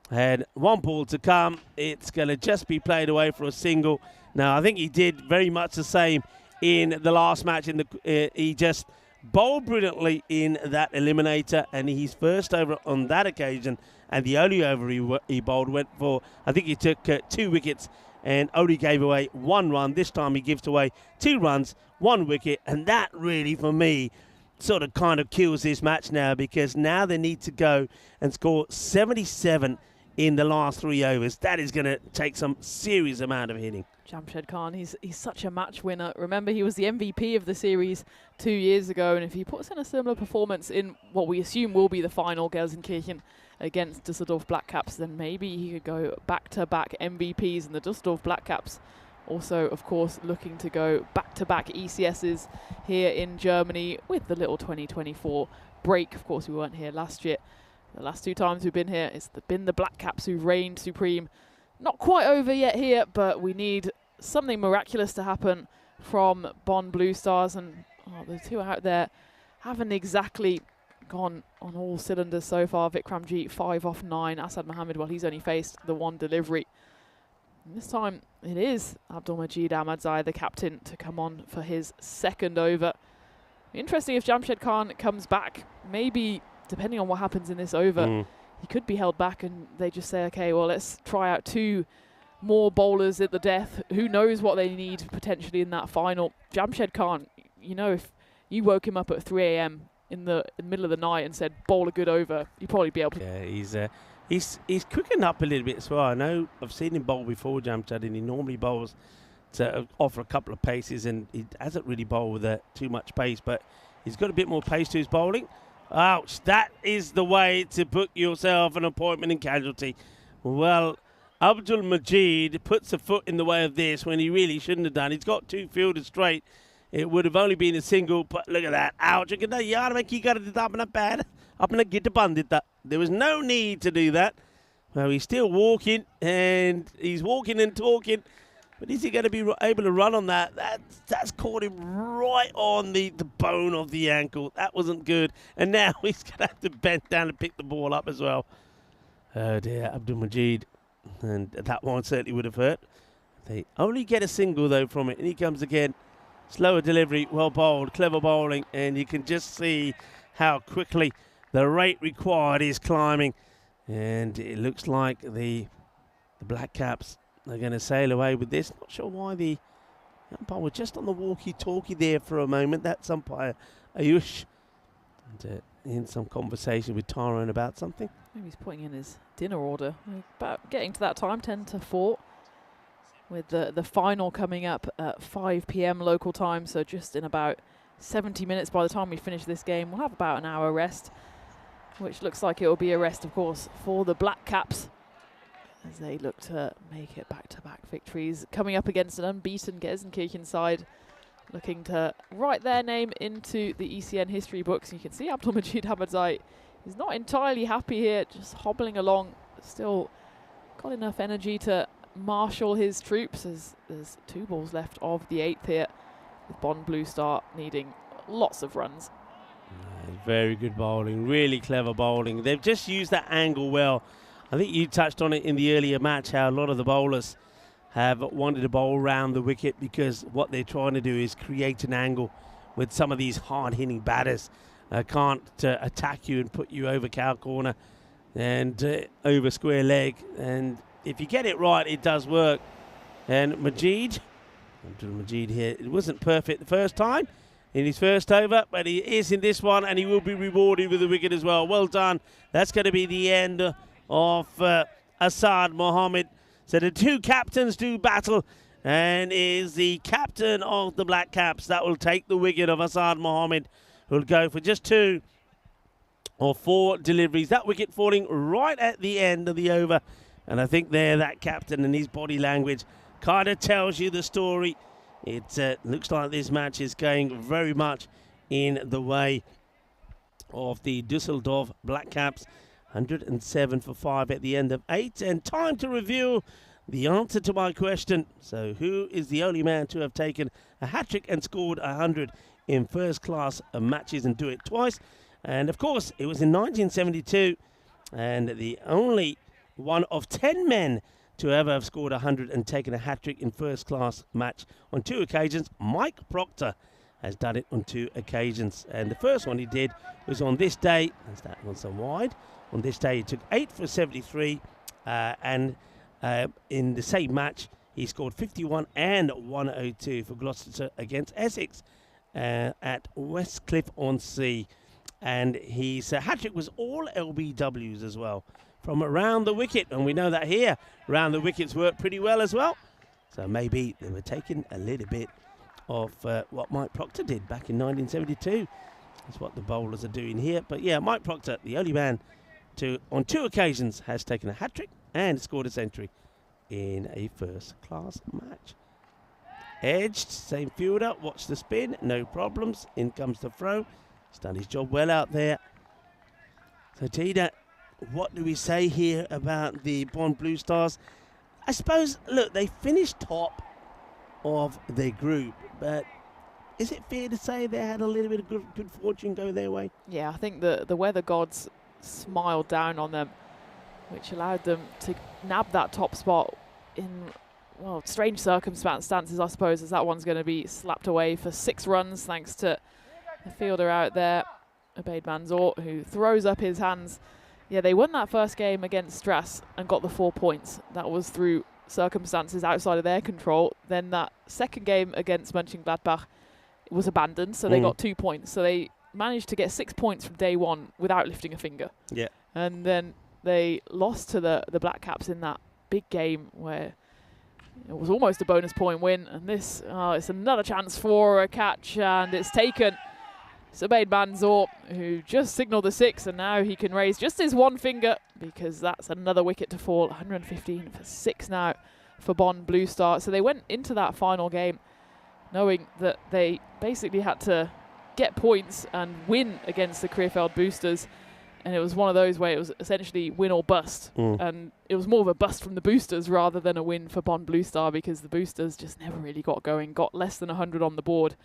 And 1 ball to come. It's going to just be played away for a single. Now, I think he did very much the same in the last match. He just bowled brilliantly in that eliminator, and he's first over on that occasion. And the only over he bowled went for, I think he took 2 wickets and only gave away 1 run. This time he gives away 2 runs, 1 wicket, and that really, for me, sort of kind of kills this match now, because now they need to go and score 77 in the last 3 overs. That is going to take some serious amount of hitting. Jamshed Khan, he's such a match winner. Remember, he was the MVP of the series 2 years ago, and if he puts in a similar performance in what we assume will be the final Gelsenkirchen against Düsseldorf Black Caps, then maybe he could go back-to-back MVPs, and the Düsseldorf Black Caps also, of course, looking to go back-to-back ECSs here in Germany with the little 2024 break. Of course, we weren't here last year. The last 2 times we've been here, it's been the Black Caps who've reigned supreme. Not quite over yet here, but we need something miraculous to happen from Bonn Blue Stars. And the 2 out there haven't exactly gone on all cylinders so far. Vikramjit 5 off 9. Asad Mohammed, well, he's only faced the 1 delivery. And this time it is Abdulmajid Ahmadzai, the captain, to come on for his 2nd over. Interesting if Jamshed Khan comes back, maybe depending on what happens in this over, he could be held back and they just say, okay, well, let's try out 2 more bowlers at the death. Who knows what they need potentially in that final. Jamshed Khan, you know, if you woke him up at 3 a.m. in the middle of the night and said, bowl a good over, you'd probably be able to. Yeah, he's quickened up a little bit as well. I know I've seen him bowl before, Jamshed, and he normally bowls to offer a couple of paces, and he hasn't really bowled with too much pace, but he's got a bit more pace to his bowling. Ouch, that is the way to book yourself an appointment in casualty. Well, Abdul Majid puts a foot in the way of this when he really shouldn't have done. He's got 2 fielders straight. It would have only been a single, but look at that. Ouch, there was no need to do that. Well, he's still walking, and he's walking and talking. But is he going to be able to run on that? That's caught him right on the bone of the ankle. That wasn't good. And now he's going to have to bend down and pick the ball up as well. Oh, dear, Abdul Majid. And that one certainly would have hurt. They only get a single, though, from it. And he comes again. Slower delivery, well bowled, clever bowling. And you can just see how quickly The rate required is climbing, and it looks like the Black Caps are going to sail away with this. Not sure why the umpire was just on the walkie-talkie there for a moment. That's umpire Ayush, and in some conversation with Tyrone about something. Maybe he's putting in his dinner order. We're about getting to that time, 10 to 4, with the final coming up at 5 p.m. local time. So just in about 70 minutes by the time we finish this game, we'll have about an hour rest, which looks like it will be a rest, of course, for the Black Caps as they look to make it back-to-back victories. Coming up against an unbeaten Gelsenkirchen side, looking to write their name into the ECN history books. You can see Abdulmajid Hamadzai, he's not entirely happy here, just hobbling along, still got enough energy to marshal his troops as there's 2 balls left of the 8th here, with Bond Blue Star needing lots of runs. Very good bowling, really clever bowling. They've just used that angle well. I think you touched on it in the earlier match, how a lot of the bowlers have wanted to bowl around the wicket because what they're trying to do is create an angle with some of these hard-hitting batters. Can't attack you and put you over cow corner and over square leg. And if you get it right, it does work. And Majid here, it wasn't perfect the first time in his first over, but he is in this one, and he will be rewarded with a wicket as well. Well done. That's going to be the end of Asad Mohammed. So the 2 captains do battle, and is the captain of the Black Caps that will take the wicket of Asad Mohammed, who will go for just 2 or 4 deliveries. That wicket falling right at the end of the over, and I think there that captain and his body language kind of tells you the story. It looks like this match is going very much in the way of the Dusseldorf Black Caps. 107 for 5 at the end of 8. And time to reveal the answer to my question. So who is the only man to have taken a hat-trick and scored 100 in first-class matches and do it twice? And, of course, it was in 1972. And the only one of 10 men to ever have scored 100 and taken a hat-trick in first-class match on 2 occasions. Mike Proctor has done it on 2 occasions. And the first one he did was on this day. As that one's so wide. On this day, he took 8 for 73. And in the same match, he scored 51 and 102 for Gloucestershire against Essex at Westcliff-on-Sea. And his hat-trick was all LBWs as well, from around the wicket. And we know that here, around the wickets work pretty well as well. So maybe they were taking a little bit of what Mike Proctor did back in 1972. That's what the bowlers are doing here. But yeah, Mike Proctor, the only man to, on 2 occasions, has taken a hat-trick and scored a century in a first-class match. Edged, same fielder, watch the spin, no problems. In comes the throw. He's done his job well out there. So Tina, what do we say here about the Bond Blue Stars? I suppose, look, they finished top of their group, but is it fair to say they had a little bit of good fortune go their way? Yeah, I think the weather gods smiled down on them, which allowed them to nab that top spot in, well, strange circumstances, I suppose, as that one's going to be slapped away for 6 runs thanks to the fielder out there, Ubaid Manzoor, who throws up his hands. Yeah, they won that first game against Strass and got the 4 points. That was through circumstances outside of their control. Then that second game against Mönchengladbach was abandoned, so they got 2 points. So they managed to get 6 points from day one without lifting a finger. Yeah. And then they lost to the Black Caps in that big game where it was almost a bonus point win. And this, it's another chance for a catch, and it's taken. It's Ubaid Manzoor, who just signalled the 6, and now he can raise just his 1 finger because that's another wicket to fall. 115 for 6 now for Bond Blue Star. So they went into that final game knowing that they basically had to get points and win against the Krefeld Boosters. And it was one of those where it was essentially win or bust. And it was more of a bust from the Boosters rather than a win for Bond Blue Star, because the Boosters just never really got going, got less than 100 on the board.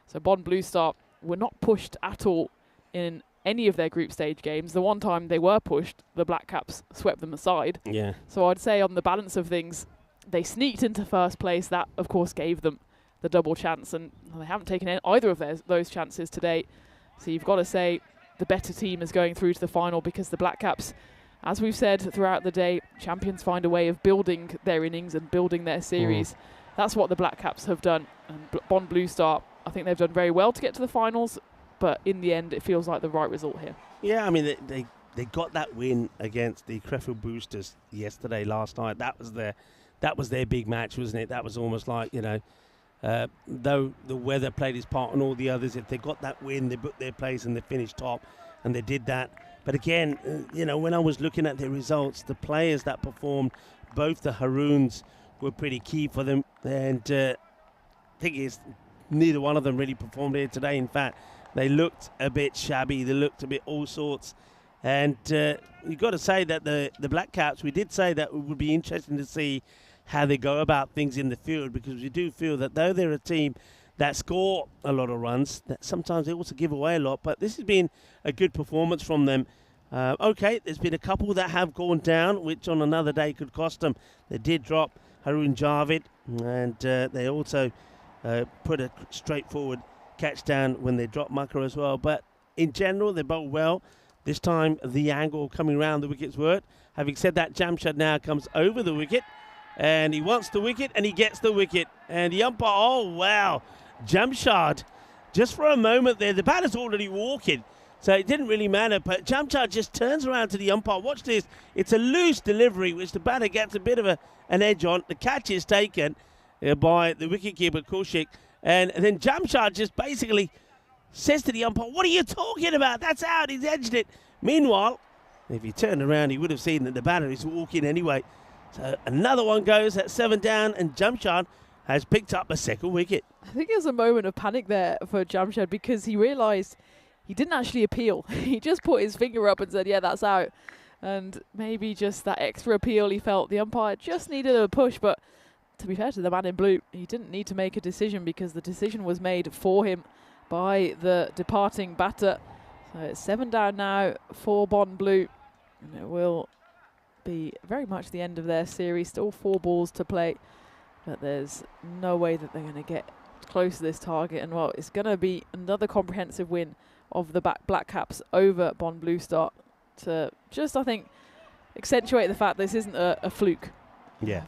So Bond Blue Star were not pushed at all in any of their group stage games. The one time they were pushed, the Black Caps swept them aside. Yeah. So I'd say on the balance of things, they sneaked into first place. That, of course, gave them the double chance, and they haven't taken either of those chances today. So you've got to say the better team is going through to the final, because the Black Caps, as we've said throughout the day, champions find a way of building their innings and building their series. That's what the Black Caps have done. And Bond Blue Star, I think they've done very well to get to the finals, but in the end, it feels like the right result here. Yeah, I mean, they got that win against the Krefeld Boosters last night. That was their big match, wasn't it? That was almost like, though the weather played its part on all the others, if they got that win, they booked their place and they finished top, and they did that. But again, when I was looking at their results, the players that performed, both the Haroons were pretty key for them. And thing is, neither one of them really performed here today. In fact, they looked a bit shabby. They looked a bit all sorts. And you've got to say that the Black Caps, we did say that it would be interesting to see how they go about things in the field, because we do feel that though they're a team that score a lot of runs, that sometimes they also give away a lot. But this has been a good performance from them. Okay, there's been a couple that have gone down, which on another day could cost them. They did drop Haroon Javid, and they also put a straightforward catch down when they dropped Mucker as well. But in general, they bowled well. This time, the angle coming around the wicket's worked. Having said that, Jamshad now comes over the wicket, and he wants the wicket, and he gets the wicket. And the umpire, oh, wow. Jamshad, just for a moment there, the batter's already walking, so it didn't really matter. But Jamshad just turns around to the umpire. Watch this. It's a loose delivery, which the batter gets a bit of an edge on. The catch is taken by the wicketkeeper, Kaushik. And then Jamshad just basically says to the umpire, "What are you talking about? That's out. He's edged it." Meanwhile, if he turned around, he would have seen that the batter is walking anyway. So another one goes at 7 down, and Jamshad has picked up a second wicket. I think it was a moment of panic there for Jamshad, because he realised he didn't actually appeal. He just put his finger up and said, yeah, that's out. And maybe just that extra appeal, he felt the umpire just needed a push. But to be fair to the man in blue, he didn't need to make a decision, because the decision was made for him by the departing batter. So it's 7 down now for Bond Blue. And it will be very much the end of their series. Still 4 balls to play, but there's no way that they're going to get close to this target. And well, it's going to be another comprehensive win of the Black Caps over Bond Blue Star to just, I think, accentuate the fact this isn't a fluke. Yeah.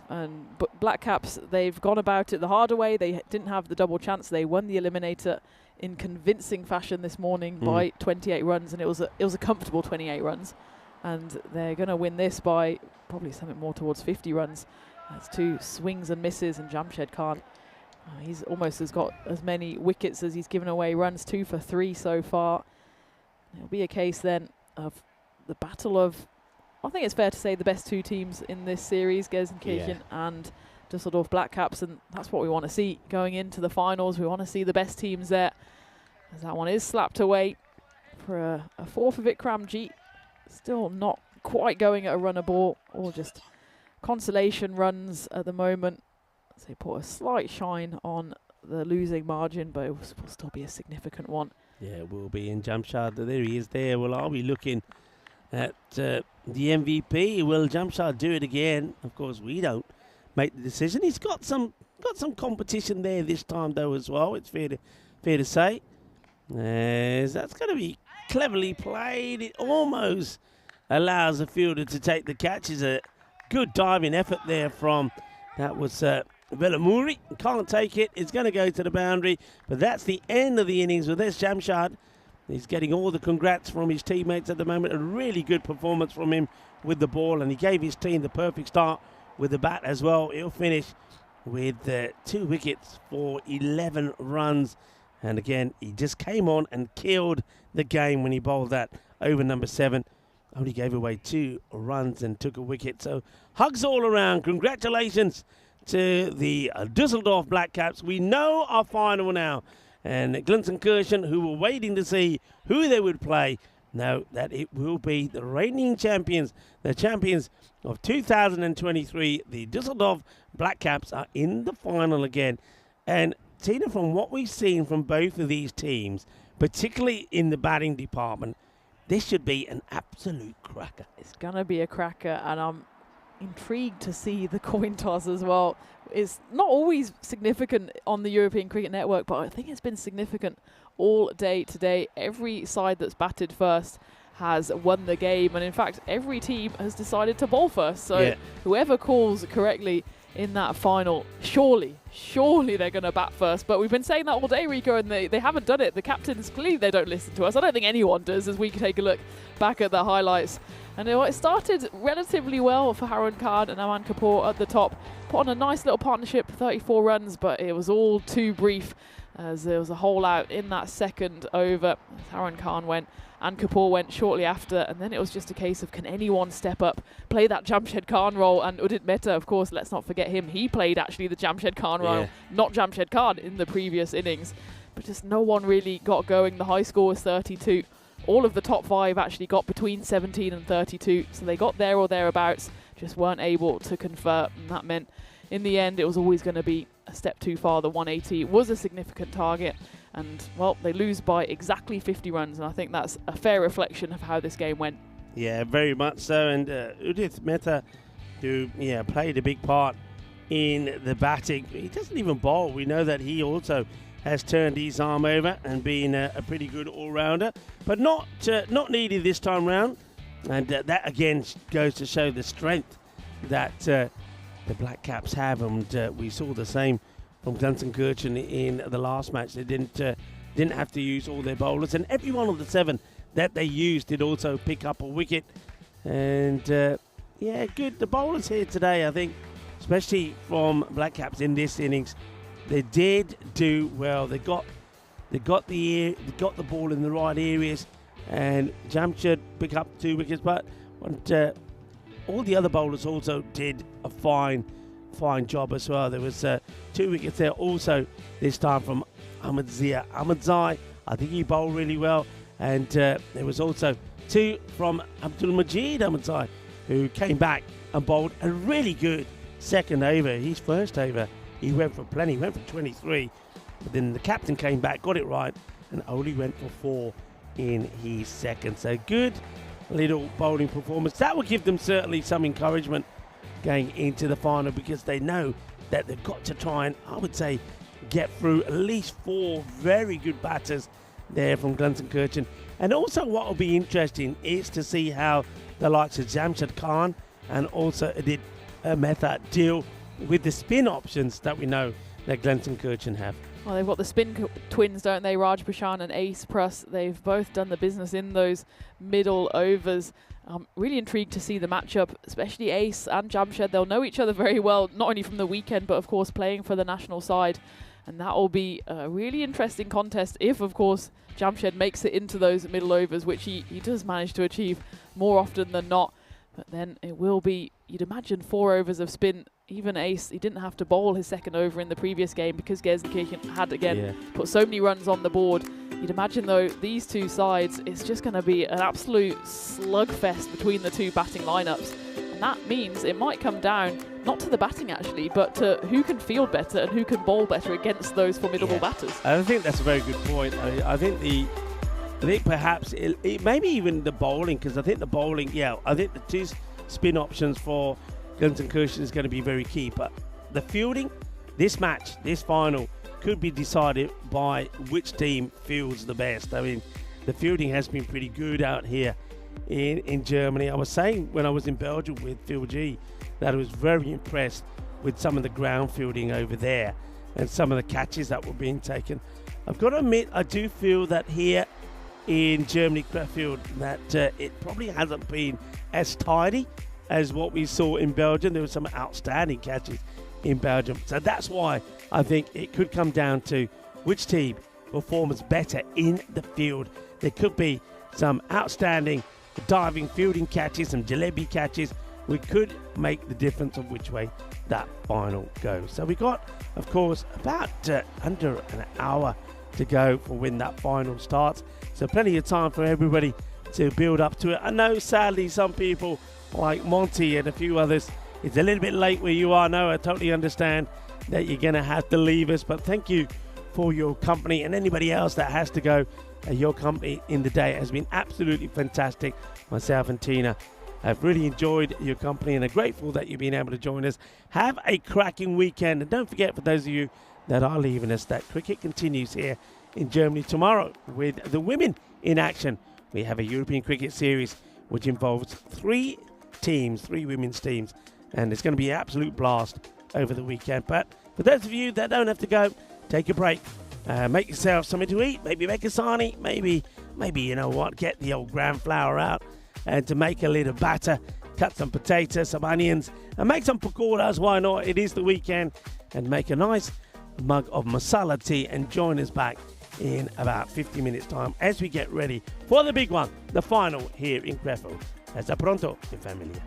But Black Caps, they've gone about it the harder way. They didn't have the double chance. They won the Eliminator in convincing fashion this morning by 28 runs, and it was a comfortable 28 runs. And they're going to win this by probably something more towards 50 runs. That's 2 swings and misses, and Jamshed can't. He's almost has got as many wickets as he's given away runs, 2 for 3 so far. It'll be a case then of the battle of, I think it's fair to say, the best 2 teams in this series, Gelsenkirchen and Düsseldorf Black Caps, and that's what we want to see going into the finals. We want to see the best teams there, as that one is slapped away for a 4 for Vikram Jeet. Still not quite going at a runner ball, or just consolation runs at the moment. So they put a slight shine on the losing margin, but it will still be a significant one. Yeah, it will be. In Jamshad, there he is there. Well, are we looking at the MVP? Will Jamshad do it again? Of course, we don't make the decision. He's got some competition there this time, though, as well. It's fair to say. That's going to be cleverly played. It almost allows the fielder to take the catch. Is a good diving effort there from, that was Velamuri. Can't take it. It's going to go to the boundary. But that's the end of the innings with this Jamshad. He's getting all the congrats from his teammates at the moment. A really good performance from him with the ball, and he gave his team the perfect start with the bat as well. He'll finish with 2 wickets for 11 runs. And again, he just came on and killed the game when he bowled that over number 7. Only gave away 2 runs and took a wicket. So hugs all around. Congratulations to the Düsseldorf Black Caps. We know our final now. And Gelsenkirchen, who were waiting to see who they would play, know that it will be the reigning champions, the champions of 2023. The Düsseldorf Black Caps are in the final again. And Tina, from what we've seen from both of these teams, particularly in the batting department, this should be an absolute cracker. It's going to be a cracker, and I'm intrigued to see the coin toss as well. It's not always significant on the European Cricket Network, but I think it's been significant all day today. Every side that's batted first has won the game, and in fact every team has decided to bowl first, so whoever calls correctly in that final, surely they're going to bat first. But we've been saying that all day, Rico, and they haven't done it. The captains, clearly they don't listen to us. I don't think anyone does, as we can take a look back at the highlights. And it started relatively well for Harun Khan and Aman Kapoor at the top. Put on a nice little partnership, 34 runs, but it was all too brief as there was a hole out in that second over. Harun Khan went and Kapoor went shortly after, and then it was just a case of, can anyone step up, play that Jamshed Khan role? And Udit Mehta, of course, let's not forget him. He played actually the Jamshed Khan role, not Jamshed Khan in the previous innings. But just no one really got going. The high score was 32. All of the top 5 actually got between 17 and 32, so they got there or thereabouts, just weren't able to convert, and that meant in the end it was always going to be a step too far. The 180 was a significant target, and well, they lose by exactly 50 runs, and I think that's a fair reflection of how this game went. Yeah, very much so. And Udit Mehta, who played a big part in the batting, he doesn't even bowl. We know that he also has turned his arm over and been a pretty good all-rounder, but not needed this time round. And that again goes to show the strength that the Black Caps have, and we saw the same from Glenson in the last match. They didn't have to use all their bowlers, and every one of the 7 that they used did also pick up a wicket. And good. The bowlers here today, I think, especially from Black Caps in this innings, they did do well. They got the ball in the right areas, and Jamshed picked up 2 wickets, but all the other bowlers also did a fine job as well. There was 2 wickets there also this time from Ahmadzai. I think he bowled really well, and there was also 2 from Abdul Majid Ahmadzai, who came back and bowled a really good second over. His first over, he went for plenty, went for 23, but then the captain came back, got it right, and only went for 4 in his second. So good little bowling performance. That will give them certainly some encouragement going into the final, because they know that they've got to try and, I would say, get through at least 4 very good batters there from Glenson. And also what will be interesting is to see how the likes of Jamshed Khan and also Udit Mehta deal with the spin options that we know that Glenson have. Well, they've got the spin twins, don't they? Raj Bashan and Ace Pruss. They've both done the business in those middle overs. I'm really intrigued to see the matchup, especially Ace and Jamshed. They'll know each other very well, not only from the weekend, but of course playing for the national side. And that will be a really interesting contest if, of course, Jamshed makes it into those middle overs, which he does manage to achieve more often than not. But then it will be, you'd imagine, 4 overs of spin. Even Ace, he didn't have to bowl his second over in the previous game because Gelsenkirchen had again put so many runs on the board. You'd imagine, though, these 2 sides, it's just going to be an absolute slugfest between the 2 batting lineups. And that means it might come down, not to the batting actually, but to who can field better and who can bowl better against those formidable batters. I think that's a very good point. I think perhaps maybe even the bowling, because I think the bowling, I think the 2 spin options for Glenson is going to be very key. But the fielding, this match, this final, could be decided by which team fields the best. I mean, the fielding has been pretty good out here in Germany. I was saying when I was in Belgium with Phil G that I was very impressed with some of the ground fielding over there and some of the catches that were being taken. I've got to admit, I do feel that here in Germany, Krefeld, that it probably hasn't been as tidy as what we saw in Belgium. There were some outstanding catches in Belgium. So that's why I think it could come down to which team performs better in the field. There could be some outstanding diving fielding catches, some jalebi catches. We could make the difference of which way that final goes. So we got, of course, about under an hour to go for when that final starts. So plenty of time for everybody to build up to it. I know, sadly, some people like Monty and a few others, it's a little bit late where you are now. I totally understand that you're going to have to leave us, but thank you for your company, and anybody else that has to go. Your company in the day has been absolutely fantastic. Myself and Tina I've really enjoyed your company and are grateful that you've been able to join us. Have a cracking weekend. And don't forget, for those of you that are leaving us, that cricket continues here in Germany tomorrow with the women in action. We have a European Cricket Series which involves 3 teams, 3 women's teams, and it's going to be an absolute blast over the weekend. But for those of you that don't have to go, take a break. Make yourself something to eat. Maybe make a sarnie. Maybe you know what, get the old gram flour out and to make a little batter. Cut some potatoes, some onions, and make some pakoras. Why not? It is the weekend. And make a nice mug of masala tea and join us back in about 50 minutes time as we get ready for the big one, the final here in Krefeld. Hasta pronto, mi familia.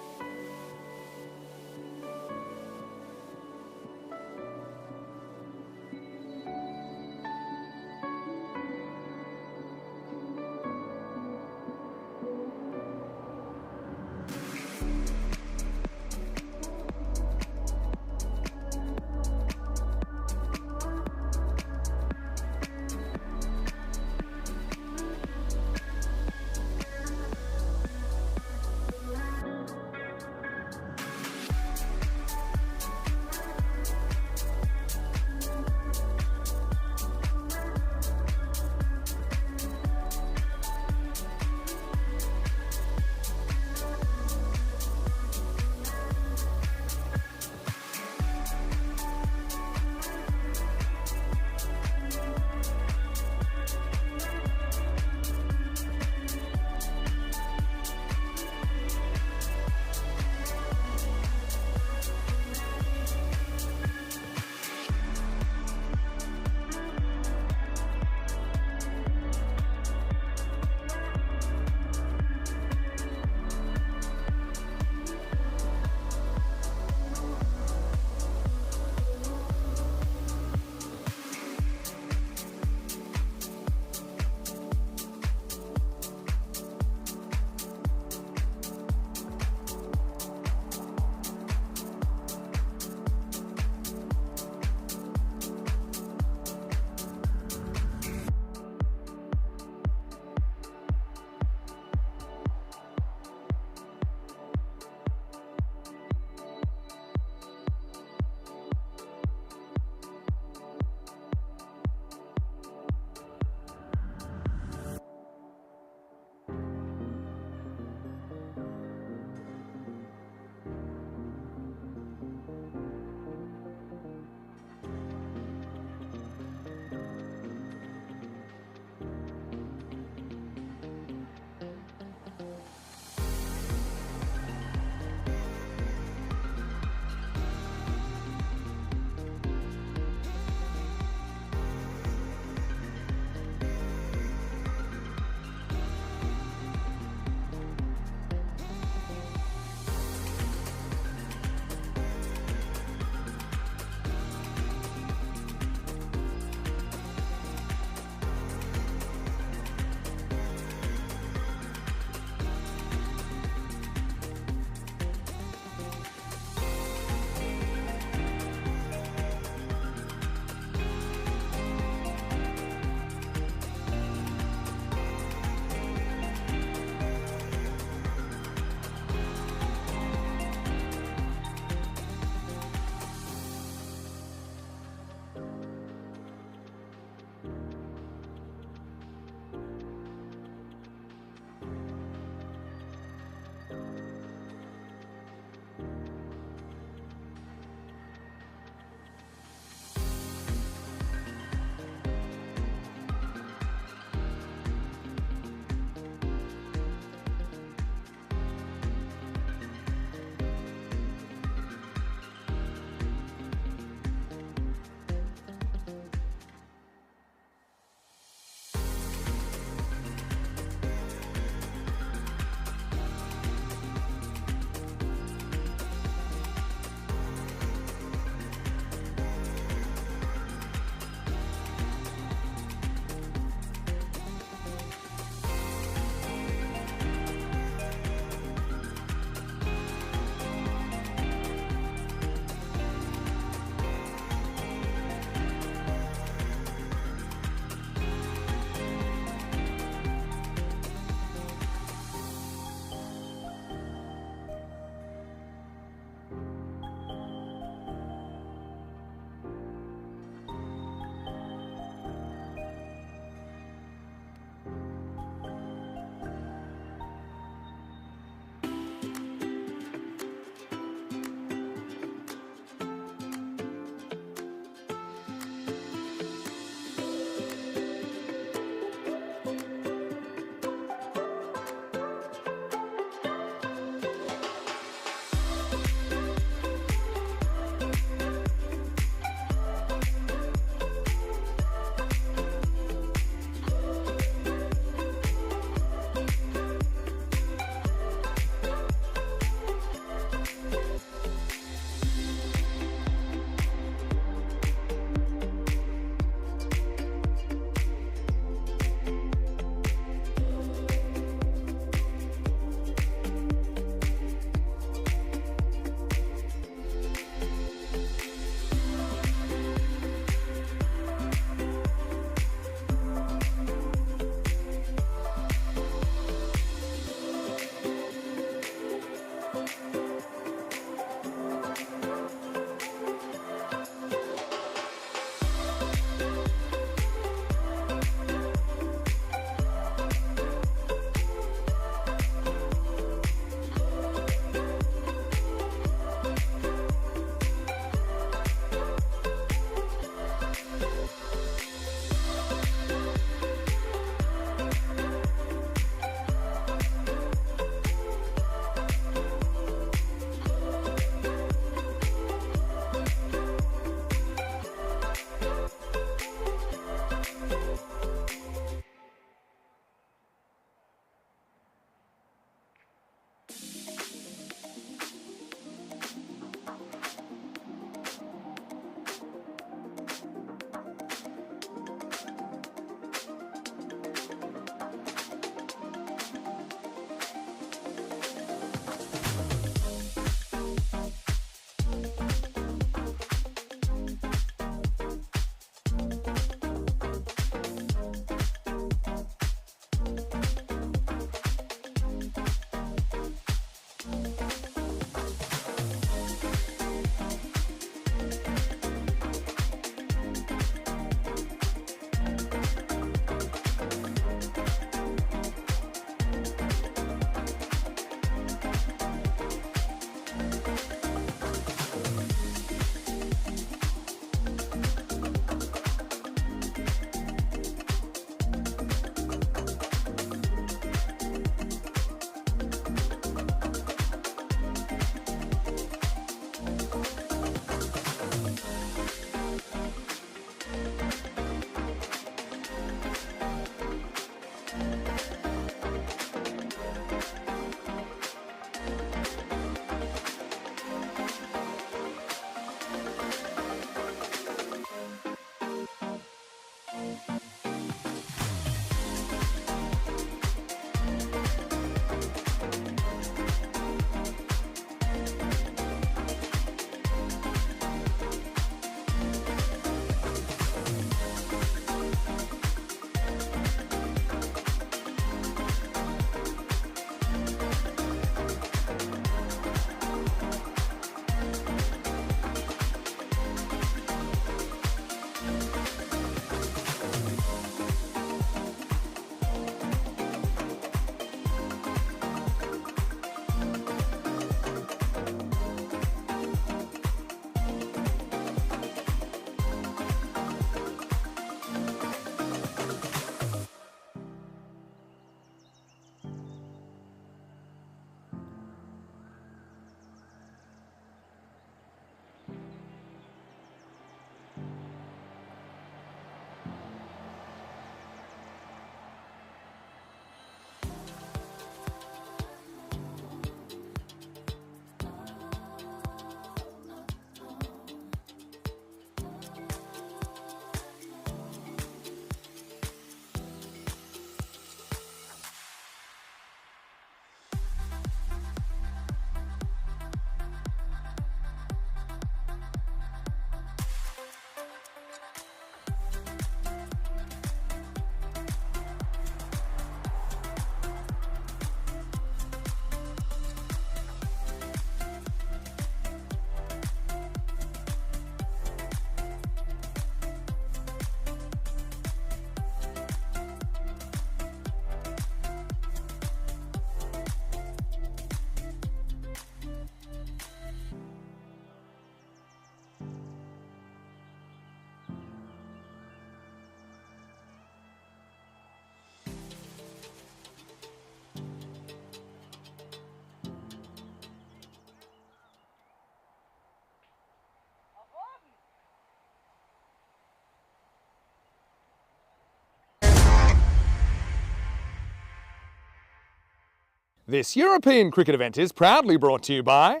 This European cricket event is proudly brought to you by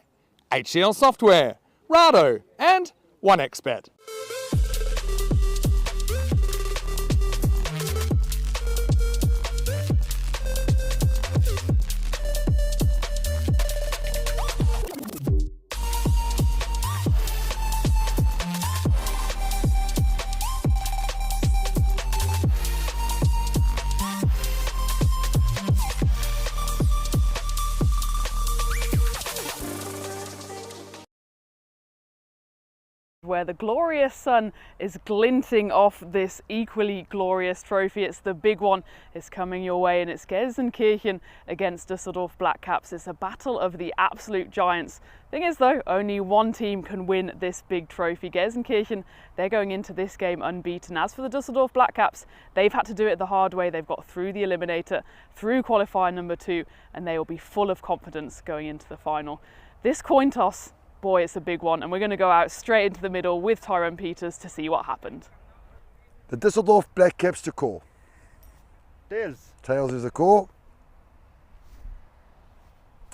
HCL Software, Rado and 1xBet. Where the glorious sun is glinting off this equally glorious trophy. It's the big one. It's coming your way, and it's Gelsenkirchen against Düsseldorf Blackcaps. It's a battle of the absolute giants. Thing is though, only one team can win this big trophy. Gelsenkirchen, they're going into this game unbeaten. As for the Düsseldorf Blackcaps, they've had to do it the hard way. They've got through the Eliminator, through qualifier number 2, and they will be full of confidence going into the final. This coin toss, boy, it's a big one, and we're going to go out straight into the middle with Tyrone Peters to see what happened. The Düsseldorf Blackcaps to call. Tails. Tails is a call.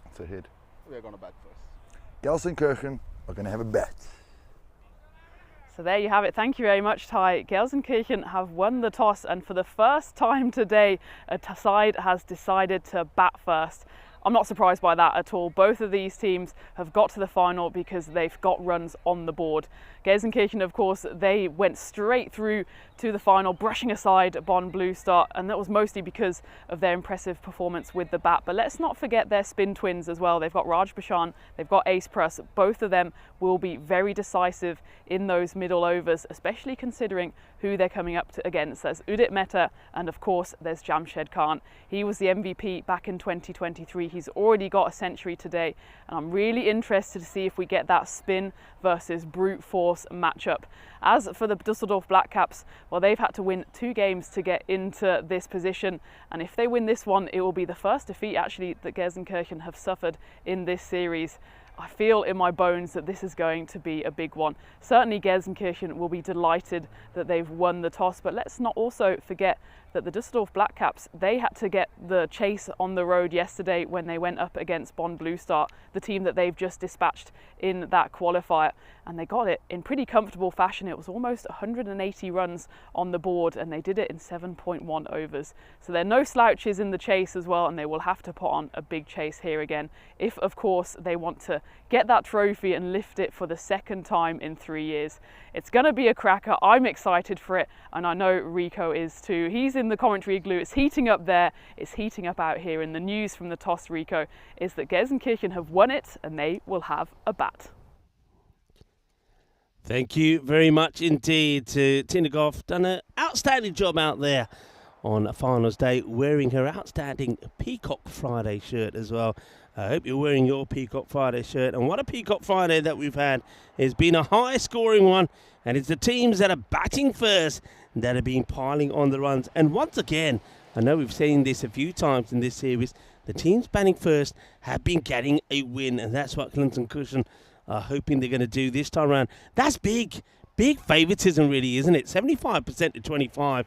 It's a head. We're going to bat first. Gelsenkirchen are going to have a bat. So there you have it. Thank you very much, Ty. Gelsenkirchen have won the toss, and for the first time today, a side has decided to bat first. I'm not surprised by that at all. Both of these teams have got to the final because they've got runs on the board. Gelsenkirchen, of course, they went straight through to the final, brushing aside Bonn Blue Star, and that was mostly because of their impressive performance with the bat. But let's not forget their spin twins as well. They've got Raj Bashan, they've got Ace Prus. Both of them will be very decisive in those middle overs, especially considering who they're coming up against. There's Udit Mehta, and of course there's Jamshed Khan. He was the MVP back in 2023. He's already got a century today, and I'm really interested to see if we get that spin versus brute force matchup. As for the Düsseldorf Blackcaps, well, they've had to win 2 games to get into this position, and if they win this one, it will be the first defeat actually that Gelsenkirchen have suffered in this series. I feel in my bones that this is going to be a big one. Certainly Gelsenkirchen will be delighted that they've won the toss, but let's not also forget that the Düsseldorf Blackcaps, they had to get the chase on the road yesterday when they went up against Bonn Blue Star, the team that they've just dispatched in that qualifier, and they got it in pretty comfortable fashion. It was almost 180 runs on the board, and they did it in 7.1 overs. So they're no slouches in the chase as well, and they will have to put on a big chase here again, if of course they want to get that trophy and lift it for the second time in 3 years. It's going to be a cracker. I'm excited for it, and I know Rico is too. He's in the commentary igloo. It's heating up there, it's heating up out here, and the news from the toss, Rico, is that Gelsenkirchen have won it and they will have a bat. Thank you very much indeed to Tina Goff. Done an outstanding job out there on finals day, wearing her outstanding Peacock Friday shirt as well. I hope you're wearing your Peacock Friday shirt. And what a Peacock Friday that we've had. It's been a high-scoring one, and it's the teams that are batting first that have been piling on the runs. And once again, I know we've seen this a few times in this series, the teams batting first have been getting a win, and that's what Gelsenkirchen are hoping they're going to do this time around. That's big favoritism, really, isn't it? 75% to 25.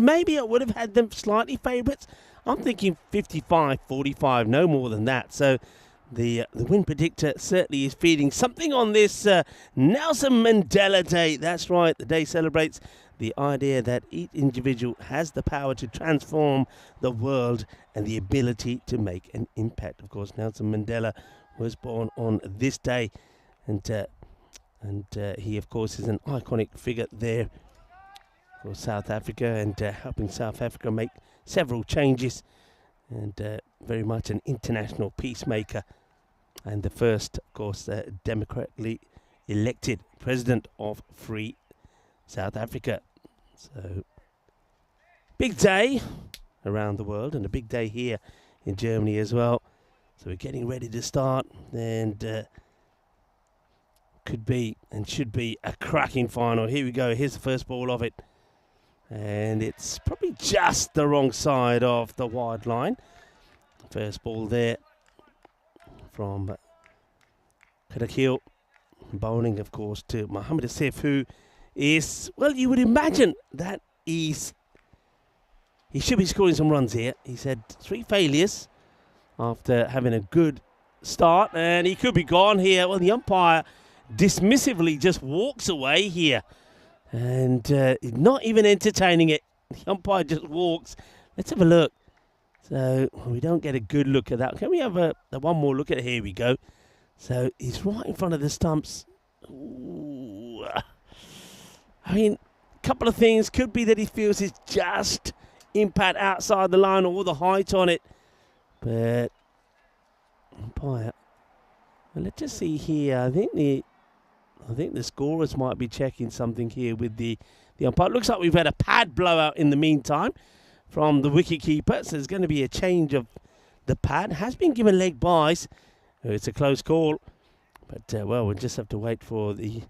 Maybe I would have had them slightly favourites. I'm thinking 55-45, no more than that. So the win predictor certainly is feeding something on this Nelson Mandela Day. That's right, the day celebrates the idea that each individual has the power to transform the world and the ability to make an impact. Of course, Nelson Mandela was born on this day, and he, of course, is an iconic figure there for South Africa, and helping South Africa make several changes, and very much an international peacemaker, and the first, of course, democratically elected president of free South Africa. So, big day around the world, and a big day here in Germany as well. So we're getting ready to start, and could be and should be a cracking final. Here we go. Here's the first ball of it. And it's probably just the wrong side of the wide line. First ball there from Krefeld. Bowling, of course, to Mohamed Asif, who is, well, you would imagine that he should be scoring some runs here. He's had 3 failures after having a good start, and he could be gone here. Well, the umpire dismissively just walks away here, and not even entertaining it. The umpire just walks. Let's have a look. So we don't get a good look at that. Can we have one more look at it? Here we go. So he's right in front of the stumps. Ooh. I mean, a couple of things. Could be that he feels it's just impact outside the line or the height on it. But umpire. Well, let's just see here. I think the scorers might be checking something here with the umpire. It looks like we've had a pad blowout in the meantime from the wicketkeeper. So there's going to be a change of the pad. Has been given leg byes. It's a close call. But, well, we'll just have to wait for the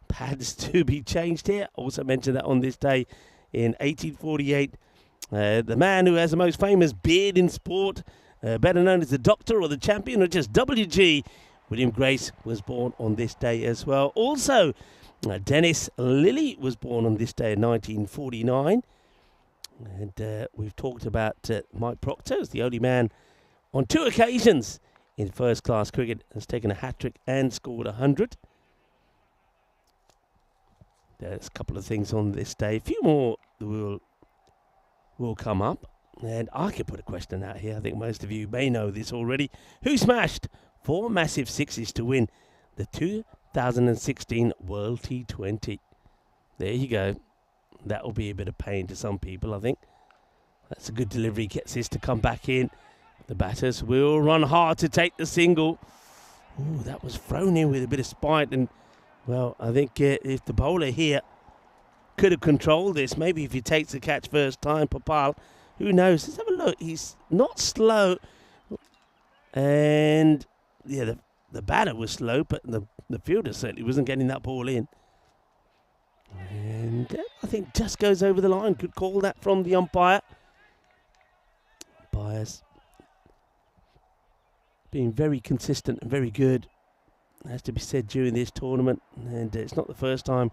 pads to be changed here. Also mentioned that on this day in 1848, the man who has the most famous beard in sport, better known as the Doctor or the Champion or just WG, William Grace, was born on this day as well. Also, Dennis Lilly was born on this day in 1949. And we've talked about Mike Proctor as the only man on 2 occasions in first-class cricket has taken a hat-trick and scored 100. There's a couple of things on this day. A few more will come up. And I could put a question out here. I think most of you may know this already. Who smashed 4 massive sixes to win the 2016 World T20? There you go. That will be a bit of pain to some people, I think. That's a good delivery. Gets this to come back in. The batters will run hard to take the single. Ooh, that was thrown in with a bit of spite. And, well, I think if the bowler here could have controlled this, maybe if he takes the catch first time, Popal, who knows? Let's have a look. He's not slow. And, yeah, the batter was slow, but the fielder certainly wasn't getting that ball in. And I think just goes over the line. Good call that from the umpire. Umpires being very consistent and very good. Has to be said during this tournament. And it's not the first time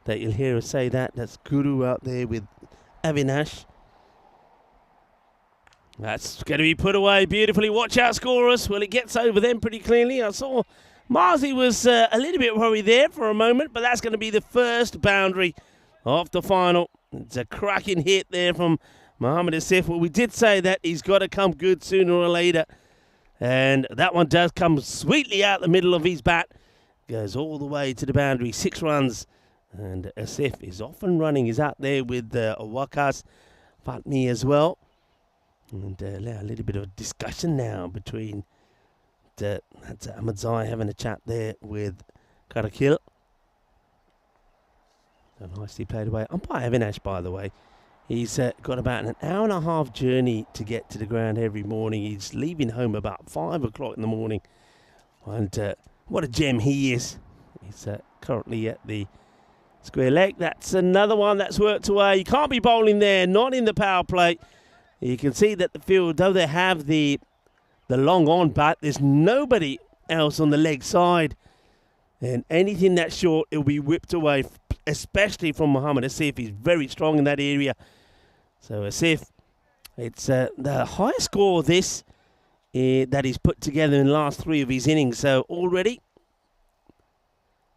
that you'll hear us say that. That's Guru out there with Avinash. That's going to be put away beautifully. Watch out, scorers. Well, it gets over them pretty cleanly. I saw Marzi was a little bit worried there for a moment, but that's going to be the first boundary of the final. It's a cracking hit there from Mohammad Asif. Well, we did say that he's got to come good sooner or later. And that one does come sweetly out the middle of his bat. Goes all the way to the boundary. 6 runs. And Asif is off and running. He's out there with Wakas Fatmi as well. And a little bit of discussion now between that's Ahmed Zai having a chat there with Karakil. So nicely played away. Umpire Avinash, by the way, he's got about an hour and a half journey to get to the ground every morning. He's leaving home about 5 o'clock in the morning. And what a gem he is. He's currently at the square leg. That's another one that's worked away. You can't be bowling there, not in the power play. You can see that the field, though they have the long on bat, there's nobody else on the leg side. And anything that's short, it'll be whipped away, especially from Mohammad Asif. He's very strong in that area. So Asif, it's the highest score this that he's put together in the last 3 of his innings. So already,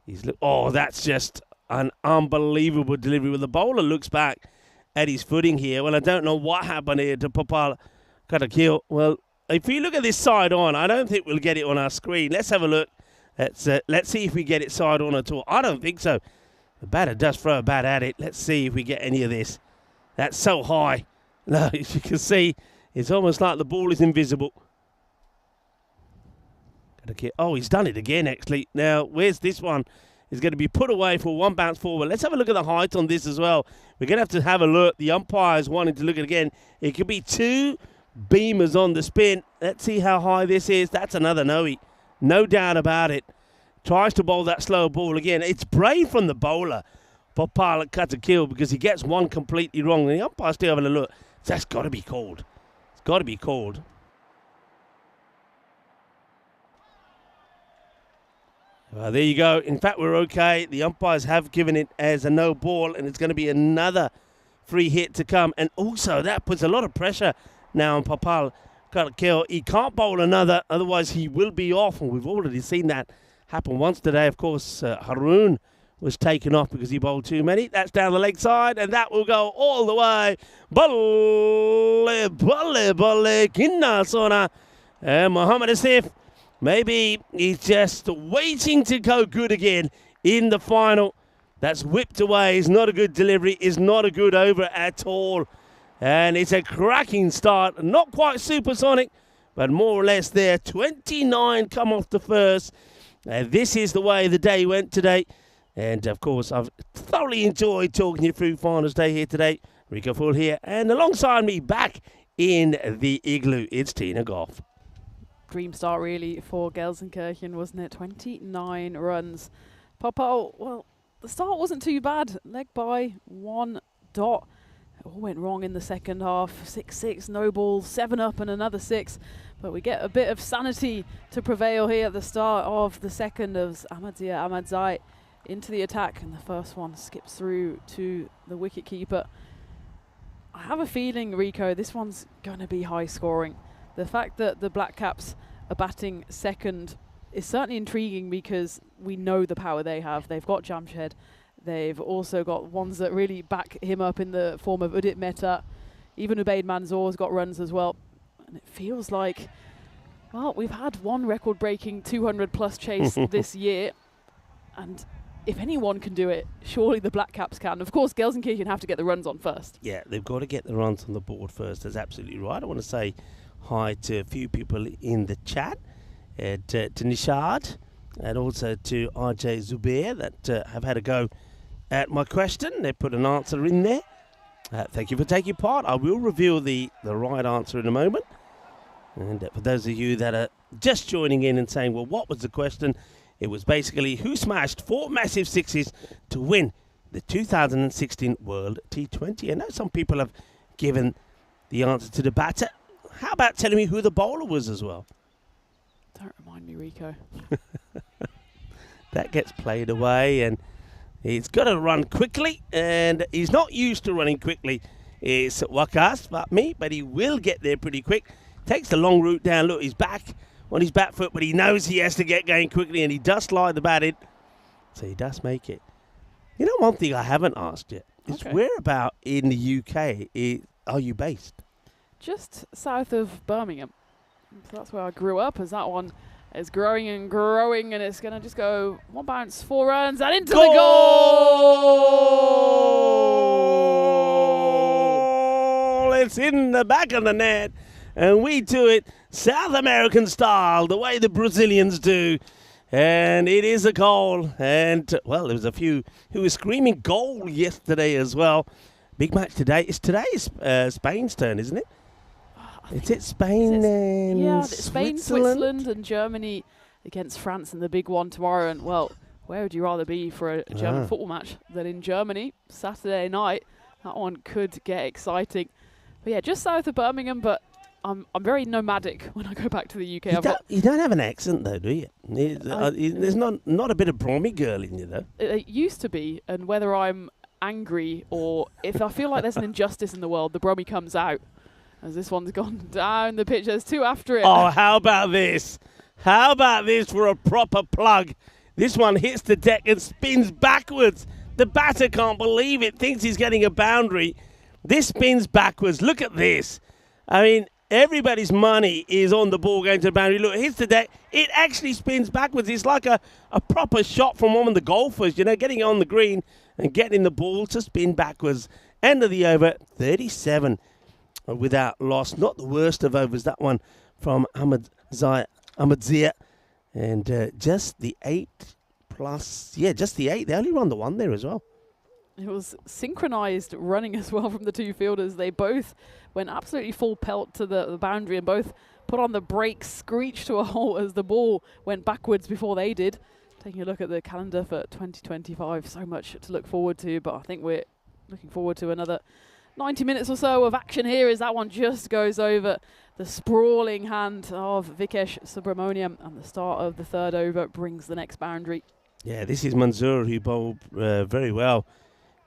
that's just an unbelievable delivery. When the bowler looks back at his footing here, well, I don't know what happened here to Popal Katakil. Well, if you look at this side on, I don't think we'll get it on our screen. Let's have a look. Let's see if we get it side on at all. I don't think so. The batter does throw a bat at it. Let's see if we get any of this. That's so high. No, as you can see, it's almost like the ball is invisible. Oh, he's done it again, actually. Now, where's this one? It's going to be put away for 1 bounce forward. Let's have a look at the height on this as well. We're going to have a look. The umpire's wanting to look at it again. It could be 2 beamers on the spin. Let's see how high this is. That's another no-y. No doubt about it. Tries to bowl that slow ball again. It's brave from the bowler for Pilot Katakil because he gets one completely wrong. And the umpire's still having a look. So that's got to be called. It's got to be called. Well, there you go. In fact, we're okay. The umpires have given it as a no ball, and it's going to be another free hit to come. And also, that puts a lot of pressure now on Popal got to kill. He can't bowl another, otherwise he will be off. And we've already seen that happen once today. Of course, Haroon was taken off because he bowled too many. That's down the leg side, and that will go all the way. Balle, balle, balle, kinna sona. And Mohammad Asif, maybe he's just waiting to go good again in the final. That's whipped away. It's not a good delivery. It's not a good over at all. And it's a cracking start. Not quite supersonic, but more or less there. 29 come off the first. This is the way the day went today. And, of course, I've thoroughly enjoyed talking you through finals day here today. Rico Full here. And alongside me back in the igloo, it's Tina Goff. Dream start really for Gelsenkirchen, wasn't it? 29 runs. Popo, well, the start wasn't too bad. Leg by 1 dot. It all went wrong in the second half. 6-6, no ball, 7 up and another 6. But we get a bit of sanity to prevail here at the start of the second as Ahmadzai into the attack. And the first one skips through to the wicketkeeper. I have a feeling, Rico, this one's going to be high scoring. The fact that the Black Caps are batting second is certainly intriguing because we know the power they have. They've got Jamshed. They've also got ones that really back him up in the form of Udit Mehta. Even Ubaid Manzoor's got runs as well. And it feels like, well, we've had one record-breaking 200-plus chase this year. And if anyone can do it, surely the Black Caps can. Of course, Gelsenkirchen have to get the runs on first. Yeah, they've got to get the runs on the board first. That's absolutely right. I want to say hi to a few people in the chat, to Nishad, and also to RJ Zubair that have had a go at my question. They put an answer in there. Thank you for taking part. I will reveal the right answer in a moment. And for those of you that are just joining in and saying, well, what was the question? It was basically who smashed 4 massive sixes to win the 2016 World T20. I know some people have given the answer to the batter. How about telling me who the bowler was as well? Don't remind me, Rico. That gets played away, and he's got to run quickly, and he's not used to running quickly. It's Wakas, but he will get there pretty quick. Takes the long route down. Look, he's back on his back foot, but he knows he has to get going quickly, and he does slide the bat in, so he does make it. You know, one thing I haven't asked yet is where about in the UK are you based? Just south of Birmingham. So that's where I grew up, as that one is growing and growing, and it's going to just go 1 bounce, 4 runs, and into the goal! It's in the back of the net, and we do it South American style, the way the Brazilians do. And it is a goal. And, well, there was a few who were screaming goal yesterday as well. Big match today. It's today's Spain's turn, isn't it? It's Spain and Spain, Switzerland and Germany against France in the big one tomorrow. And, well, where would you rather be for a German football match than in Germany? Saturday night, that one could get exciting. But, yeah, just south of Birmingham, but I'm very nomadic when I go back to the UK. You don't have an accent, though, do you? There's not a bit of Brommy girl in you, though. It used to be, and whether I'm angry or if I feel like there's an injustice in the world, the Brommy comes out. As this one's gone down the pitch, there's 2 after it. Oh, how about this? How about this for a proper plug? This one hits the deck and spins backwards. The batter can't believe it, thinks he's getting a boundary. This spins backwards. Look at this. I mean, everybody's money is on the ball going to the boundary. Look, it hits the deck. It actually spins backwards. It's like a proper shot from one of the golfers, you know, getting it on the green and getting the ball to spin backwards. End of the over, 37 without loss. Not the worst of overs, that one from Ahmadzia. And just the 8 plus, just the 8. They only run the 1 there as well. It was synchronized running as well from the 2 fielders. They both went absolutely full pelt to the boundary and both put on the brakes, screeched to a halt as the ball went backwards before they did. Taking a look at the calendar for 2025, so much to look forward to, but I think we're looking forward to another 90 minutes or so of action here as that one just goes over the sprawling hand of Vikesh Subramoniam, and the start of the 3rd over brings the next boundary. Yeah, this is Manzoor, who bowled very well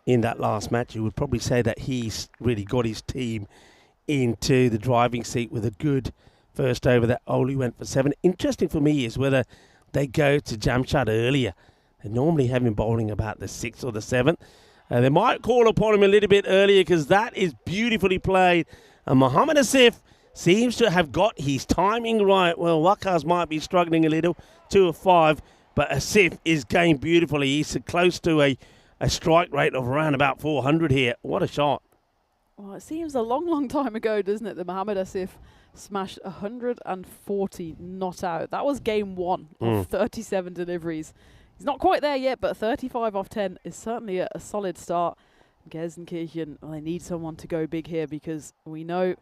in that last match. You would probably say that he's really got his team into the driving seat with a good first over that only went for 7. Interesting for me is whether they go to Jamshad earlier. They normally have him bowling about the 6th or the 7th. They might call upon him a little bit earlier because that is beautifully played. And Mohammad Asif seems to have got his timing right. Well, Waqas might be struggling a little, 2 of 5, but Asif is going beautifully. He's close to a strike rate of around about 400 here. What a shot. Well, it seems a long, long time ago, doesn't it, that Mohammad Asif smashed 140 not out. That was game 1 of 37 deliveries. He's not quite there yet, but 35 off 10 is certainly a solid start. Gelsenkirchen, well, they need someone to go big here because we know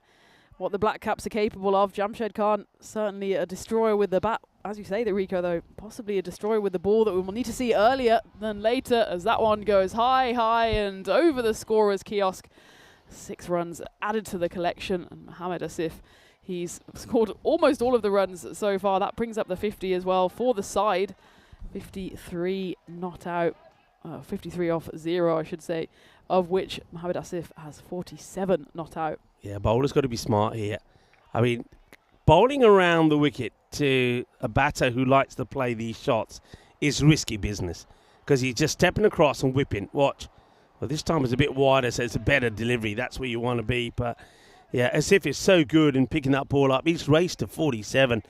what the Black Caps are capable of. Jamshed Khan, certainly a destroyer with the bat. As you say, the Rico, though, possibly a destroyer with the ball that we will need to see earlier than later as that one goes high, high and over the scorer's kiosk. 6 runs added to the collection. And Mohammad Asif, he's scored almost all of the runs so far. That brings up the 50 as well for the side. 53 not out. 53 off 0, I should say, of which Mohammad Asif has 47 not out. Yeah, bowler's got to be smart here. I mean, bowling around the wicket to a batter who likes to play these shots is risky business because he's just stepping across and whipping. Watch. Well, this time it's a bit wider, so it's a better delivery. That's where you want to be. But, yeah, Asif is so good in picking that ball up. He's raced to 47.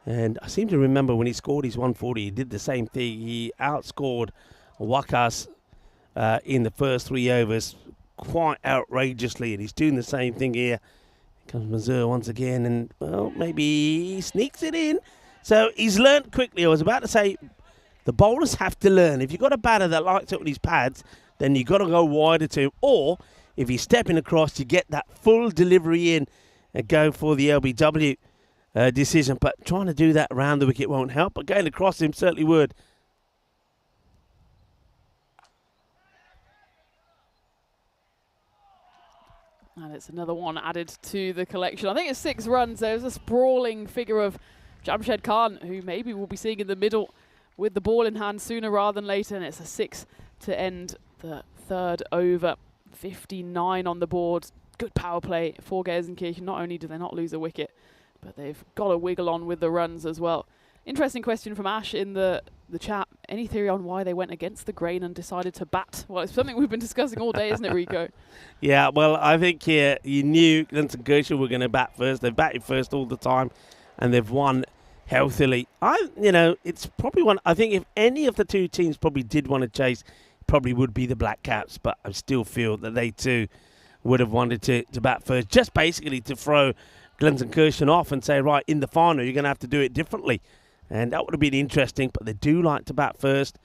And I seem to remember when he scored his 140, he did the same thing. He outscored Waqas in the first 3 overs quite outrageously, and he's doing the same thing here. Here comes Mazur once again, and, well, maybe he sneaks it in. So he's learnt quickly. I was about to say, the bowlers have to learn. If you've got a batter that likes it on his pads, then you've got to go wider to him. Or, if he's stepping across, you get that full delivery in and go for the LBW decision. But trying to do that around the wicket won't help. But going across him certainly would. And it's another one added to the collection. I think it's 6 runs. There's a sprawling figure of Jamshed Khan, who maybe we'll be seeing in the middle with the ball in hand sooner rather than later. And it's a 6 to end the 3rd over. 59 on the board. Good power play for Gelsenkirchen. Not only do they not lose a wicket, but they've got to wiggle on with the runs as well. Interesting question from Ash in the chat. Any theory on why they went against the grain and decided to bat? Well, it's something we've been discussing all day, isn't it, Rico? Yeah, well, I think here you knew Gelsenkirchen were going to bat first. They've batted first all the time, and they've won healthily. It's probably one. I think if any of the two teams probably did want to chase, probably would be the Black Caps, but I still feel that they too would have wanted to bat first, just basically to throw Gelsenkirchen off and say, right, in the final, you're going to have to do it differently. And that would have been interesting, but they do like to bat first.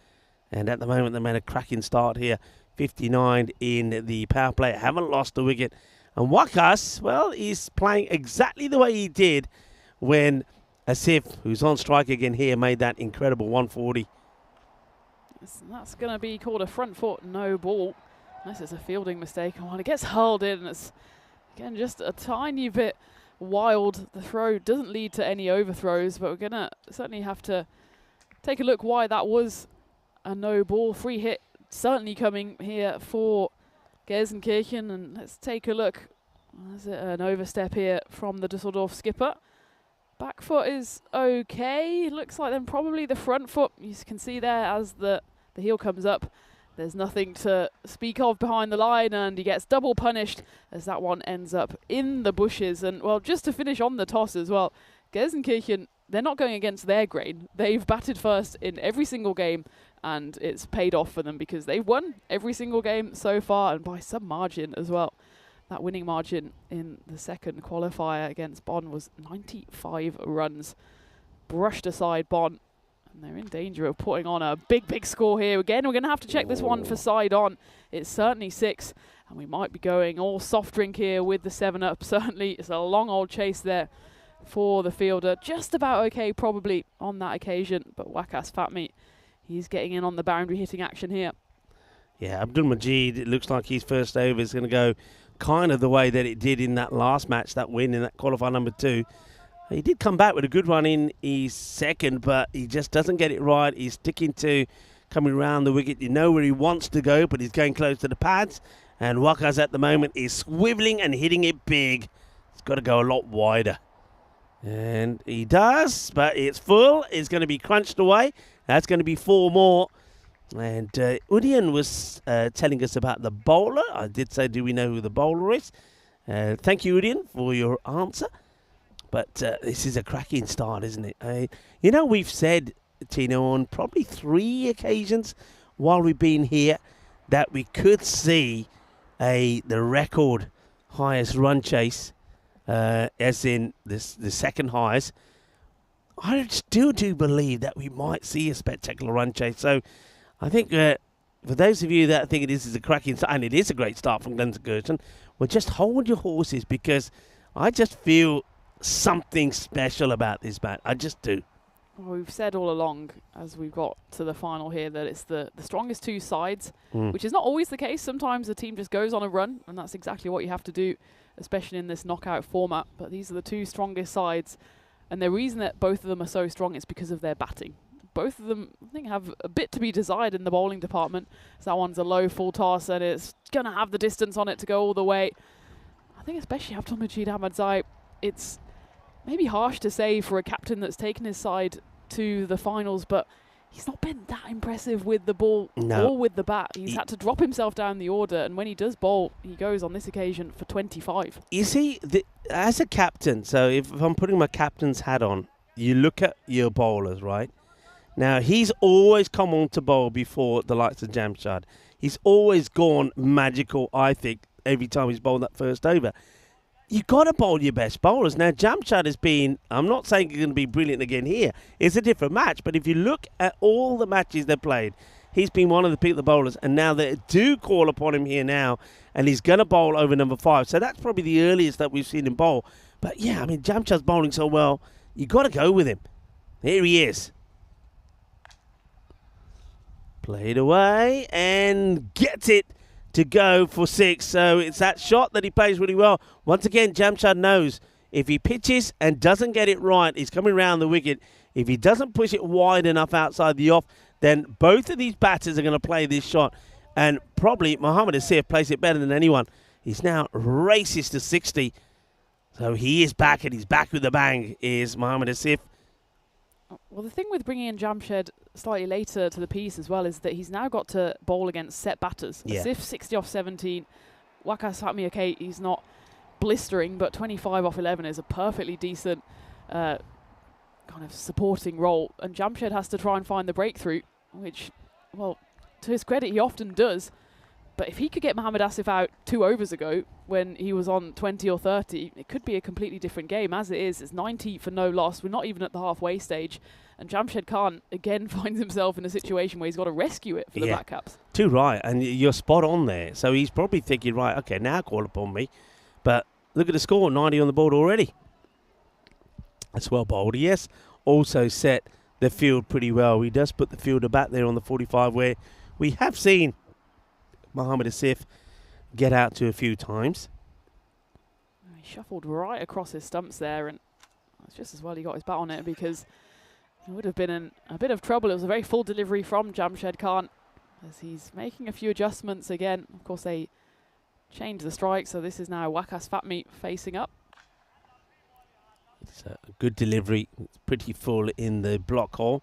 And at the moment, they made a cracking start here. 59 in the power play. Haven't lost a wicket. And Waqas, well, he's playing exactly the way he did when Asif, who's on strike again here, made that incredible 140. That's going to be called a front foot no ball. Unless it's a fielding mistake. And when it gets hurled in, it's, again, just a tiny bit wild. The throw doesn't lead to any overthrows, but we're going to certainly have to take a look why that was a no ball. Free hit certainly coming here for Gelsenkirchen, and let's take a look. Is it an overstep here from the Düsseldorf skipper? Back foot is okay. Looks like then probably the front foot. You can see there as the heel comes up. There's nothing to speak of behind the line, and he gets double punished as that one ends up in the bushes. And, well, just to finish on the toss as well, Gelsenkirchen, they're not going against their grain. They've batted first in every single game, and it's paid off for them because they've won every single game so far, and by some margin as well. That winning margin in the second qualifier against Bonn was 95 runs. Brushed aside Bonn. And they're in danger of putting on a big, big score here. Again, we're going to have to check this one for side on. It's certainly 6, and we might be going all soft drink here with the 7-up. Certainly, it's a long old chase there for the fielder. Just about okay, probably, on that occasion. But Waqas Fatmi, he's getting in on the boundary hitting action here. Yeah, Abdul Majid, it looks like his first over is going to go kind of the way that it did in that last match, that win in that qualifier number 2. He did come back with a good run in his second, but he just doesn't get it right. He's sticking to coming around the wicket. You know where he wants to go, but he's going close to the pads. And Waqas at the moment is swivelling and hitting it big. It's got to go a lot wider. And he does, but it's full. It's going to be crunched away. That's going to be 4 more. And Udian was telling us about the bowler. I did say, do we know who the bowler is? Thank you, Udian, for your answer. But this is a cracking start, isn't it? We've said, Tino, on probably 3 occasions while we've been here that we could see the record highest run chase, as in the second highest. I still do believe that we might see a spectacular run chase. So I think for those of you that think this is a cracking start, and it is a great start from Glenn, well, just hold your horses, because I just feel something special about this bat. I just do. Well, we've said all along, as we've got to the final here, that it's the strongest 2 sides, which is not always the case. Sometimes the team just goes on a run, and that's exactly what you have to do, especially in this knockout format. But these are the 2 strongest sides, and the reason that both of them are so strong is because of their batting. Both of them, I think, have a bit to be desired in the bowling department. So that one's a low full toss, and it's going to have the distance on it to go all the way. I think especially Abdul Majid Ahmadzai, it's maybe harsh to say for a captain that's taken his side to the finals, but he's not been that impressive with the ball or with the bat. He's had to drop himself down the order, and when he does bowl, he goes on this occasion for 25. Is he, as a captain, so if I'm putting my captain's hat on, you look at your bowlers, right? Now, he's always come on to bowl before the likes of Jamshad. He's always gone magical, I think, every time he's bowled that first over. You've got to bowl your best bowlers. Now, Jamshad has been, I'm not saying he's going to be brilliant again here. It's a different match. But if you look at all the matches they've played, he's been one of the peak bowlers. And now they do call upon him here now. And he's going to bowl over number 5. So that's probably the earliest that we've seen him bowl. But, yeah, I mean, Jamshad's bowling so well. You've got to go with him. Here he is. Played away and gets it to go for 6. So it's that shot that he plays really well. Once again, Jamshad knows if he pitches and doesn't get it right, he's coming around the wicket. If he doesn't push it wide enough outside the off, then both of these batters are going to play this shot. And probably Mohammad Asif plays it better than anyone. He's now races to 60. So he is back, and he's back with a bang, is Mohammad Asif. Well, the thing with bringing in Jamshed slightly later to the piece as well is that he's now got to bowl against set batters. Yeah. Asif 60 off 17. Waqas Fatmi, okay, he's not blistering, but 25 off 11 is a perfectly decent kind of supporting role. And Jamshed has to try and find the breakthrough, which, well, to his credit, he often does. But if he could get Mohammad Asif out 2 overs ago when he was on 20 or 30, it could be a completely different game. As it is, it's 90 for no loss. We're not even at the halfway stage. And Jamshed Khan, again, finds himself in a situation where he's got to rescue it for the Black Caps. Too right. And you're spot on there. So he's probably thinking, right, okay, now call upon me. But look at the score, 90 on the board already. That's well bowled. Yes, also set the field pretty well. He does put the fielder back there on the 45, where we have seen Mohammad Asif get out to a few times. He shuffled right across his stumps there, and it's just as well he got his bat on it, because he would have been in a bit of trouble. It was a very full delivery from Jamshed Khan as he's making a few adjustments again. Of course, they changed the strike, so this is now Waqas Fatmi facing up. It's a good delivery. It's pretty full in the block hole.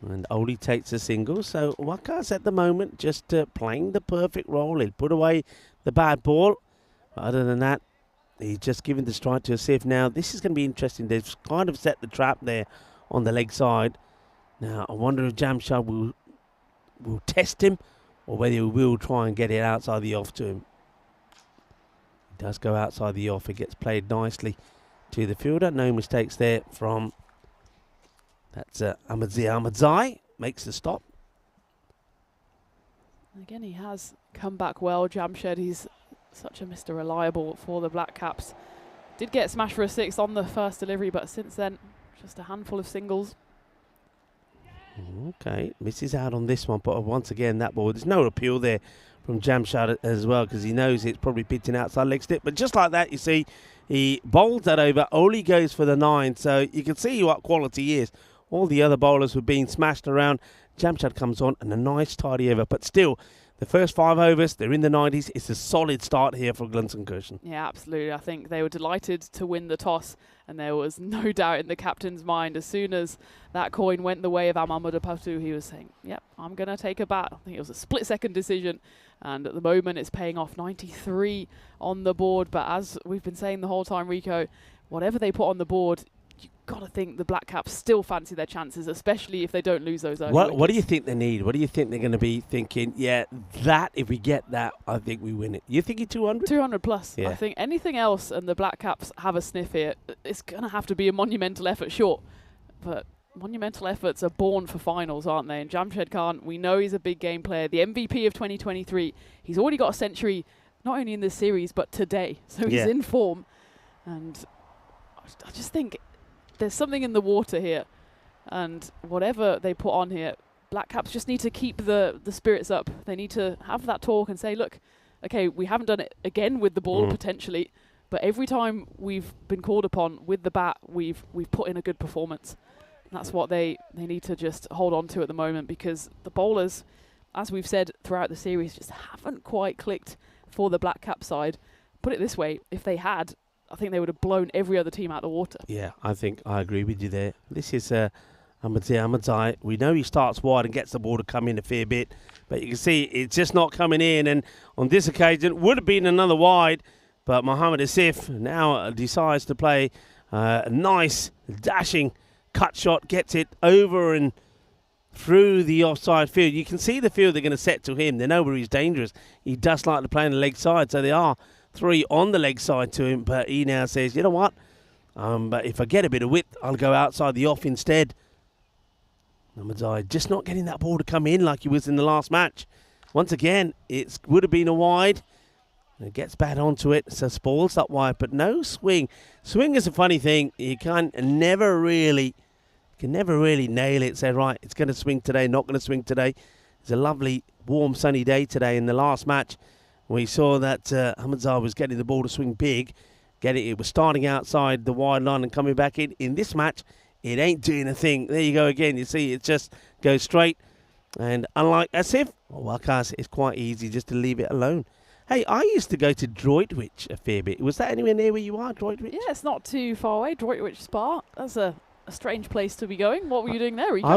And Oli takes a single. So Waqas at the moment just playing the perfect role. He'll put away the bad ball. But other than that, he's just giving the strike to Asif. Now, this is going to be interesting. They've kind of set the trap there on the leg side. Now, I wonder if Jamshad will test him, or whether he will try and get it outside the off to him. He does go outside the off. It gets played nicely to the fielder. No mistakes there from... That's Ahmadzai makes the stop. Again, he has come back well, Jamshed. He's such a Mr. Reliable for the Black Caps. Did get smashed for a 6 on the first delivery, but since then, just a handful of singles. Okay, misses out on this one, but once again, that ball, there's no appeal there from Jamshed as well, because he knows it's probably pitching outside leg stick. But just like that, you see, he bowls that over. Oli goes for the 9, so you can see what quality is. All the other bowlers were being smashed around. Jamshed comes on and a nice tidy over. But still, The first 5 overs, they're in the 90s. It's a solid start here for Gelsenkirchen. Yeah, absolutely. I think they were delighted to win the toss, and there was no doubt in the captain's mind. As soon as that coin went the way of Amamoudou Patu, he was saying, yep, I'm going to take a bat. I think it was a split-second decision, and at the moment it's paying off. 93 on the board, but as we've been saying the whole time, Rico, whatever they put on the board, you've got to think the Black Caps still fancy their chances, especially if they don't lose those early What do wickets. you think they need? What do you think they're going to be thinking? Yeah, that, if we get that, I think we win it. You thinking 200? 200 plus. Yeah. I think anything else and the Black Caps have a sniff here, it's going to have to be a monumental effort, sure. But monumental efforts are born for finals, aren't they? And Jamshed Khan, we know he's a big game player. The MVP of 2023. He's already got a century, not only in this series, but today. So he's in form. And I just think there's something in the water here. And whatever they put on here, Black Caps just need to keep the spirits up. They need to have that talk and say, look, okay, we haven't done it again with the ball potentially, but every time we've been called upon with the bat, we've put in a good performance. And that's what they need to just hold on to at the moment, because the bowlers, as we've said throughout the series, just haven't quite clicked for the Black Cap side. Put it this way, if they had, I think they would have blown every other team out of the water. Yeah, I think I agree with you there. This is Ahmadzai. We know he starts wide and gets the ball to come in a fair bit, but you can see it's just not coming in. And on this occasion, would have been another wide, but Mohamed Asif now decides to play a nice, dashing cut shot, gets it over and through the offside field. You can see the field they're going to set to him. They know where he's dangerous. He does like to play on the leg side, so they are 3 on the leg side to him, but he now says, you know what? But if I get a bit of width, I'll go outside the off instead. Ahmadzai just not getting that ball to come in like he was in the last match. Once again, it would have been a wide. It gets bad onto it, so spoils that wide, but no swing. Swing is a funny thing. You can never really nail it. Say, right, it's going to swing today, not going to swing today. It's a lovely, warm, sunny day today. In the last match, we saw that Ahmadzai was getting the ball to swing big. It was starting outside the wide line and coming back in. In this match, it ain't doing a thing. There you go again. You see, it just goes straight. And unlike Asif, Wakas, it's quite easy just to leave it alone. Hey, I used to go to Droitwich a fair bit. Was that anywhere near where you are, Droitwich? Yeah, it's not too far away. Droitwich Spa. That's a strange place to be going. What were you doing there, Rico?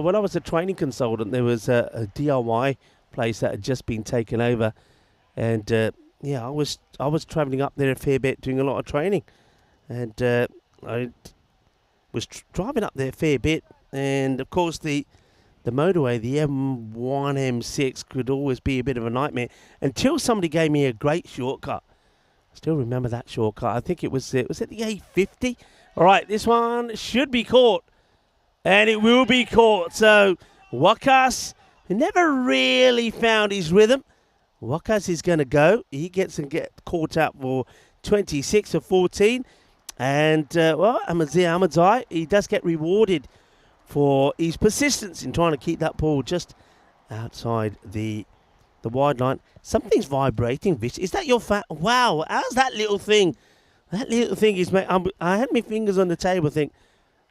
When I was a training consultant, there was a DIY place that had just been taken over. And I was travelling up there a fair bit, doing a lot of training. And I was driving up there a fair bit. And, of course, the motorway, the M1, M6, could always be a bit of a nightmare until somebody gave me a great shortcut. I still remember that shortcut. I think it was the A50. All right, this one should be caught, and it will be caught. So Wakas, who never really found his rhythm, Wakas is going to go. He gets caught up for 26 of 14, and Ahmadzai, he does get rewarded for his persistence in trying to keep that ball just outside the wide line. Something's vibrating, Vish. Is that your Wow, how's that little thing? That little thing is... I had my fingers on the table,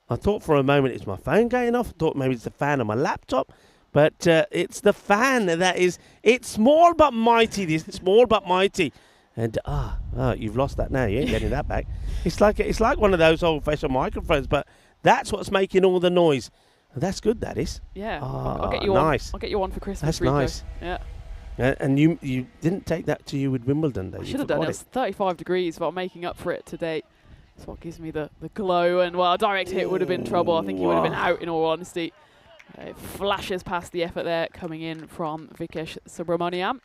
I thought for a moment it's my phone going off. I thought maybe it's the fan on my laptop. But it's the fan that is... It's small but mighty, this. Small but mighty. And, you've lost that now. You ain't getting that back. It's like one of those old-fashioned microphones, but... That's what's making all the noise. And that's good, that is. Yeah, I'll get you nice. one. I'll get you one for Christmas. That's Rico. nice. Yeah. And you didn't take that to you with Wimbledon, though. I should have done it. It's 35 degrees, but I'm making up for it today. That's what gives me the glow. And, a direct hit would have been trouble. I think he would have been out, in all honesty. It flashes past the effort there, coming in from Vikesh Subramaniam.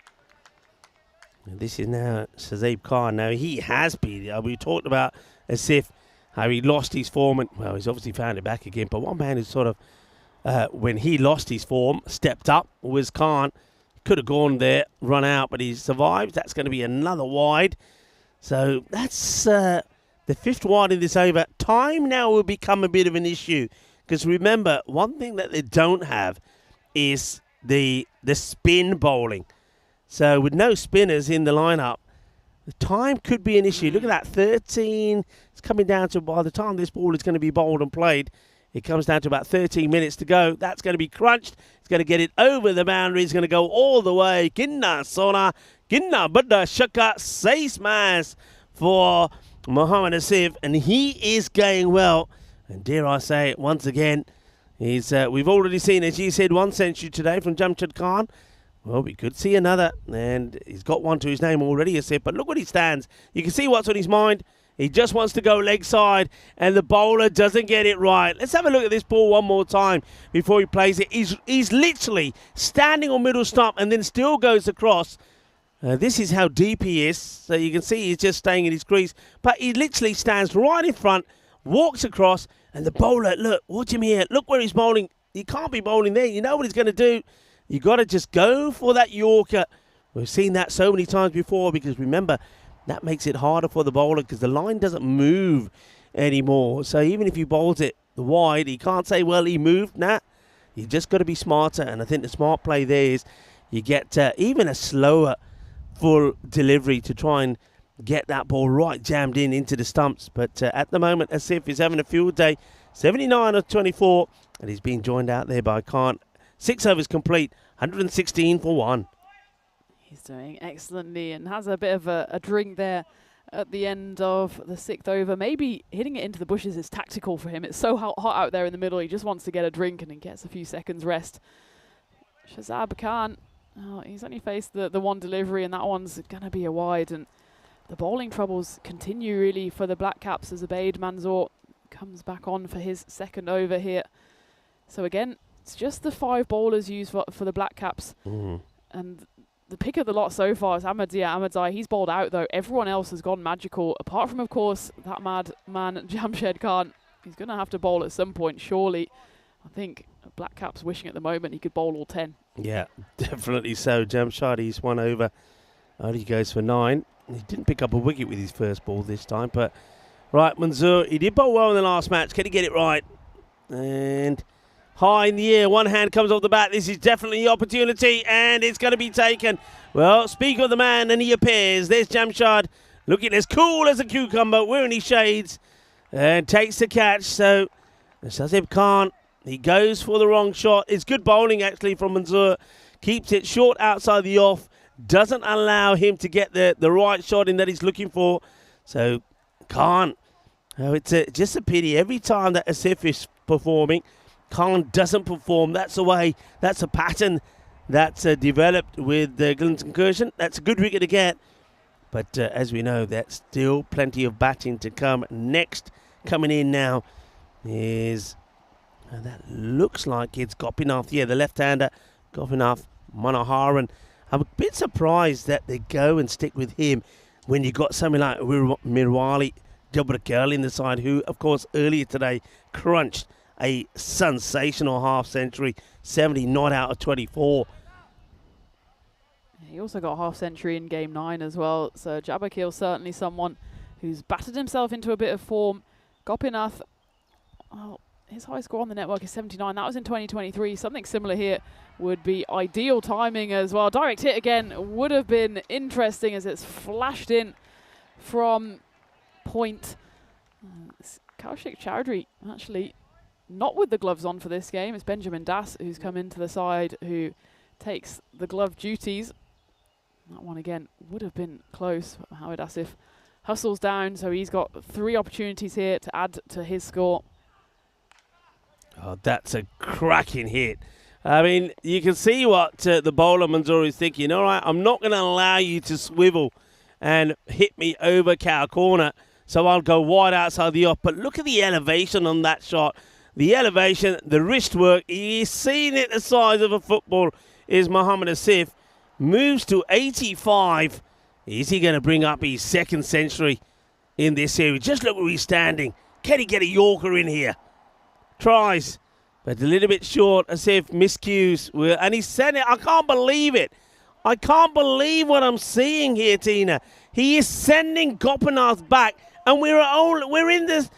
This is now Sazib Khan. Now, he has been. We talked about Asif, how he lost his form, and he's obviously found it back again. But one man who sort of, when he lost his form, stepped up was Khan. Could have gone there, run out, but he survived. That's going to be another wide. So that's the 5th wide in this over. Time now will become a bit of an issue, because remember, one thing that they don't have is the spin bowling. So with no spinners in the lineup, the time could be an issue. Look at that, 13. It's coming down to, by the time this ball is going to be bowled and played, It comes down to about 13 minutes to go. That's going to be crunched. It's going to get it over the boundary. It's going to go all the way. Ginna Sona, Ginna Buddha Shaka, 6 mas for Mohammed Asif. And he is going well. And dare I say it once again, we've already seen, as you said, 1 century today from Jamshid Khan. Well, we could see another. And he's got one to his name already, Asif. But look what he stands. You can see what's on his mind. He just wants to go leg side, and the bowler doesn't get it right. Let's have a look at this ball one more time before he plays it. He's literally standing on middle stump and then still goes across. This is how deep he is. So you can see he's just staying in his crease. But he literally stands right in front, walks across, and the bowler, look, watch him here. Look where he's bowling. He can't be bowling there. You know what he's going to do. You got to just go for that Yorker. We've seen that so many times before because remember, that makes it harder for the bowler because the line doesn't move anymore. So even if he bowls it wide, he can't say, well, he moved. Nah, you just got to be smarter. And I think the smart play there is you get even a slower full delivery to try and get that ball right jammed into the stumps. But at the moment, Asif is having a field day. 79 of 24. And he's being joined out there by Khan. 6 overs complete. 116 for 1. He's doing excellently and has a bit of a drink there at the end of the 6th over. Maybe hitting it into the bushes is tactical for him. It's so hot out there in the middle. He just wants to get a drink and he gets a few seconds rest. Shazab Khan, he's only faced the one delivery and that one's going to be a wide. And the bowling troubles continue really for the Black Caps as Abeid Manzoor comes back on for his 2nd over here. So again, it's just the 5 bowlers used for the Black Caps. And the pick of the lot so far is Ahmadzai. He's bowled out, though. Everyone else has gone magical, apart from, of course, that mad man, Jamshed Khan. He's going to have to bowl at some point, surely. I think Black Cap's wishing at the moment he could bowl all 10. Yeah, definitely so. Jamshad, he's 1 over. Only goes for 9. He didn't pick up a wicket with his first ball this time, but... Right, Manzoor, he did bowl well in the last match. Can he get it right? And... high in the air, one hand comes off the bat. This is definitely the opportunity, and it's going to be taken. Well, speak of the man, and he appears. There's Jamshad, looking as cool as a cucumber, wearing his shades, and takes the catch. So, Shazib Khan, he goes for the wrong shot. It's good bowling, actually, from Manzoor. Keeps it short outside the off. Doesn't allow him to get the right shot in that he's looking for. So, Khan, it's just a pity. Every time that Asif is performing, Khan doesn't perform. That's the way, that's a pattern that's developed with Glinton Kirshen. That's a good wicket to get. But as we know, there's still plenty of batting to come. Next coming in now is, that looks like it's Gopinath. Yeah, the left-hander, Gopinath Manoharan. I'm a bit surprised that they go and stick with him when you got something like Mirwali Jabrakal in the side, who, of course, earlier today crunched a sensational half-century, 70 not out of 24. He also got a half-century in Game 9 as well. So Jabakil certainly someone who's battered himself into a bit of form. Gopinath, well, his high score on the network is 79. That was in 2023. Something similar here would be ideal timing as well. Direct hit again would have been interesting as it's flashed in from point. Kaushik Chowdhury actually not with the gloves on for this game. It's Benjamin Das who's come into the side, who takes the glove duties. That one again would have been close. Howard Asif hustles down, so he's got 3 opportunities here to add to his score. Oh, that's a cracking hit. I mean, you can see what the bowler Manzoor is thinking. All right, I'm not going to allow you to swivel and hit me over cow corner, so I'll go wide outside the off. But look at the elevation on that shot. The elevation, the wrist work, he's seen it the size of a football, is Mohammed Asif. Moves to 85. Is he going to bring up his 2nd century in this series? Just look where he's standing. Can he get a Yorker in here? Tries, but a little bit short. Asif miscues. And he's sending it. I can't believe it. I can't believe what I'm seeing here, Tina. He is sending Gopinath back, and we're in this,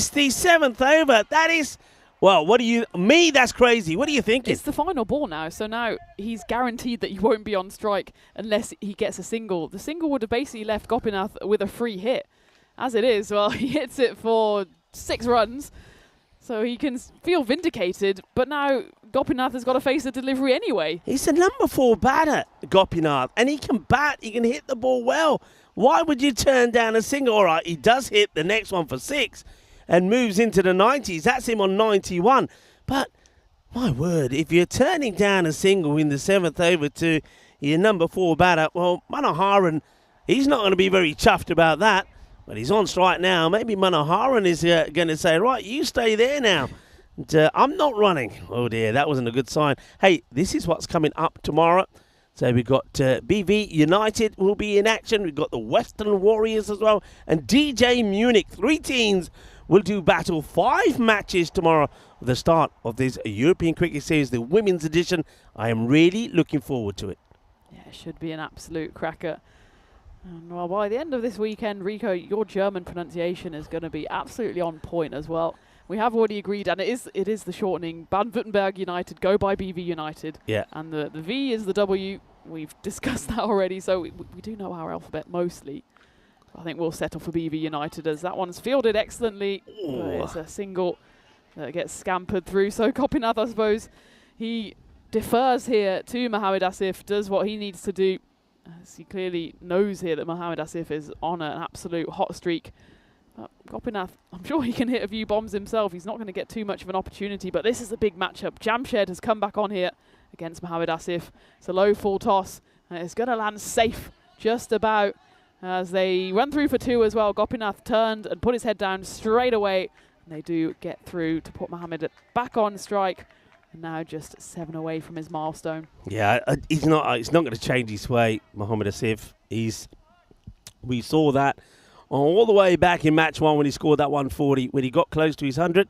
the 7th over. That is, well, that's crazy. What are you thinking? It's the final ball now, so now he's guaranteed that he won't be on strike unless he gets a single. The single would have basically left Gopinath with a free hit. As it is, well, he hits it for 6 runs. So he can feel vindicated, but now Gopinath has got to face a delivery anyway. He's a number 4 batter, Gopinath, and he can bat, he can hit the ball well. Why would you turn down a single? All right, he does hit the next one for 6 and moves into the 90s. That's him on 91. But, my word, if you're turning down a single in the 7th over to your number 4 batter, well, Manoharan, he's not going to be very chuffed about that. But he's on strike now. Maybe Manoharan is going to say, right, you stay there now. And, I'm not running. Oh, dear, that wasn't a good sign. Hey, this is what's coming up tomorrow. So we've got BV United will be in action. We've got the Western Warriors as well. And DJ Munich. 3 teams will do battle. 5 matches tomorrow at the start of this European Cricket Series, the women's edition. I am really looking forward to it. Yeah, it should be an absolute cracker. And well, by the end of this weekend, Rico, your German pronunciation is going to be absolutely on point as well. We have already agreed, and it is the shortening. Baden-Württemberg United go by BV United. Yeah. And the V is the W. We've discussed that already, so we do know our alphabet mostly. I think we'll settle for BV United as that one's fielded excellently. But it's a single that gets scampered through. So Gopinath, I suppose, he defers here to Mohamed Asif, does what he needs to do. As he clearly knows here that Mohamed Asif is on an absolute hot streak. But Gopinath, I'm sure he can hit a few bombs himself. He's not going to get too much of an opportunity, but this is a big matchup. Jamshed has come back on here against Mohamed Asif. It's a low full toss, and it's going to land safe just about as they run through for 2 as well. Gopinath turned and put his head down straight away, and they do get through to put Mohamed back on strike. And now just 7 away from his milestone. Yeah, he's not going to change his way, Mohamed Asif. We saw that all the way back in match 1 when he scored that 140, when he got close to his 100.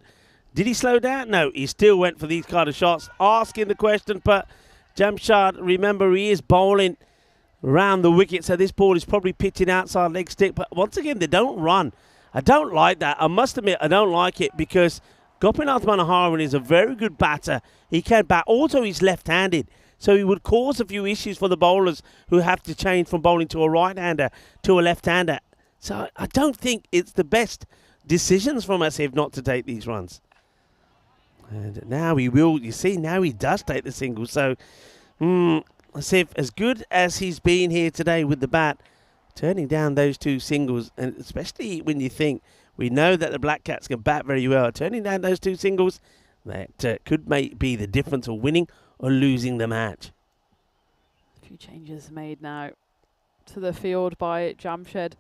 Did he slow down? No, he still went for these kind of shots, asking the question. But Jamshed, remember, he is bowling around the wicket, so this ball is probably pitching outside leg stick. But once again, they don't run. I don't like that. I must admit, I don't like it because Gopinath Manoharan is a very good batter. He can bat. Also, he's left-handed, so he would cause a few issues for the bowlers who have to change from bowling to a right-hander to a left-hander. So I don't think it's the best decisions from Asif not to take these runs. And now he will. You see, now he does take the single. So Asif, as good as he's been here today with the bat, turning down those 2 singles, and especially when you think, we know that the Black Cats can bat very well. Turning down those 2 singles, that could be the difference of winning or losing the match. A few changes made now to the field by Jamshed.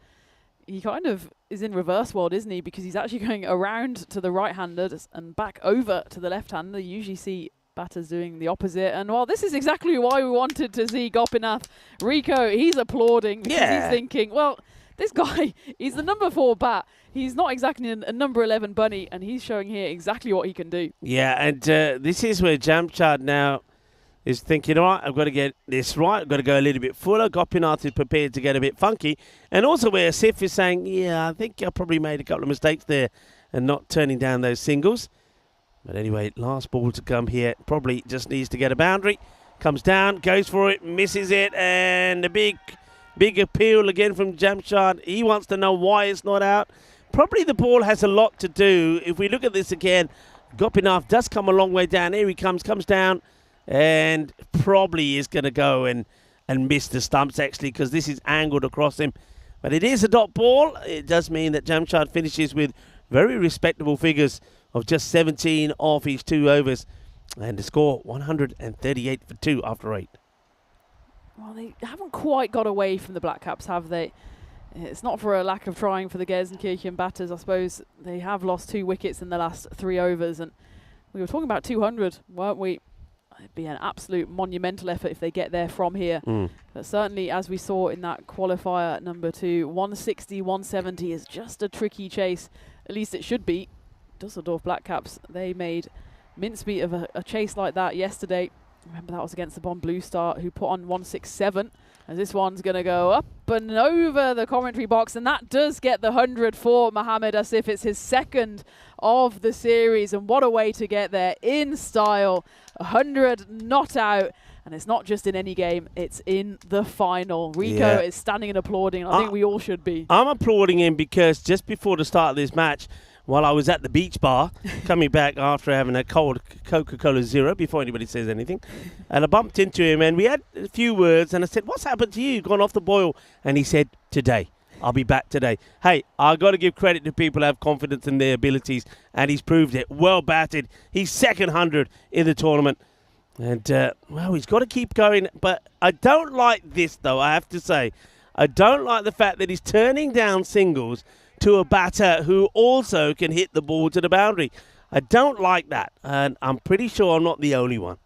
He kind of is in reverse world, isn't he? Because he's actually going around to the right-hander and back over to the left-hander. You usually see batters doing the opposite. And, well, this is exactly why we wanted to see Gopinath. Rico, he's applauding because he's thinking, well, this guy, he's the number 4 bat. He's not exactly a number 11 bunny, and he's showing here exactly what he can do. Yeah, and this is where Jamshed now is thinking, all right, I've got to get this right. I've got to go a little bit fuller. Gopinath is prepared to get a bit funky. And also where Asif is saying, yeah, I think I probably made a couple of mistakes there and not turning down those singles. But anyway, last ball to come here. Probably just needs to get a boundary. Comes down, goes for it, misses it, and a big appeal again from Jamshed. He wants to know why it's not out. Probably the ball has a lot to do. If we look at this again, Gopinath does come a long way down. Here he comes down, and probably is going to go and miss the stumps, actually, because this is angled across him. But it is a dot ball. It does mean that Jamshed finishes with very respectable figures of just 17 off his 2 overs. And the score, 138 for 2 after 8. Well, they haven't quite got away from the Black Caps, have they? It's not for a lack of trying for the Gelsenkirchen batters. I suppose they have lost 2 wickets in the last 3 overs. And we were talking about 200, weren't we? It'd be an absolute monumental effort if they get there from here. But certainly, as we saw in that qualifier number 2, 160, 170 is just a tricky chase. At least it should be. Dusseldorf Black Caps, they made mincemeat of a chase like that yesterday. Remember, that was against the Bonn Blue Star, who put on 167. As this one's going to go up and over the commentary box. And that does get the 100 for Mohamed Asif. It's his 2nd of the series. And what a way to get there in style. 100 not out. And it's not just in any game, it's in the final. Rico is standing and applauding. I think we all should be. I'm applauding him because just before the start of this match, while I was at the beach bar, coming back after having a cold Coca-Cola Zero before anybody says anything. And I bumped into him and we had a few words and I said, what's happened to you? Gone off the boil? And he said, today. I'll be back today. Hey, I've got to give credit to people who have confidence in their abilities, and he's proved it. Well batted. He's second 100 in the tournament. And, well, he's got to keep going. But I don't like this, though, I have to say. I don't like the fact that he's turning down singles to a batter who also can hit the ball to the boundary. I don't like that, and I'm pretty sure I'm not the only one.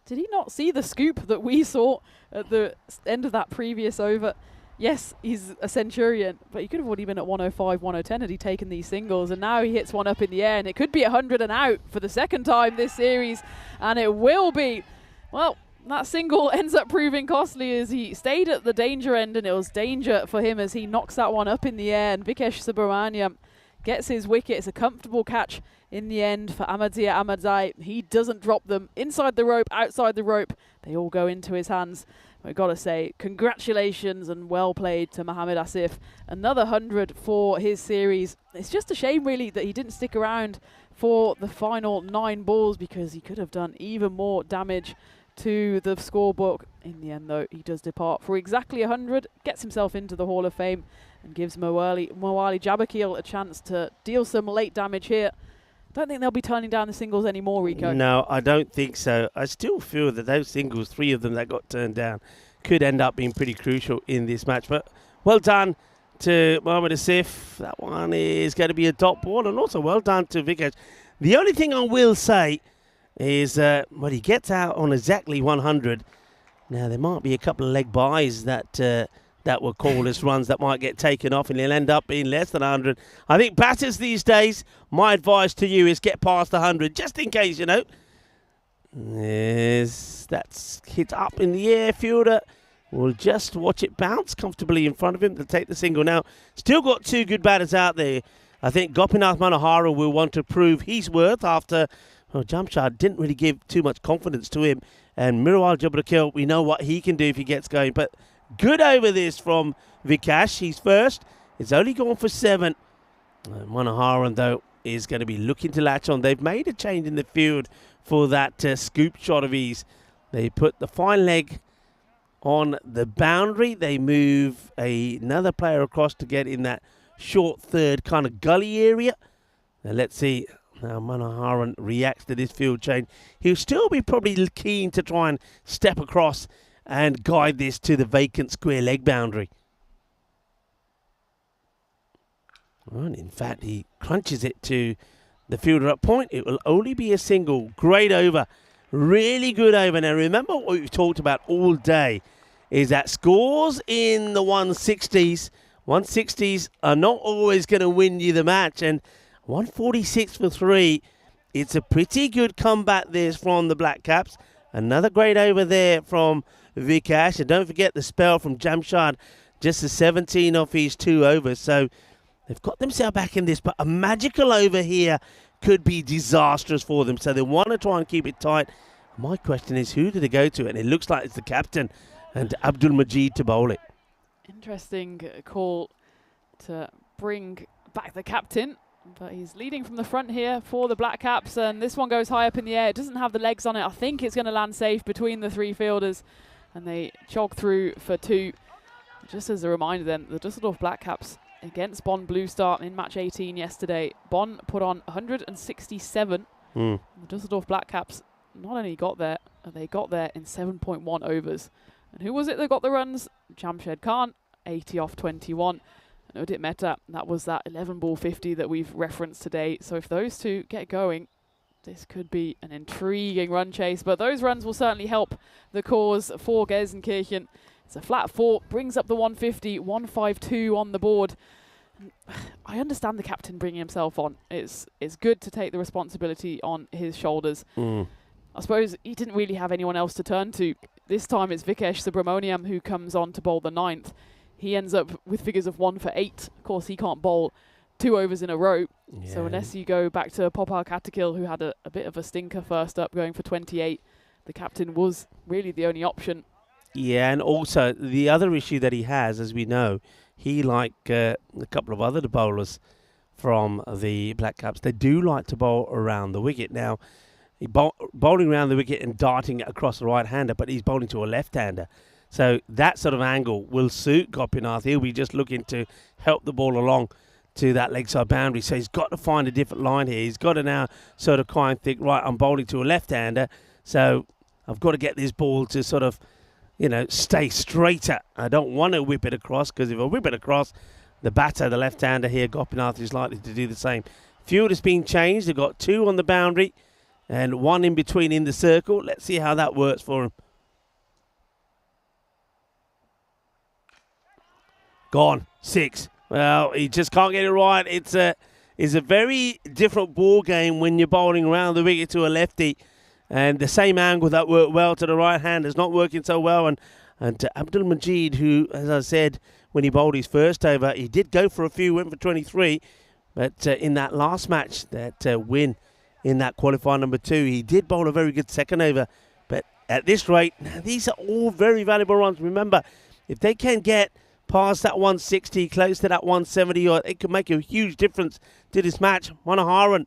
Did he not see the scoop that we saw at the end of that previous over? Yes, he's a centurion, but he could have already been at 105, 110 had he taken these singles, and now he hits one up in the air, and it could be 100 and out for the second time this series, and it will be. Well, that single ends up proving costly as he stayed at the danger end, and it was danger for him as he knocks that one up in the air, and Vikesh Subramaniam gets his wicket. It's a comfortable catch in the end for Ahmadiyya Ahmadzai. He doesn't drop them inside the rope, outside the rope. They all go into his hands. We've got to say congratulations and well played to Mohammad Asif. Another 100 for his series. It's just a shame really that he didn't stick around for the final 9 balls because he could have done even more damage to the scorebook. In the end though, he does depart for exactly 100, gets himself into the Hall of Fame and gives Moali Jabakil a chance to deal some late damage here. Don't think they'll be turning down the singles anymore, Rico. No, I don't think so. I still feel that those singles, 3 of them that got turned down, could end up being pretty crucial in this match. But well done to Mohammad Asif. That one is going to be a dot ball, and also well done to Vikesh. The only thing I will say is when he gets out on exactly 100, now there might be a couple of leg buys that will call as runs that might get taken off and he'll end up being less than 100. I think batters these days, my advice to you is get past 100, just in case, you know. Yes, that's hit up in the air. Fielder will just watch it bounce comfortably in front of him to take the single. Now, still got 2 good batters out there. I think Gopinath Manohara will want to prove his worth after, well, Jamshad didn't really give too much confidence to him. And Mirwal Jabrakil, we know what he can do if he gets going. But good over this from Vikesh. He's first. It's only gone for 7. Manoharan, though, is going to be looking to latch on. They've made a change in the field for that scoop shot of ease. They put the fine leg on the boundary. They move another player across to get in that short third kind of gully area. Now let's see how Manoharan reacts to this field change. He'll still be probably keen to try and step across and guide this to the vacant square leg boundary. Well, in fact, he crunches it to the fielder at point. It will only be a single. Great over. Really good over. Now, remember what we've talked about all day is that scores in the 160s. 160s are not always going to win you the match. And 146 for 3. It's a pretty good comeback there from the Black Caps. Another great over there from Vikesh. And don't forget the spell from Jamshad. Just a 17 off his 2 overs. So they've got themselves back in this. But a magical over here could be disastrous for them. So they want to try and keep it tight. My question is, who do they go to? And it looks like it's the captain and Abdul Majid to bowl it. Interesting call to bring back the captain. But he's leading from the front here for the Black Caps, and this one goes high up in the air. It doesn't have the legs on it. I think it's going to land safe between the 3 fielders, and they jog through for 2. Just as a reminder then, the Dusseldorf Black Caps against Bonn Blue Star in match 18 yesterday. Bonn put on 167. The Dusseldorf Black Caps not only got there, they got there in 7.1 overs. And who was it that got the runs? Jamshed Khan, 80 off 21. Udit Mehta, that was that 11 ball 50 that we've referenced today. So if those 2 get going, this could be an intriguing run chase. But those runs will certainly help the cause for Gelsenkirchen. It's a flat 4, brings up the 150, 152 on the board. I understand the captain bringing himself on. It's good to take the responsibility on his shoulders. I suppose he didn't really have anyone else to turn to. This time it's Vikesh Subramaniam who comes on to bowl the 9th. He ends up with figures of 1 for 8. Of course, he can't bowl 2 overs in a row. Yeah. So unless you go back to Popal Katakil, who had a bit of a stinker first up, going for 28, the captain was really the only option. Yeah, and also the other issue that he has, as we know, he, like a couple of other bowlers, from the Black Caps. They do like to bowl around the wicket. Now, bowling around the wicket and darting across the right-hander, but he's bowling to a left-hander. So that sort of angle will suit Gopinath. He'll be just looking to help the ball along to that leg side boundary. So he's got to find a different line here. He's got to now sort of kind of think, right, I'm bowling to a left-hander, so I've got to get this ball to sort of, you know, stay straighter. I don't want to whip it across, because if I whip it across, the batter, the left-hander here, Gopinath, is likely to do the same. Field has been changed. They've got 2 on the boundary and 1 in between in the circle. Let's see how that works for him. Gone. 6. Well, he just can't get it right. It's a very different ball game when you're bowling around the wicket to a lefty. And the same angle that worked well to the right hand is not working so well. And Abdul Majid, who, as I said, when he bowled his first over, he did go for a few, went for 23. But in that last match, that win in that qualifier number 2, he did bowl a very good second over. But at this rate, these are all very valuable runs. Remember, if they can get past that 160, close to that 170, or it could make a huge difference to this match. Manoharan.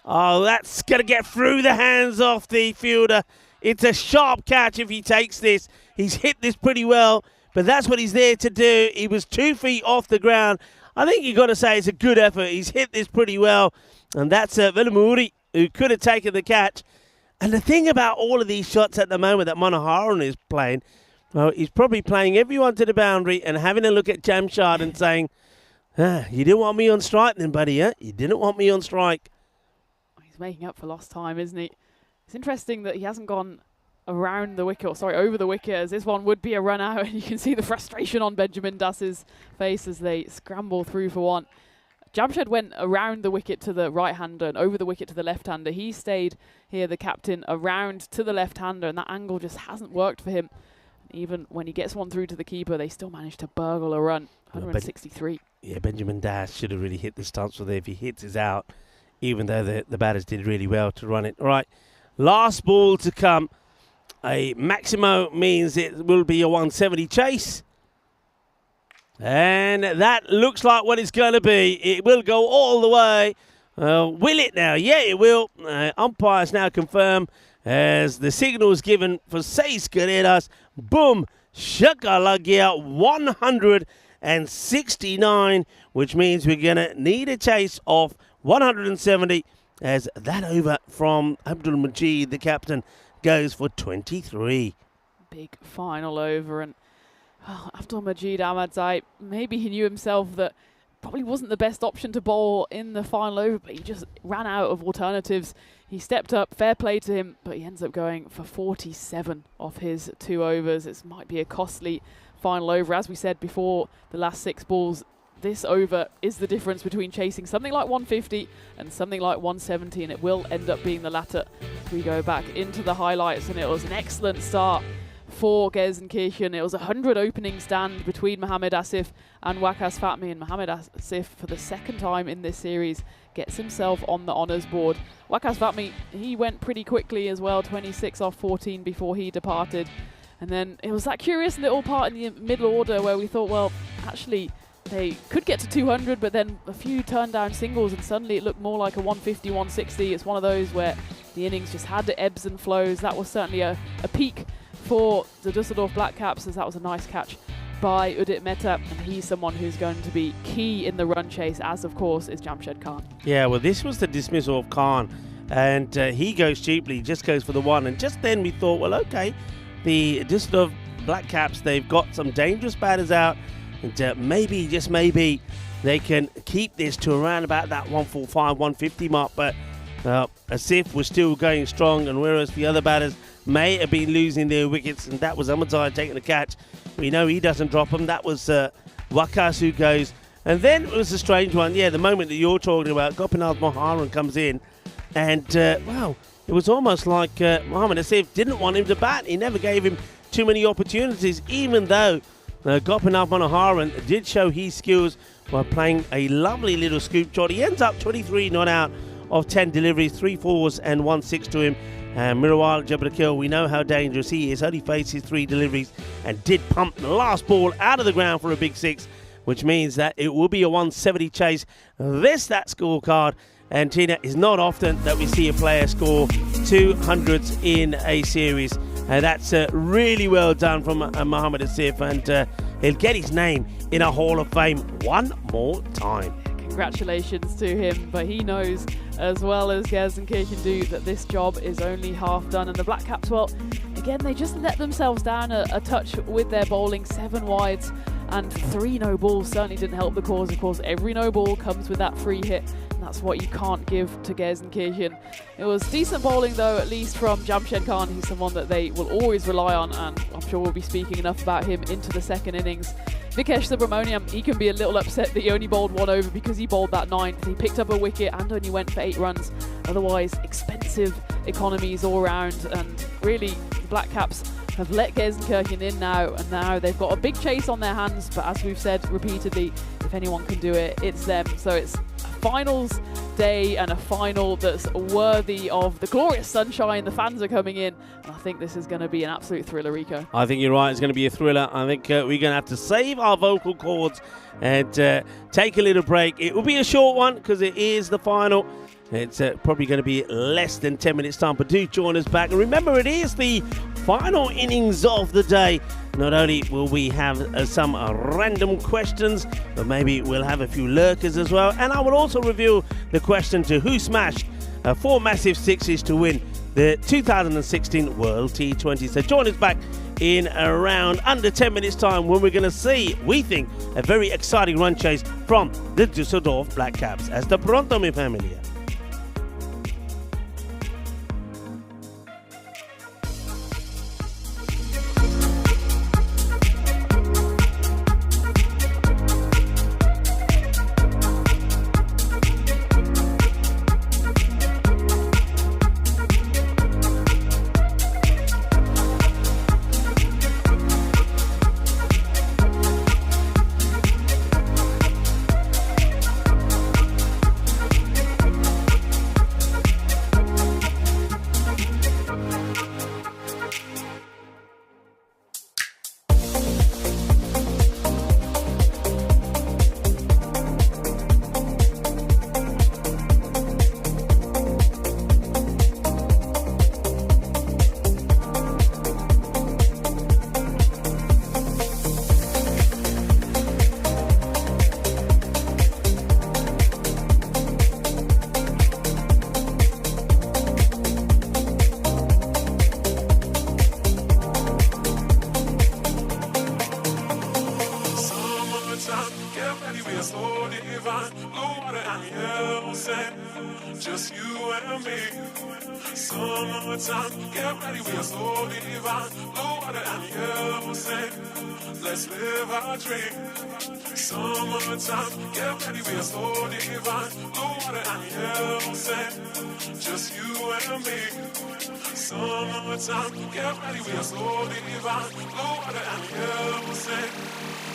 Oh, that's going to get through the hands of the fielder. It's a sharp catch if he takes this. He's hit this pretty well, but that's what he's there to do. He was 2 feet off the ground. I think you've got to say it's a good effort. He's hit this pretty well, and that's Velamuri, who could have taken the catch. And the thing about all of these shots at the moment that Manoharan is playing, well, he's probably playing everyone to the boundary and having a look at Jamshad and saying, you didn't want me on strike then, buddy, huh? You didn't want me on strike. He's making up for lost time, isn't he? It's interesting that he hasn't gone around the wicket, or sorry, over the wicket, as this one would be a run out. And you can see the frustration on Benjamin Das's face as they scramble through for 1. Jamshed went around the wicket to the right-hander and over the wicket to the left-hander. He stayed here, the captain, around to the left-hander, and that angle just hasn't worked for him. Even when he gets one through to the keeper, they still manage to burgle a run. 163. Yeah, Benjamin Das should have really hit the stance there. If he hits his out, even though the batters did really well to run it. All right, last ball to come. A Maximo means it will be a 170 chase. And that looks like what it's going to be. It will go all the way. Will it now? Yeah, it will. Umpires now confirm as the signal is given for 6 carreras. Boom! Shakalagia 169, which means we're going to need a chase of 170 as that over from Abdul Majid, the captain, goes for 23. Big final over, and Abdul Majid Ahmadzai, maybe he knew himself that probably wasn't the best option to bowl in the final over, but he just ran out of alternatives. He stepped up, fair play to him, but he ends up going for 47 off his 2 overs. It might be a costly final over. As we said before, the last 6 balls, this over is the difference between chasing something like 150 and something like 170, and it will end up being the latter as we go back into the highlights. And it was an excellent start for Gelsenkirchen. It was a 100 opening stand between Mohamed Asif and Waqas Fatmi, and Mohamed Asif, for the 2nd time in this series, gets himself on the honours board. Waqas Fatmi, he went pretty quickly as well, 26 off 14 before he departed. And then it was that curious little part in the middle order where we thought, well, actually, they could get to 200, but then a few turned down singles, and suddenly it looked more like a 150, 160. It's one of those where the innings just had the ebbs and flows. That was certainly a peak for the Dusseldorf Black Caps, as that was a nice catch by Udit Mehta, and he's someone who's going to be key in the run chase, as of course is Jamshed Khan. Yeah, well, this was the dismissal of Khan, and he goes cheaply, just goes for the 1, and just then we thought, well, okay, the Dusseldorf Black Caps, they've got some dangerous batters out, and maybe, just maybe, they can keep this to around about that 145, 150 mark, but Asif was still going strong, and whereas the other batters may have been losing their wickets, and that was Ahmadzai taking the catch. We know he doesn't drop them. That was Waqas who goes. And then it was a strange one. Yeah, the moment that you're talking about, Gopinath Moharan comes in, and, well, it was almost like Mohamed Asif didn't want him to bat. He never gave him too many opportunities, even though Gopinath Moharan did show his skills by playing a lovely little scoop shot. He ends up 23 not out of 10 deliveries, 3 4s and 1 6 to him. And Mirawal Jabrakil, we know how dangerous he is. Only faced his 3 deliveries and did pump the last ball out of the ground for a big 6. which means that it will be a 170 chase. That scorecard. And Tina, it's not often that we see a player score 200s in a series. And that's really well done from Mohammed Asif, and he'll get his name in a Hall of Fame one more time. Congratulations to him, but he knows as well as Gelsenkirchen do that this job is only half done. And the Black Caps, well, again, they just let themselves down a touch with their bowling. 7 wides and 3 no balls certainly didn't help the cause. Of course, every no ball comes with that free hit, and that's what you can't give to Gelsenkirchen. It was decent bowling, though, at least from Jamshed Khan. He's someone that they will always rely on, and I'm sure we'll be speaking enough about him into the second innings. Vikesh Subramoniam, he can be a little upset that he only bowled 1 over because he bowled that 9th. He picked up a wicket and only went for 8 runs. Otherwise, expensive economies all round, and really, the Black Caps have let Gelsenkirchen in now, and now they've got a big chase on their hands. But as we've said repeatedly, if anyone can do it, it's them. So it's a finals day and a final that's worthy of the glorious sunshine. The fans are coming in, and I think this is going to be an absolute thriller, Rico. I think you're right. It's going to be a thriller. I think we're going to have to save our vocal cords and take a little break. It will be a short one because it is the final. It's probably going to be less than 10 minutes time, but do join us back. And remember, it is the final innings of the day. Not only will we have some random questions, but maybe we'll have a few lurkers as well. And I will also reveal the question to who smashed 4 massive sixes to win the 2016 World T20. So join us back in around under 10 minutes time when we're going to see, we think, a very exciting run chase from the Düsseldorf Black Caps. Hasta pronto, mi familia.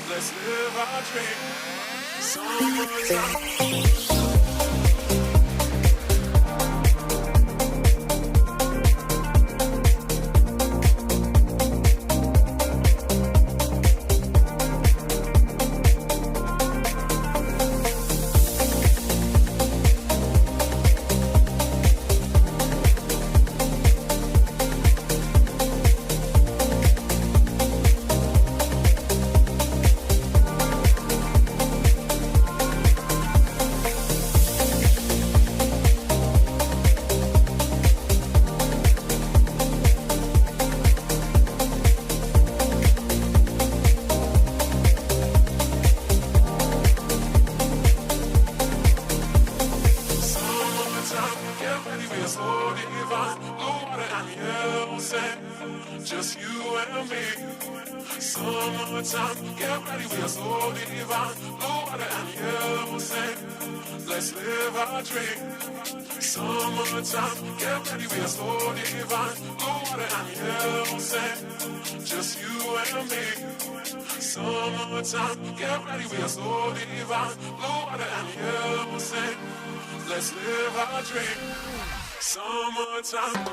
Let's live our dream. Summertime.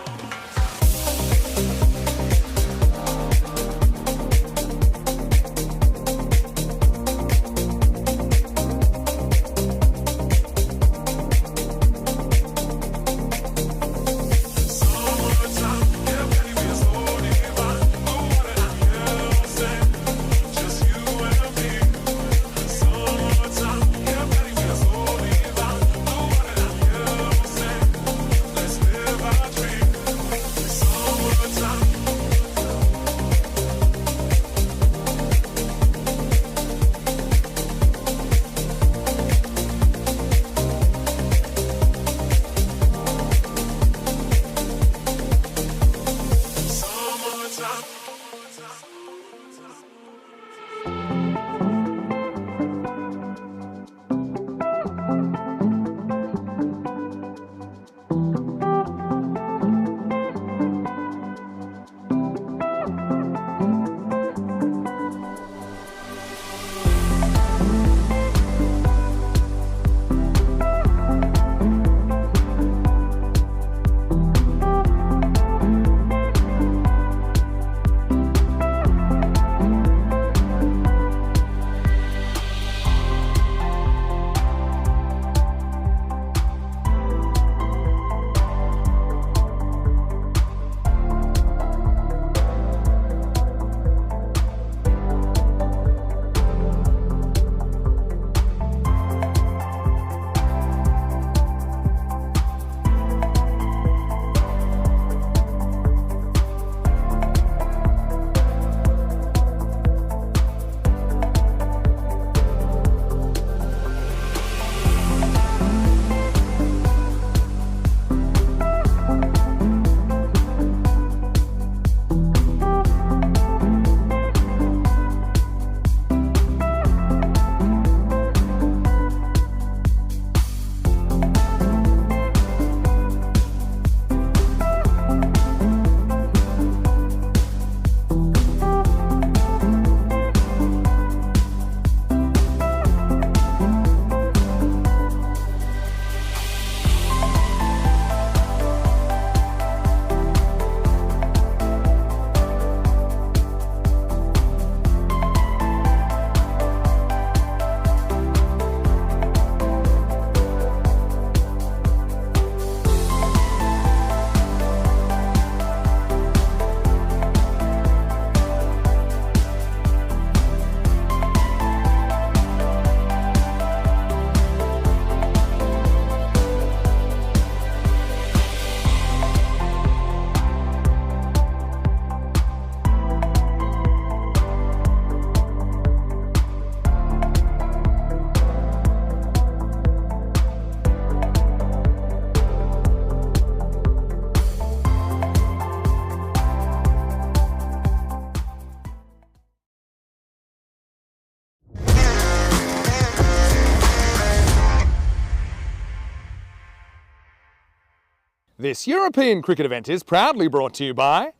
This European cricket event is proudly brought to you by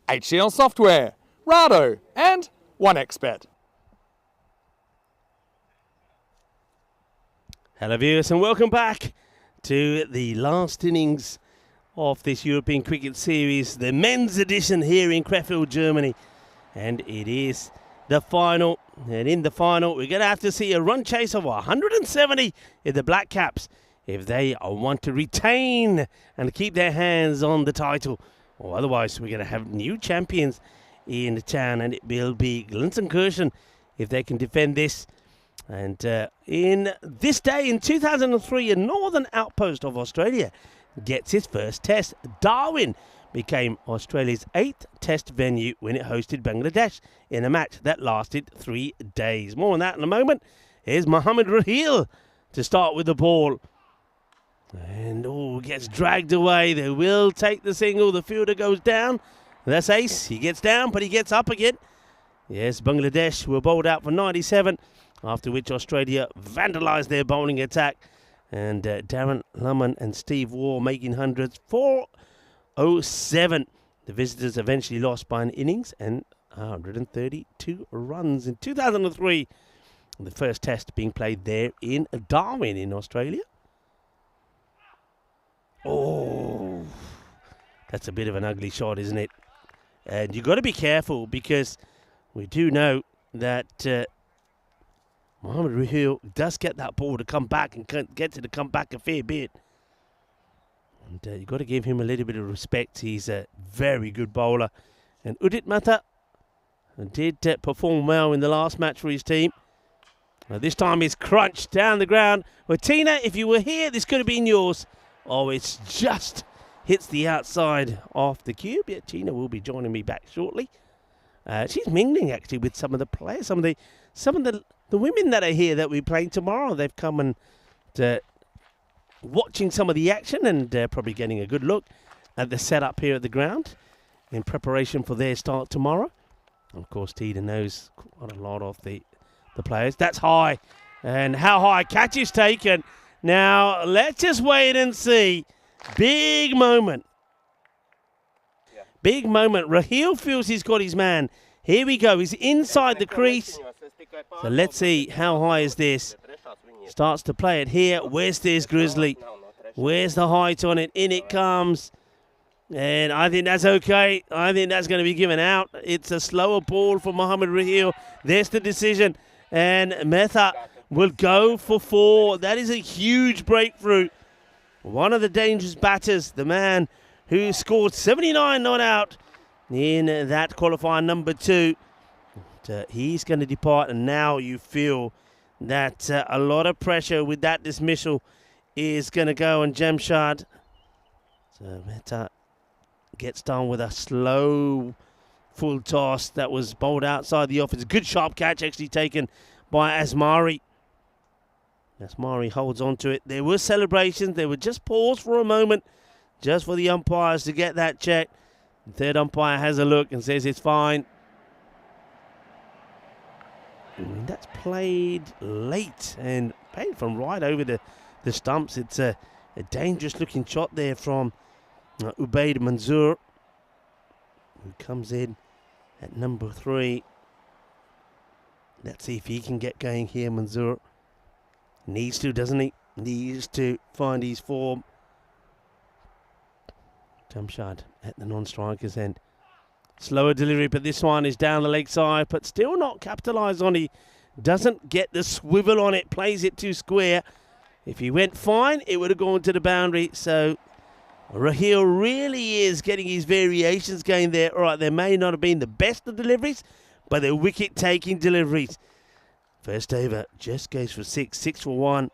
HCL Software, Rado and 1xBet. Hello viewers and welcome back to the last innings of this European Cricket Series, the men's edition here in Krefeld, Germany. And it is the final. And in the final, we're going to have to see a run chase of 170 in the Black Caps if they want to retain and keep their hands on the title. Or otherwise, we're going to have new champions in the town, and it will be Gelsenkirchen if they can defend this. And in this day in 2003, a northern outpost of Australia gets its first test. Darwin became Australia's 8th test venue when it hosted Bangladesh in a match that lasted 3 days. More on that in a moment. Here's Mohammad Raheel to start with the ball. And gets dragged away. They will take the single. The fielder goes down. That's ace. He gets down, but he gets up again. Yes, Bangladesh were bowled out for 97, after which Australia vandalised their bowling attack. And Darren Lohmann and Steve Waugh making hundreds. 407. The visitors eventually lost by an innings and 132 runs in 2003. The first test being played there in Darwin in Australia. Oh, that's a bit of an ugly shot, isn't it? And you've got to be careful because we do know that Mohammad Raheel does get that ball to come back and gets it to come back a fair bit. And you've got to give him a little bit of respect. He's a very good bowler. And Udit Mehta did perform well in the last match for his team. This time he's crunched down the ground. Well, Tina, if you were here, this could have been yours. Oh, it's just hits the outside off the cube. Yeah, Tina will be joining me back shortly. She's mingling actually with some of the players, some of the women that are here that we're playing tomorrow. They've come and watching some of the action and probably getting a good look at the setup here at the ground in preparation for their start tomorrow. And of course, Tina knows quite a lot of the players. That's high, and how high catch is taken. Now, let's just wait and see. Big moment. Yeah. Big moment. Raheel feels he's got his man. Here we go. He's inside the crease. So let's see how high is this. Starts to play it here. Where's this Grizzly? Where's the height on it? In it comes. And I think that's okay. I think that's going to be given out. It's a slower ball for Mohammad Raheel. There's the decision. And Mehta will go for 4. That is a huge breakthrough. One of the dangerous batters, the man who scored 79 not out in that qualifier number 2. He's going to depart, and now you feel that a lot of pressure with that dismissal is going to go on Jamshad. So Mehta gets done with a slow full toss that was bowled outside the off. It's a good sharp catch actually taken by Asmari. Asmari holds on to it. There were celebrations. They were just paused for a moment just for the umpires to get that check. The third umpire has a look and says it's fine. And that's played late and played from right over the stumps. It's a dangerous looking shot there from Ubaid Manzoor, who comes in at number 3. Let's see if he can get going here, Manzoor. Needs to, doesn't he? Needs to find his form. Jamshad at the non-striker's end. Slower delivery, but this one is down the leg side, but still not capitalised on. He doesn't get the swivel on it, plays it too square. If he went fine, it would have gone to the boundary. So Raheel really is getting his variations going there. All right, they may not have been the best of deliveries, but they're wicket-taking deliveries. First over just goes for 6 for 1.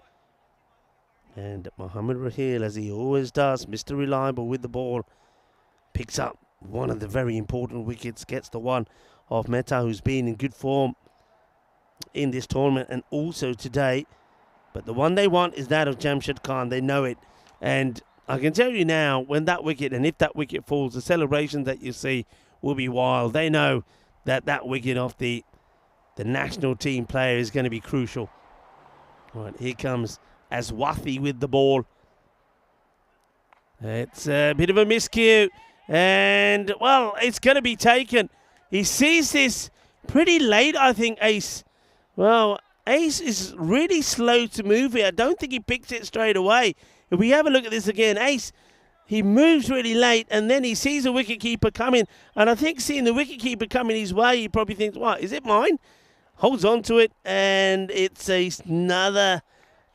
And Mohammad Raheel, as he always does, Mr. Reliable with the ball, picks up one of the very important wickets, gets the one of Mehta, who's been in good form in this tournament and also today. But the one they want is that of Jamshad Khan. They know it. And I can tell you now, when that wicket, and if that wicket falls, the celebrations that you see will be wild. They know that that wicket off the national team player is going to be crucial. All right, here comes Aswathi with the ball. It's a bit of a miscue. And, well, it's going to be taken. He sees this pretty late, I think, Ace. Well, Ace is really slow to move here. I don't think he picks it straight away. If we have a look at this again, Ace, he moves really late, and then he sees a wicketkeeper coming. And I think seeing the wicketkeeper coming his way, he probably thinks, what, is it mine? Holds on to it, and it's another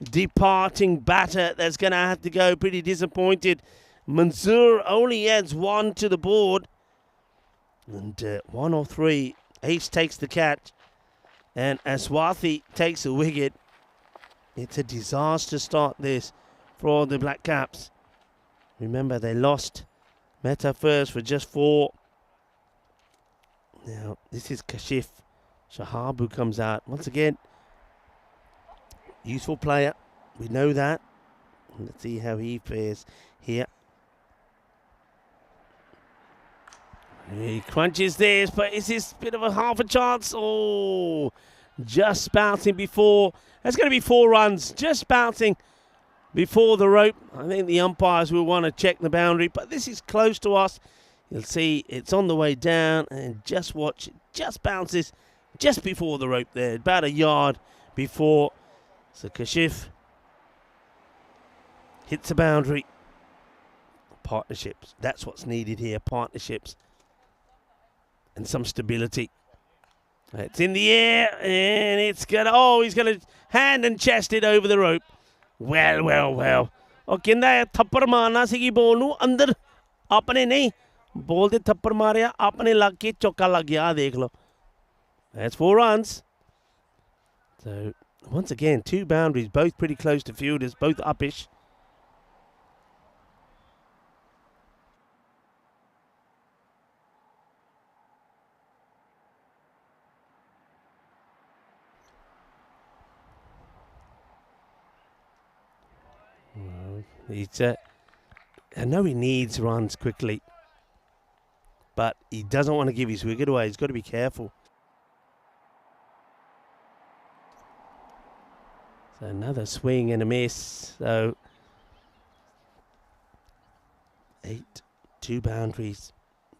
departing batter that's going to have to go. Pretty disappointed. Mansoor only adds one to the board. And 1 or 3. Ace takes the catch. And Aswathi takes a wicket. It's a disaster start this for the Black Caps. Remember, they lost Mehta first for just 4. Now, this is Kashif Shahab who comes out. Once again, useful player. We know that. Let's see how he fares here. He crunches this, but is this a bit of a half a chance? Oh, just bouncing before. That's going to be 4 runs. Just bouncing before the rope. I think the umpires will want to check the boundary, but this is close to us. You'll see it's on the way down, and just watch. It just bounces just before the rope there, about a yard before. So Kashif hits the boundary. Partnerships. That's what's needed here. Partnerships. And some stability. It's in the air, and it's going to... Oh, he's going to hand and chest it over the rope. Well. Oh, kinda thappar marna sigi ball nu andar apne nahi. Ball de thappar marya, apne lag ke chokka lag gaya, dekh lo. That's 4 runs. So, once again, 2 boundaries, both pretty close to fielders, both uppish. I know he needs runs quickly, but he doesn't want to give his wicket away. He's got to be careful. So another swing and a miss. So 8, 2 boundaries,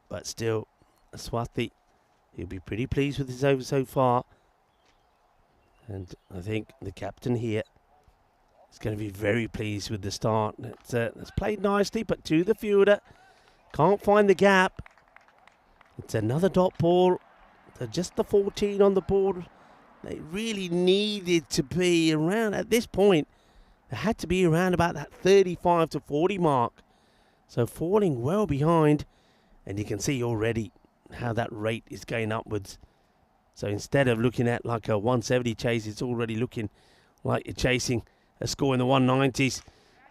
but still Aswathi, he'll be pretty pleased with his over so far. And I think the captain here is going to be very pleased with the start. It's played nicely, but to the fielder. Can't find the gap. It's another dot ball. Just the 14 on the board. They really needed to be around, at this point, they had to be around about that 35 to 40 mark. So falling well behind, and you can see already how that rate is going upwards. So instead of looking at like a 170 chase, it's already looking like you're chasing a score in the 190s.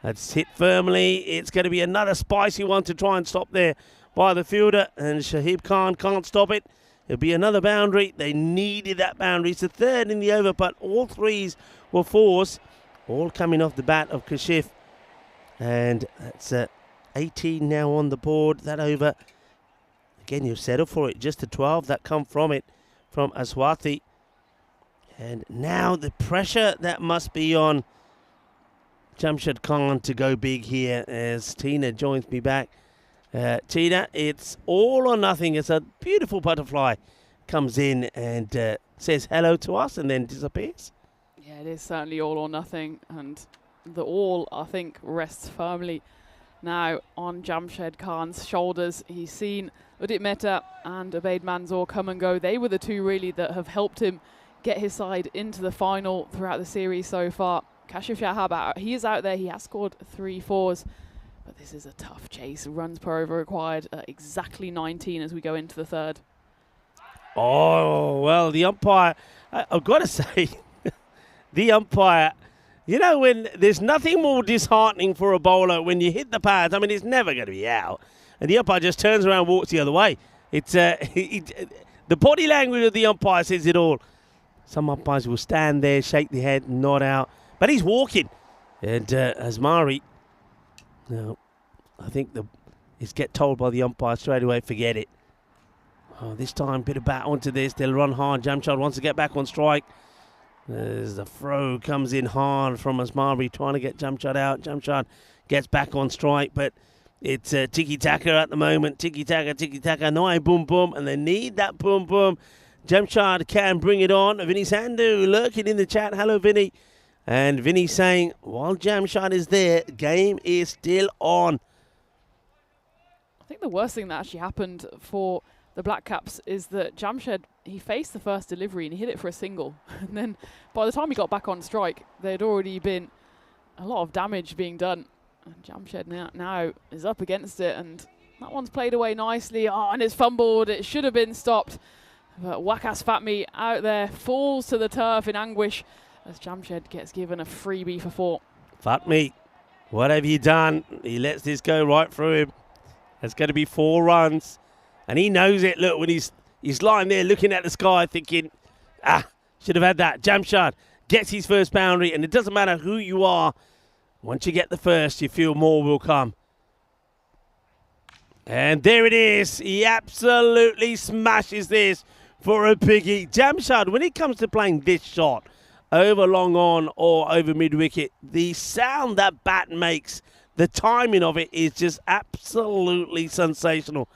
That's hit firmly. It's going to be another spicy one to try and stop there by the fielder, and Shahib Khan can't stop it. It'll be another boundary. They needed that boundary. It's the 3rd in the over, but all 3s were 4s, all coming off the bat of Kashif. And that's 18 now on the board. That over, again, you settle for it. Just the 12 that come from it, from Aswathi. And now the pressure that must be on Jamshed Khan to go big here as Tina joins me back. Tina, it's all or nothing. It's a beautiful butterfly. Comes in and says hello to us and then disappears. Yeah, it is certainly all or nothing. And the all, I think, rests firmly now on Jamshed Khan's shoulders. He's seen Udit Mehta and Ubaid Manzoor come and go. They were the 2 really that have helped him get his side into the final throughout the series so far. Kashif Shahab, he is out there. He has scored 3 4s. But this is a tough chase. Runs per over required exactly 19 as we go into the 3rd. Oh, well, the umpire, I've got to say, the umpire, you know, when there's nothing more disheartening for a bowler when you hit the pads, I mean, it's never going to be out. And the umpire just turns around and walks the other way. It's the body language of the umpire says it all. Some umpires will stand there, shake their head, nod out. But he's walking. And Asmari, no, I think he's get told by the umpire straight away, forget it. Oh, this time, bit of bat onto this. They'll run hard. Jamshad wants to get back on strike. There's the throw, comes in hard from Asmari, trying to get Jamshad out. Jamshad gets back on strike, but It's tiki-taka at the moment. Tiki-taka. No, boom, boom. And they need that boom, boom. Jamshad can bring it on. Vinny Sandhu lurking in the chat. Hello, Vinny. And Vinny saying, while Jamshad is there, game is still on. I think the worst thing that actually happened for the Black Caps is that Jamshed, he faced the first delivery and he hit it for a single. And then by the time he got back on strike, there'd already been a lot of damage being done. And Jamshed now is up against it, and that one's played away nicely. Oh, and it's fumbled. It should have been stopped. But Wakas Fatmi out there falls to the turf in anguish as Jamshed gets given a freebie for 4. Fatmi, what have you done? He lets this go right through him. It's going to be 4 runs. And he knows it. Look, when he's lying there looking at the sky thinking, should have had that. Jamshad gets his first boundary, and it doesn't matter who you are. Once you get the first, you feel more will come. And there it is. He absolutely smashes this for a biggie. Jamshad, when it comes to playing this shot over long on or over mid-wicket, the sound that bat makes, the timing of it is just absolutely sensational.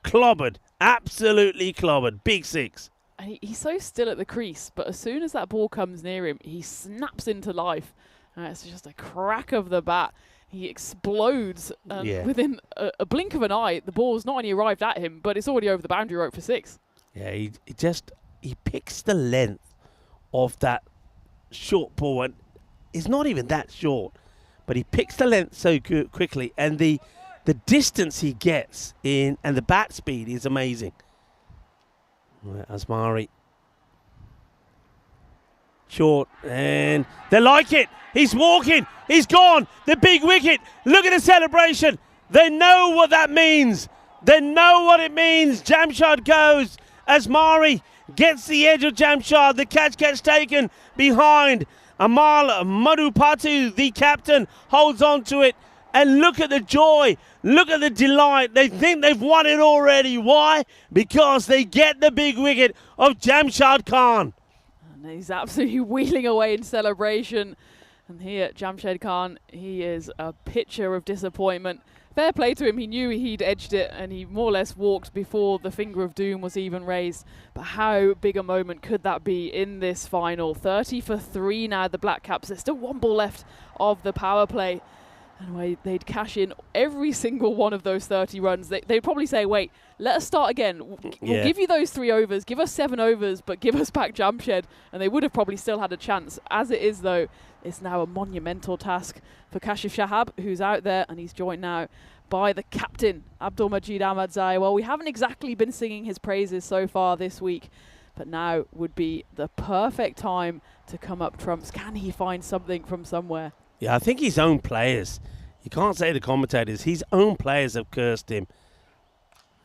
Clobbered. Absolutely clobbered. Big 6. And he's so still at the crease, but as soon as that ball comes near him, he snaps into life. It's just a crack of the bat. He explodes within a blink of an eye. The ball's not only arrived at him, but it's already over the boundary rope for 6. Yeah, he picks the length of that short ball, and it's not even that short, but he picks the length so quickly, and the distance he gets in and the bat speed is amazing. Right, Asmari. Short, and they like it. He's walking. He's gone. The big wicket. Look at the celebration. They know what that means. They know what it means. Jamshad goes. Asmari gets the edge of Jamshad. The catch gets taken behind. Amal Madhupatu, the captain, holds on to it. And look at the joy. Look at the delight. They think they've won it already. Why? Because they get the big wicket of Jamshad Khan. And he's absolutely wheeling away in celebration. And here, Jamshed Khan, he is a picture of disappointment. Fair play to him. He knew he'd edged it, and he more or less walked before the finger of doom was even raised. But how big a moment could that be in this final? 30 for 3 now, the Black Caps. There's still 1 ball left of the power play. And they'd cash in every single one of those 30 runs. They'd probably say, wait, let us start again. We'll give you those 3 overs, give us 7 overs, but give us back Jamshed. And they would have probably still had a chance. As it is, though, it's now a monumental task for Kashif Shahab, who's out there, and he's joined now by the captain, Abdul Majid Ahmadzai. Well, we haven't exactly been singing his praises so far this week, but now would be the perfect time to come up trumps. Can he find something from somewhere? Yeah, I think his own players. You can't say the commentators. His own players have cursed him.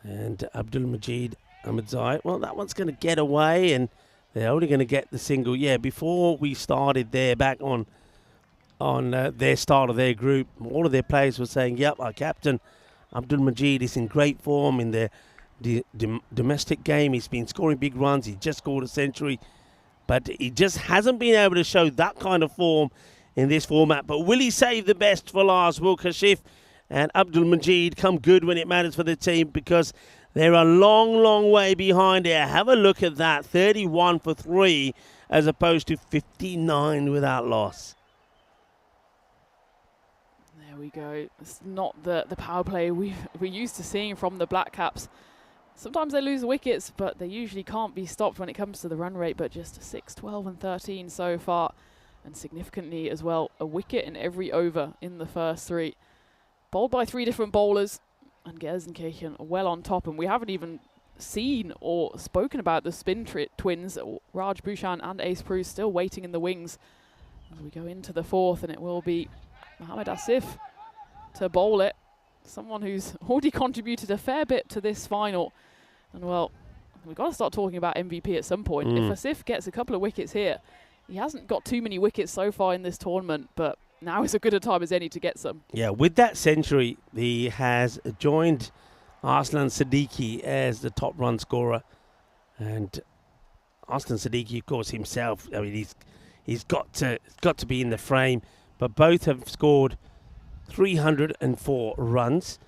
And Abdul Majid Ahmadzai, well, that one's going to get away, and they're only going to get the single. Yeah, before we started there, back on their start of their group, all of their players were saying, yep, our captain, Abdul Majid, is in great form in the domestic game. He's been scoring big runs. He just scored a century. But he just hasn't been able to show that kind of form in this format. But will he save the best for last? Will Kashif and Abdul Majid come good when it matters for the team? Because they're a long, long way behind here. Have a look at that. 31 for 3 as opposed to 59 without loss. There we go. It's not the power play we're used to seeing from the Black Caps. Sometimes they lose wickets, but they usually can't be stopped when it comes to the run rate. But just 6, 12 and 13 so far. And significantly as well, a wicket in every over in the first 3. Bowled by 3 different bowlers, and Gelsenkirchen well on top. And we haven't even seen or spoken about the spin twins, Raj Bhushan and Ace Prue, still waiting in the wings as we go into the 4th, and it will be Mohammad Asif to bowl it. Someone who's already contributed a fair bit to this final. And well, we've got to start talking about MVP at some point. If Asif gets a couple of wickets here, he hasn't got too many wickets so far in this tournament, but now is as good a time as any to get some. Yeah, with that century, he has joined Arslan Siddiqui as the top run scorer. And Arslan Siddiqui, of course, himself, I mean, he's got to be in the frame. But both have scored 304 runs.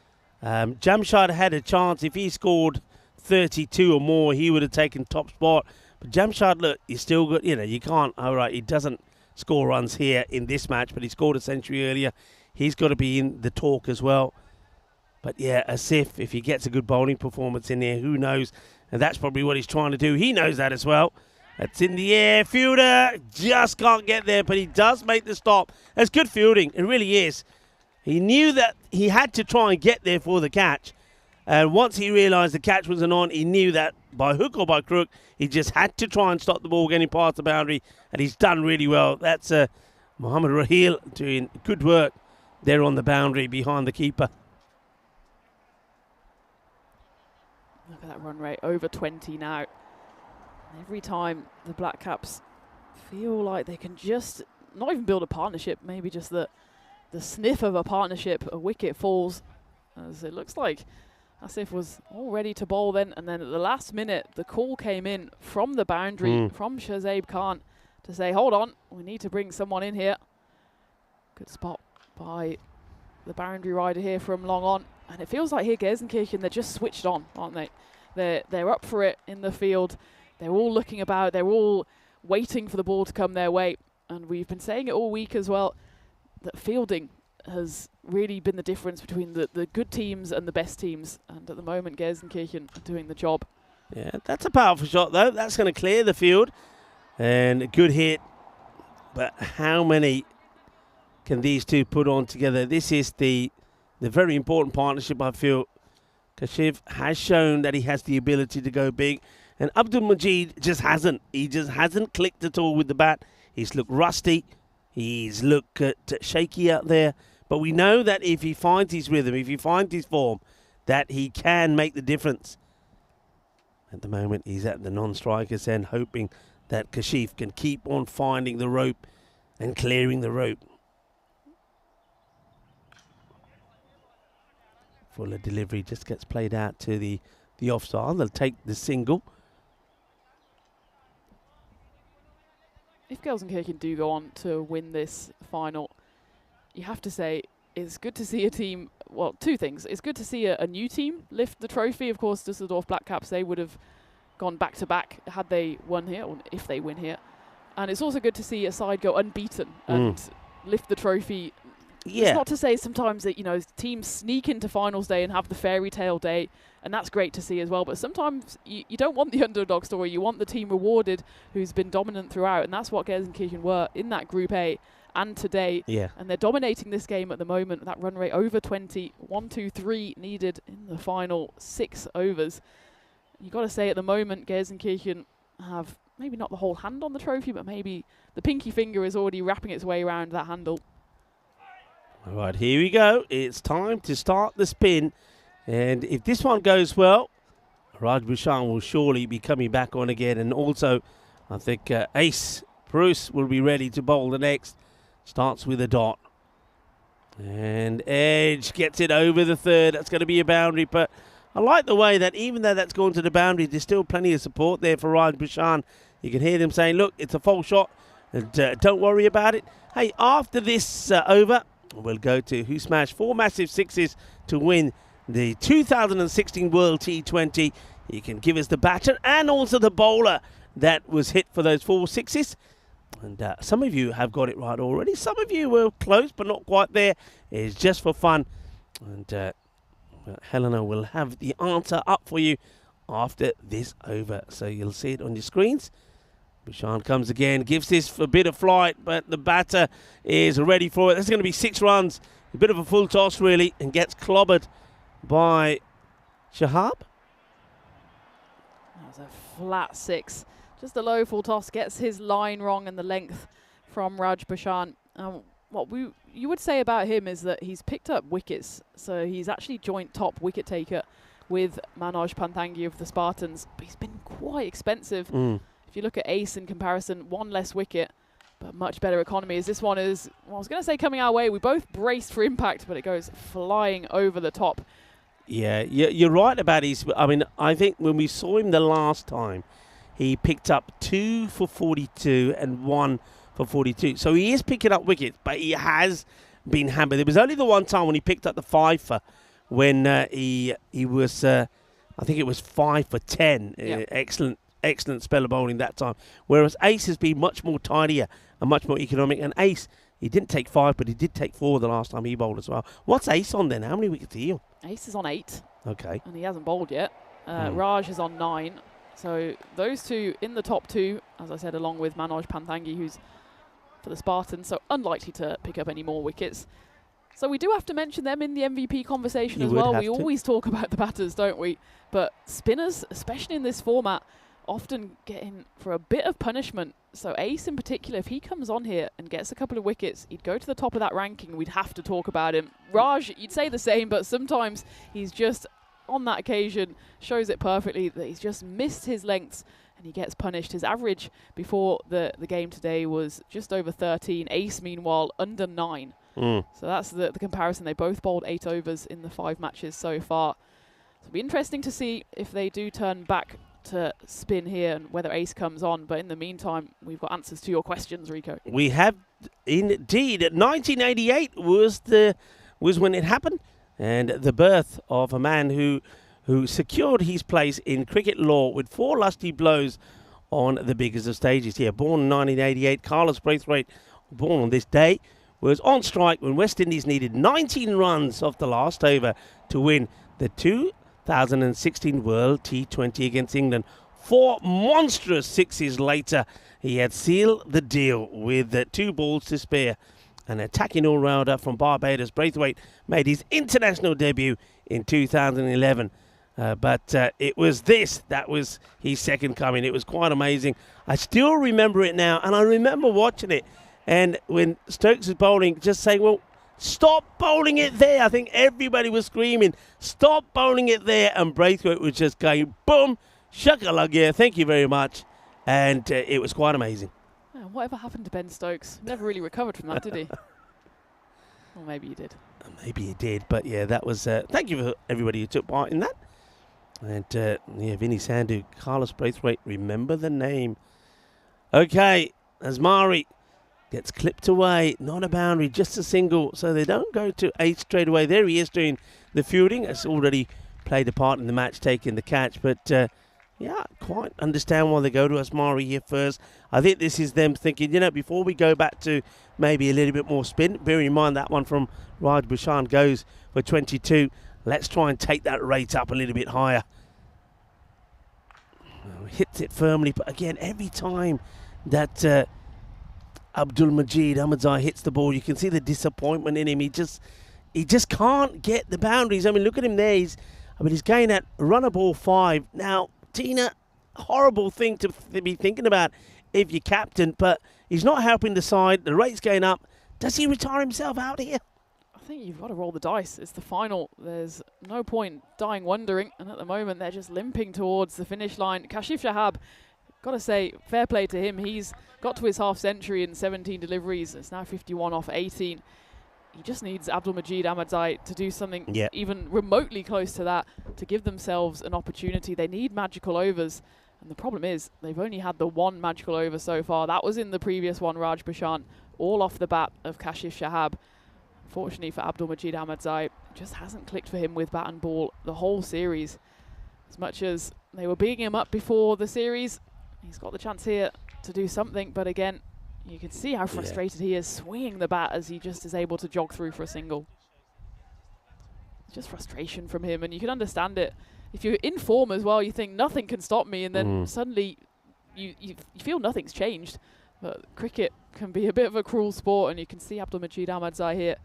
Jamshad had a chance. If he scored 32 or more, he would have taken top spot. But Jamshad, look, he's still good. You know, you can't, all right, he doesn't score runs here in this match, but he scored a century earlier. He's got to be in the talk as well. But yeah, Asif, if he gets a good bowling performance in there, who knows? And that's probably what he's trying to do. He knows that as well. That's in the air. Fielder just can't get there, but he does make the stop. That's good fielding. It really is. He knew that he had to try and get there for the catch. And once he realised the catch wasn't on, he knew that by hook or by crook, he just had to try and stop the ball getting past the boundary. And he's done really well. That's Mohammad Raheel doing good work there on the boundary behind the keeper. Look at that run rate, over 20 now. Every time the Black Caps feel like they can just not even build a partnership, maybe just the sniff of a partnership, a wicket falls, as it looks like Asif was all ready to bowl then, and then at the last minute the call came in from the boundary from Shahzaib Khan to say, hold on, we need to bring someone in here. Good spot by the boundary rider here from long on, and it feels like here Gelsenkirchen, they're just switched on, aren't they? They're up for it in the field. They're all looking about. They're all waiting for the ball to come their way. And we've been saying it all week as well, that fielding has really been the difference between the good teams and the best teams. And at the moment, Gelsenkirchen are doing the job. Yeah, that's a powerful shot, though. That's going to clear the field. And a good hit. But how many can these two put on together? This is the very important partnership, I feel. Kashif has shown that he has the ability to go big. And Abdul Majid just hasn't. He just hasn't clicked at all with the bat. He's looked rusty. He's looked shaky out there. But we know that if he finds his rhythm, if he finds his form, that he can make the difference. At the moment, he's at the non-strikers end, hoping that Kashif can keep on finding the rope and clearing the rope. Fuller delivery just gets played out to the offside. They'll take the single. If Gelsenkirchen do go on to win this final, you have to say it's good to see a team, well, two things. It's good to see a new team lift the trophy. Of course, Düsseldorf Black Caps, they would have gone back-to-back had they won here, or if they win here. And it's also good to see a side go unbeaten and lift the trophy. Yeah. It's not to say sometimes that, you know, teams sneak into finals day and have the fairy tale day, and that's great to see as well. But sometimes you don't want the underdog story. You want the team rewarded who's been dominant throughout, and that's what Gelsenkirchen were in that Group A and today. Yeah. And they're dominating this game at the moment. That run rate over 20, 1, 2, 3 needed in the final 6 overs. You've got to say at the moment Gelsenkirchen have maybe not the whole hand on the trophy, but maybe the pinky finger is already wrapping its way around that handle. All right, here we go. It's time to start the spin. And if this one goes well, Raj Bhushan will surely be coming back on again. And also, I think Ace Bruce will be ready to bowl the next. Starts with a dot. And Edge gets it over the third. That's going to be a boundary. But I like the way that even though that's gone to the boundary, there's still plenty of support there for Raj Bhushan. You can hear them saying, look, it's a false shot. And don't worry about it. Hey, after this over, we'll go to who smashed 4 massive sixes to win the 2016 World T20. You can give us the batter and also the bowler that was hit for those 4 sixes. And some of you have got it right already. Some of you were close, but not quite there. It's just for fun. And Helena will have the answer up for you after this over. So you'll see it on your screens. Bhushan comes again, gives this a bit of flight, but the batter is ready for it. That's going to be 6 runs. A bit of a full toss, really, and gets clobbered by Shahab. That was a flat 6. Just a low full toss, gets his line wrong and the length from Raj Bhushan. What you would say about him is that he's picked up wickets. So he's actually joint top wicket taker with Manoj Panthangi of the Spartans. But he's been quite expensive. If you look at Ace in comparison, 1 less wicket, but much better economy. As this one is, well, I was going to say coming our way. We both braced for impact, but it goes flying over the top. Yeah, you're right about his. I mean, I think when we saw him the last time, he picked up 2 for 42 and 1 for 42. So he is picking up wickets, but he has been hammered. There was only the one time when he picked up the 5 for when he was, I think it was 5 for 10. Yeah. Excellent spell of bowling that time. Whereas Ace has been much more tidier and much more economic. And Ace, he didn't take 5, but he did take 4 the last time he bowled as well. What's Ace on then? How many wickets are he on? Ace is on 8. Okay. And he hasn't bowled yet. Raj is on 9. So those two in the top 2, as I said, along with Manoj Panthangi, who's for the Spartans, so unlikely to pick up any more wickets. So we do have to mention them in the MVP conversation as well. We always talk about the batters, don't we? But spinners, especially in this format, often get in for a bit of punishment. So Ace in particular, if he comes on here and gets a couple of wickets, he'd go to the top of that ranking. We'd have to talk about him. Raj, you'd say the same, but sometimes he's just, on that occasion, shows it perfectly that he's just missed his lengths and he gets punished. His average before the game today was just over 13. Ace, meanwhile, under 9. So that's the comparison. They both bowled 8 overs in the 5 matches so far. So it'll be interesting to see if they do turn back to spin here and whether Ace comes on. But in the meantime, we've got answers to your questions, Rico. We have indeed. 1988 was when it happened, and the birth of a man who secured his place in cricket lore with 4 lusty blows on the biggest of stages. Yeah, born in 1988, Carlos Braithwaite, born on this day, was on strike when West Indies needed 19 runs off the last over to win the 2016 World T20 against England. 4 monstrous sixes later, he had sealed the deal with 2 balls to spare. An attacking all-rounder from Barbados, Braithwaite made his international debut in 2011. But it was that was his second coming. It was quite amazing. I still remember it now, and I remember watching it. And when Stokes was bowling, just saying, well, stop bowling it there. I think everybody was screaming, stop bowling it there. And Braithwaite was just going, boom, shakalaka, thank you very much. And it was quite amazing. Yeah, whatever happened to Ben Stokes? Never really recovered from that, did he? Or maybe he did. Maybe he did. But yeah, that was, thank you for everybody who took part in that. And yeah, Vinny Sandhu, Carlos Braithwaite, remember the name. Okay, Asmari gets clipped away, not a boundary, just a single, so they don't go to 8 straight away. There he is doing the fielding. Has already played a part in the match, taking the catch, but yeah, quite understand why they go to Asmari here first. I think this is them thinking, before we go back to maybe a little bit more spin, bearing in mind that one from Raj Bhushan goes for 22, let's try and take that rate up a little bit higher. Hits it firmly, but again, every time that Abdul Majid Ahmadzai hits the ball, you can see the disappointment in him. He just can't get the boundaries. I mean, look at him there. He's going at run a ball 5. Now, Tina, horrible thing to be thinking about if you're captain, but he's not helping the side. The rate's going up. Does he retire himself out here? I think you've got to roll the dice. It's the final. There's no point dying wondering. And at the moment, they're just limping towards the finish line. Kashif Shahab, got to say, fair play to him. He's got to his half century in 17 deliveries. It's now 51 off 18. He just needs Abdul Majid Ahmadzai to do something even remotely close to that to give themselves an opportunity. They need magical overs. And the problem is they've only had the 1 magical over so far. That was in the previous one, Raj Bhushan, all off the bat of Kashif Shahab. Unfortunately for Abdul Majid Ahmadzai, it just hasn't clicked for him with bat and ball the whole series. As much as they were bigging him up before the series, he's got the chance here to do something, but again, you can see how frustrated he is swinging the bat as he just is able to jog through for a single. It's just frustration from him, and you can understand it. If you're in form as well, you think nothing can stop me, and then suddenly you feel nothing's changed. But cricket can be a bit of a cruel sport, and you can see Abdul Majid Ahmadzai here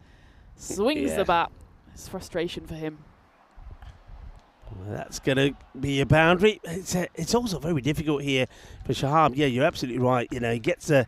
swings the bat. It's frustration for him. Well, that's going to be a boundary. It's also very difficult here for Shahab. Yeah, you're absolutely right. He gets a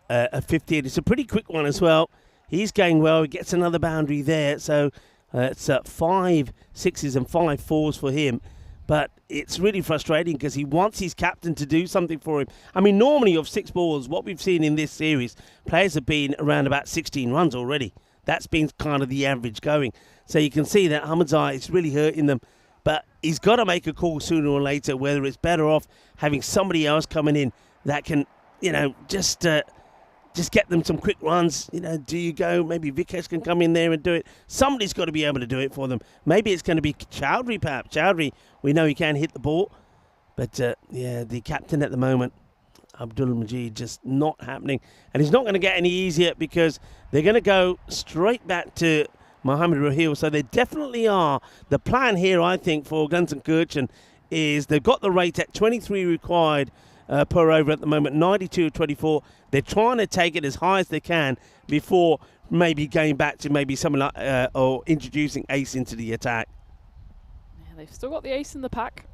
15. It's a pretty quick one as well. He's going well. He gets another boundary there. So it's 5 6s and 5 4s for him. But it's really frustrating because he wants his captain to do something for him. I mean, normally of 6 balls, what we've seen in this series, players have been around about 16 runs already. That's been kind of the average going. So you can see that Ahmadzai is really hurting them. But he's got to make a call sooner or later, whether it's better off having somebody else coming in that can, just just get them some quick runs. You know, do you go? Maybe Vikesh can come in there and do it. Somebody's got to be able to do it for them. Maybe it's going to be Chowdhury, perhaps. Chowdhury, we know he can hit the ball. But, yeah, the captain at the moment, Abdul Majid, just not happening. And it's not going to get any easier because they're going to go straight back to Mohammed Rahil. So they definitely are. The plan here, I think, for Gelsenkirchen is they've got the rate at 23 required per over at the moment, 92-24. They're trying to take it as high as they can before maybe going back to maybe something like or introducing ace into the attack. Yeah, they've still got the ace in the pack.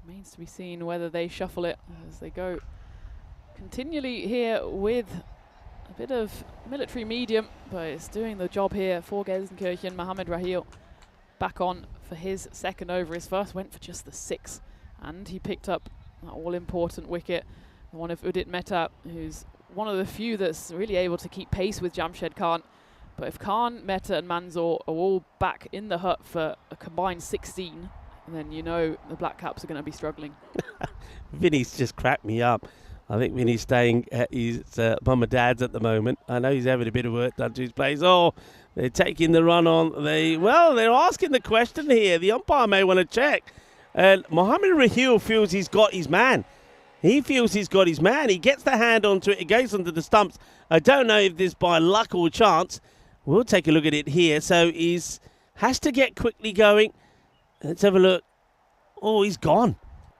Remains to be seen whether they shuffle it as they go continually here with a bit of military medium, but it's doing the job here for Gelsenkirchen. Mohammed Rahil back on for his second over. His first went for just the 6, and he picked up that all-important wicket. One of Udit Mehta, who's one of the few that's really able to keep pace with Jamshed Khan. But if Khan, Mehta and Manzoor are all back in the hut for a combined 16, then you know the Black Caps are going to be struggling. Vinny's just cracked me up. I think Vinny's staying at his mum and dad's at the moment. I know he's having a bit of work done to his place. Oh, they're taking the run on. They're asking the question here. The umpire may want to check. And Mohammed Rahil feels he's got his man. He feels he's got his man. He gets the hand onto it. It goes onto the stumps. I don't know if this by luck or chance. We'll take a look at it here. So he has to get quickly going. Let's have a look. Oh, he's gone.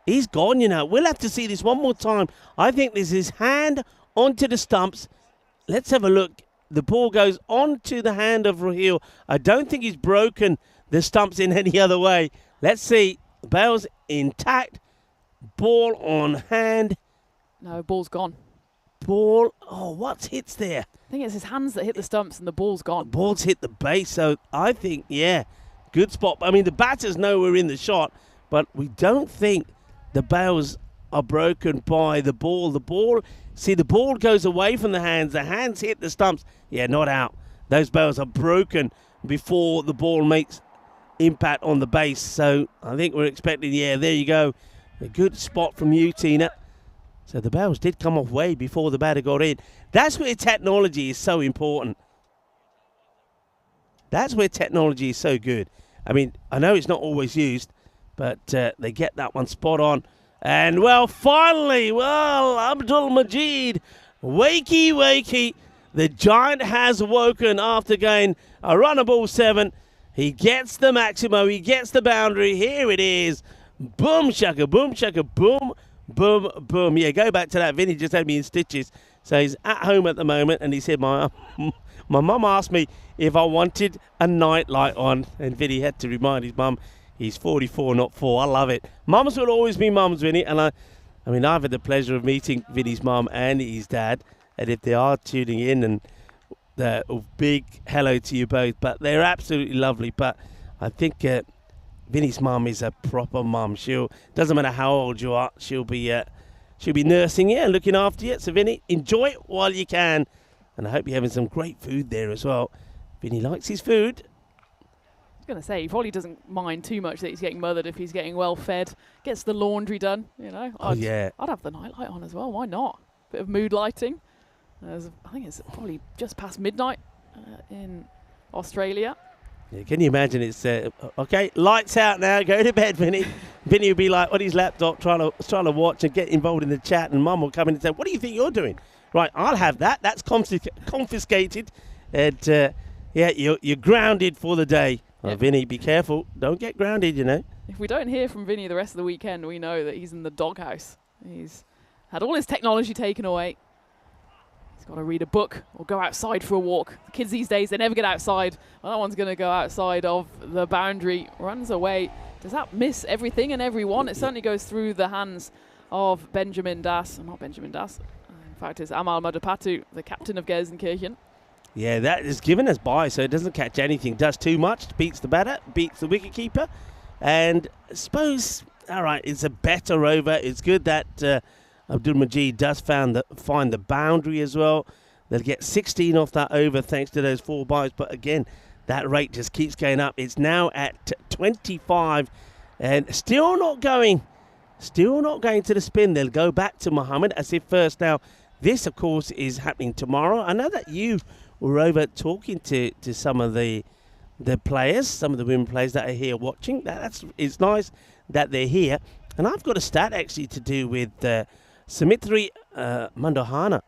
He's gone, you know. We'll have to see this one more time. I think this is hand onto the stumps. Let's have a look. The ball goes onto the hand of Rahil. I don't think he's broken the stumps in any other way. Let's see. Ball's intact. Ball on hand. No, ball's gone. Ball. Oh, what's hits there? I think it's his hands that hit the stumps and the ball's gone. Ball's hit the base. So I think, yeah, good spot. I mean, the batters know we're in the shot, but we don't think the bails are broken by the ball. The ball goes away from the hands. The hands hit the stumps. Yeah, not out. Those bails are broken before the ball makes impact on the base. So I think we're expecting, yeah, there you go. A good spot from you, Tina. So the bails did come off way before the batter got in. That's where technology is so important. That's where technology is so good. I mean, I know it's not always used, but they get that one spot on. And, well, finally, Abdul Majid, wakey. The giant has woken after going a run of ball 7. He gets the maximo. He gets the boundary. Here it is. Boom, shaka, boom, boom, boom. Yeah, go back to that. Vinny just had me in stitches. So he's at home at the moment, and he said, my mum asked me if I wanted a night light on, and Vinny had to remind his mum he's 44, not 4. I love it. Mums will always be mums, Vinny, and I mean, I've had the pleasure of meeting Vinny's mum and his dad, and if they are tuning in, and a big hello to you both, but they're absolutely lovely. But I think Vinny's mum is a proper mum. Doesn't matter how old you are, she'll be nursing you and looking after you. So Vinny, enjoy it while you can, and I hope you're having some great food there as well. Vinny likes his food. I was going to say, he probably doesn't mind too much that he's getting mothered if he's getting well fed, gets the laundry done, you know. I'd have the nightlight on as well. Why not? Bit of mood lighting. I think it's probably just past midnight in Australia. Yeah, can you imagine? It's okay, lights out now, go to bed, Vinny. Vinny will be like on his laptop trying to watch and get involved in the chat, and Mum will come in and say, what do you think you're doing? Right, I'll have that. That's confiscated. And you're grounded for the day. Well, Vinny, be careful. Don't get grounded, you know. If we don't hear from Vinny the rest of the weekend, we know that he's in the doghouse. He's had all his technology taken away. He's got to read a book or go outside for a walk. The kids these days, they never get outside. Well, that one's going to go outside of the boundary, runs away. Does that miss everything and everyone? It certainly goes through the hands of Benjamin Das. Not Benjamin Das. In fact, it's Amal Madapatu, the captain of Gelsenkirchen. Yeah, that is given us by, so it doesn't catch anything. Does too much, beats the batter, beats the wicketkeeper. And I suppose, all right, it's a better over. It's good that Abdul Majid does find the boundary as well. They'll get 16 off that over thanks to those 4 byes. But again, that rate just keeps going up. It's now at 25 and still not going to the spin. They'll go back to Mohammed as if first now This, of course, is happening tomorrow. I know that you were over talking to some of the players, some of the women players that are here watching. It's nice that they're here. And I've got a stat actually to do with Sumitri Mandohana,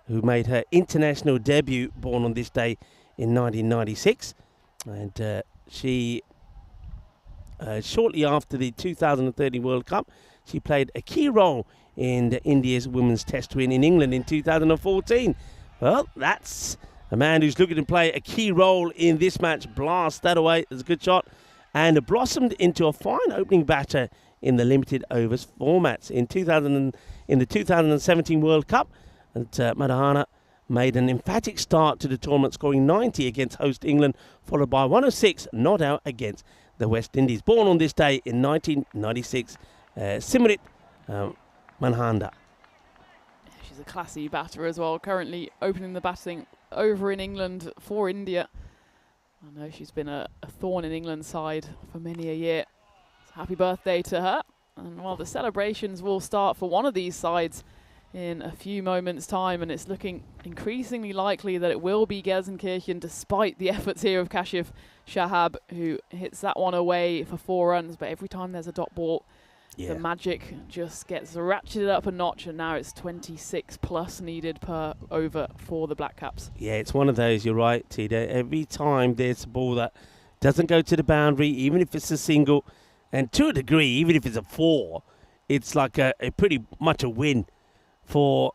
who made her international debut, born on this day in 1996. And she, shortly after the 2030 World Cup, she played a key role in India's women's test win in England in 2014. Well, that's a man who's looking to play a key role in this match. Blast that away. It's a good shot. And blossomed into a fine opening batter in the limited overs formats. In the 2017 World Cup, and Madhana made an emphatic start to the tournament, scoring 90 against host England, followed by 106 not out against the West Indies. Born on this day in 1996, Simrit Manhanda. She's a classy batter as well, currently opening the batting over in England for India. I know she's been a thorn in England's side for many a year. So happy birthday to her. And while the celebrations will start for one of these sides in a few moments' time, and it's looking increasingly likely that it will be Gelsenkirchen, despite the efforts here of Kashif Shahab, who hits that one away for 4 runs. But every time there's a dot ball, the magic just gets ratcheted up a notch, and now it's 26 plus needed per over for the Black Caps. Yeah, it's one of those, you're right, Tida. Every time there's a ball that doesn't go to the boundary, even if it's a single, and to a degree, even if it's a 4, it's like a pretty much a win for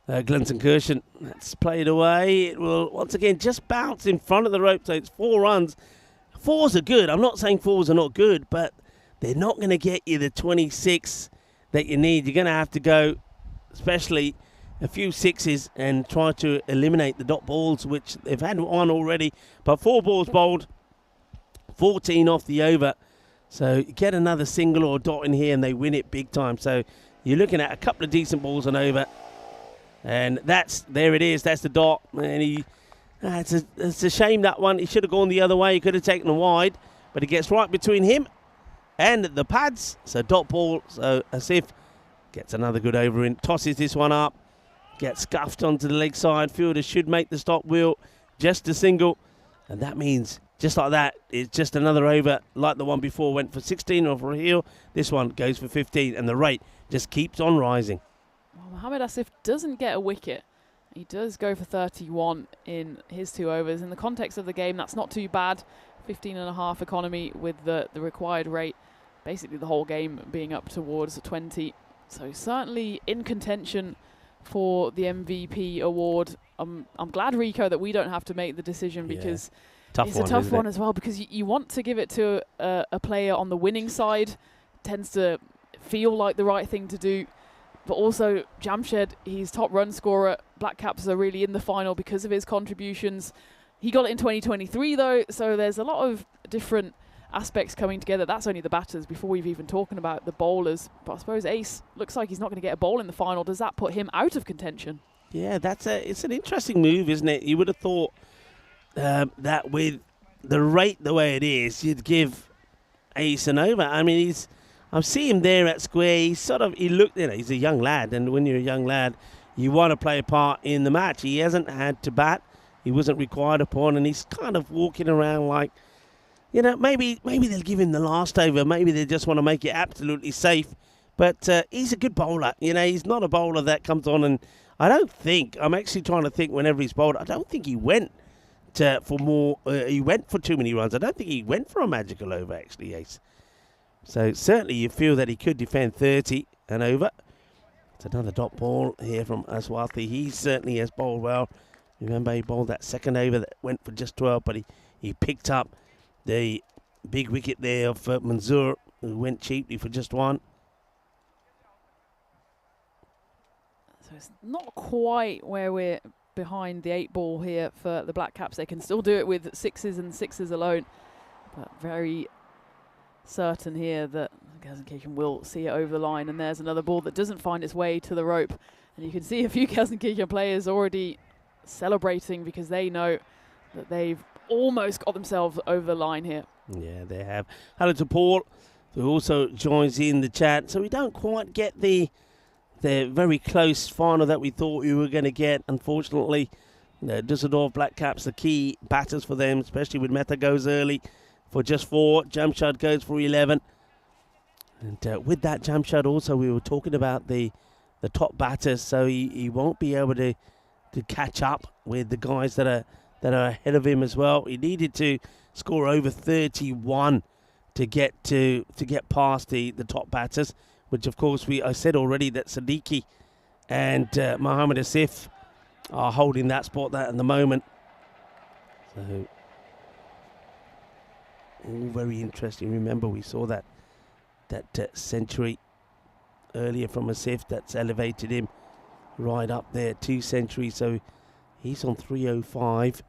Gelsenkirchen. That's played away. It will, once again, just bounce in front of the rope, so it's 4 runs. 4s are good. I'm not saying 4s are not good, but they're not going to get you the 26 that you need. You're going to have to go, especially a few 6s, and try to eliminate the dot balls, which they've had one already. But 4 balls bowled, 14 off the over. So you get another single or dot in here and they win it big time. So you're looking at a couple of decent balls on over. And there it is. That's the dot. And it's a shame, that one. He should have gone the other way. He could have taken them wide. But it gets right between him and the pads. So dot ball. So Asif gets another good over in. Tosses this one up. Gets scuffed onto the leg side. Fielder should make the stop wheel. Just a single. And that means, just like that, it's just another over like the one before. Went for 16 off Raheel. This one goes for 15. And the rate just keeps on rising. Well, Mohamed Asif doesn't get a wicket. He does go for 31 in his 2 overs. In the context of the game, that's not too bad. 15.5 economy with the required rate. Basically the whole game being up towards 20. So certainly in contention for the MVP award. I'm glad, Rico, that we don't have to make the decision, because it's a tough one as well, because you want to give it to a player on the winning side. Tends to feel like the right thing to do. But also Jamshed, he's top run scorer. Black Caps are really in the final because of his contributions. He got it in 2023 though, so there's a lot of different aspects coming together. That's only the batters before we've even talking about the bowlers. But I suppose Ace looks like he's not going to get a bowl in the final. Does that put him out of contention? Yeah, it's an interesting move, isn't it? You would have thought that with the rate the way it is, you'd give Ace an over. I mean, I see him there at square. He's a young lad, and when you're a young lad, you want to play a part in the match. He hasn't had to bat. He wasn't required upon, and he's kind of walking around like, maybe they'll give him the last over. Maybe they just want to make it absolutely safe. But he's a good bowler. He's not a bowler that comes on, and I'm actually trying to think whenever he's bowled, I don't think he went for more. He went for too many runs. I don't think he went for a magical over, actually, Ace. So certainly you feel that he could defend 30 and over. It's another dot ball here from Aswathi. He certainly has bowled well. Remember, he bowled that second over that went for just 12, but he picked up the big wicket there of Manzoor, who went cheaply for just 1. So it's not quite where we're behind the 8 ball here for the Black Caps. They can still do it with 6s and 6s alone, but very certain here that Gelsenkirchen will see it over the line. And there's another ball that doesn't find its way to the rope, and you can see a few Gelsenkirchen players already celebrating because they know that they've almost got themselves over the line here. Yeah, they have. Hello to Paul, who also joins in the chat. So we don't quite get the the very close final that we thought we were going to get. Unfortunately, Dusseldorf Black Caps, the key batters for them, especially with Meta goes early for just 4. Jamshad goes for 11. And with that Jamshad also, we were talking about the top batters, so he won't be able to catch up with the guys that are ahead of him as well. He needed to score over 31 to get past the top batters, which of course I said already that Siddiqui and Mohammed Asif are holding that spot at the moment. So all very interesting. Remember, we saw that century earlier from Asif that's elevated him right up there, 2 centuries. So he's on 305.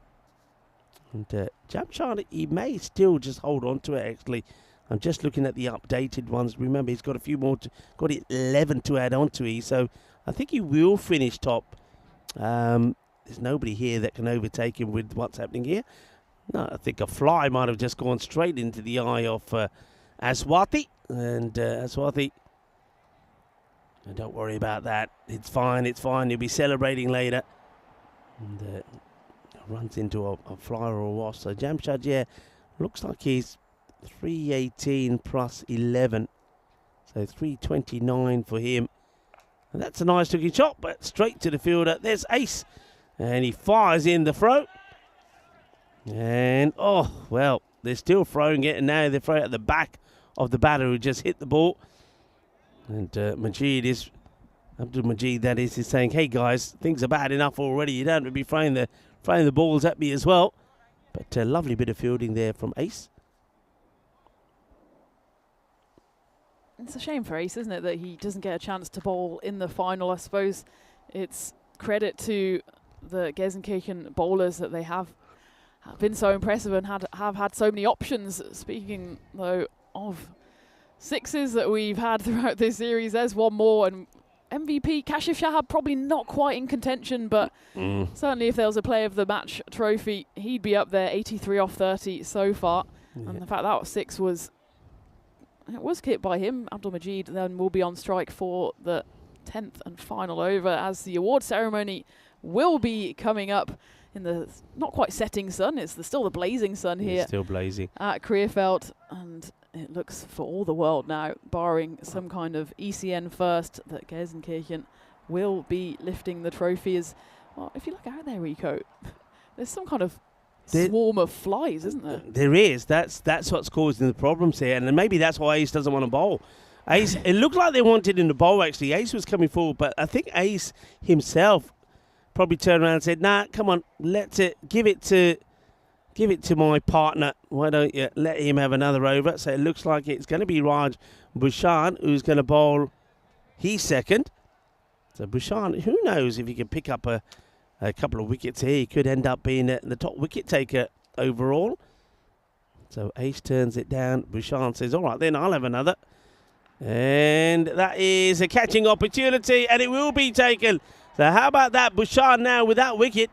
And Jamshad, he may still just hold on to it, actually. I'm just looking at the updated ones. Remember, he's got a few more, got 11 to add on to it. So I think he will finish top. There's nobody here that can overtake him with what's happening here. No, I think a fly might have just gone straight into the eye of Aswati. And Aswati, don't worry about that. It's fine, it's fine. He'll be celebrating later. And runs into a fly or a wasp. So Jamshad, yeah, looks like he's 318 plus 11. So 329 for him. And that's a nice looking shot, but straight to the fielder. There's Ace. And he fires in the throw. And, oh, well, they're still throwing it. And now they throw it at the back of the batter who just hit the ball. And Abdul Majid, that is saying, hey, guys, things are bad enough already. You don't have to be throwing the balls at me as well. But a lovely bit of fielding there from Ace. It's a shame for Ace, isn't it, that he doesn't get a chance to bowl in the final. I suppose it's credit to the Gelsenkirchen bowlers that they have been so impressive and have had so many options. Speaking, though, of sixes that we've had throughout this series, there's one more. And MVP, Kashif Shahab, probably not quite in contention, but certainly if there was a player of the match trophy, he'd be up there, 83 off 30 so far. Yeah. And the fact that 6 was hit by him. Abdul Majid then will be on strike for the 10th and final over, as the award ceremony will be coming up in the not quite setting sun. It's still the blazing sun here. It's still blazing at Krefeld, and it looks for all the world now, barring some kind of ECN first, that Gelsenkirchen will be lifting the trophy. As well, if you look out there, Rico, there's some kind of swarm of flies, isn't there? There is. That's what's causing the problems here, and maybe that's why Ace doesn't want to bowl. Ace, it looked like they wanted him to bowl, actually. Ace was coming forward, but I think Ace himself probably turned around and said, nah, come on, give it to my partner. Why don't you let him have another over? So it looks like it's going to be Raj Bhushan who's going to bowl. He's second. So Bhushan, who knows if he can pick up a couple of wickets here. He could end up being the top wicket taker overall. So Ace turns it down. Bhushan says, all right, then I'll have another. And that is a catching opportunity, and it will be taken. So how about that? Bhushan now with that wicket.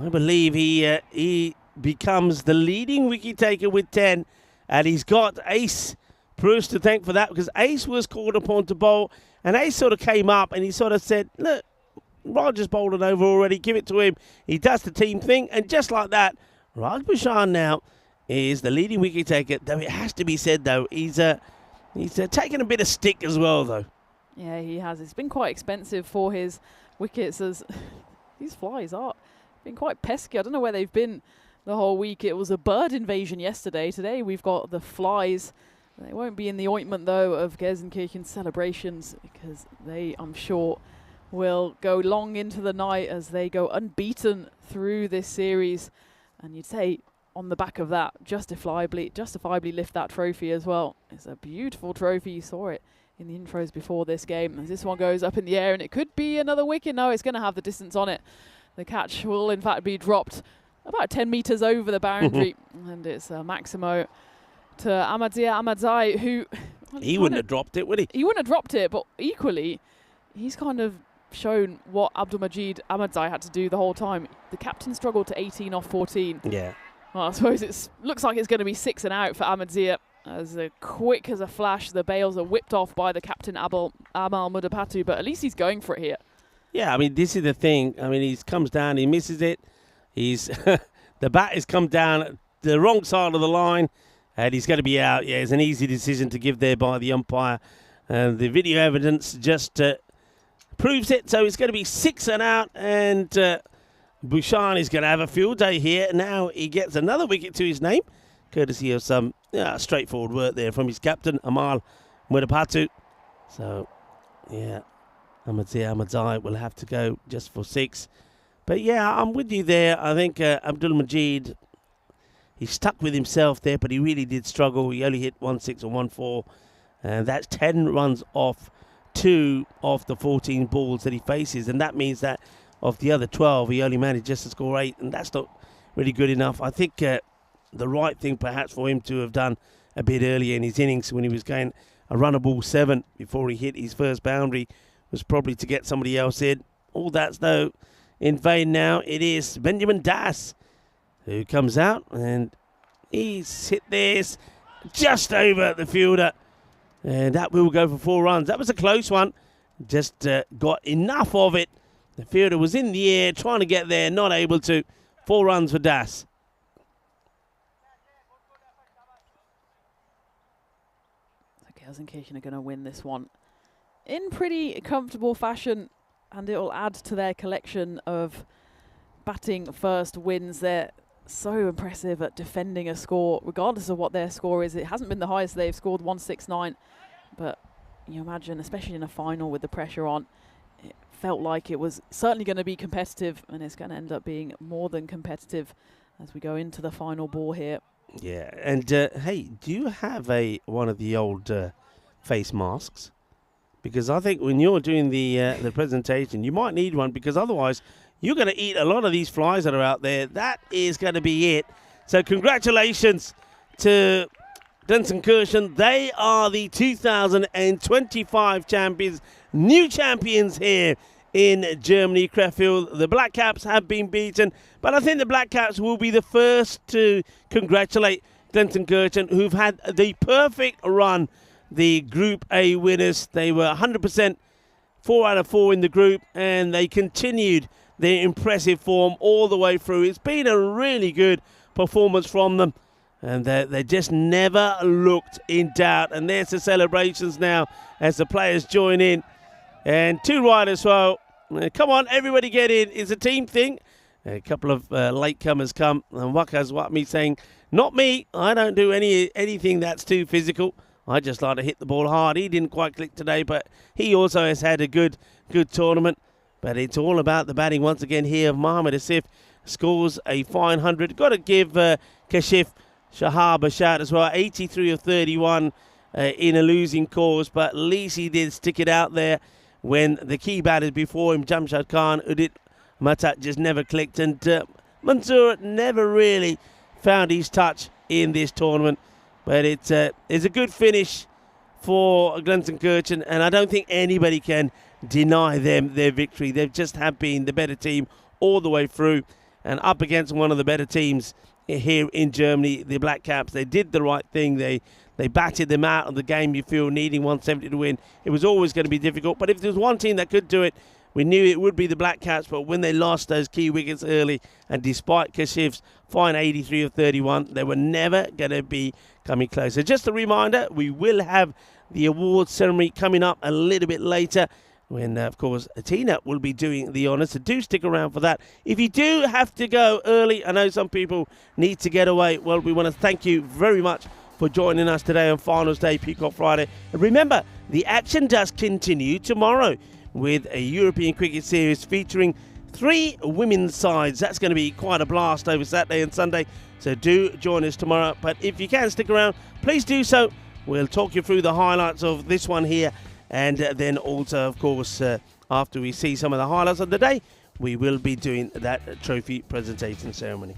I believe he becomes the leading wicket taker with 10. And he's got Ace Bruce to thank for that, because Ace was called upon to bowl. And Ace sort of came up and he sort of said, look, Raj bowled it over already, give it to him. He does the team thing, and just like that, Raj Bhushan now is the leading wicket taker. Though it has to be said, though, he's taken a bit of stick as well, though. Yeah, he has. It's been quite expensive for his wickets, as these flies are been quite pesky. I don't know where they've been the whole week. It was a bird invasion yesterday. Today we've got the flies. They won't be in the ointment, though, of Gelsenkirchen celebrations, because they, I'm sure, will go long into the night as they go unbeaten through this series. And you'd say, on the back of that, justifiably lift that trophy as well. It's a beautiful trophy. You saw it in the intros before this game. As this one goes up in the air, and it could be another wicket. No, it's going to have the distance on it. The catch will, in fact, be dropped about 10 metres over the boundary. And it's Maximo to Ahmadzia Ahmadzai, who... He wouldn't have dropped it, would he? He wouldn't have dropped it, but equally, he's kind of shown what Abdul Majid Ahmadzai had to do the whole time. The captain struggled to 18 off 14. Yeah. Well, I suppose it looks like it's going to be 6 and out for Ahmadzia. As quick as a flash, the bails are whipped off by the captain Amal Mudapatu, but at least he's going for it here. Yeah, I mean, this is the thing. I mean, he comes down, he misses it. He's the bat has come down the wrong side of the line, and he's going to be out. Yeah, it's an easy decision to give there by the umpire. And the video evidence just proves it. So it's going to be 6 and out, and Bhushan is going to have a field day here. Now he gets another wicket to his name, courtesy of some straightforward work there from his captain, Amal Mudapatu. So, yeah, Ahmadzai will have to go just for 6. But, yeah, I'm with you there. I think Abdul Majid, he stuck with himself there, but he really did struggle. He only hit 1-6 or 1-4, and that's 10 runs off 2 of the 14 balls that he faces, and that means that of the other 12, he only managed just to score 8, and that's not really good enough. I think the right thing perhaps for him to have done a bit earlier in his innings when he was going a run of ball 7 before he hit his first boundary was probably to get somebody else in. All that's, though, in vain now. It is Benjamin Das who comes out, and he's hit this just over the fielder, and that will go for 4 runs. That was a close one. Just got enough of it. The fielder was in the air, trying to get there, not able to. 4 runs for Das. Gelsenkirchen are going to win this one in pretty comfortable fashion, and it will add to their collection of batting first wins. They're so impressive at defending a score, regardless of what their score is. It hasn't been the highest they've scored, 169, but you imagine, especially in a final with the pressure on, it felt like it was certainly going to be competitive, and it's going to end up being more than competitive as we go into the final ball here. Yeah, and hey, do you have one of the old face masks? Because I think when you're doing the presentation, you might need one, because otherwise you're going to eat a lot of these flies that are out there. That is going to be it. So congratulations to Gelsenkirchen. They are the 2025 champions, new champions here in Germany, Krefeld. The Black Caps have been beaten, but I think the Black Caps will be the first to congratulate Gelsenkirchen, who've had the perfect run. The Group A winners, they were 100%, 4 out of 4 in the group, and they continued their impressive form all the way through. It's been a really good performance from them, and they just never looked in doubt. And there's the celebrations now as the players join in. And 2 riders, well, come on, everybody get in. It's a team thing. A couple of latecomers come, and Waka's me saying, not me, I don't do anything that's too physical. I just like to hit the ball hard. He didn't quite click today, but he also has had a good tournament. But it's all about the batting once again here. Mohammad Asif scores a fine 100. Got to give Kashif Shahab a shout as well. 83 of 31 in a losing cause, but at least he did stick it out there when the key batters before him, Jamshad Khan, Udit Matat, just never clicked. And Mansour never really found his touch in this tournament. But it's a good finish for Gelsenkirchen, and I don't think anybody can deny them their victory. They just have been the better team all the way through, and up against one of the better teams here in Germany, the Black Caps. They did the right thing. They batted them out of the game, you feel, needing 170 to win. It was always going to be difficult, but if there was one team that could do it, we knew it would be the Black Caps. But when they lost those key wickets early, and despite Kashif's fine 83 of 31, they were never going to be coming close. So just a reminder, we will have the awards ceremony coming up a little bit later, when, of course, Tina will be doing the honours. So do stick around for that. If you do have to go early, I know some people need to get away. Well, we want to thank you very much for joining us today on Finals Day, Peacock Friday. And remember, the action does continue tomorrow with a European Cricket Series featuring 3 women's sides. That's going to be quite a blast over Saturday and Sunday. So do join us tomorrow. But if you can stick around, please do so. We'll talk you through the highlights of this one here. And then also, of course, after we see some of the highlights of the day, we will be doing that trophy presentation ceremony.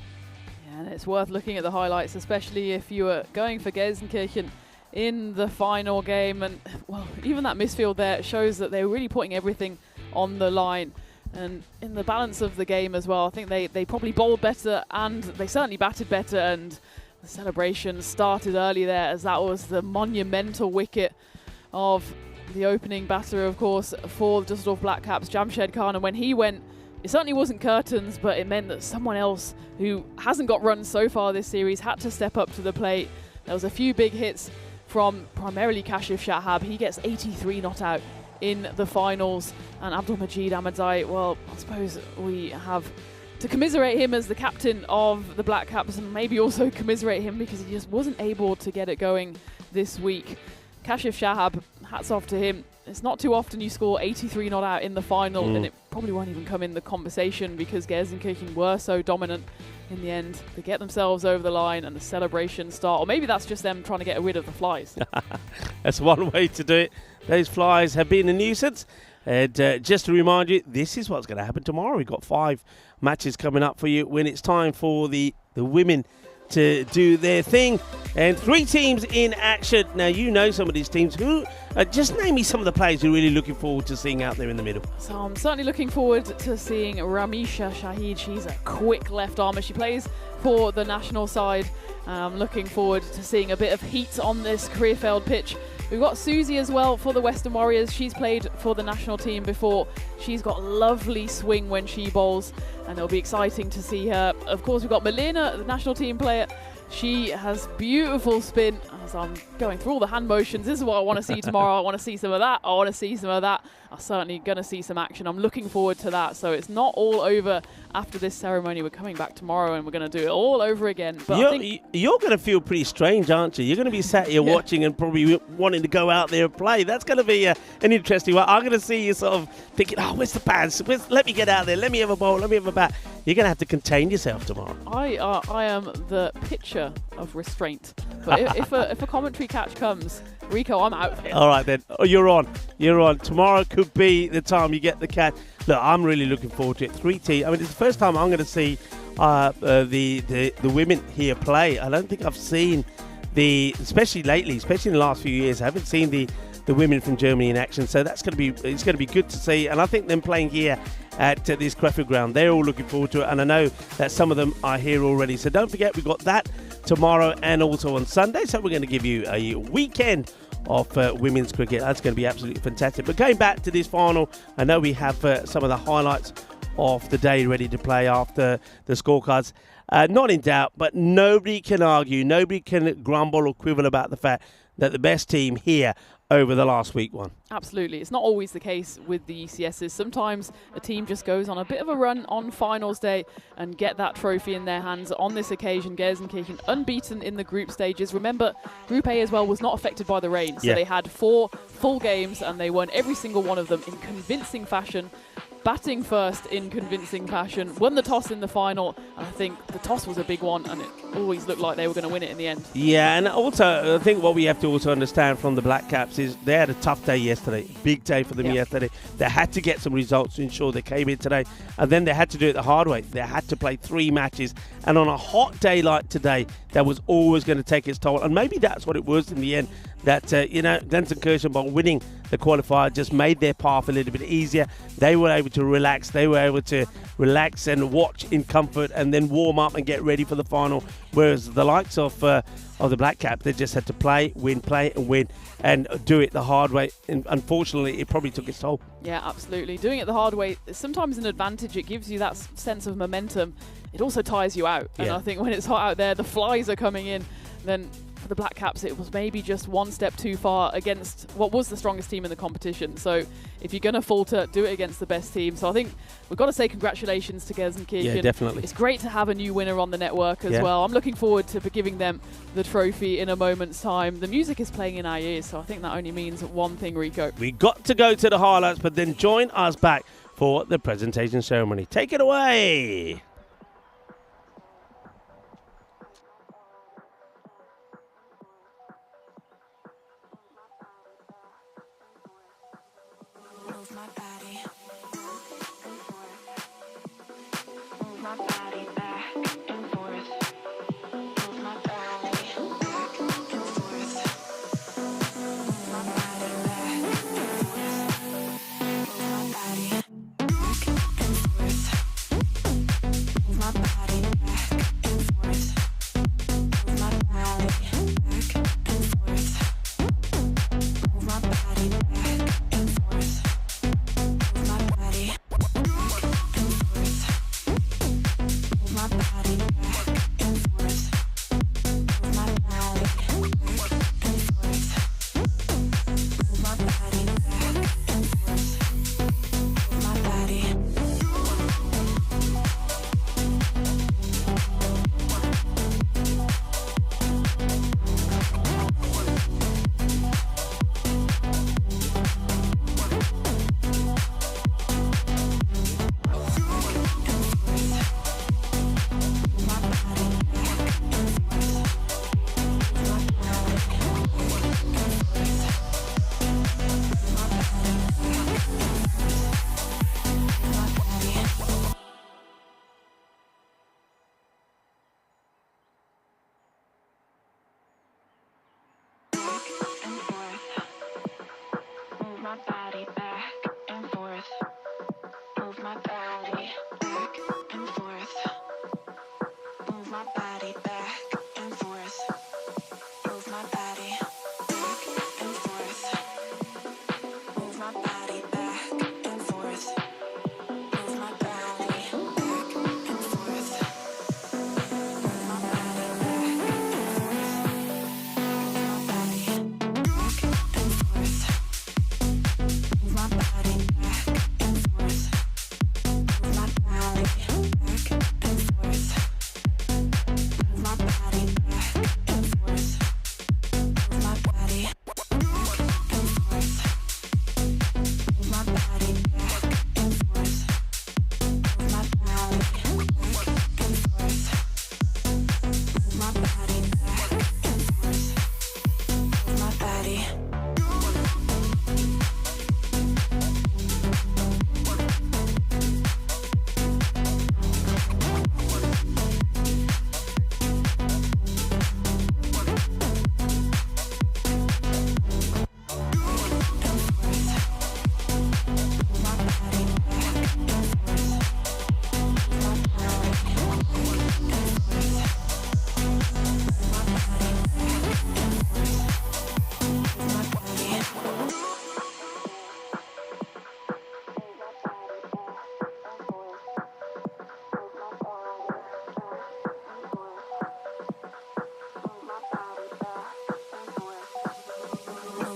Yeah, and it's worth looking at the highlights, especially if you were going for Gelsenkirchen in the final game. And, well, even that misfield there shows that they were really putting everything on the line. And in the balance of the game as well, I think they probably bowled better, and they certainly batted better. And The celebration started early there, as that was the monumental wicket of the opening batter, of course, for the Dusseldorf Black Caps, Jamshed Khan. And when he went, it certainly wasn't curtains, but it meant that someone else who hasn't got runs so far this series had to step up to the plate. There was a few big hits from primarily Kashif Shahab. He gets 83 not out in the finals. And Abdul Majid Ahmadzai, well, I suppose we have to commiserate him as the captain of the Black Caps, and maybe also commiserate him because he just wasn't able to get it going this week. Kashif Shahab, hats off to him. It's not too often you score 83 not out in the final, and it probably won't even come in the conversation because Gelsenkirchen were so dominant. In the end, they get themselves over the line and the celebrations start. Or maybe that's just them trying to get rid of the flies. That's one way to do it. Those flies have been a nuisance. And just to remind you, this is what's going to happen tomorrow. We've got 5 matches coming up for you when it's time for the women to do their thing. And 3 teams in action. Now, you know some of these teams. Who? Just name me some of the players you're really looking forward to seeing out there in the middle. So I'm certainly looking forward to seeing Ramisha Shahid. She's a quick left armer. She plays for the national side. I'm looking forward to seeing a bit of heat on this Krefeld pitch. We've got Susie as well for the Western Warriors. She's played for the national team before. She's got lovely swing when she bowls, and it'll be exciting to see her. Of course, we've got Melina, the national team player. She has beautiful spin. As I'm going through all the hand motions, this is what I want to see tomorrow. I want to see some of that. I want to see some of that. I'm certainly going to see some action. I'm looking forward to that. So it's not all over after this ceremony. We're coming back tomorrow and we're going to do it all over again. But you're going to feel pretty strange, aren't you? You're going to be sat here watching and probably wanting to go out there and play. That's going to be an interesting one. I'm going to see you sort of thinking, oh, where's the pads? Let me get out there. Let me have a bowl. Let me have a bat. You're going to have to contain yourself tomorrow. I am the picture of restraint. But if a commentary catch comes, Rico, I'm out there. All right, then. Oh, you're on. Tomorrow could be the time you get the catch. Look, I'm really looking forward to it. 3 teams. I mean, it's the first time I'm going to see the women here play. I don't think I've seen especially lately, especially in the last few years, I haven't seen the women from Germany in action. So it's going to be good to see. And I think them playing here at this Krefeld ground, they're all looking forward to it. And I know that some of them are here already. So don't forget, we've got that tomorrow and also on Sunday. So we're going to give you a weekend of women's cricket. That's going to be absolutely fantastic. But going back to this final, I know we have some of the highlights of the day ready to play after the scorecards. Not in doubt, but nobody can argue, nobody can grumble or quibble about the fact that the best team here over the last week won. Absolutely. It's not always the case with the ECSs. Sometimes a team just goes on a bit of a run on finals day and get that trophy in their hands. On this occasion, Gelsenkirchen unbeaten in the group stages. Remember, Group A as well was not affected by the rain. So they had 4 full games and they won every single one of them in convincing fashion. Batting first in convincing fashion, won the toss in the final, and I think the toss was a big one, and it always looked like they were going to win it in the end. Yeah, and also I think what we have to also understand from the Black Caps is they had a tough day yesterday, big day for them yesterday. They had to get some results to ensure they came in today, and then they had to do it the hard way. They had to play 3 matches, and on a hot day like today, that was always going to take its toll, and maybe that's what it was in the end. That, Gelsenkirchen, by winning the qualifier, just made their path a little bit easier. They were able to relax. They were able to relax and watch in comfort and then warm up and get ready for the final. Whereas the likes of the Black Cap, they just had to play and win and do it the hard way. And unfortunately, it probably took its toll. Yeah, absolutely. Doing it the hard way is sometimes an advantage. It gives you that sense of momentum. It also tires you out. And I think when it's hot out there, the flies are coming in, then for the Black Caps, it was maybe just one step too far against what was the strongest team in the competition. So if you're going to falter, do it against the best team. So I think we've got to say congratulations to Gelsenkirchen. Yeah, definitely. It's great to have a new winner on the network as well. I'm looking forward to giving them the trophy in a moment's time. The music is playing in our ears, so I think that only means one thing, Rico. We got to go to the highlights, but then join us back for the presentation ceremony. Take it away.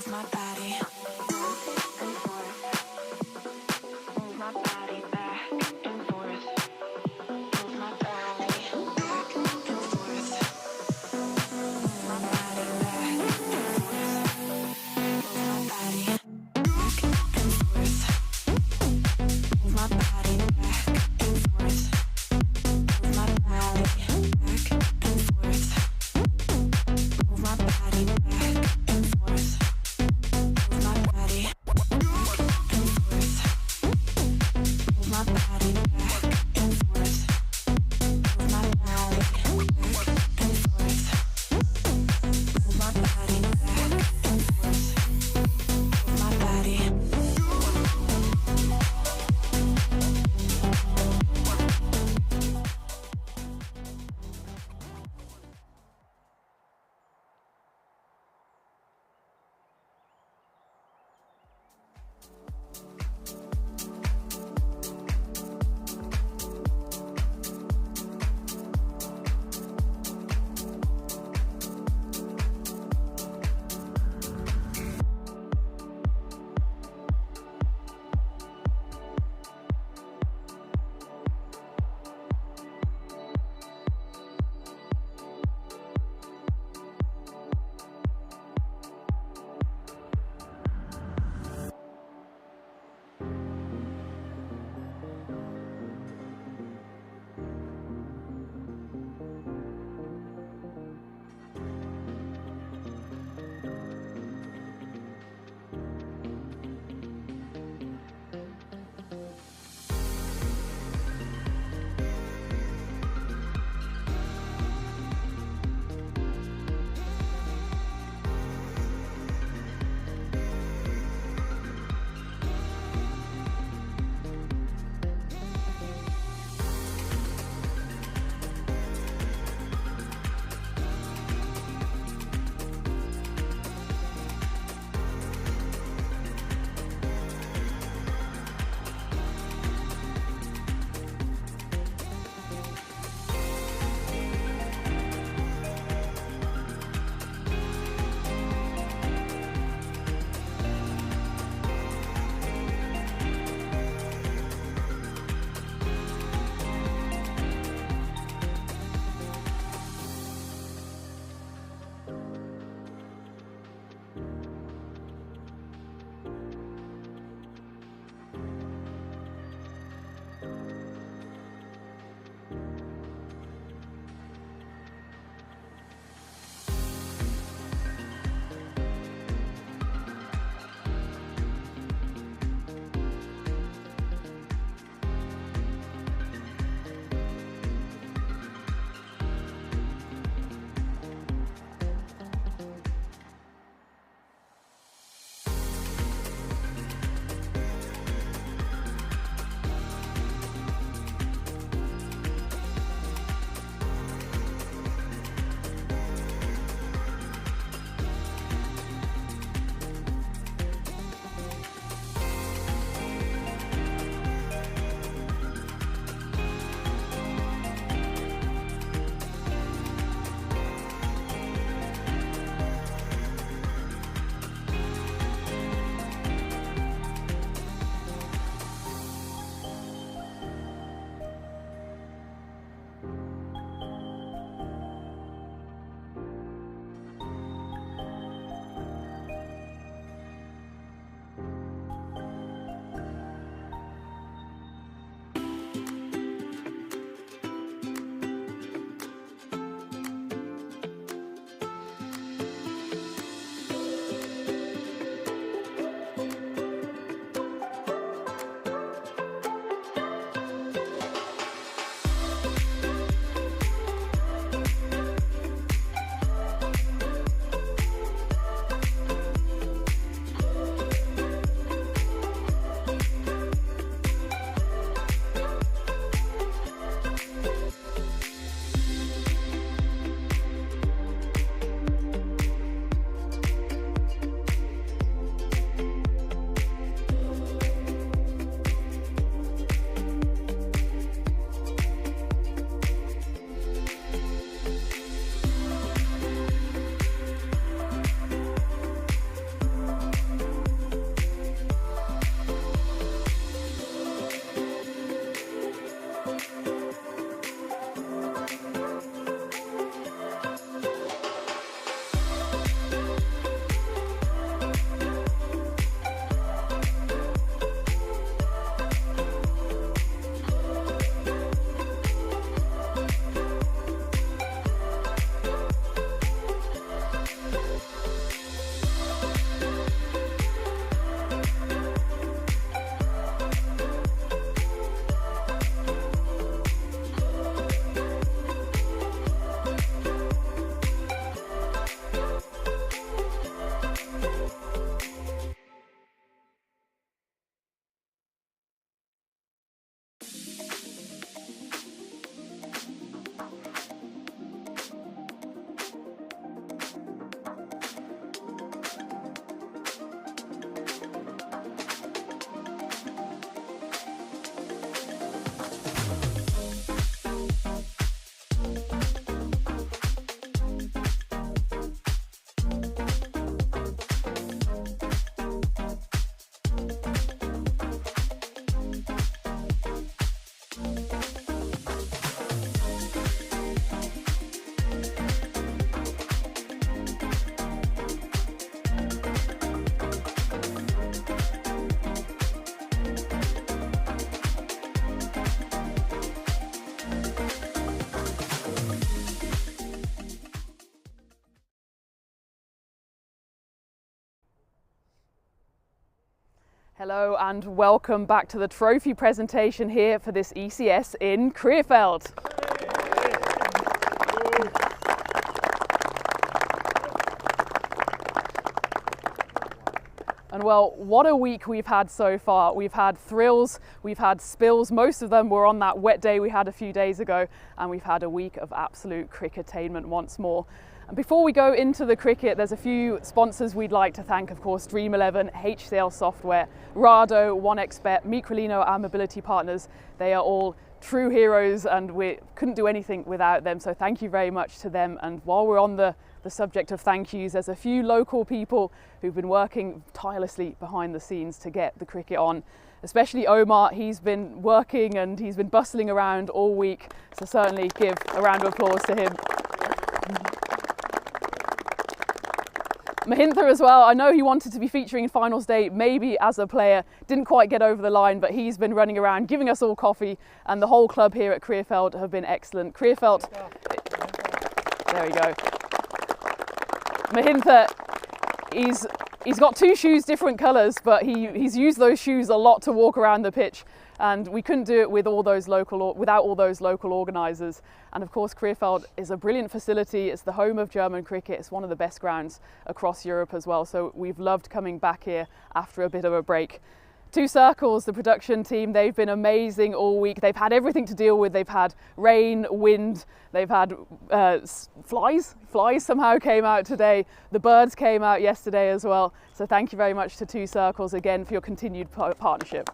Move my body back and forth. Move my body back and forth. Move my body back and forth. Move my body back and forth. Move my body back and forth. Move my body back and forth. Move my body back and forth. Move my body back and forth. Hello and welcome back to the trophy presentation here for this ECS in Krefeld. And well, what a week we've had so far. We've had thrills, we've had spills, most of them were on that wet day we had a few days ago, and we've had a week of absolute cricketainment once more. And before we go into the cricket, there's a few sponsors we'd like to thank, of course, Dream 11, HCL Software, Rado, OneXBet, Microlino, our mobility partners. They are all true heroes and we couldn't do anything without them, so thank you very much to them. And while we're on the subject of thank yous, there's a few local people who've been working tirelessly behind the scenes to get the cricket on. Especially Omar, he's been working and he's been bustling around all week, so certainly give a round of applause to him. Mahintha as well, I know he wanted to be featuring in finals day, maybe as a player, didn't quite get over the line, but he's been running around giving us all coffee, and the whole club here at Krefeld have been excellent. Krefeld, there we go. Mahintha, he's got two shoes, different colours, but he's used those shoes a lot to walk around the pitch, and we couldn't do it with without all those local organisers. And of course, Krefeld is a brilliant facility. It's the home of German cricket. It's one of the best grounds across Europe as well. So we've loved coming back here after a bit of a break. Two Circles, the production team, they've been amazing all week. They've had everything to deal with. They've had rain, wind, they've had flies. Flies somehow came out today. The birds came out yesterday as well. So thank you very much to Two Circles again for your continued partnership.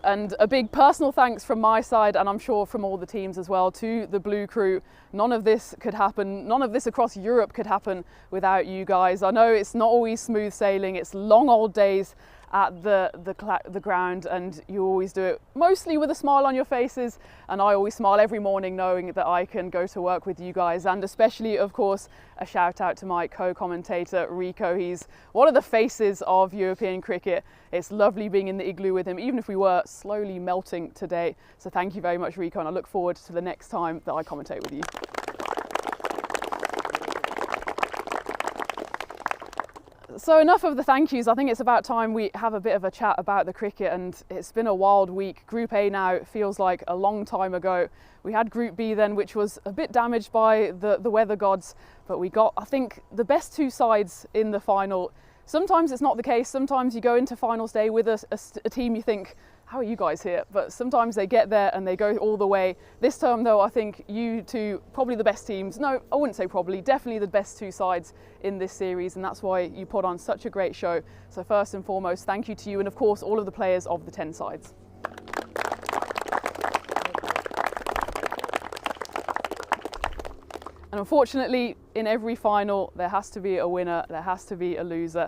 And a big personal thanks from my side, and I'm sure from all the teams as well, to the Blue Crew. None of this could happen, none of this across Europe could happen without you guys. I know it's not always smooth sailing, it's long old days at the ground, and you always do it mostly with a smile on your faces, and I always smile every morning knowing that I can go to work with you guys. And especially, of course, a shout out to my co-commentator Rico. He's one of the faces of European cricket. It's lovely being in the igloo with him, even if we were slowly melting today. So thank you very much, Rico, and I look forward to the next time that I commentate with you. So enough of the thank yous. I think it's about time we have a bit of a chat about the cricket, and it's been a wild week. Group A now feels like a long time ago. We had Group B then, which was a bit damaged by the weather gods, but we got, I think, the best two sides in the final. Sometimes it's not the case. Sometimes you go into finals day with a team you think, how are you guys here? But sometimes they get there and they go all the way. This term though, I think you two, probably the best teams. No, I wouldn't say probably, definitely the best two sides in this series, and that's why you put on such a great show. So first and foremost, thank you to you, and of course all of the players of the 10 sides. And unfortunately, in every final, there has to be a winner, there has to be a loser.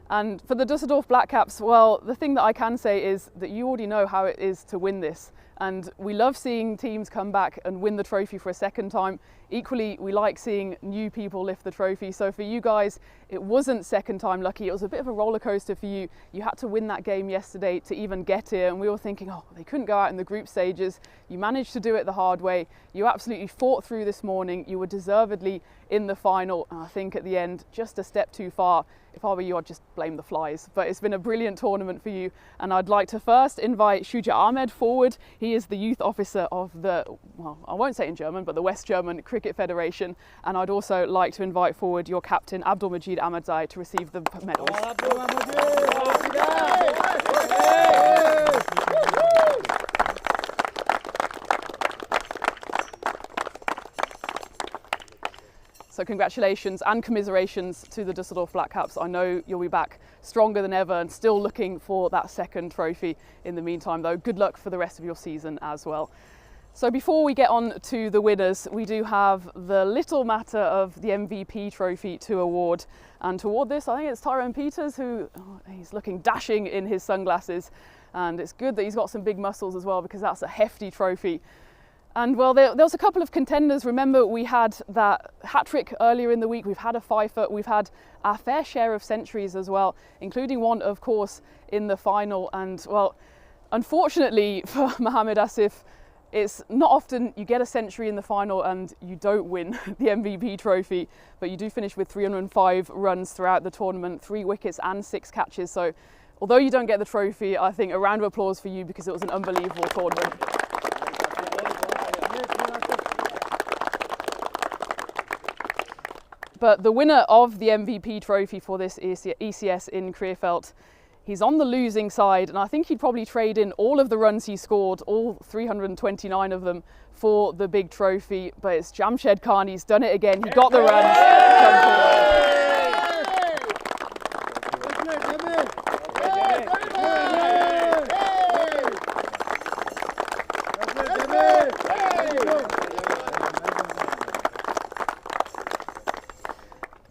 And for the Düsseldorf Black Caps, well, the thing that I can say is that you already know how it is to win this. And we love seeing teams come back and win the trophy for a second time. Equally, we like seeing new people lift the trophy. So for you guys, it wasn't second time lucky. It was a bit of a roller coaster for you. You had to win that game yesterday to even get here. And we were thinking, oh, they couldn't go out in the group stages. You managed to do it the hard way. You absolutely fought through this morning. You were deservedly in the final. And I think at the end, just a step too far. If I were you, I'd just blame the flies. But it's been a brilliant tournament for you. And I'd like to first invite Shuja Ahmed forward. He is the youth officer of the, well, I won't say in German, but the West German Cricket Federation. And I'd also like to invite forward your captain, Abdulmajid Ahmadzai, to receive the medals. So congratulations and commiserations to the Düsseldorf Black Caps. I know you'll be back stronger than ever and still looking for that second trophy. In the meantime though, good luck for the rest of your season as well. So before we get on to the winners, we do have the little matter of the MVP trophy to award. And to award this, I think it's Tyrone Peters, who he's looking dashing in his sunglasses. And it's good that he's got some big muscles as well, because that's a hefty trophy. And well, there was a couple of contenders. Remember, we had that hat-trick earlier in the week. We've had a fifer. We've had our fair share of centuries as well, including one, of course, in the final. And well, unfortunately for Mohamed Asif, It's not often you get a century in the final and you don't win the MVP trophy, but you do finish with 305 runs throughout the tournament, 3 wickets and 6 catches. So although you don't get the trophy, I think a round of applause for you because it was an unbelievable tournament. But the winner of the MVP trophy for this ECS in Krefeld, he's on the losing side, and I think he'd probably trade in all of the runs he scored, all 329 of them, for the big trophy. But it's Jamshed Khan, he's done it again, he got the runs.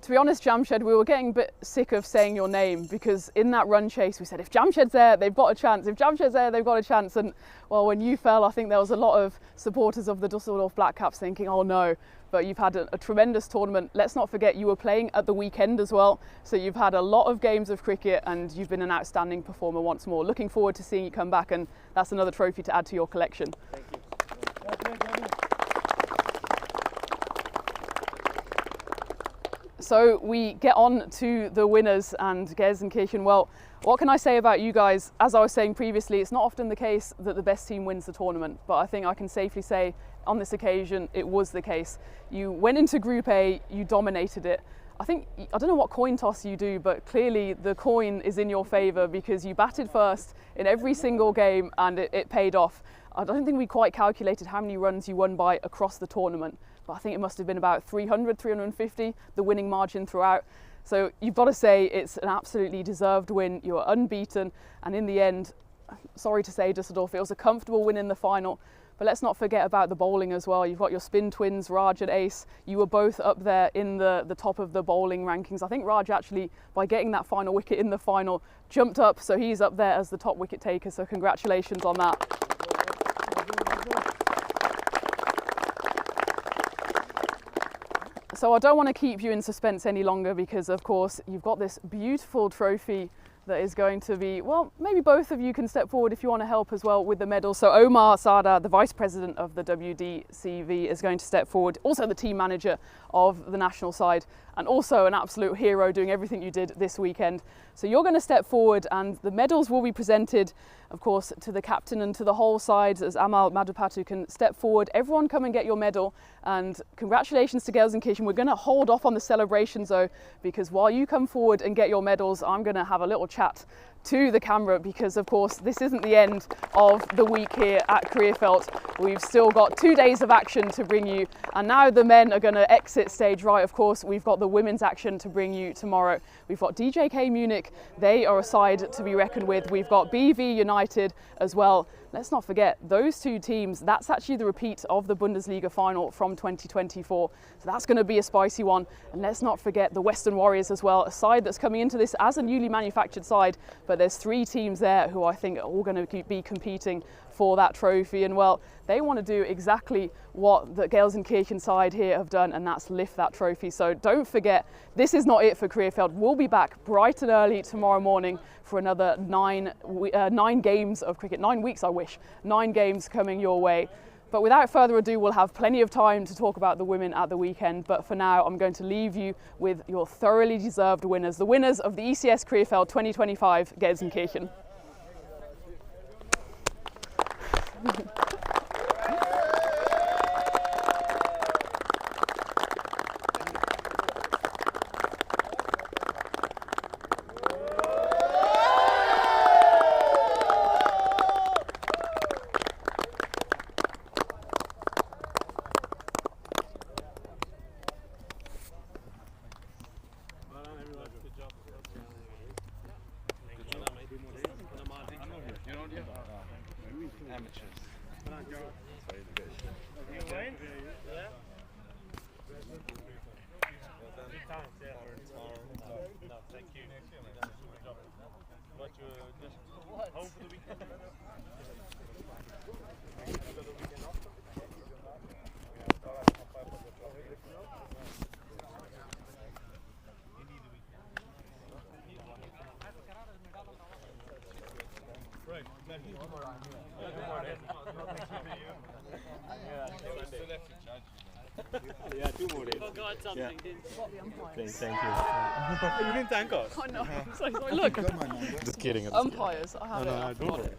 To be honest, Jamshed, we were getting a bit sick of saying your name because in that run chase we said if Jamshed's there, they've got a chance. If Jamshed's there, they've got a chance. And well, when you fell, I think there was a lot of supporters of the Dusseldorf Black Caps thinking, oh no, but you've had a tremendous tournament. Let's not forget you were playing at the weekend as well. So you've had a lot of games of cricket and you've been an outstanding performer once more. Looking forward to seeing you come back, and that's another trophy to add to your collection. Thank you. So we get on to the winners, and Gelsenkirchen, well, what can I say about you guys? As I was saying previously, it's not often the case that the best team wins the tournament, but I think I can safely say on this occasion it was the case. You went into Group A, you dominated it. I don't know what coin toss you do, but clearly the coin is in your favour because you batted first in every single game and it paid off. I don't think we quite calculated how many runs you won by across the tournament, but I think it must have been about 300, 350, the winning margin throughout. So you've got to say it's an absolutely deserved win. You were unbeaten, and in the end, sorry to say, Dusseldorf, it was a comfortable win in the final. But let's not forget about the bowling as well. You've got your spin twins, Raj and Ace. You were both up there in the top of the bowling rankings. I think Raj actually, by getting that final wicket in the final, jumped up, so he's up there as the top wicket taker. So congratulations on that. So I don't want to keep you in suspense any longer because, of course, you've got this beautiful trophy that is going to be, well, maybe both of you can step forward if you want to help as well with the medals. So Omar Sada, the Vice President of the WDCV, is going to step forward, also the team manager of the national side, and also an absolute hero doing everything you did this weekend. So you're going to step forward and the medals will be presented, of course, to the captain and to the whole side as Amal Madhupatu can step forward. Everyone come and get your medal, and congratulations to Gelsenkirchen. We're going to hold off on the celebrations though, because while you come forward and get your medals, I'm going to have a little chat to the camera because, of course, this isn't the end of the week here at Krefeld. We've still got 2 days of action to bring you, and now the men are going to exit stage right. Of course, we've got the women's action to bring you tomorrow. We've got DJK Munich, they are a side to be reckoned with. We've got BV United as well. Let's not forget those two teams, that's actually the repeat of the Bundesliga final from 2024. So that's going to be a spicy one. And let's not forget the Western Warriors as well, a side that's coming into this as a newly manufactured side, but there's 3 teams there who I think are all going to be competing for that trophy. And well, they want to do exactly what the Gelsenkirchen side here have done, and that's lift that trophy. So don't forget, this is not it for Krefeld. We'll be back bright and early tomorrow morning for another 9 games of cricket. 9 weeks, I wish. 9 games coming your way. But without further ado, we'll have plenty of time to talk about the women at the weekend. But for now, I'm going to leave you with your thoroughly deserved winners, the winners of the ECS Krefeld 2025 Gelsenkirchen. Yeah, 2 more days. Forgot something, Forgot the umpires. Thank you. You didn't thank us. I know. I'm so sorry. Look, Just kidding. umpires. I have it. I don't forgot worry. it.